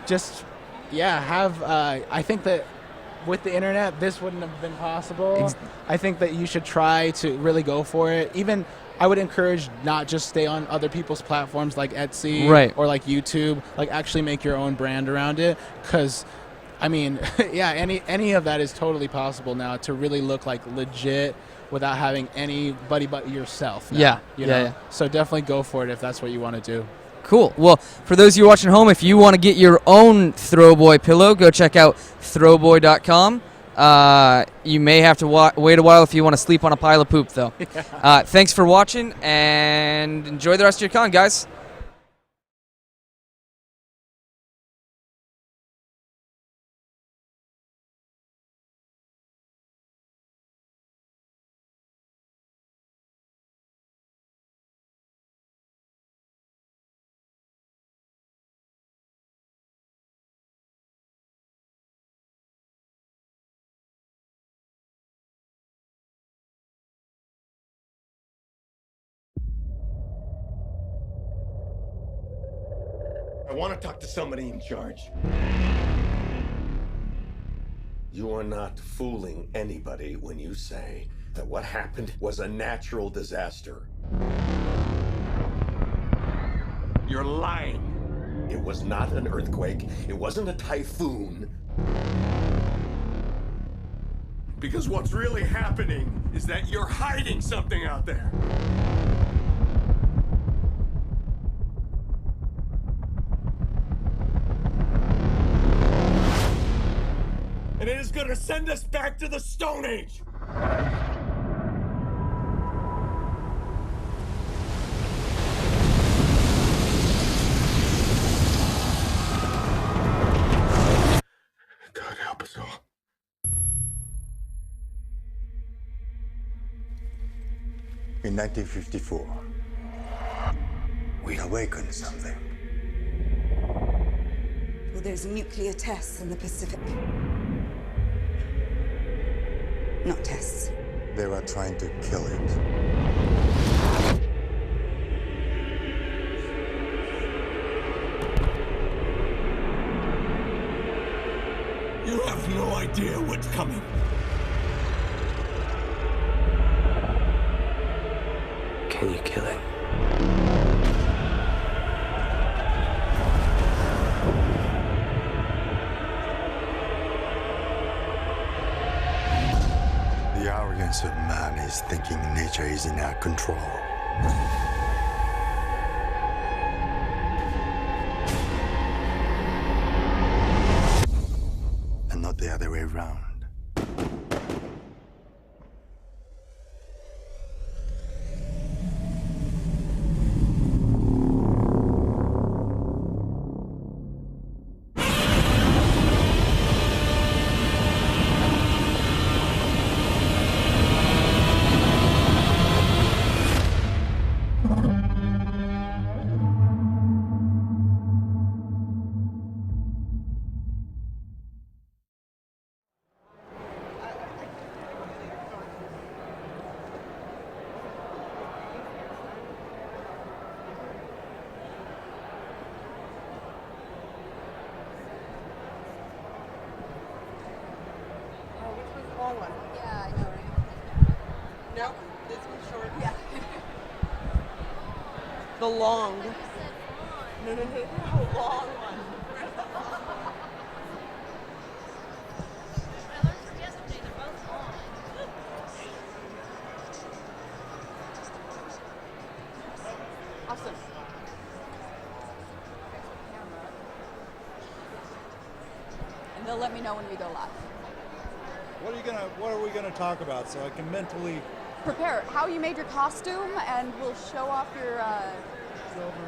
Just, I think that with the internet, this wouldn't have been possible. I think that you should try to really go for it. Even I would encourage not just stay on other people's platforms like Etsy or like YouTube, like actually make your own brand around it. Because, I mean, any of that is totally possible now to really look like legit without having anybody but yourself. Now, Yeah. So definitely go for it if that's what you want to do. Cool. Well, for those of you watching at home, if you want to get your own Throwboy pillow, go check out throwboy.com. You may have to wait a while if you want to sleep on a pile of poop, though. Thanks for watching, and enjoy the rest of your con, guys. I want to talk to somebody in charge. You are not fooling anybody when you say that what happened was a natural disaster. You're lying. It was not an earthquake. It wasn't a typhoon. Because what's really happening is that you're hiding something out there. And it is gonna send us back to the Stone Age. God help us all. In 1954, we awakened something. Well, there's nuclear tests in the Pacific. Not tests. They were trying to kill it. You have no idea what's coming. Can you kill it? The arrogance of man is thinking nature is in our control. And not the other way around. The long. No, the long one. Awesome. And they'll let me know when we go live. What are we gonna talk about so I can mentally Prepare how you made your costume, and we'll show off your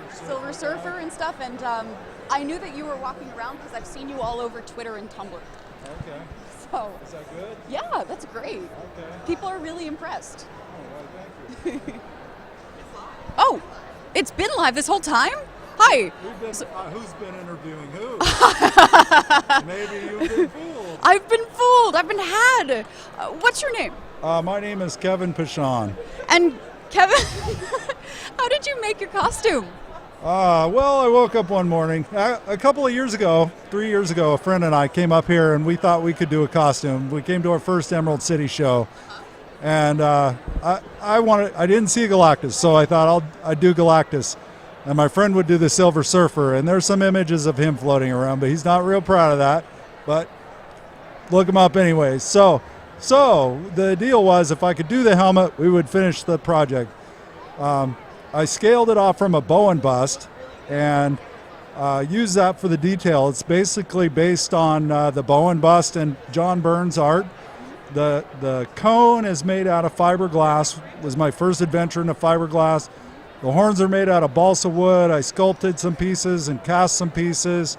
Silver Surfer and stuff. And I knew that you were walking around because I've seen you all over Twitter and Tumblr. Okay. So. Is that good? Yeah, that's great. Okay. People are really impressed. Oh, well, thank you. Oh, it's been live this whole time? Hi. Who's been interviewing who? Maybe you've been fooled. I've been fooled. I've been had. What's your name? My name is Kevin Pichon. And Kevin, how did you make your costume? Well, I woke up one morning, a couple of years ago, 3 years ago, a friend and I came up here and we thought we could do a costume. We came to our first Emerald City show. And I didn't see Galactus, so I thought I'd do Galactus. And my friend would do the Silver Surfer, and there's some images of him floating around, but he's not real proud of that. But look him up anyway. So the deal was if I could do the helmet, we would finish the project. I scaled it off from a Bowen bust and used that for the detail. It's basically based on the Bowen bust and John Byrne's art. The cone is made out of fiberglass. It was my first adventure into fiberglass. The horns are made out of balsa wood. I sculpted some pieces and cast some pieces,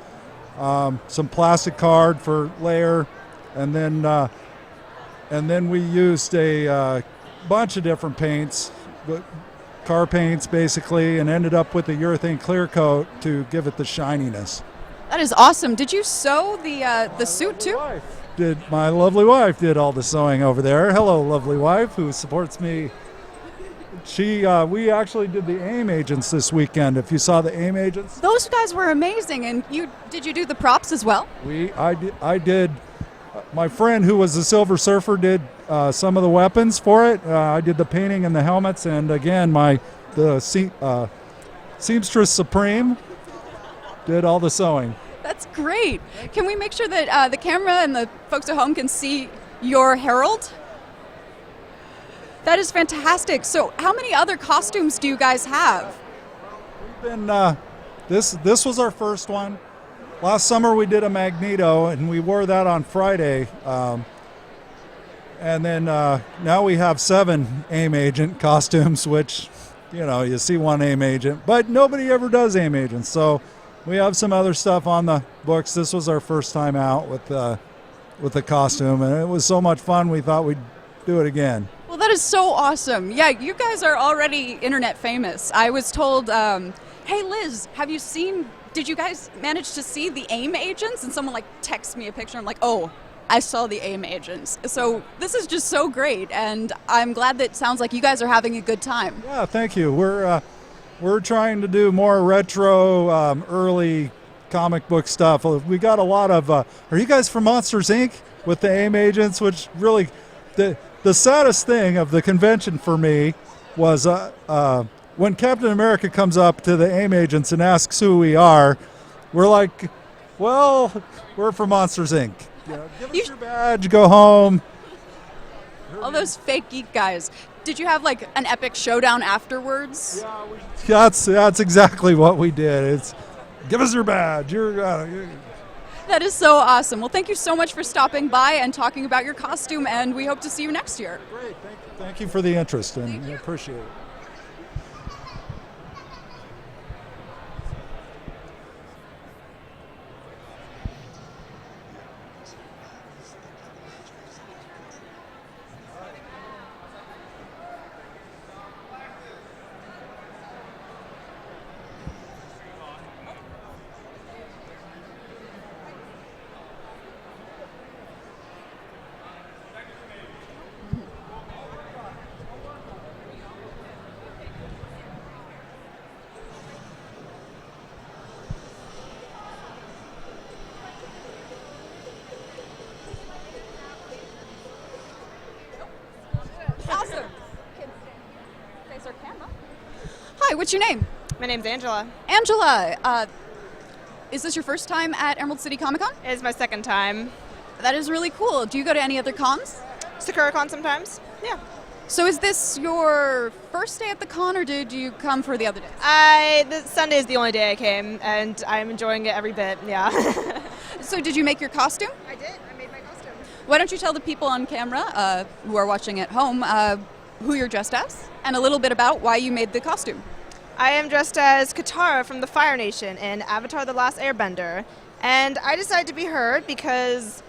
some plastic card for layer, and then we used a bunch of different paints, car paints basically, and ended up with a urethane clear coat to give it the shininess. That is awesome. Did you sew the suit too? My lovely wife did all the sewing over there. Hello, lovely wife, who supports me. We actually did the AIM agents this weekend. If you saw the AIM agents, Those guys were amazing. And did you do the props as well? I did. My friend who was the Silver Surfer did some of the weapons for it. I did the painting and the helmets, and again, the Seamstress Supreme did all the sewing. That's great. Can we make sure that the camera and the folks at home can see You're Harold? That is fantastic. So how many other costumes do you guys have? Been this was our first one. Last summer we did a Magneto, and we wore that on Friday. And then now we have 7 AIM agent costumes, which, you know, you see one AIM agent, but nobody ever does AIM agents. So we have some other stuff on the books. This was our first time out with the costume, and it was so much fun we thought we'd do it again. Well, that is so awesome. Yeah, you guys are already internet famous. I was told, hey Liz, did you guys manage to see the AIM agents? And someone like texted me a picture. I'm like, oh, I saw the AIM agents. So this is just so great, and I'm glad that it sounds like you guys are having a good time. Yeah, thank you. We're trying to do more retro, early comic book stuff. We got a lot of. Are you guys from Monsters Inc. with the AIM agents? Which really, the saddest thing of the convention for me was when Captain America comes up to the AIM agents and asks who we are. We're like, well, we're from Monsters Inc. You know, give us your badge, go home. All those fake geek guys. Did you have like an epic showdown afterwards? Yeah, that's exactly what we did. It's give us your badge. That is so awesome. Well, thank you so much for stopping by and talking about your costume, and we hope to see you next year. Great, thank you for the interest, and I appreciate it. Awesome. Face our camera. Hi, what's your name? My name's Angela. Angela, is this your first time at Emerald City Comic Con? It's my second time. That is really cool. Do you go to any other cons? SakuraCon sometimes. Yeah. So is this your first day at the con, or did you come for the other days? Sunday is the only day I came, and I'm enjoying it every bit, yeah. So did you make your costume? I did. I made my costume. Why don't you tell the people on camera who are watching at home who you're dressed as, and a little bit about why you made the costume. I am dressed as Katara from the Fire Nation in Avatar: The Last Airbender, and I decided to be her because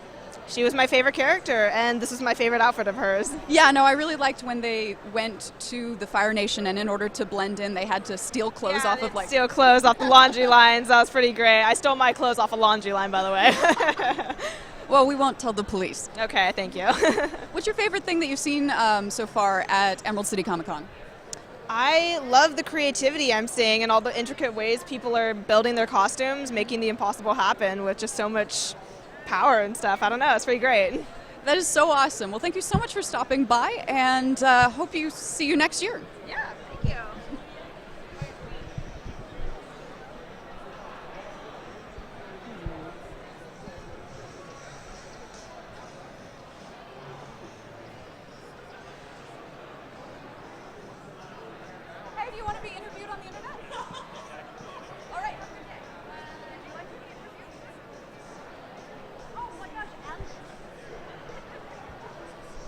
she was my favorite character, and this is my favorite outfit of hers. Yeah, no, I really liked when they went to the Fire Nation, and in order to blend in, they had to steal clothes off of steal clothes off the laundry lines. That was pretty great. I stole my clothes off a laundry line, by the way. Well, we won't tell the police. Okay, thank you. What's your favorite thing that you've seen so far at Emerald City Comic Con? I love the creativity I'm seeing and all the intricate ways people are building their costumes, making the impossible happen with just so much power and stuff. I don't know, it's pretty great. That is so awesome. Well, thank you so much for stopping by, and hope you see you next year. Yeah, thank you. Hey, do you want to be interviewed on the internet? All right. Do you like to be interviewed? Oh my gosh, and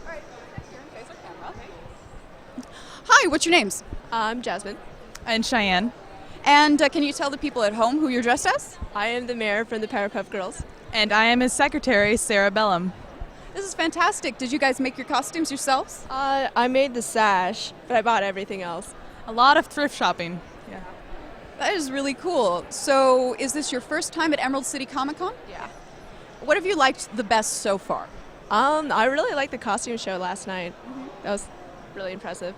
all right, next here and face our camera. Hi, what's your names? I'm Jasmine. And Cheyenne. And can you tell the people at home who you're dressed as? I am the mayor from the Powerpuff Girls. And I am his secretary, Sarah Bellum. This is fantastic. Did you guys make your costumes yourselves? I made the sash, but I bought everything else. A lot of thrift shopping. Yeah. That is really cool. So is this your first time at Emerald City Comic Con? Yeah. What have you liked the best so far? I really liked the costume show last night. That was really impressive.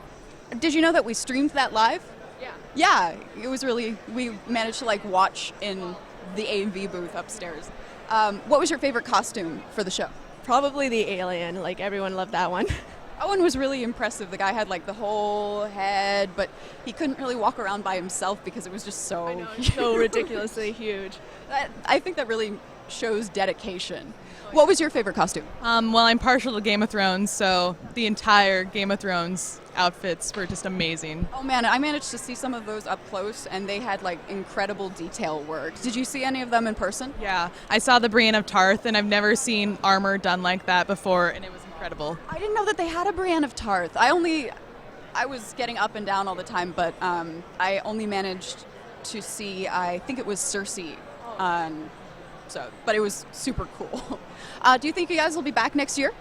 Did you know that we streamed that live? Yeah. Yeah, it was really, we managed to like watch in the AV booth upstairs. What was your favorite costume for the show? Probably the alien, like everyone loved that one. That one was really impressive. The guy had like the whole head, but he couldn't really walk around by himself because it was just so so ridiculously huge. I think that really shows dedication. What was your favorite costume? Well, I'm partial to Game of Thrones, so the entire Game of Thrones outfits were just amazing. Oh man, I managed to see some of those up close, and they had like incredible detail work. Did you see any of them in person? Yeah, I saw the Brienne of Tarth, and I've never seen armor done like that before, and it was incredible. I didn't know that they had a Brienne of Tarth. I was getting up and down all the time, but I only managed to see, I think it was Cersei. But it was super cool. Do you think you guys will be back next year?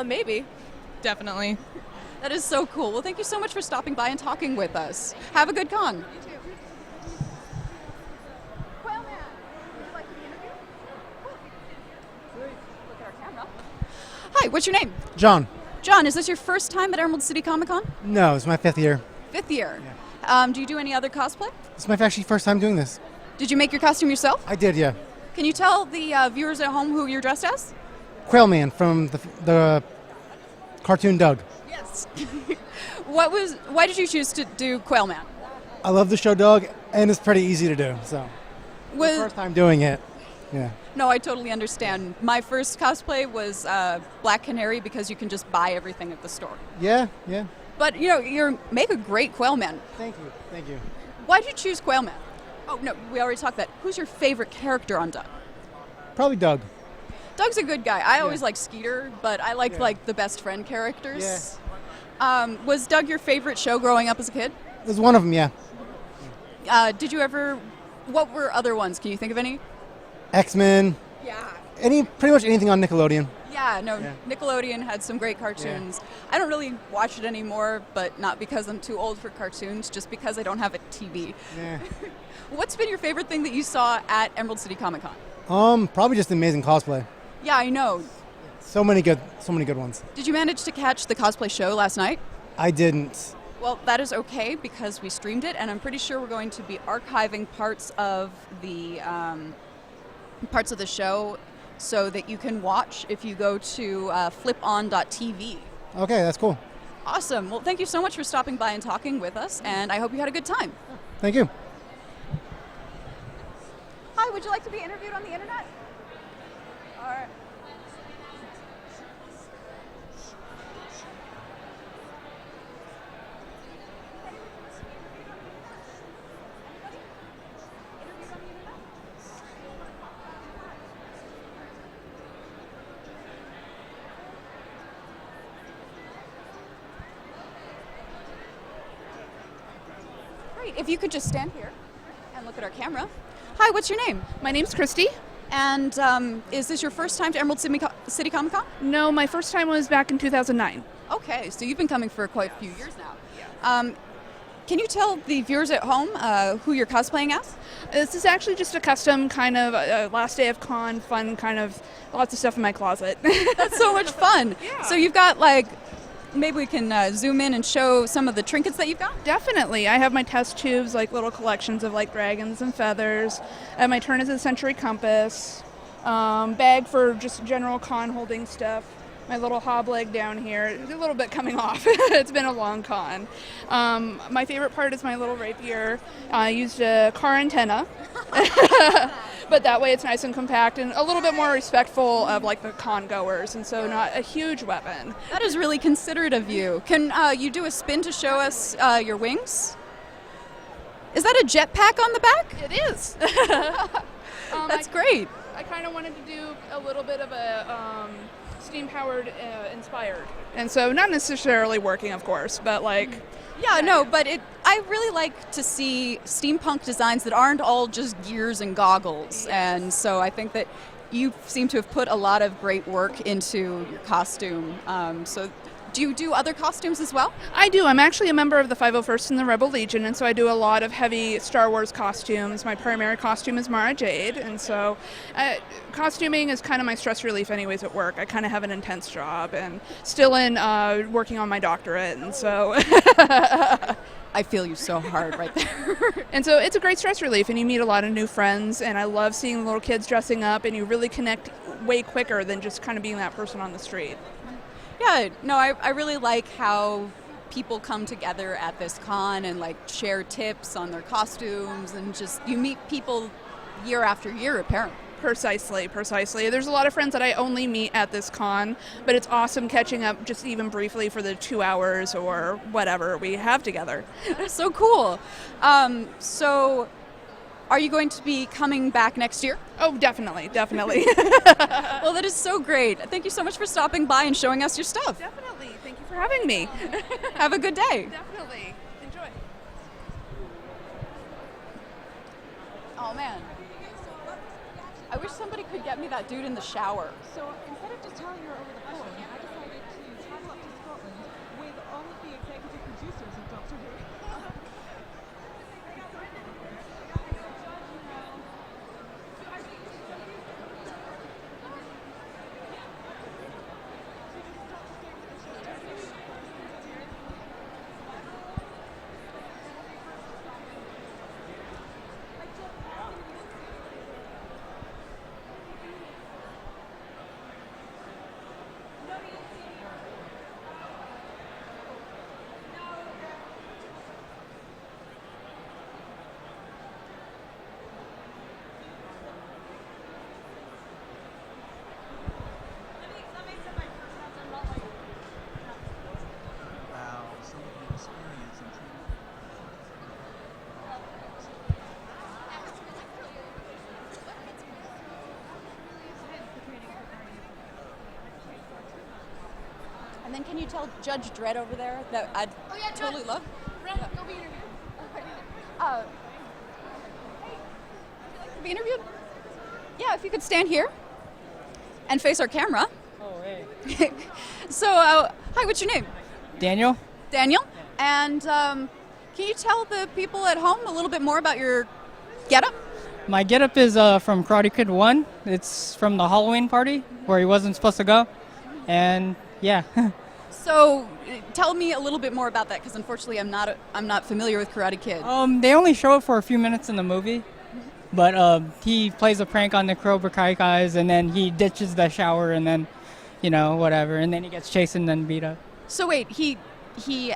Maybe. Definitely. That is so cool. Well, thank you so much for stopping by and talking with us. Have a good con. Hi, what's your name? John. John, is this your first time at Emerald City Comic Con? No, it's my 5th year. 5th year. Do you do any other cosplay? It's my actually first time doing this. Did you make your costume yourself? I did, yeah. Can you tell the viewers at home who you're dressed as? Quailman from the cartoon Doug. Yes. Why did you choose to do Quailman? I love the show Doug, and it's pretty easy to do, so. Was first time doing it, yeah. No, I totally understand. My first cosplay was Black Canary because you can just buy everything at the store. Yeah, yeah. But you make a great Quailman. Thank you, thank you. Why did you choose Quailman? Oh no, we already talked that. Who's your favorite character on Doug? Probably Doug. Doug's a good guy. I always like Skeeter, but I like like the best friend characters. Yeah. Was Doug your favorite show growing up as a kid? It was one of them, yeah. Did you ever? What were other ones? Can you think of any? X-Men. Yeah. Pretty much anything on Nickelodeon. Yeah, no, Nickelodeon had some great cartoons. Yeah. I don't really watch it anymore, but not because I'm too old for cartoons, just because I don't have a TV. Yeah. What's been your favorite thing that you saw at Emerald City Comic Con? Probably just amazing cosplay. Yeah, I know. So many good ones. Did you manage to catch the cosplay show last night? I didn't. Well, that is okay because we streamed it, and I'm pretty sure we're going to be archiving parts of the show so that you can watch if you go to FlipON.TV. Okay, that's cool. Awesome. Well, thank you so much for stopping by and talking with us, and I hope you had a good time. Thank you. Hi, would you like to be interviewed on the internet? All right. Great. If you could just stand here and look at our camera. Hi, what's your name? My name's Christy. And is this your first time to Emerald City Comic Con? No, my first time was back in 2009. Okay, so you've been coming for quite a few years now. Can you tell the viewers at home who you're cosplaying as? This is actually just a custom kind of last day of con, fun kind of, lots of stuff in my closet. That's so much fun. Yeah. So you've got maybe we can zoom in and show some of the trinkets that you've got? Definitely. I have my test tubes, little collections of dragons and feathers. I have my Turn of the Century compass, bag for just general con holding stuff. My little hob leg down here, it's a little bit coming off. It's been a long con. My favorite part is my little rapier. I used a car antenna, but that way it's nice and compact and a little bit more respectful of the con goers, and so not a huge weapon. That is really considerate of you. Can you do a spin to show us your wings? Is that a jetpack on the back? It is. That's great. I kind of wanted to do a little bit of a steam-powered inspired, and so not necessarily working, of course, but yeah, no, but I really like to see steampunk designs that aren't all just gears and goggles, and so I think that you seem to have put a lot of great work into your costume. So do you do other costumes as well? I do. I'm actually a member of the 501st in the Rebel Legion, and so I do a lot of heavy Star Wars costumes. My primary costume is Mara Jade, and so costuming is kind of my stress relief anyways at work. I kind of have an intense job and still in working on my doctorate, and so I feel you so hard right there. And so it's a great stress relief, and you meet a lot of new friends, and I love seeing little kids dressing up, and you really connect way quicker than just kind of being that person on the street. Yeah, no, I really like how people come together at this con and share tips on their costumes, and just you meet people year after year apparently. Precisely. There's a lot of friends that I only meet at this con, but it's awesome catching up just even briefly for the 2 hours or whatever we have together. That's so cool. So, are you going to be coming back next year? Oh, definitely. Well, that is so great. Thank you so much for stopping by and showing us your stuff. Definitely. Thank you for having me. Have a good day. Definitely. Enjoy. Oh, man. I wish somebody could get me that dude in the shower. So instead of just telling her over the phone, I decided to travel up to Scotland with all of the executive producers of Doctor Who. And then can you tell Judge Dredd over there that I'd totally love? Ren, go be interviewed. Hey, would you like to be interviewed? Yeah, if you could stand here and face our camera. Oh, hey. So, hi, what's your name? Daniel? Daniel. And can you tell the people at home a little bit more about your getup? My getup is from Karate Kid 1. It's from the Halloween party where he wasn't supposed to go. And yeah. So, tell me a little bit more about that, because unfortunately I'm not familiar with Karate Kid. They only show it for a few minutes in the movie, but he plays a prank on the Cobra Kai guys, and then he ditches the shower, and then, whatever, and then he gets chased and then beat up. So wait, he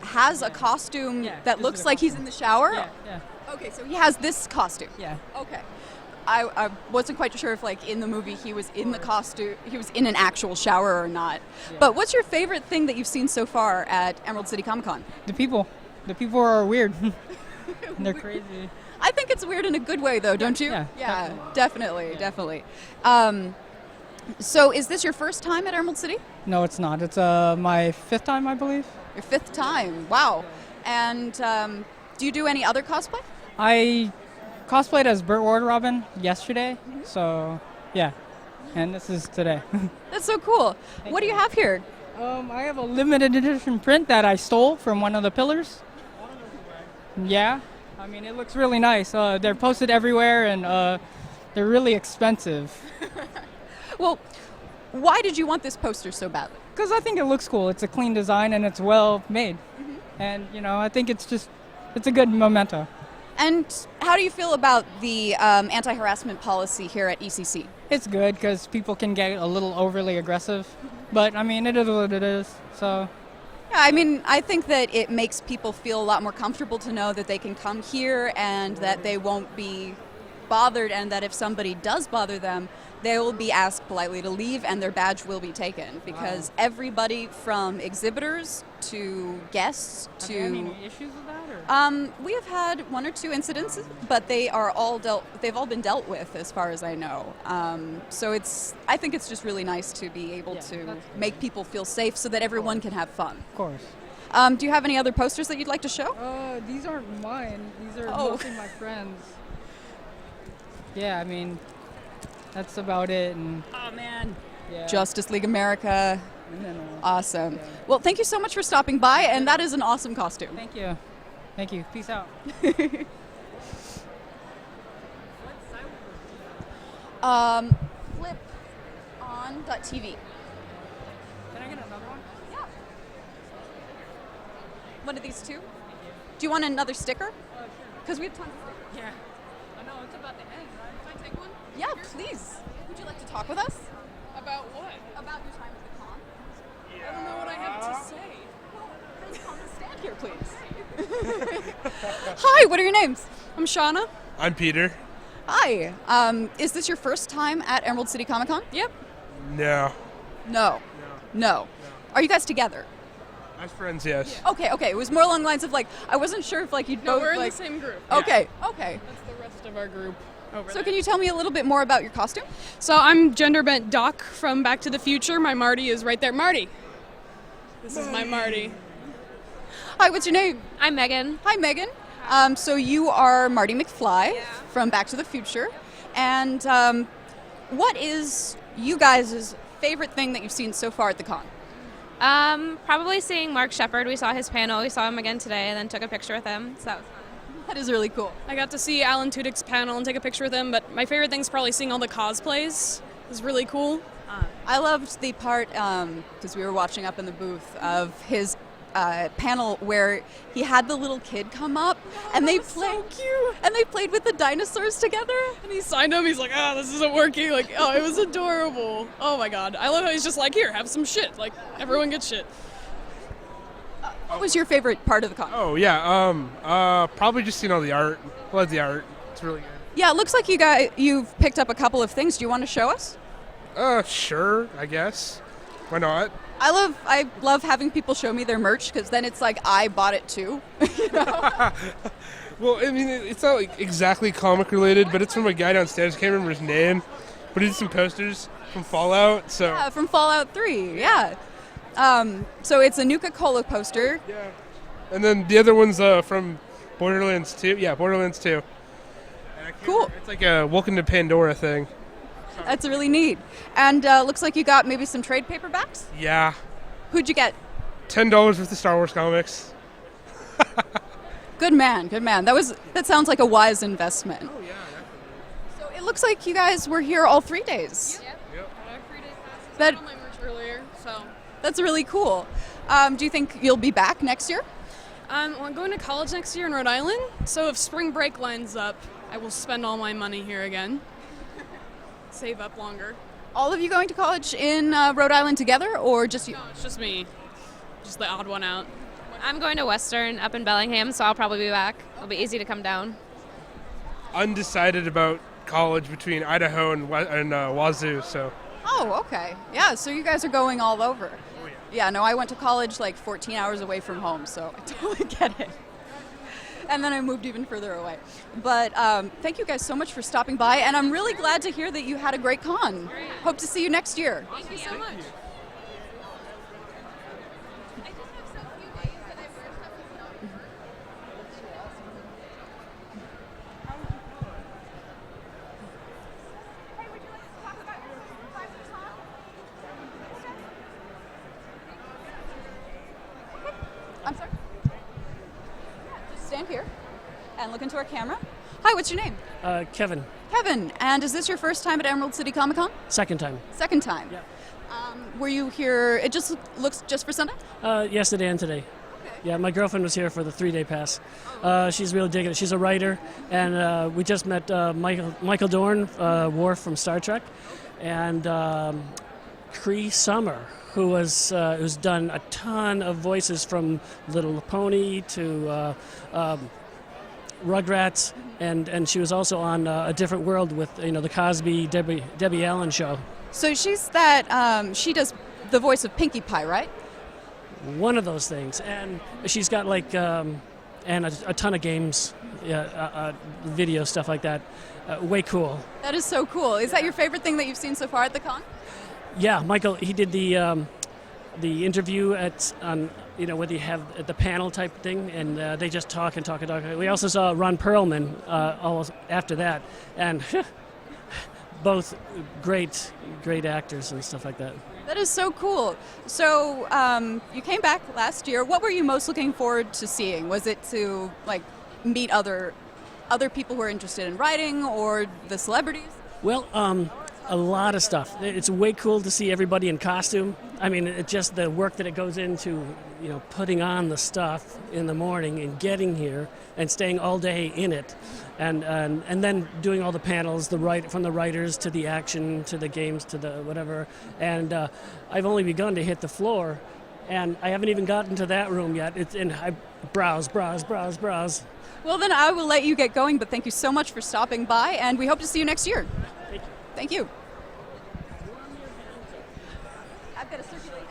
has a costume that looks like he's in the shower? Yeah. Okay, so he has this costume? Yeah. Okay. I wasn't quite sure if, in the movie, he was in the costume, he was in an actual shower or not. Yeah. But what's your favorite thing that you've seen so far at Emerald City Comic Con? The people. The people are weird. They're crazy. I think it's weird in a good way, though, don't you? Yeah, definitely. So is this your first time at Emerald City? No, it's not. It's my 5th time, I believe. Your 5th time. Wow. And do you do any other cosplay? I cosplayed as Burt Ward Robin yesterday, so yeah, and this is today. That's so cool. What do you have here? I have a limited edition print that I stole from one of the pillars. Yeah, I mean, it looks really nice. They're posted everywhere, and they're really expensive. Well, why did you want this poster so badly? Because I think it looks cool. It's a clean design, and it's well made. And, I think it's a good memento. And how do you feel about the anti-harassment policy here at Eccc? It's good because people can get a little overly aggressive, but I mean, it is what it is, so. Yeah, I mean, I think that it makes people feel a lot more comfortable to know that they can come here and that they won't be bothered, and that if somebody does bother them, they will be asked politely to leave and their badge will be taken, because everybody from exhibitors to guests to... Have you had any issues with that? Or? We have had 1 or 2 incidents, but they've all been dealt with as far as I know. So I think it's just really nice to be able to make people feel safe so that everyone can have fun. Of course. Do you have any other posters that you'd like to show? These aren't mine. These are mostly my friends. Yeah, I mean, that's about it. And oh man. Yeah. Justice League America. Awesome. Yeah. Well, thank you so much for stopping by, and that is an awesome costume. Thank you. Thank you. Peace out. FlipON.TV. Can I get another one? Yeah. One of these two? Do you want another sticker? Sure. Because we have tons of stickers. Yeah. I know, it's about the end, right? Can I take one? Yeah, please. Would you like to talk with us? About what? About your time at the con. I don't know what I have to say. Well, then come and stand here, please. Hi, what are your names? I'm Shauna. I'm Peter. Hi. Is this your first time at Emerald City Comic Con? Yep. No. No. Are you guys together? As friends, yes. Okay. It was more along the lines of like, I wasn't sure if like you'd No, both we're in like. the same group. Okay. That's the rest of our group over So there. can you tell me a little bit more about your costume? So I'm gender bent Doc from Back to the Future. My Marty is right there. Marty. This is my Marty. Hi, what's your name? I'm Megan. Hi, Megan. So you are Marty McFly from Back to the Future. And what is you guys' favorite thing that you've seen so far at the con? Probably seeing Mark Shepard. We saw his panel. We saw him again today and then took a picture with him. So that was fun. That is really cool. I got to see Alan Tudyk's panel and take a picture with him, but my favorite thing is probably seeing all the cosplays. It was really cool. I loved the part, because we were watching up in the booth, of his panel where he had the little kid come up and they played so cute. And they played with the dinosaurs together. And he signed him. He's like, this isn't working. Like, it was adorable. Oh my god. I love how he's just like, here, have some shit. Like, everyone gets shit. What was your favorite part of the con? Oh yeah. Probably just all the art. Love the art. It's really good. Yeah, it looks like you've picked up a couple of things. Do you want to show us? Sure. I guess. Why not? I love having people show me their merch because then it's like I bought it too. You know? Well, I mean, it's not like exactly comic related, but it's from a guy downstairs. I can't remember his name, but he did some posters from Fallout. So Yeah, from Fallout 3. Yeah. So it's a Nuka-Cola poster. Yeah. And then the other one's from Borderlands 2. Yeah, Borderlands 2. Cool. It's like a Welcome to Pandora thing. That's really neat. And looks like you got maybe some trade paperbacks? Yeah. Who'd you get? $10 worth of Star Wars comics. Good man. That sounds like a wise investment. Oh yeah, definitely. So it looks like you guys were here all 3 days. Yep. I have 3 days passes. That- I got my merch earlier, so. That's really cool. Do you think you'll be back next year? Well, I'm going to college next year in Rhode Island, so if spring break lines up, I will spend all my money here again. Save up longer. All of you going to college in Rhode Island together, or just you? No, it's just me. Just the odd one out. I'm going to Western up in Bellingham, so I'll probably be back. It'll be easy to come down. Undecided about college between Idaho and Wazoo, so. Oh, okay. Yeah, so you guys are going all over. Oh, yeah. No, I went to college like 14 hours away from home, so I totally get it. And then I moved even further away. But thank you guys so much for stopping by, and I'm really glad to hear that you had a great con. Hope to see you next year. Thank you so much. I'm sorry? Just stand here and look into our camera. Hi, what's your name? Kevin. Kevin, and is this your first time at Emerald City Comic Con? Second time. Second time? Yeah. Were you here, it just looks just for Sunday? Yesterday and today. Yeah, my girlfriend was here for the 3-day pass. She's really digging it. She's a writer, and we just met Michael Dorn, Worf from Star Trek, and Cree Summer, who's done a ton of voices from Little Pony to Rugrats, and she was also on A Different World with the Cosby Debbie Allen show. So she's that, she does the voice of Pinkie Pie, right? One of those things, and she's got and a ton of games, video stuff like that. Way cool. That is so cool. Is that your favorite thing that you've seen so far at the con? Yeah, Michael. He did the interview where they have the panel type thing, and they just talk and talk and talk. We also saw Ron Perlman almost after that, and both great actors and stuff like that. That is so cool. So you came back last year. What were you most looking forward to seeing? Was it to meet other people who are interested in writing, or the celebrities? Well, a lot of stuff. It's way cool to see everybody in costume. I mean, it's just the work that it goes into, putting on the stuff in the morning and getting here and staying all day in it, and then doing all the panels, from the writers to the action to the games to the whatever. And I've only begun to hit the floor, and I haven't even gotten to that room yet. It's in I browse. Well, then I will let you get going, but thank you so much for stopping by, and we hope to see you next year. Thank you. I've got to circulate.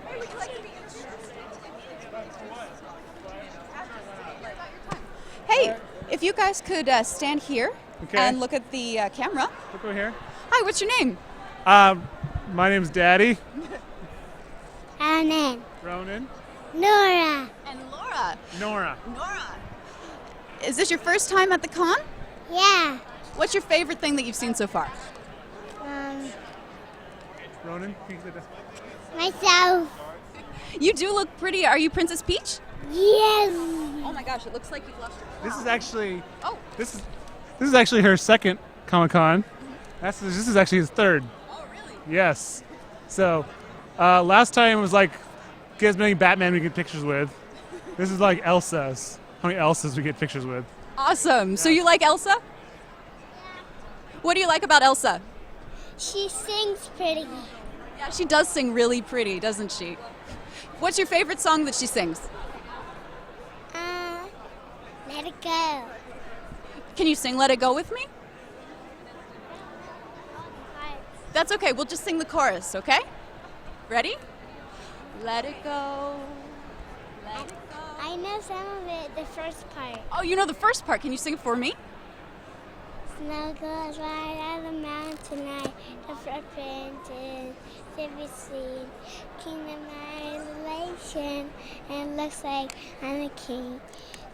Hey, would you like to be introduced? Hey, if you guys could stand here and look at the camera. Look over here. Hi, what's your name? My name's Daddy. Ronan. Ronan. Nora. And Laura. Nora. Is this your first time at the con? Yeah. What's your favorite thing that you've seen so far? Ronan, can you sit down? Myself. You do look pretty. Are you Princess Peach? Yes. Oh my gosh, it looks like you've lost your crown. This is actually. Oh. This is actually her second Comic-Con. This is actually his third. Oh really? Yes. So, last time was like, get as many Batman we get pictures with. This is like Elsa's. How many Elsas we get pictures with? Awesome. So you like Elsa? What do you like about Elsa? She sings pretty. Yeah, she does sing really pretty, doesn't she? What's your favorite song that she sings? Let it go. Can you sing Let It Go with me? That's okay. We'll just sing the chorus, okay? Ready? Let it go. Let it go. I know some of it, the first part. Oh, you know the first part. Can you sing it for me? Snow goes right on the mountain tonight. The footprint is to be seen. Kingdom isolation, and looks like I'm a king.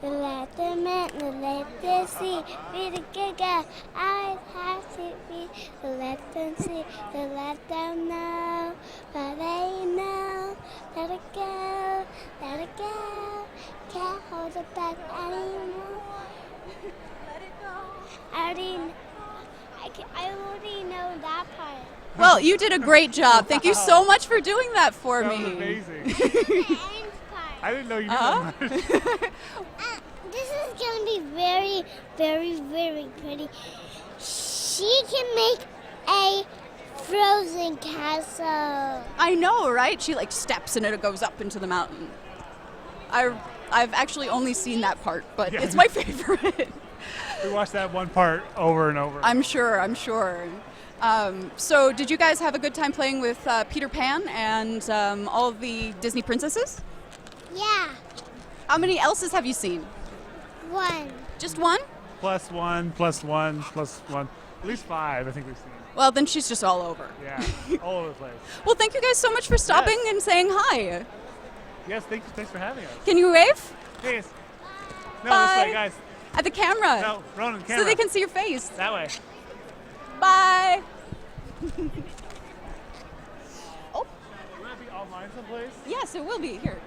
To let the men, to let the sea be the good guy. I have to be to let them see, to let them know, but they know. Let it go, let it go. Can't hold it back anymore. Let it go. I already know that part. Well, you did a great job. Thank you so much for doing that for That me. was amazing. I didn't know you knew that much. This is going to be very, very, very pretty. She can make a frozen castle. I know, right? She like steps and it goes up into the mountain. I've actually only seen that part, but Yeah. it's my favorite. We watched that one part over and over. I'm sure. So did you guys have a good time playing with Peter Pan and all of the Disney princesses? Yeah. How many Elsas have you seen? One. Just one? Plus one. At least 5, I think we've seen. Well, then she's just all over. Yeah, all over the place. Well, thank you guys so much for stopping and saying hi. Yes, thanks for having us. Can you wave? Hey, no, Bye. this way, guys. At the camera. No, Ronan, camera. So they can see your face. That way. Bye. Will that be online someplace? Yes, it will be. Here.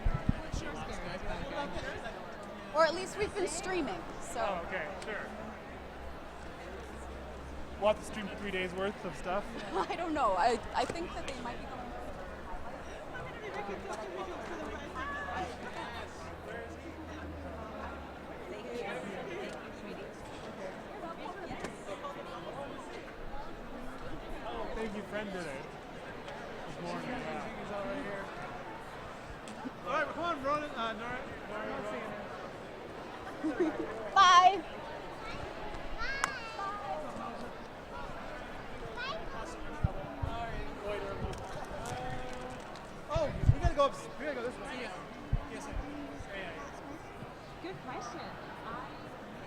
Or at least we've been streaming. So. Oh, okay, sure. We'll have to stream 3 days worth of stuff. I don't know. I think that they might be going. Thank you, friend did it. This morning. He's all right here. All right, come on, Ronan. Nora. Bye. Oh, we gotta go up. We gotta go this way. Yes, sir. Good question. I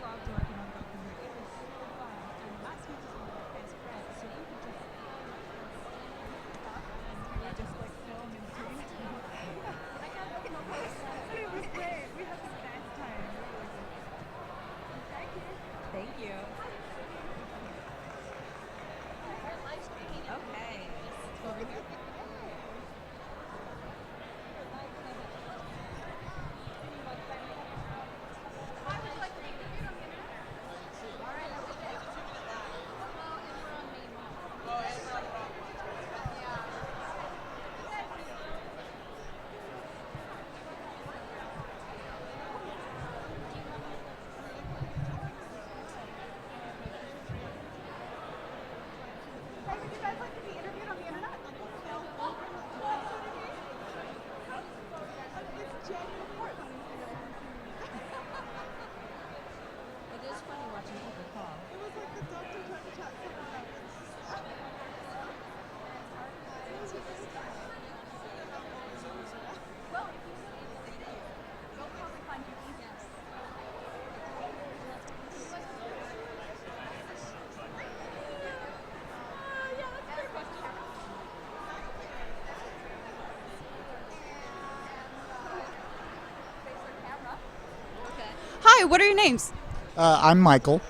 loved working on Doctor Who. It was so fun. And Matt Smith is one of my best friends, so you could just and we just like film in between. I can't look at my post. But it was great. We had the best time. Thank you. Thank you. Okay. Over here. Hi, what are your names? I'm Michael.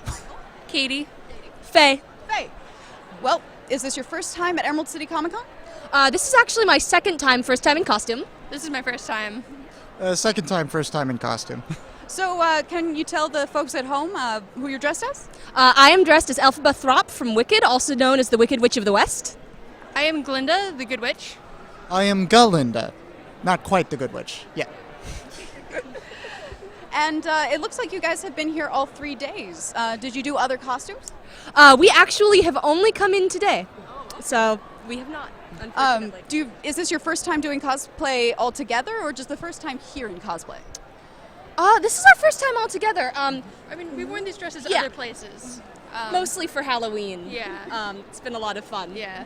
Katie. Faye. Faye. Well, is this your first time at Emerald City Comic Con? This is actually my second time, first time in costume. This is my first time. Second time, first time in costume. So, can you tell the folks at home who you're dressed as? I am dressed as Elphaba Throp from Wicked, also known as the Wicked Witch of the West. I am Glinda, the Good Witch. I am Galinda. Not quite the Good Witch. Yeah. And it looks like you guys have been here all 3 days. Did you do other costumes? We actually have only come in today, so we have not, unfortunately. Is this your first time doing cosplay altogether, or just the first time here in cosplay? This is our first time all together. I mean, we've worn these dresses yeah. other places. Mostly for Halloween. Yeah. It's been a lot of fun. Yeah.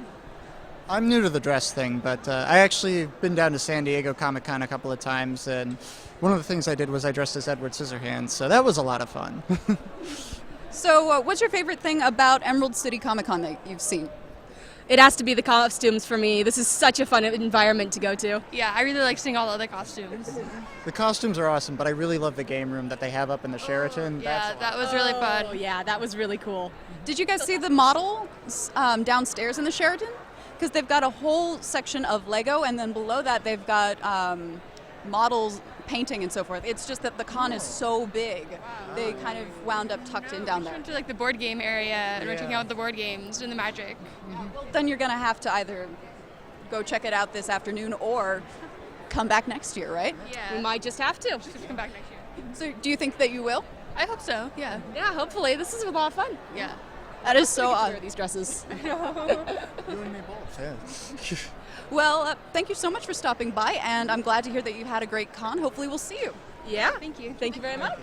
I'm new to the dress thing, but I actually been down to San Diego Comic-Con a couple of times, and one of the things I did was I dressed as Edward Scissorhands, so that was a lot of fun. So, what's your favorite thing about Emerald City Comic Con that you've seen? It has to be the costumes for me. This is such a fun environment to go to. Yeah, I really like seeing all the other costumes. The costumes are awesome, but I really love the game room that they have up in the Sheraton. Yeah, that was really fun. Oh, yeah, that was really cool. Did you guys see the model downstairs in the Sheraton? Because they've got a whole section of Lego, and then below that they've got models, painting, and so forth. It's just that the con is so big, they kind of wound up tucked in down there. We went to like the board game area, and we're checking out the board games and the magic. Well, then you're going to have to either go check it out this afternoon or come back next year, right? Yeah. We might just have to. Just have to come back next year. So do you think that you will? I hope so, yeah. Yeah, hopefully. This is a lot of fun. Yeah. That is so odd. These dresses. You and me both, yeah. Well, thank you so much for stopping by, and I'm glad to hear that you had a great con. Hopefully we'll see you. Yeah. Thank you. Thank you very much.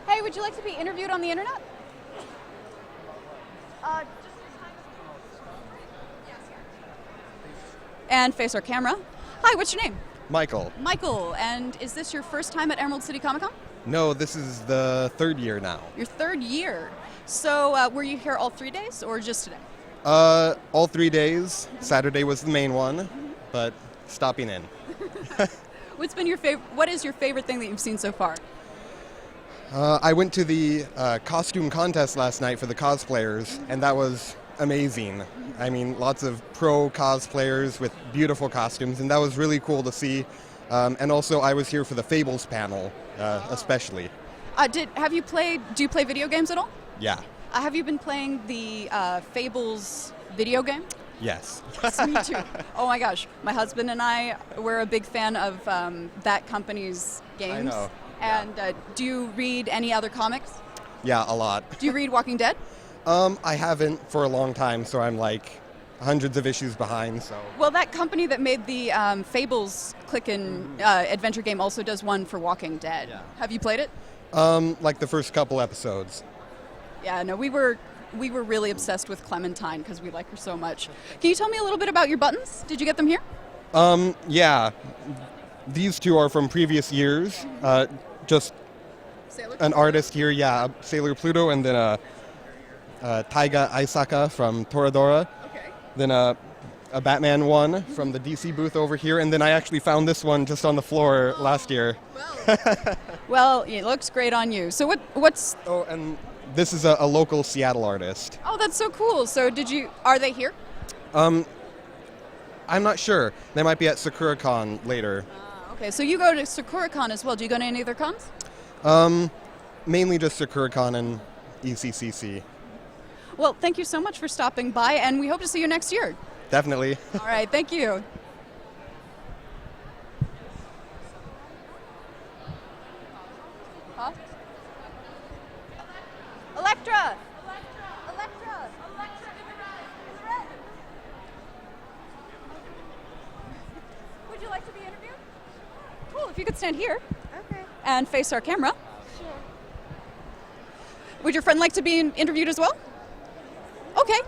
Hey, would you like to be interviewed on the internet? And face our camera. Hi, what's your name? Michael. Michael, and is this your first time at Emerald City Comic Con? No, this is the third year now. Your third year. So were you here all 3 days or just today? All 3 days. Saturday was the main one, but stopping in. What is your favorite thing that you've seen so far? I went to the costume contest last night for the cosplayers, and that was amazing. I mean, lots of pro cosplayers with beautiful costumes, and that was really cool to see. And also, I was here for the Fables panel, especially. Do you play video games at all? Yeah. Have you been playing the Fables video game? Yes. Yes, me too. Oh my gosh, my husband and I were a big fan of that company's games. I know. And do you read any other comics? Yeah, a lot. Do you read Walking Dead? I haven't for a long time, so I'm like hundreds of issues behind. So. Well, that company that made the Fables click and adventure game also does one for Walking Dead. Yeah. Have you played it? Like the first couple episodes. Yeah, no, we were really obsessed with Clementine because we like her so much. Can you tell me a little bit about your buttons? Did you get them here? Yeah. These two are from previous years. Just an artist here, yeah, Sailor Pluto, and then Taiga Aisaka from Toradora. Okay. Then a Batman one from the DC booth over here, and then I actually found this one just on the floor last year. Well, it looks great on you. So what's... Oh, and this is a local Seattle artist. Oh, that's so cool. So are they here? I'm not sure. They might be at SakuraCon later. Okay, so you go to SakuraCon as well. Do you go to any other cons? Mainly just SakuraCon and Eccc. Well, thank you so much for stopping by, and we hope to see you next year. Definitely. All right, thank you. Huh? Electra! Would you like to be interviewed? Cool, if you could stand here. Okay. And face our camera. Sure. Would your friend like to be interviewed as well? Okay.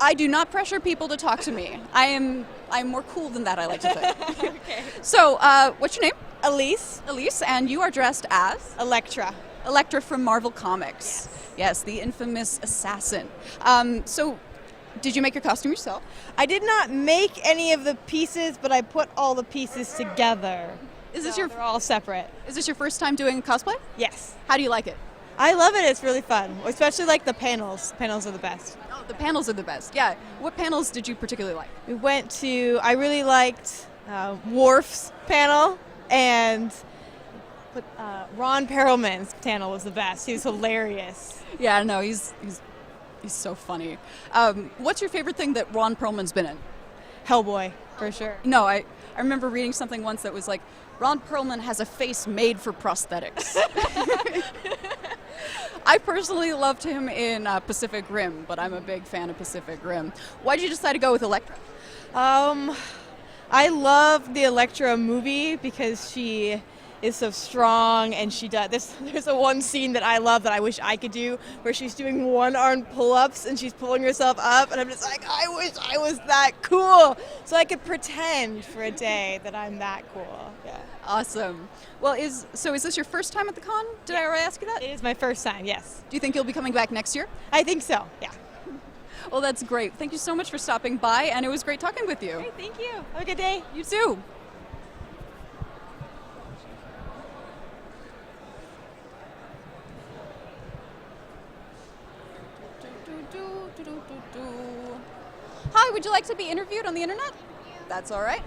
I do not pressure people to talk to me. I'm more cool than that, I like to think. Okay. So, what's your name? Elise. Elise, and you are dressed as? Electra. Elektra from Marvel Comics. Yes, the infamous assassin. So, did you make your costume yourself? I did not make any of the pieces, but I put all the pieces together. Is this they're all separate. Is this your first time doing cosplay? Yes. How do you like it? I love it. It's really fun, especially like the panels. Panels are the best. Oh, the panels are the best. Yeah. What panels did you particularly like? I really liked Worf's panel, and Ron Perlman's panel was the best. He was hilarious. Yeah, no, he's so funny. What's your favorite thing that Ron Perlman's been in? Hellboy, for sure. No, I remember reading something once that was like, Ron Perlman has a face made for prosthetics. I personally loved him in Pacific Rim, but I'm a big fan of Pacific Rim. Why did you decide to go with Elektra? I love the Elektra movie because she is so strong, and she does. There's a one scene that I love that I wish I could do, where she's doing one-arm pull-ups and she's pulling herself up, and I'm just like, I wish I was that cool, so I could pretend for a day that I'm that cool. Yeah. Awesome. Well, is this your first time at the con? Did I already ask you that? It is my first time, yes. Do you think you'll be coming back next year? I think so, yeah. Well, that's great. Thank you so much for stopping by, and it was great talking with you. Great, thank you. Have a good day. You too. Hi, would you like to be interviewed on the internet? That's all right.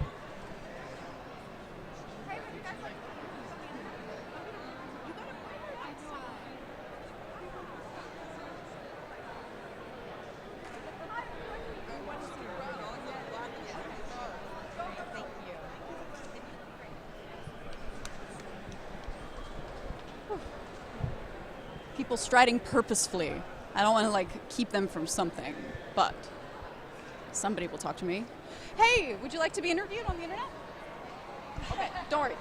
People striding purposefully. I don't want to keep them from something, but somebody will talk to me. Hey, would you like to be interviewed on the internet? Okay, don't worry.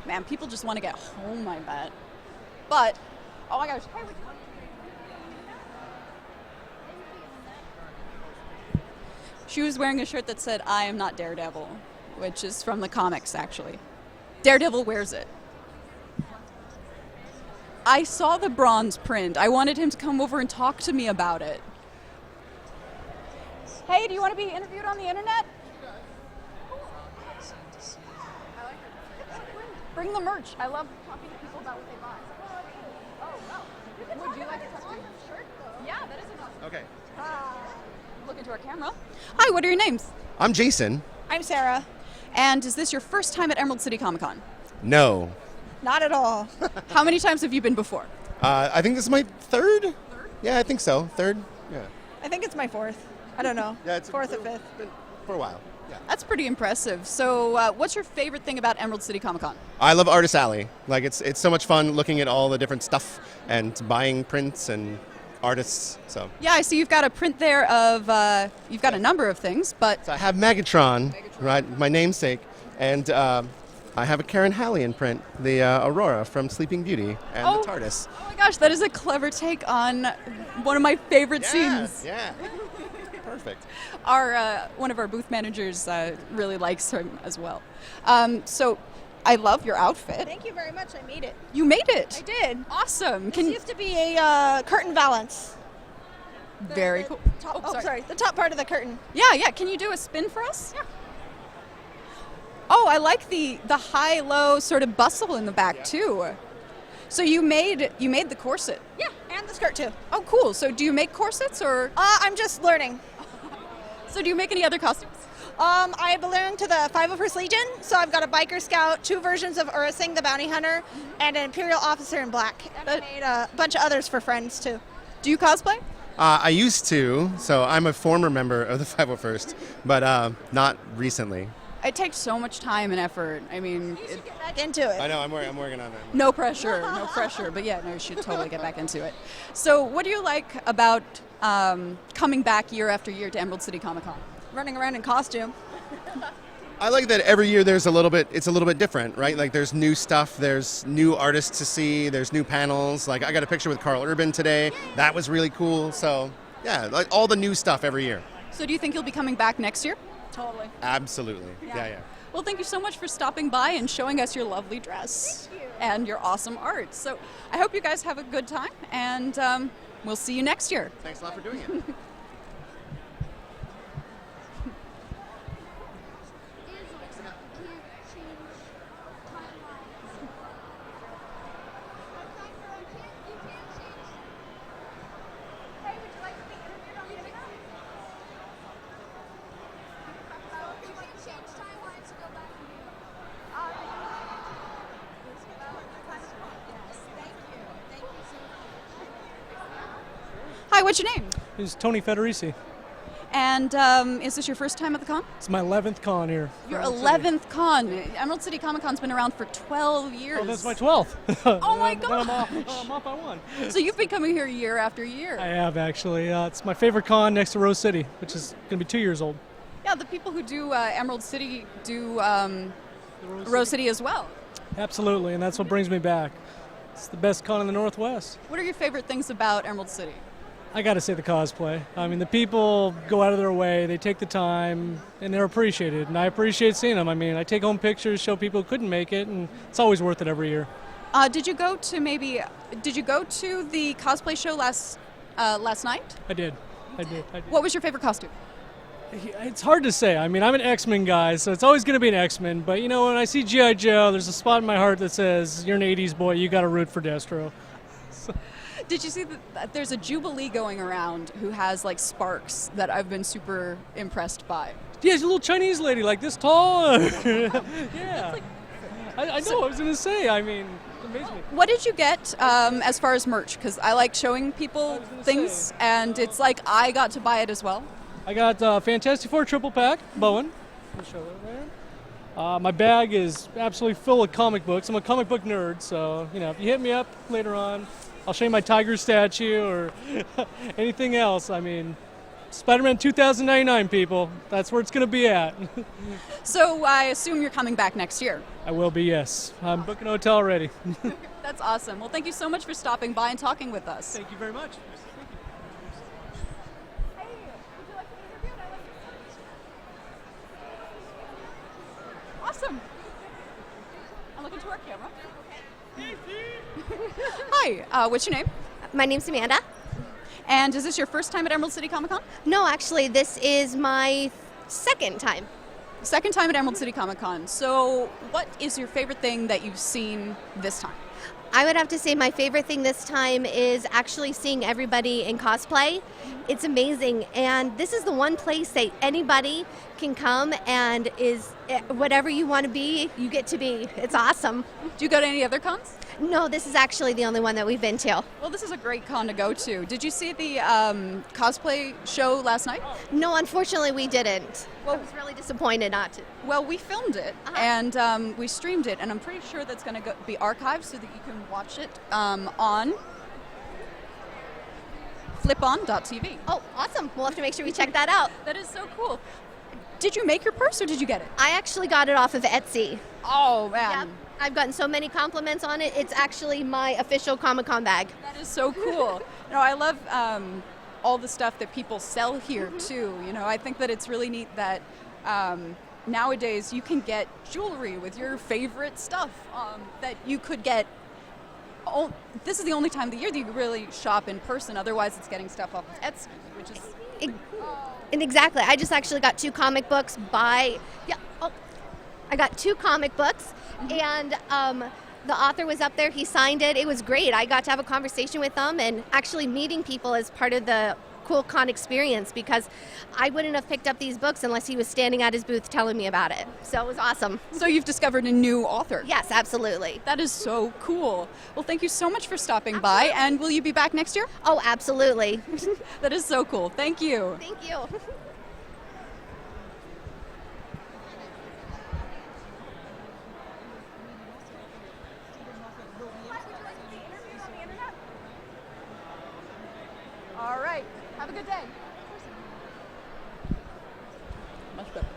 Man, people just want to get home, I bet. But, oh my gosh. Hey, would you like She was wearing a shirt that said, "I am not Daredevil," which is from the comics, actually. Daredevil wears it. I saw the bronze print. I wanted him to come over and talk to me about it. Hey, do you want to be interviewed on the internet? Bring the merch. I love talking to people about what they buy. Oh, wow. Would you like to touch my shirt? Yeah, that is enough. Okay. Look into our camera. Hi, what are your names? I'm Jason. I'm Sarah. And is this your first time at Emerald City Comic Con? No. Not at all. How many times have you been before? I think this is my third? Yeah, I think so. Third? Yeah. I think it's my fourth. I don't know. Yeah, it's fourth or fifth. Been for a while. Yeah. That's pretty impressive. So, what's your favorite thing about Emerald City Comic Con? I love Artist Alley. It's so much fun looking at all the different stuff and buying prints and artists. So yeah, I see you've got a print there of you've got a number of things, but so I have Megatron, right, my namesake, and I have a Karen Hallian print, the Aurora from Sleeping Beauty, and the TARDIS. Oh my gosh, that is a clever take on one of my favorite scenes. Yeah. Perfect. One of our booth managers really likes him as well. So I love your outfit. Thank you very much. I made it. You made it. I did. Awesome. This used to be a curtain valance. Very cool. Top, sorry. The top part of the curtain. Yeah. Can you do a spin for us? Yeah. Oh, I like the high-low sort of bustle in the back too. So you made the corset. Yeah, and the skirt too. Oh, cool. So do you make corsets or? I'm just learning. So do you make any other costumes? I belong to the 501st Legion, so I've got a Biker Scout, 2 versions of Ursing the Bounty Hunter, and an Imperial Officer in black. And I made a bunch of others for friends, too. Do you cosplay? I used to, so I'm a former member of the 501st, but not recently. It takes so much time and effort. I mean, Get back into it. I know, I'm working on that. no pressure, no pressure. But yeah, no, you should totally get back into it. So, what do you like about coming back year after year to Emerald City Comic Con? Running around in costume. I like that every year it's a little bit different, right? Like there's new stuff, there's new artists to see, there's new panels. Like I got a picture with Carl Urban today. That was really cool. So yeah, like all the new stuff every year. So, do you think you'll be coming back next year? Totally. Absolutely. Yeah. Well, thank you so much for stopping by and showing us your lovely dress and your awesome art. So, I hope you guys have a good time, and we'll see you next year. Thanks a lot for doing it. Hi, what's your name? It's Tony Federici. And is this your first time at the con? It's my 11th con here. Your Emerald City. 11th con. Emerald City Comic Con's been around for 12 years. Oh, that's my 12th. Oh my gosh! I'm off by one. So you've been coming here year after year. I have actually. It's my favorite con next to Rose City, which is going to be 2 years old. Yeah, the people who do Emerald City do Rose City as well. Absolutely, and that's what brings me back. It's the best con in the Northwest. What are your favorite things about Emerald City? I got to say the cosplay. I mean, the people go out of their way, they take the time, and they're appreciated. And I appreciate seeing them. I mean, I take home pictures, show people who couldn't make it, and it's always worth it every year. Did you go to the cosplay show last night? I did. What was your favorite costume? It's hard to say. I mean, I'm an X-Men guy, so it's always going to be an X-Men. But, you know, when I see G.I. Joe, there's a spot in my heart that says, you're an 80s boy, you got to root for Destro. Did you see that there's a Jubilee going around who has like sparks that I've been super impressed by? Yeah, she's a little Chinese lady, like this tall. Yeah. I know, I was going to say, I mean, it amazed me. What did you get as far as merch? Because I like showing people things, and it's like I got to buy it as well. I got Fantastic Four triple pack, Bowen. Let me show that there. My bag is absolutely full of comic books. I'm a comic book nerd, so, you know, if you hit me up later on, I'll show you my tiger statue or anything else. I mean, Spider-Man 2099, people. That's where it's going to be at. So I assume you're coming back next year. I will be, yes. I'm booking a hotel already. That's awesome. Well, thank you so much for stopping by and talking with us. Thank you very much. Awesome. I'm looking to our camera. Hi, what's your name? My name's Amanda. And is this your first time at Emerald City Comic Con? No, actually, this is my second time. Second time at Emerald City Comic Con. So, what is your favorite thing that you've seen this time? I would have to say my favorite thing this time is actually seeing everybody in cosplay. It's amazing, and this is the one place that anybody can come and is whatever you want to be, you get to be. It's awesome. Do you go to any other cons? No, this is actually the only one that we've been to. Well, this is a great con to go to. Did you see the cosplay show last night? No, unfortunately we didn't. Well, I was really disappointed not to. Well, we filmed it and we streamed it, and I'm pretty sure that's going to be archived so that you can watch it on FlipON.TV. Oh, awesome. We'll have to make sure we check that out. That is so cool. Did you make your purse or did you get it? I actually got it off of Etsy. Oh, man. Yep. I've gotten so many compliments on it. It's actually my official Comic-Con bag. That is so cool. You know, I love all the stuff that people sell here, too. You know, I think that it's really neat that nowadays you can get jewelry with your favorite stuff that you could get. This is the only time of the year that you really shop in person. Otherwise, it's getting stuff off of Etsy, which is... And exactly. I just actually got 2 comic books I got 2 comic books, and the author was up there. He signed it. It was great. I got to have a conversation with them, and actually meeting people as part of the cool con experience because I wouldn't have picked up these books unless he was standing at his booth telling me about it. So it was awesome. So you've discovered a new author. Yes, absolutely. That is so cool. Well, thank you so much for stopping by, and will you be back next year? Oh, absolutely. That is so cool. Thank you. Thank you. All right. Have a good day. Much better.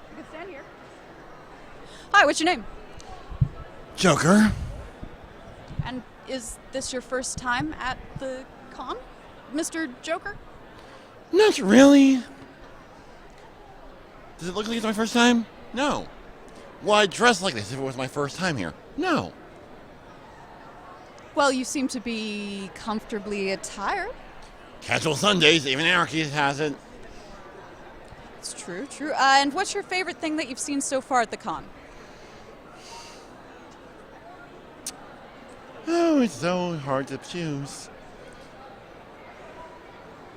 You can stand here. Hi, what's your name? Joker. And is this your first time at the con, Mr. Joker? Not really. Does it look like it's my first time? No. Will I dress like this if it was my first time here? No. Well, you seem to be comfortably attired. Casual Sundays, even Anarchy has it. It's true, true. And what's your favorite thing that you've seen so far at the con? Oh, it's so hard to choose.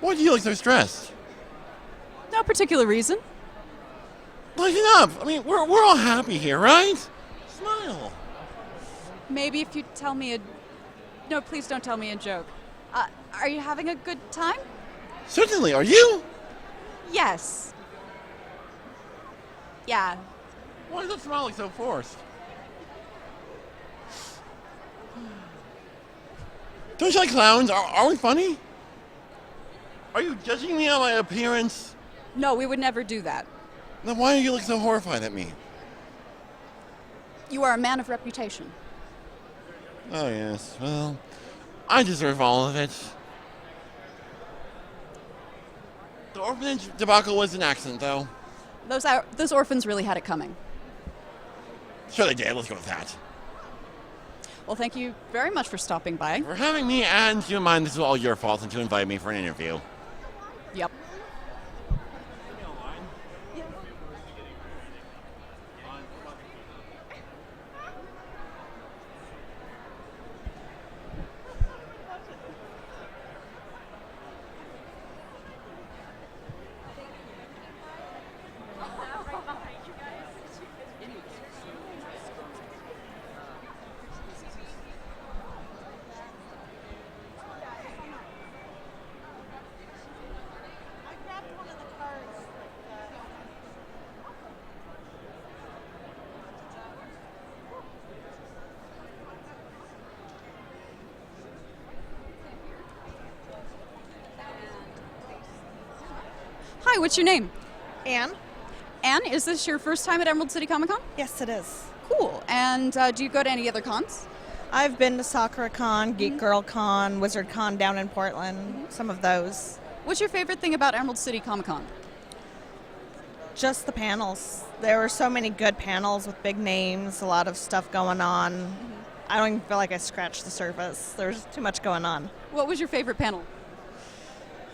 Why do you look so stressed? No particular reason. Lighten up. I mean, we're all happy here, right? Smile. Maybe if you tell me a... No, please don't tell me a joke. Are you having a good time? Certainly. Are you? Yes. Yeah. Why does that smile look so forced? Don't you like clowns? Are we funny? Are you judging me on my appearance? No, we would never do that. Then why do you look so horrified at me? You are a man of reputation. Oh, yes. Well, I deserve all of it. The orphanage debacle was an accident, though. Those orphans really had it coming. Sure they did. Let's go with that. Well, thank you very much for stopping by. For having me, and keep in mind this was all your fault since you invited me for an interview. Yep. Hi, what's your name? Anne. Anne, is this your first time at Emerald City Comic Con? Yes, it is. Cool. And do you go to any other cons? I've been to Sakura Con, Geek Girl Con, Wizard Con down in Portland, some of those. What's your favorite thing about Emerald City Comic Con? Just the panels. There were so many good panels with big names, a lot of stuff going on. I don't even feel like I scratched the surface. There's too much going on. What was your favorite panel?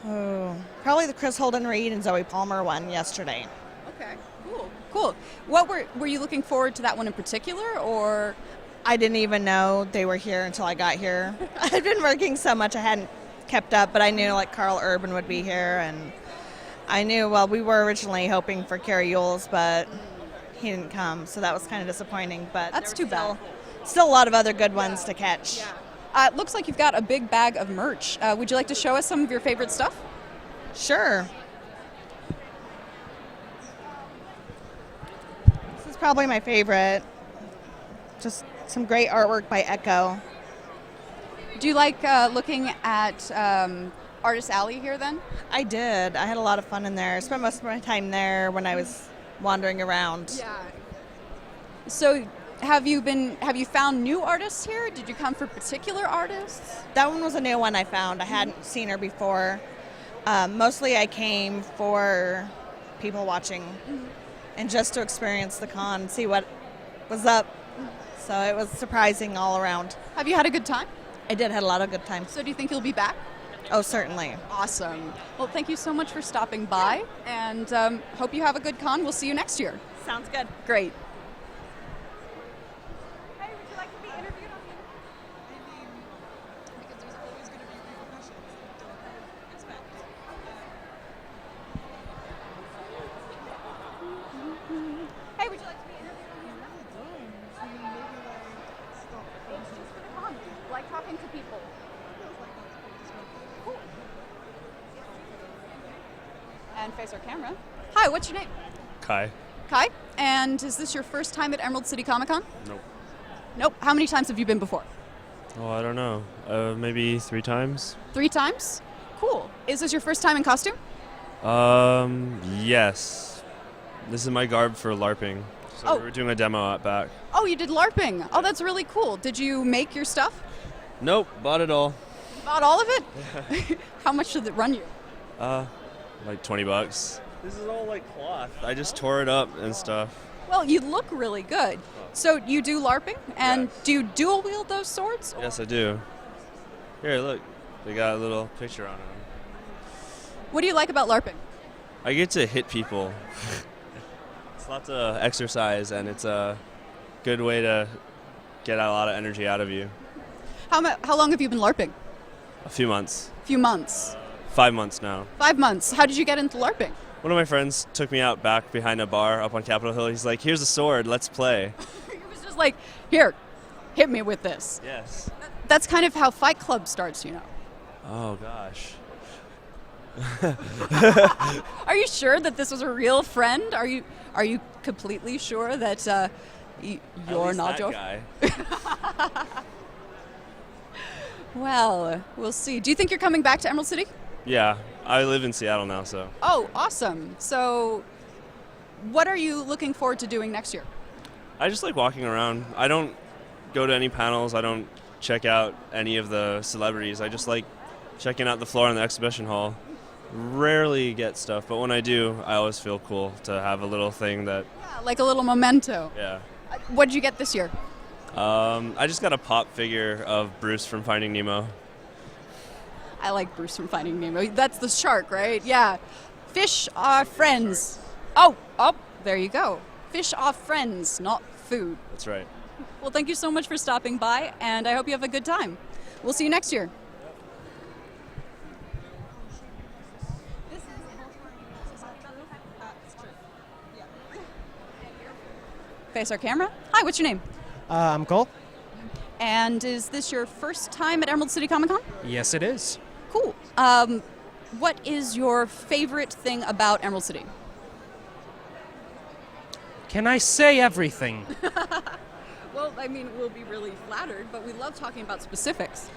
Oh, probably the Chris Holden Reed and Zoe Palmer one yesterday. Okay, cool, cool. What were you looking forward to that one in particular, or? I didn't even know they were here until I got here. I'd been working so much I hadn't kept up, but I knew like Carl Urban would be here, and I knew, well, we were originally hoping for Carrie Yules, but he didn't come, so that was kind of disappointing. But that's too bad. Still a lot of other good ones to catch. Yeah. It looks like you've got a big bag of merch. Would you like to show us some of your favorite stuff? Sure. This is probably my favorite. Just some great artwork by Echo. Do you like looking at Artist Alley here then? I did. I had a lot of fun in there. I spent most of my time there when I was wandering around. Yeah. So have you found new artists here? Did you come for particular artists? That one was a new one I found. I hadn't seen her before. Mostly I came for people watching and just to experience the con, see what was up. So it was surprising all around. Have you had a good time? I did, had a lot of good times. So do you think you'll be back? Oh, certainly. Awesome. Well, thank you so much for stopping by, and hope you have a good con. We'll see you next year. Sounds good. Great. Hey, would you like to be interviewed on the Hey, would you like to be interviewed on the Like talking to people. And face our camera. Hi, what's your name? Kai. Kai. And is this your first time at Emerald City Comic Con? Nope. Nope. How many times have you been before? Oh, I don't know. Maybe 3 times. 3 times? Cool. Is this your first time in costume? Yes. This is my garb for LARPing. So Oh. we were doing a demo out back. Oh, you did LARPing. Oh, that's really cool. Did you make your stuff? Nope, bought it all. Bought all of it? How much did it run you? Like $20. This is all like cloth. I just tore it up and stuff. Well, you look really good. So you do LARPing, and do you dual wield those swords? Yes, I do. Here, look. They got a little picture on them. What do you like about LARPing? I get to hit people. It's lots of exercise, and it's a good way to get a lot of energy out of you. How long have you been LARPing? A few months. Few months. 5 months now. 5 months. How did you get into LARPing? One of my friends took me out back behind a bar up on Capitol Hill. He's like, here's a sword, let's play. It was just like, here, hit me with this. Yes. That's kind of how Fight Club starts, you know. Oh, gosh. Are you sure that this was a real friend? Are you completely sure that you're not that your guy. Well, we'll see. Do you think you're coming back to Emerald City? Yeah, I live in Seattle now, so. Oh, awesome. So what are you looking forward to doing next year? I just like walking around. I don't go to any panels. I don't check out any of the celebrities. I just like checking out the floor in the exhibition hall. Rarely get stuff, but when I do, I always feel cool to have a little thing that, Yeah, like a little memento. yeah. What did you get this year? I just got a pop figure of Bruce from Finding Nemo. I like Bruce from Finding Nemo. That's the shark, right? Yeah. Fish are friends. Oh, there you go. Fish are friends, not food. That's right. Well, thank you so much for stopping by, and I hope you have a good time. We'll see you next year. Face our camera. Hi, what's your name? I'm Cole. And is this your first time at Emerald City Comic Con? Yes, it is. Cool. What is your favorite thing about Emerald City? Can I say everything? Well, I mean, we'll be really flattered, but we love talking about specifics.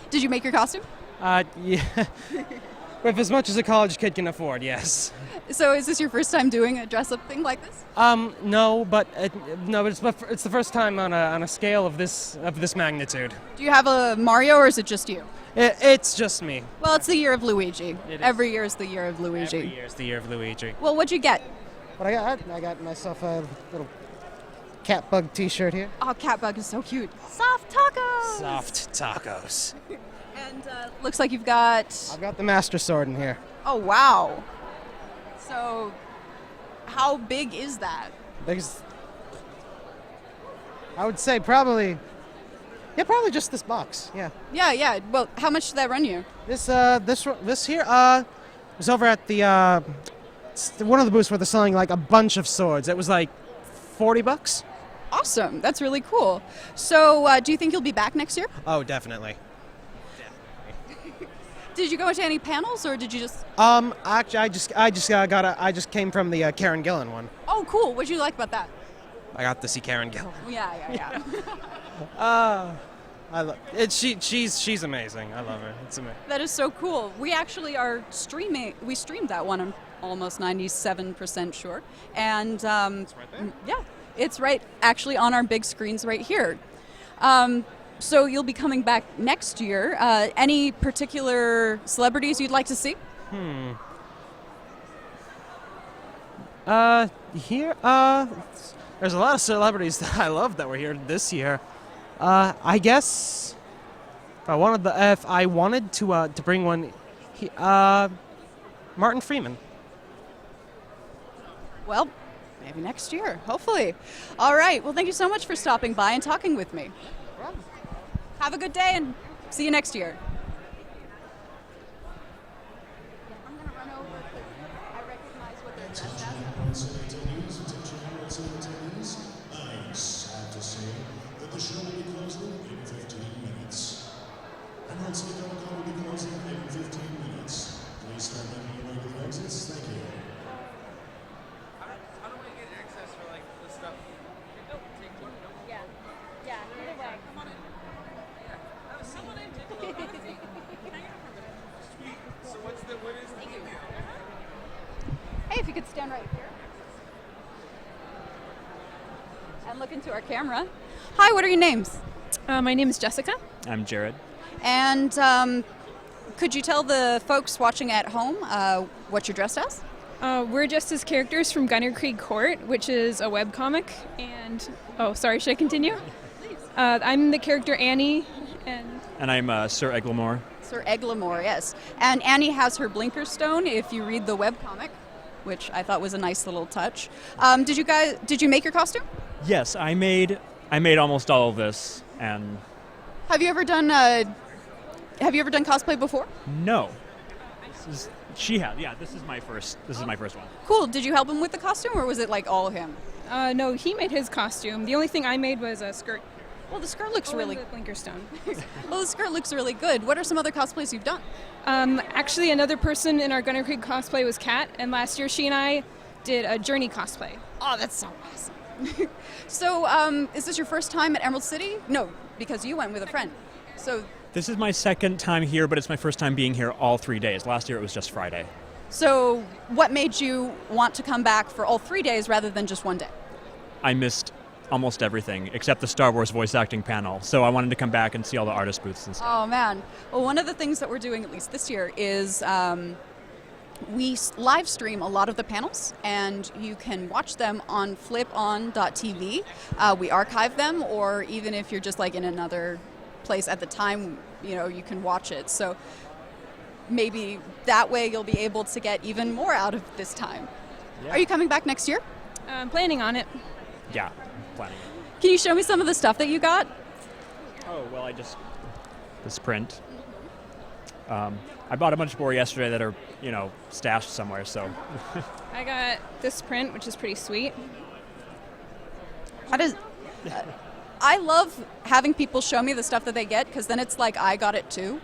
Did you make your costume? Yeah. With as much as a college kid can afford, yes. So is this your first time doing a dress-up thing like this? No, but it's the first time on a scale of this magnitude. Do you have a Mario, or is it just you? It's just me. Well, it's the year of Luigi. It is. Every year is the year of Luigi. Every year's the year of Luigi. Well, what'd you get? What I got myself a little cat bug T-shirt here. Oh, Catbug is so cute. Soft tacos! Soft tacos. And looks like you've got... I've got the Master Sword in here. Oh, wow. So, how big is that? I would say probably just this box. Yeah. Yeah. Well, how much did that run you? This here was over at the one of the booths where they're selling like a bunch of swords. It was like $40. Awesome. That's really cool. So, do you think you'll be back next year? Oh, definitely. Did you go to any panels, or did you just... Actually, I just came from the Karen Gillan one. Oh, cool. What did you like about that? I got to see Karen Gillan. Yeah. I love it. She's amazing. I love her. It's amazing. That is so cool. We actually are streaming. We streamed that one. I'm almost 97% sure. And it's right there. Yeah, it's right actually on our big screens right here. So you'll be coming back next year. Any particular celebrities you'd like to see? Here, there's a lot of celebrities that I love that were here this year. I guess If I wanted to bring one, Martin Freeman. Well, maybe next year, hopefully. All right. Well, thank you so much for stopping by and talking with me. Have a good day and see you next year. I'm going to run over because I recognize what they're dressed as. I have to say that the show will be closing in 15 minutes. Emerald City Comic Con will be closing in 15 minutes. Please start making your way to the exits. Thank you. How do I get access for like this stuff? Yeah. Yeah, either way. Come on in. Someone in, take a look. Sweet. So what is the email? Hey, if you could stand right here. And look into our camera. Hi, what are your names? My name is Jessica. I'm Jared. And could you tell the folks watching at home what you're dressed as? We're dressed as characters from Gunner Creek Court, which is a webcomic. And, oh, sorry, should I continue? Please. I'm the character Annie. And I'm Sir Eglamour. Sir Eglamour, yes. And Annie has her blinker stone if you read the webcomic, which I thought was a nice little touch. Did you make your costume? Yes, I made almost all of this, and Have you ever done cosplay before? no. She had. Yeah, this is my first one. Cool. Did you help him with the costume, or was it like all him? No, he made his costume. The only thing I made was a skirt. Well, the skirt looks really. The blinker stone. Well, the skirt looks really good. What are some other cosplays you've done? Actually, another person in our Gunner Creek cosplay was Kat, and last year she and I did a Journey cosplay. Oh, that's so awesome. So, is this your first time at Emerald City? No, because you went with a friend. So, This is my second time here, but it's my first time being here all 3 days. Last year it was just Friday. so what made you want to come back for all 3 days rather than just one day? I missed almost everything except the Star Wars voice acting panel, so I wanted to come back and see all the artist booths and stuff. Oh man. Well, one of the things that we're doing, at least this year, is we live stream a lot of the panels, and you can watch them on FlipON.TV. We archive them, or even if you're just like in another place at the time, you can watch it. So maybe that way you'll be able to get even more out of this time. Yeah. Are you coming back next year? I'm planning on it. Yeah, planning. Can you show me some of the stuff that you got? Oh, well, this print. I bought a bunch more yesterday that are, stashed somewhere, so. I got this print, which is pretty sweet. I love having people show me the stuff that they get, because then it's like I got it too,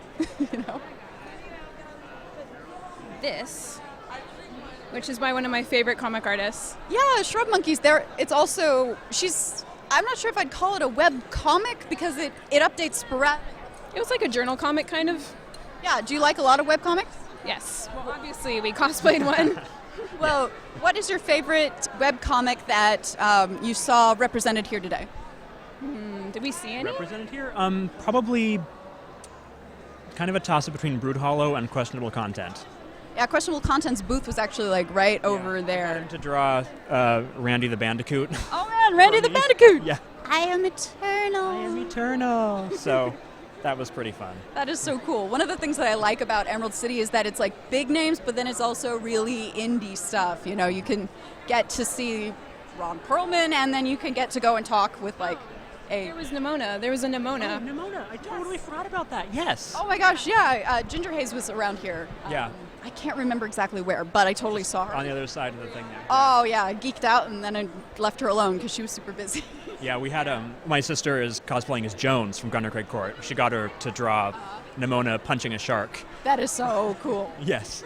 This, which is by one of my favorite comic artists. Yeah, Shrub Monkeys. It's also, I'm not sure if I'd call it a web comic because it updates sporadic. It was like a journal comic, kind of. Yeah, do you like a lot of web comics? Yes. Well, obviously, we cosplayed one. Well, what is your favorite web comic that you saw represented here today? Did we see any? Represented here? Probably kind of a toss-up between Brood Hollow and Questionable Content. Yeah, Questionable Content's booth was actually like right over there. To draw Randy the Bandicoot. Oh man, Randy the Bandicoot! Yeah. I am eternal. I am eternal. So that was pretty fun. That is so cool. One of the things that I like about Emerald City is that it's like big names, but then it's also really indie stuff. You can get to see Ron Perlman, and then you can get to go and talk with like There was Nimona. There was a Nimona. Oh, Nimona. I totally forgot about that. Yes. Oh my gosh, yeah. Ginger Hayes was around here. Yeah. I can't remember exactly where, but I totally saw her. On the other side of the thing there. Oh yeah, I geeked out, and then I left her alone because she was super busy. Yeah, we had my sister is cosplaying as Jones from Gunner Creek Court. She got her to draw Nimona punching a shark. That is so cool. Yes.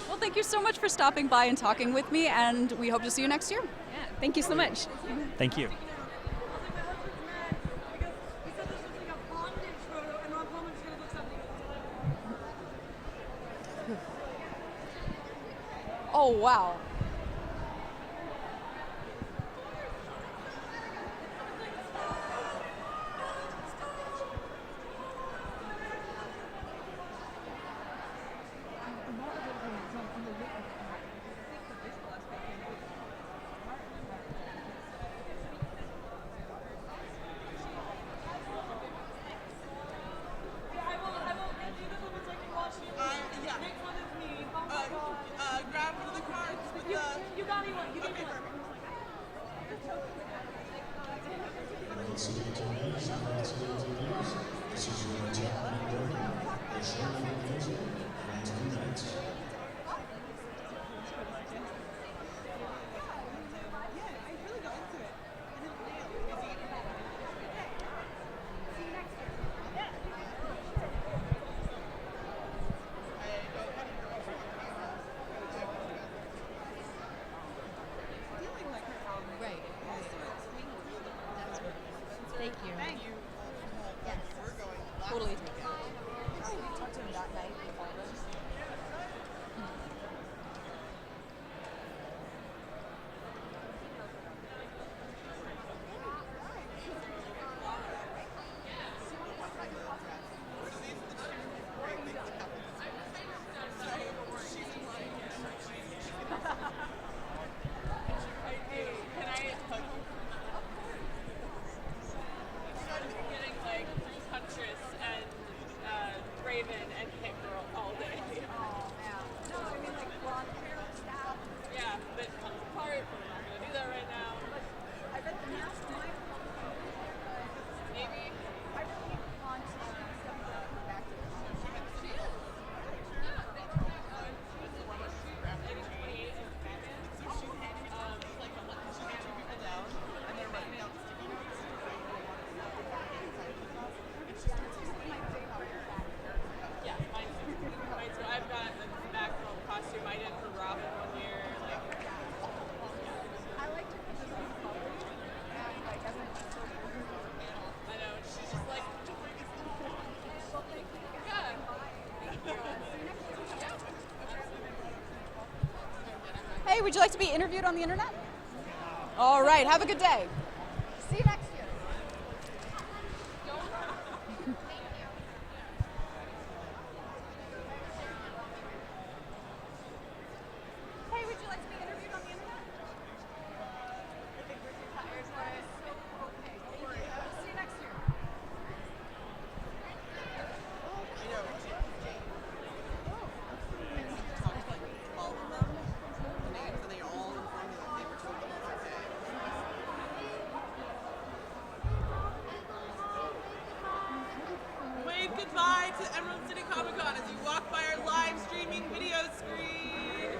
Well, thank you so much for stopping by and talking with me, and we hope to see you next year. Yeah, thank you so much. Thank you. Oh wow. City tonight, so let's see what it is. This is your 10-minute warning. The show will be closing in 2 minutes. Thank you. Thank you. Yes. We're going. Totally take it. We talked to him that night before this. Can I hug you? Getting like Huntress and Raven and Pink Girl all day. Oh man. No, I mean like blonde hair and stuff. Yeah, but it comes apart. We're not gonna do that right now. I bet the mask might. Maybe. I really want to back to the she is. Yeah, they turned out good. She was the one who grabbed 28 and Batman. Like she had 2 people down and they're running out the sticky notes. Yeah, mine too. Mine too. I've got a background costume I did for Robin one year. Like, I liked her because it was color. And like, I know. She's just like, yeah. Hey, would you like to be interviewed on the internet? All right, have a good day. See you next year. Hey, would you like to be interviewed on the internet? I think we're too tired for it. Okay, thank you. See you next year. Wave goodbye to Emerald City Comic Con as you walk by our live streaming video screen.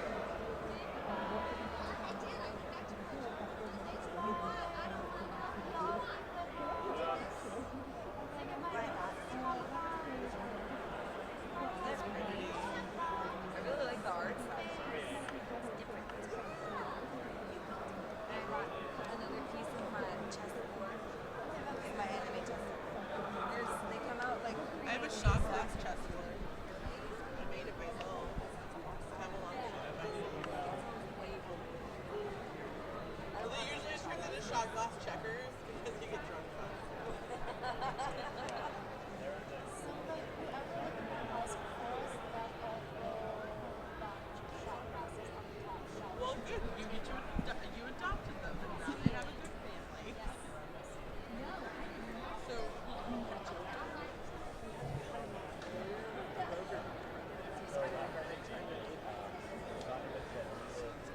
I really like the art. I brought another piece of my chessboard. My anime chessboard. They come out like. I have a shot glass chessboard. I made it myself. I have a lot of it. They usually turn into shot glass checkers because you get drunk on it. Well, good. You adopted them, and now they have a good family. So.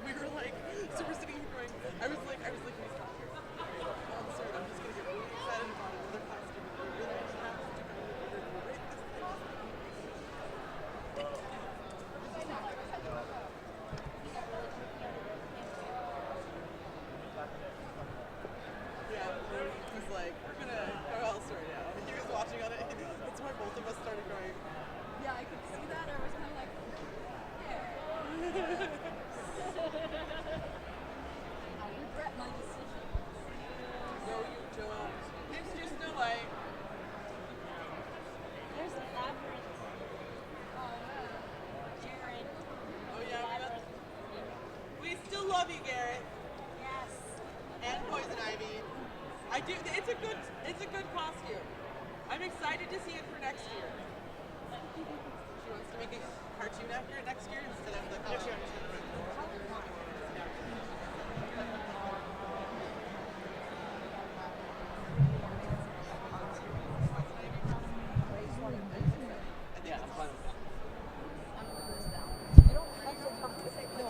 We were like, so we're sitting here going, I was like, I'm sorry, I'm just gonna get really excited about another costume. We really have to do it. Yeah, he was like, we're gonna go elsewhere now. He was watching on it. That's why both of us started going. Yeah, I could see that. I was kind of like, I regret my decision. No, you don't. It's just no like. There's the labyrinth. Jared. Oh yeah, we still love you, Garrett. Yes. And Poison Ivy. I do. It's a good costume. I'm excited to see it for next year. She wants to make a cartoon after it next year instead of the costume. Yeah, I'm fine with that. You don't have to compensate. No,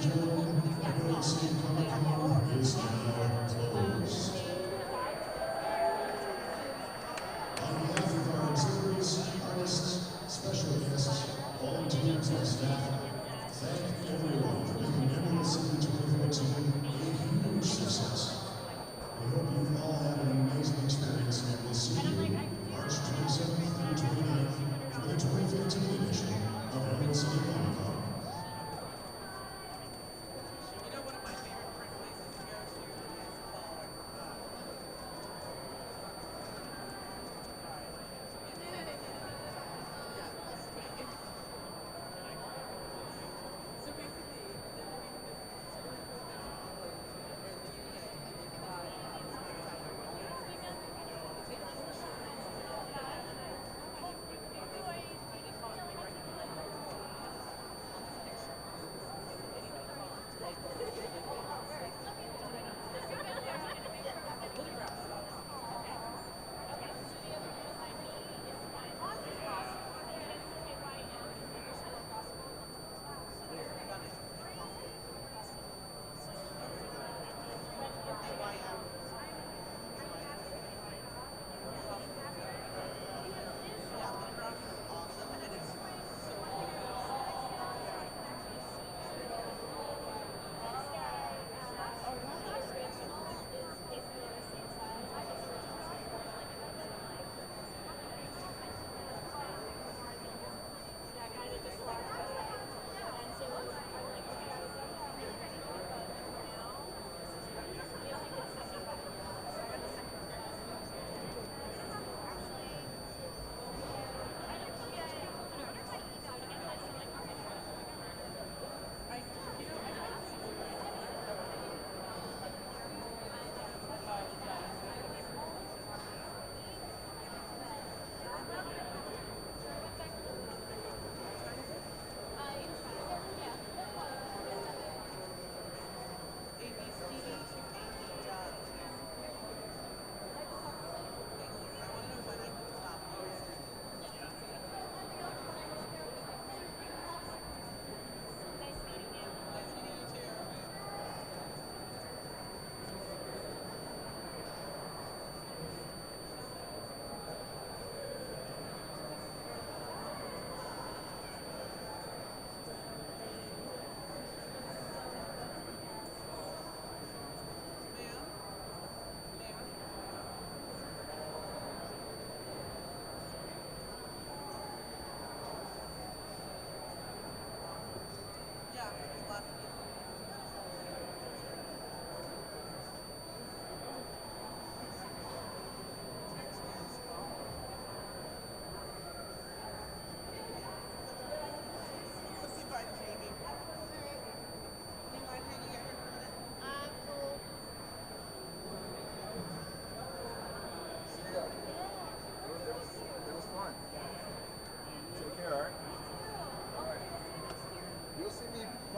gentlemen, Eccc Comic-Con is now closed. On behalf of our exhibitors, artists, special guests, volunteers, and staff, thank everyone for making Eccc 2014 a huge success. We hope you've all had an amazing experience, and we'll see you March 27th through 29th for the 2015 edition of Eccc Comic-Con.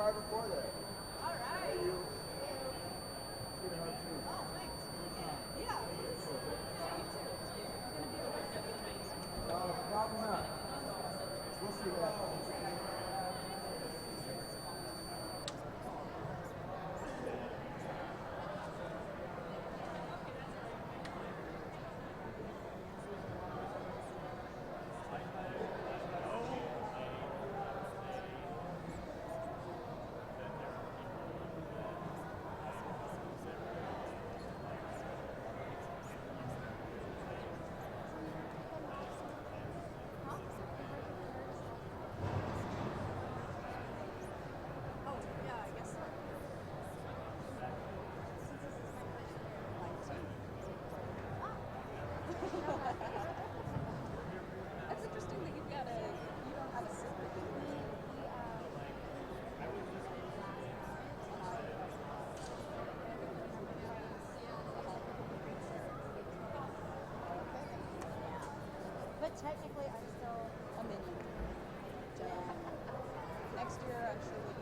right before that. All right. Hey, you. Good to have you. Oh, thanks. Yeah. Probably not. We'll see what happens. That's interesting that you don't have a secret. But technically, I'm still a minion. Next year, I'm sure we'll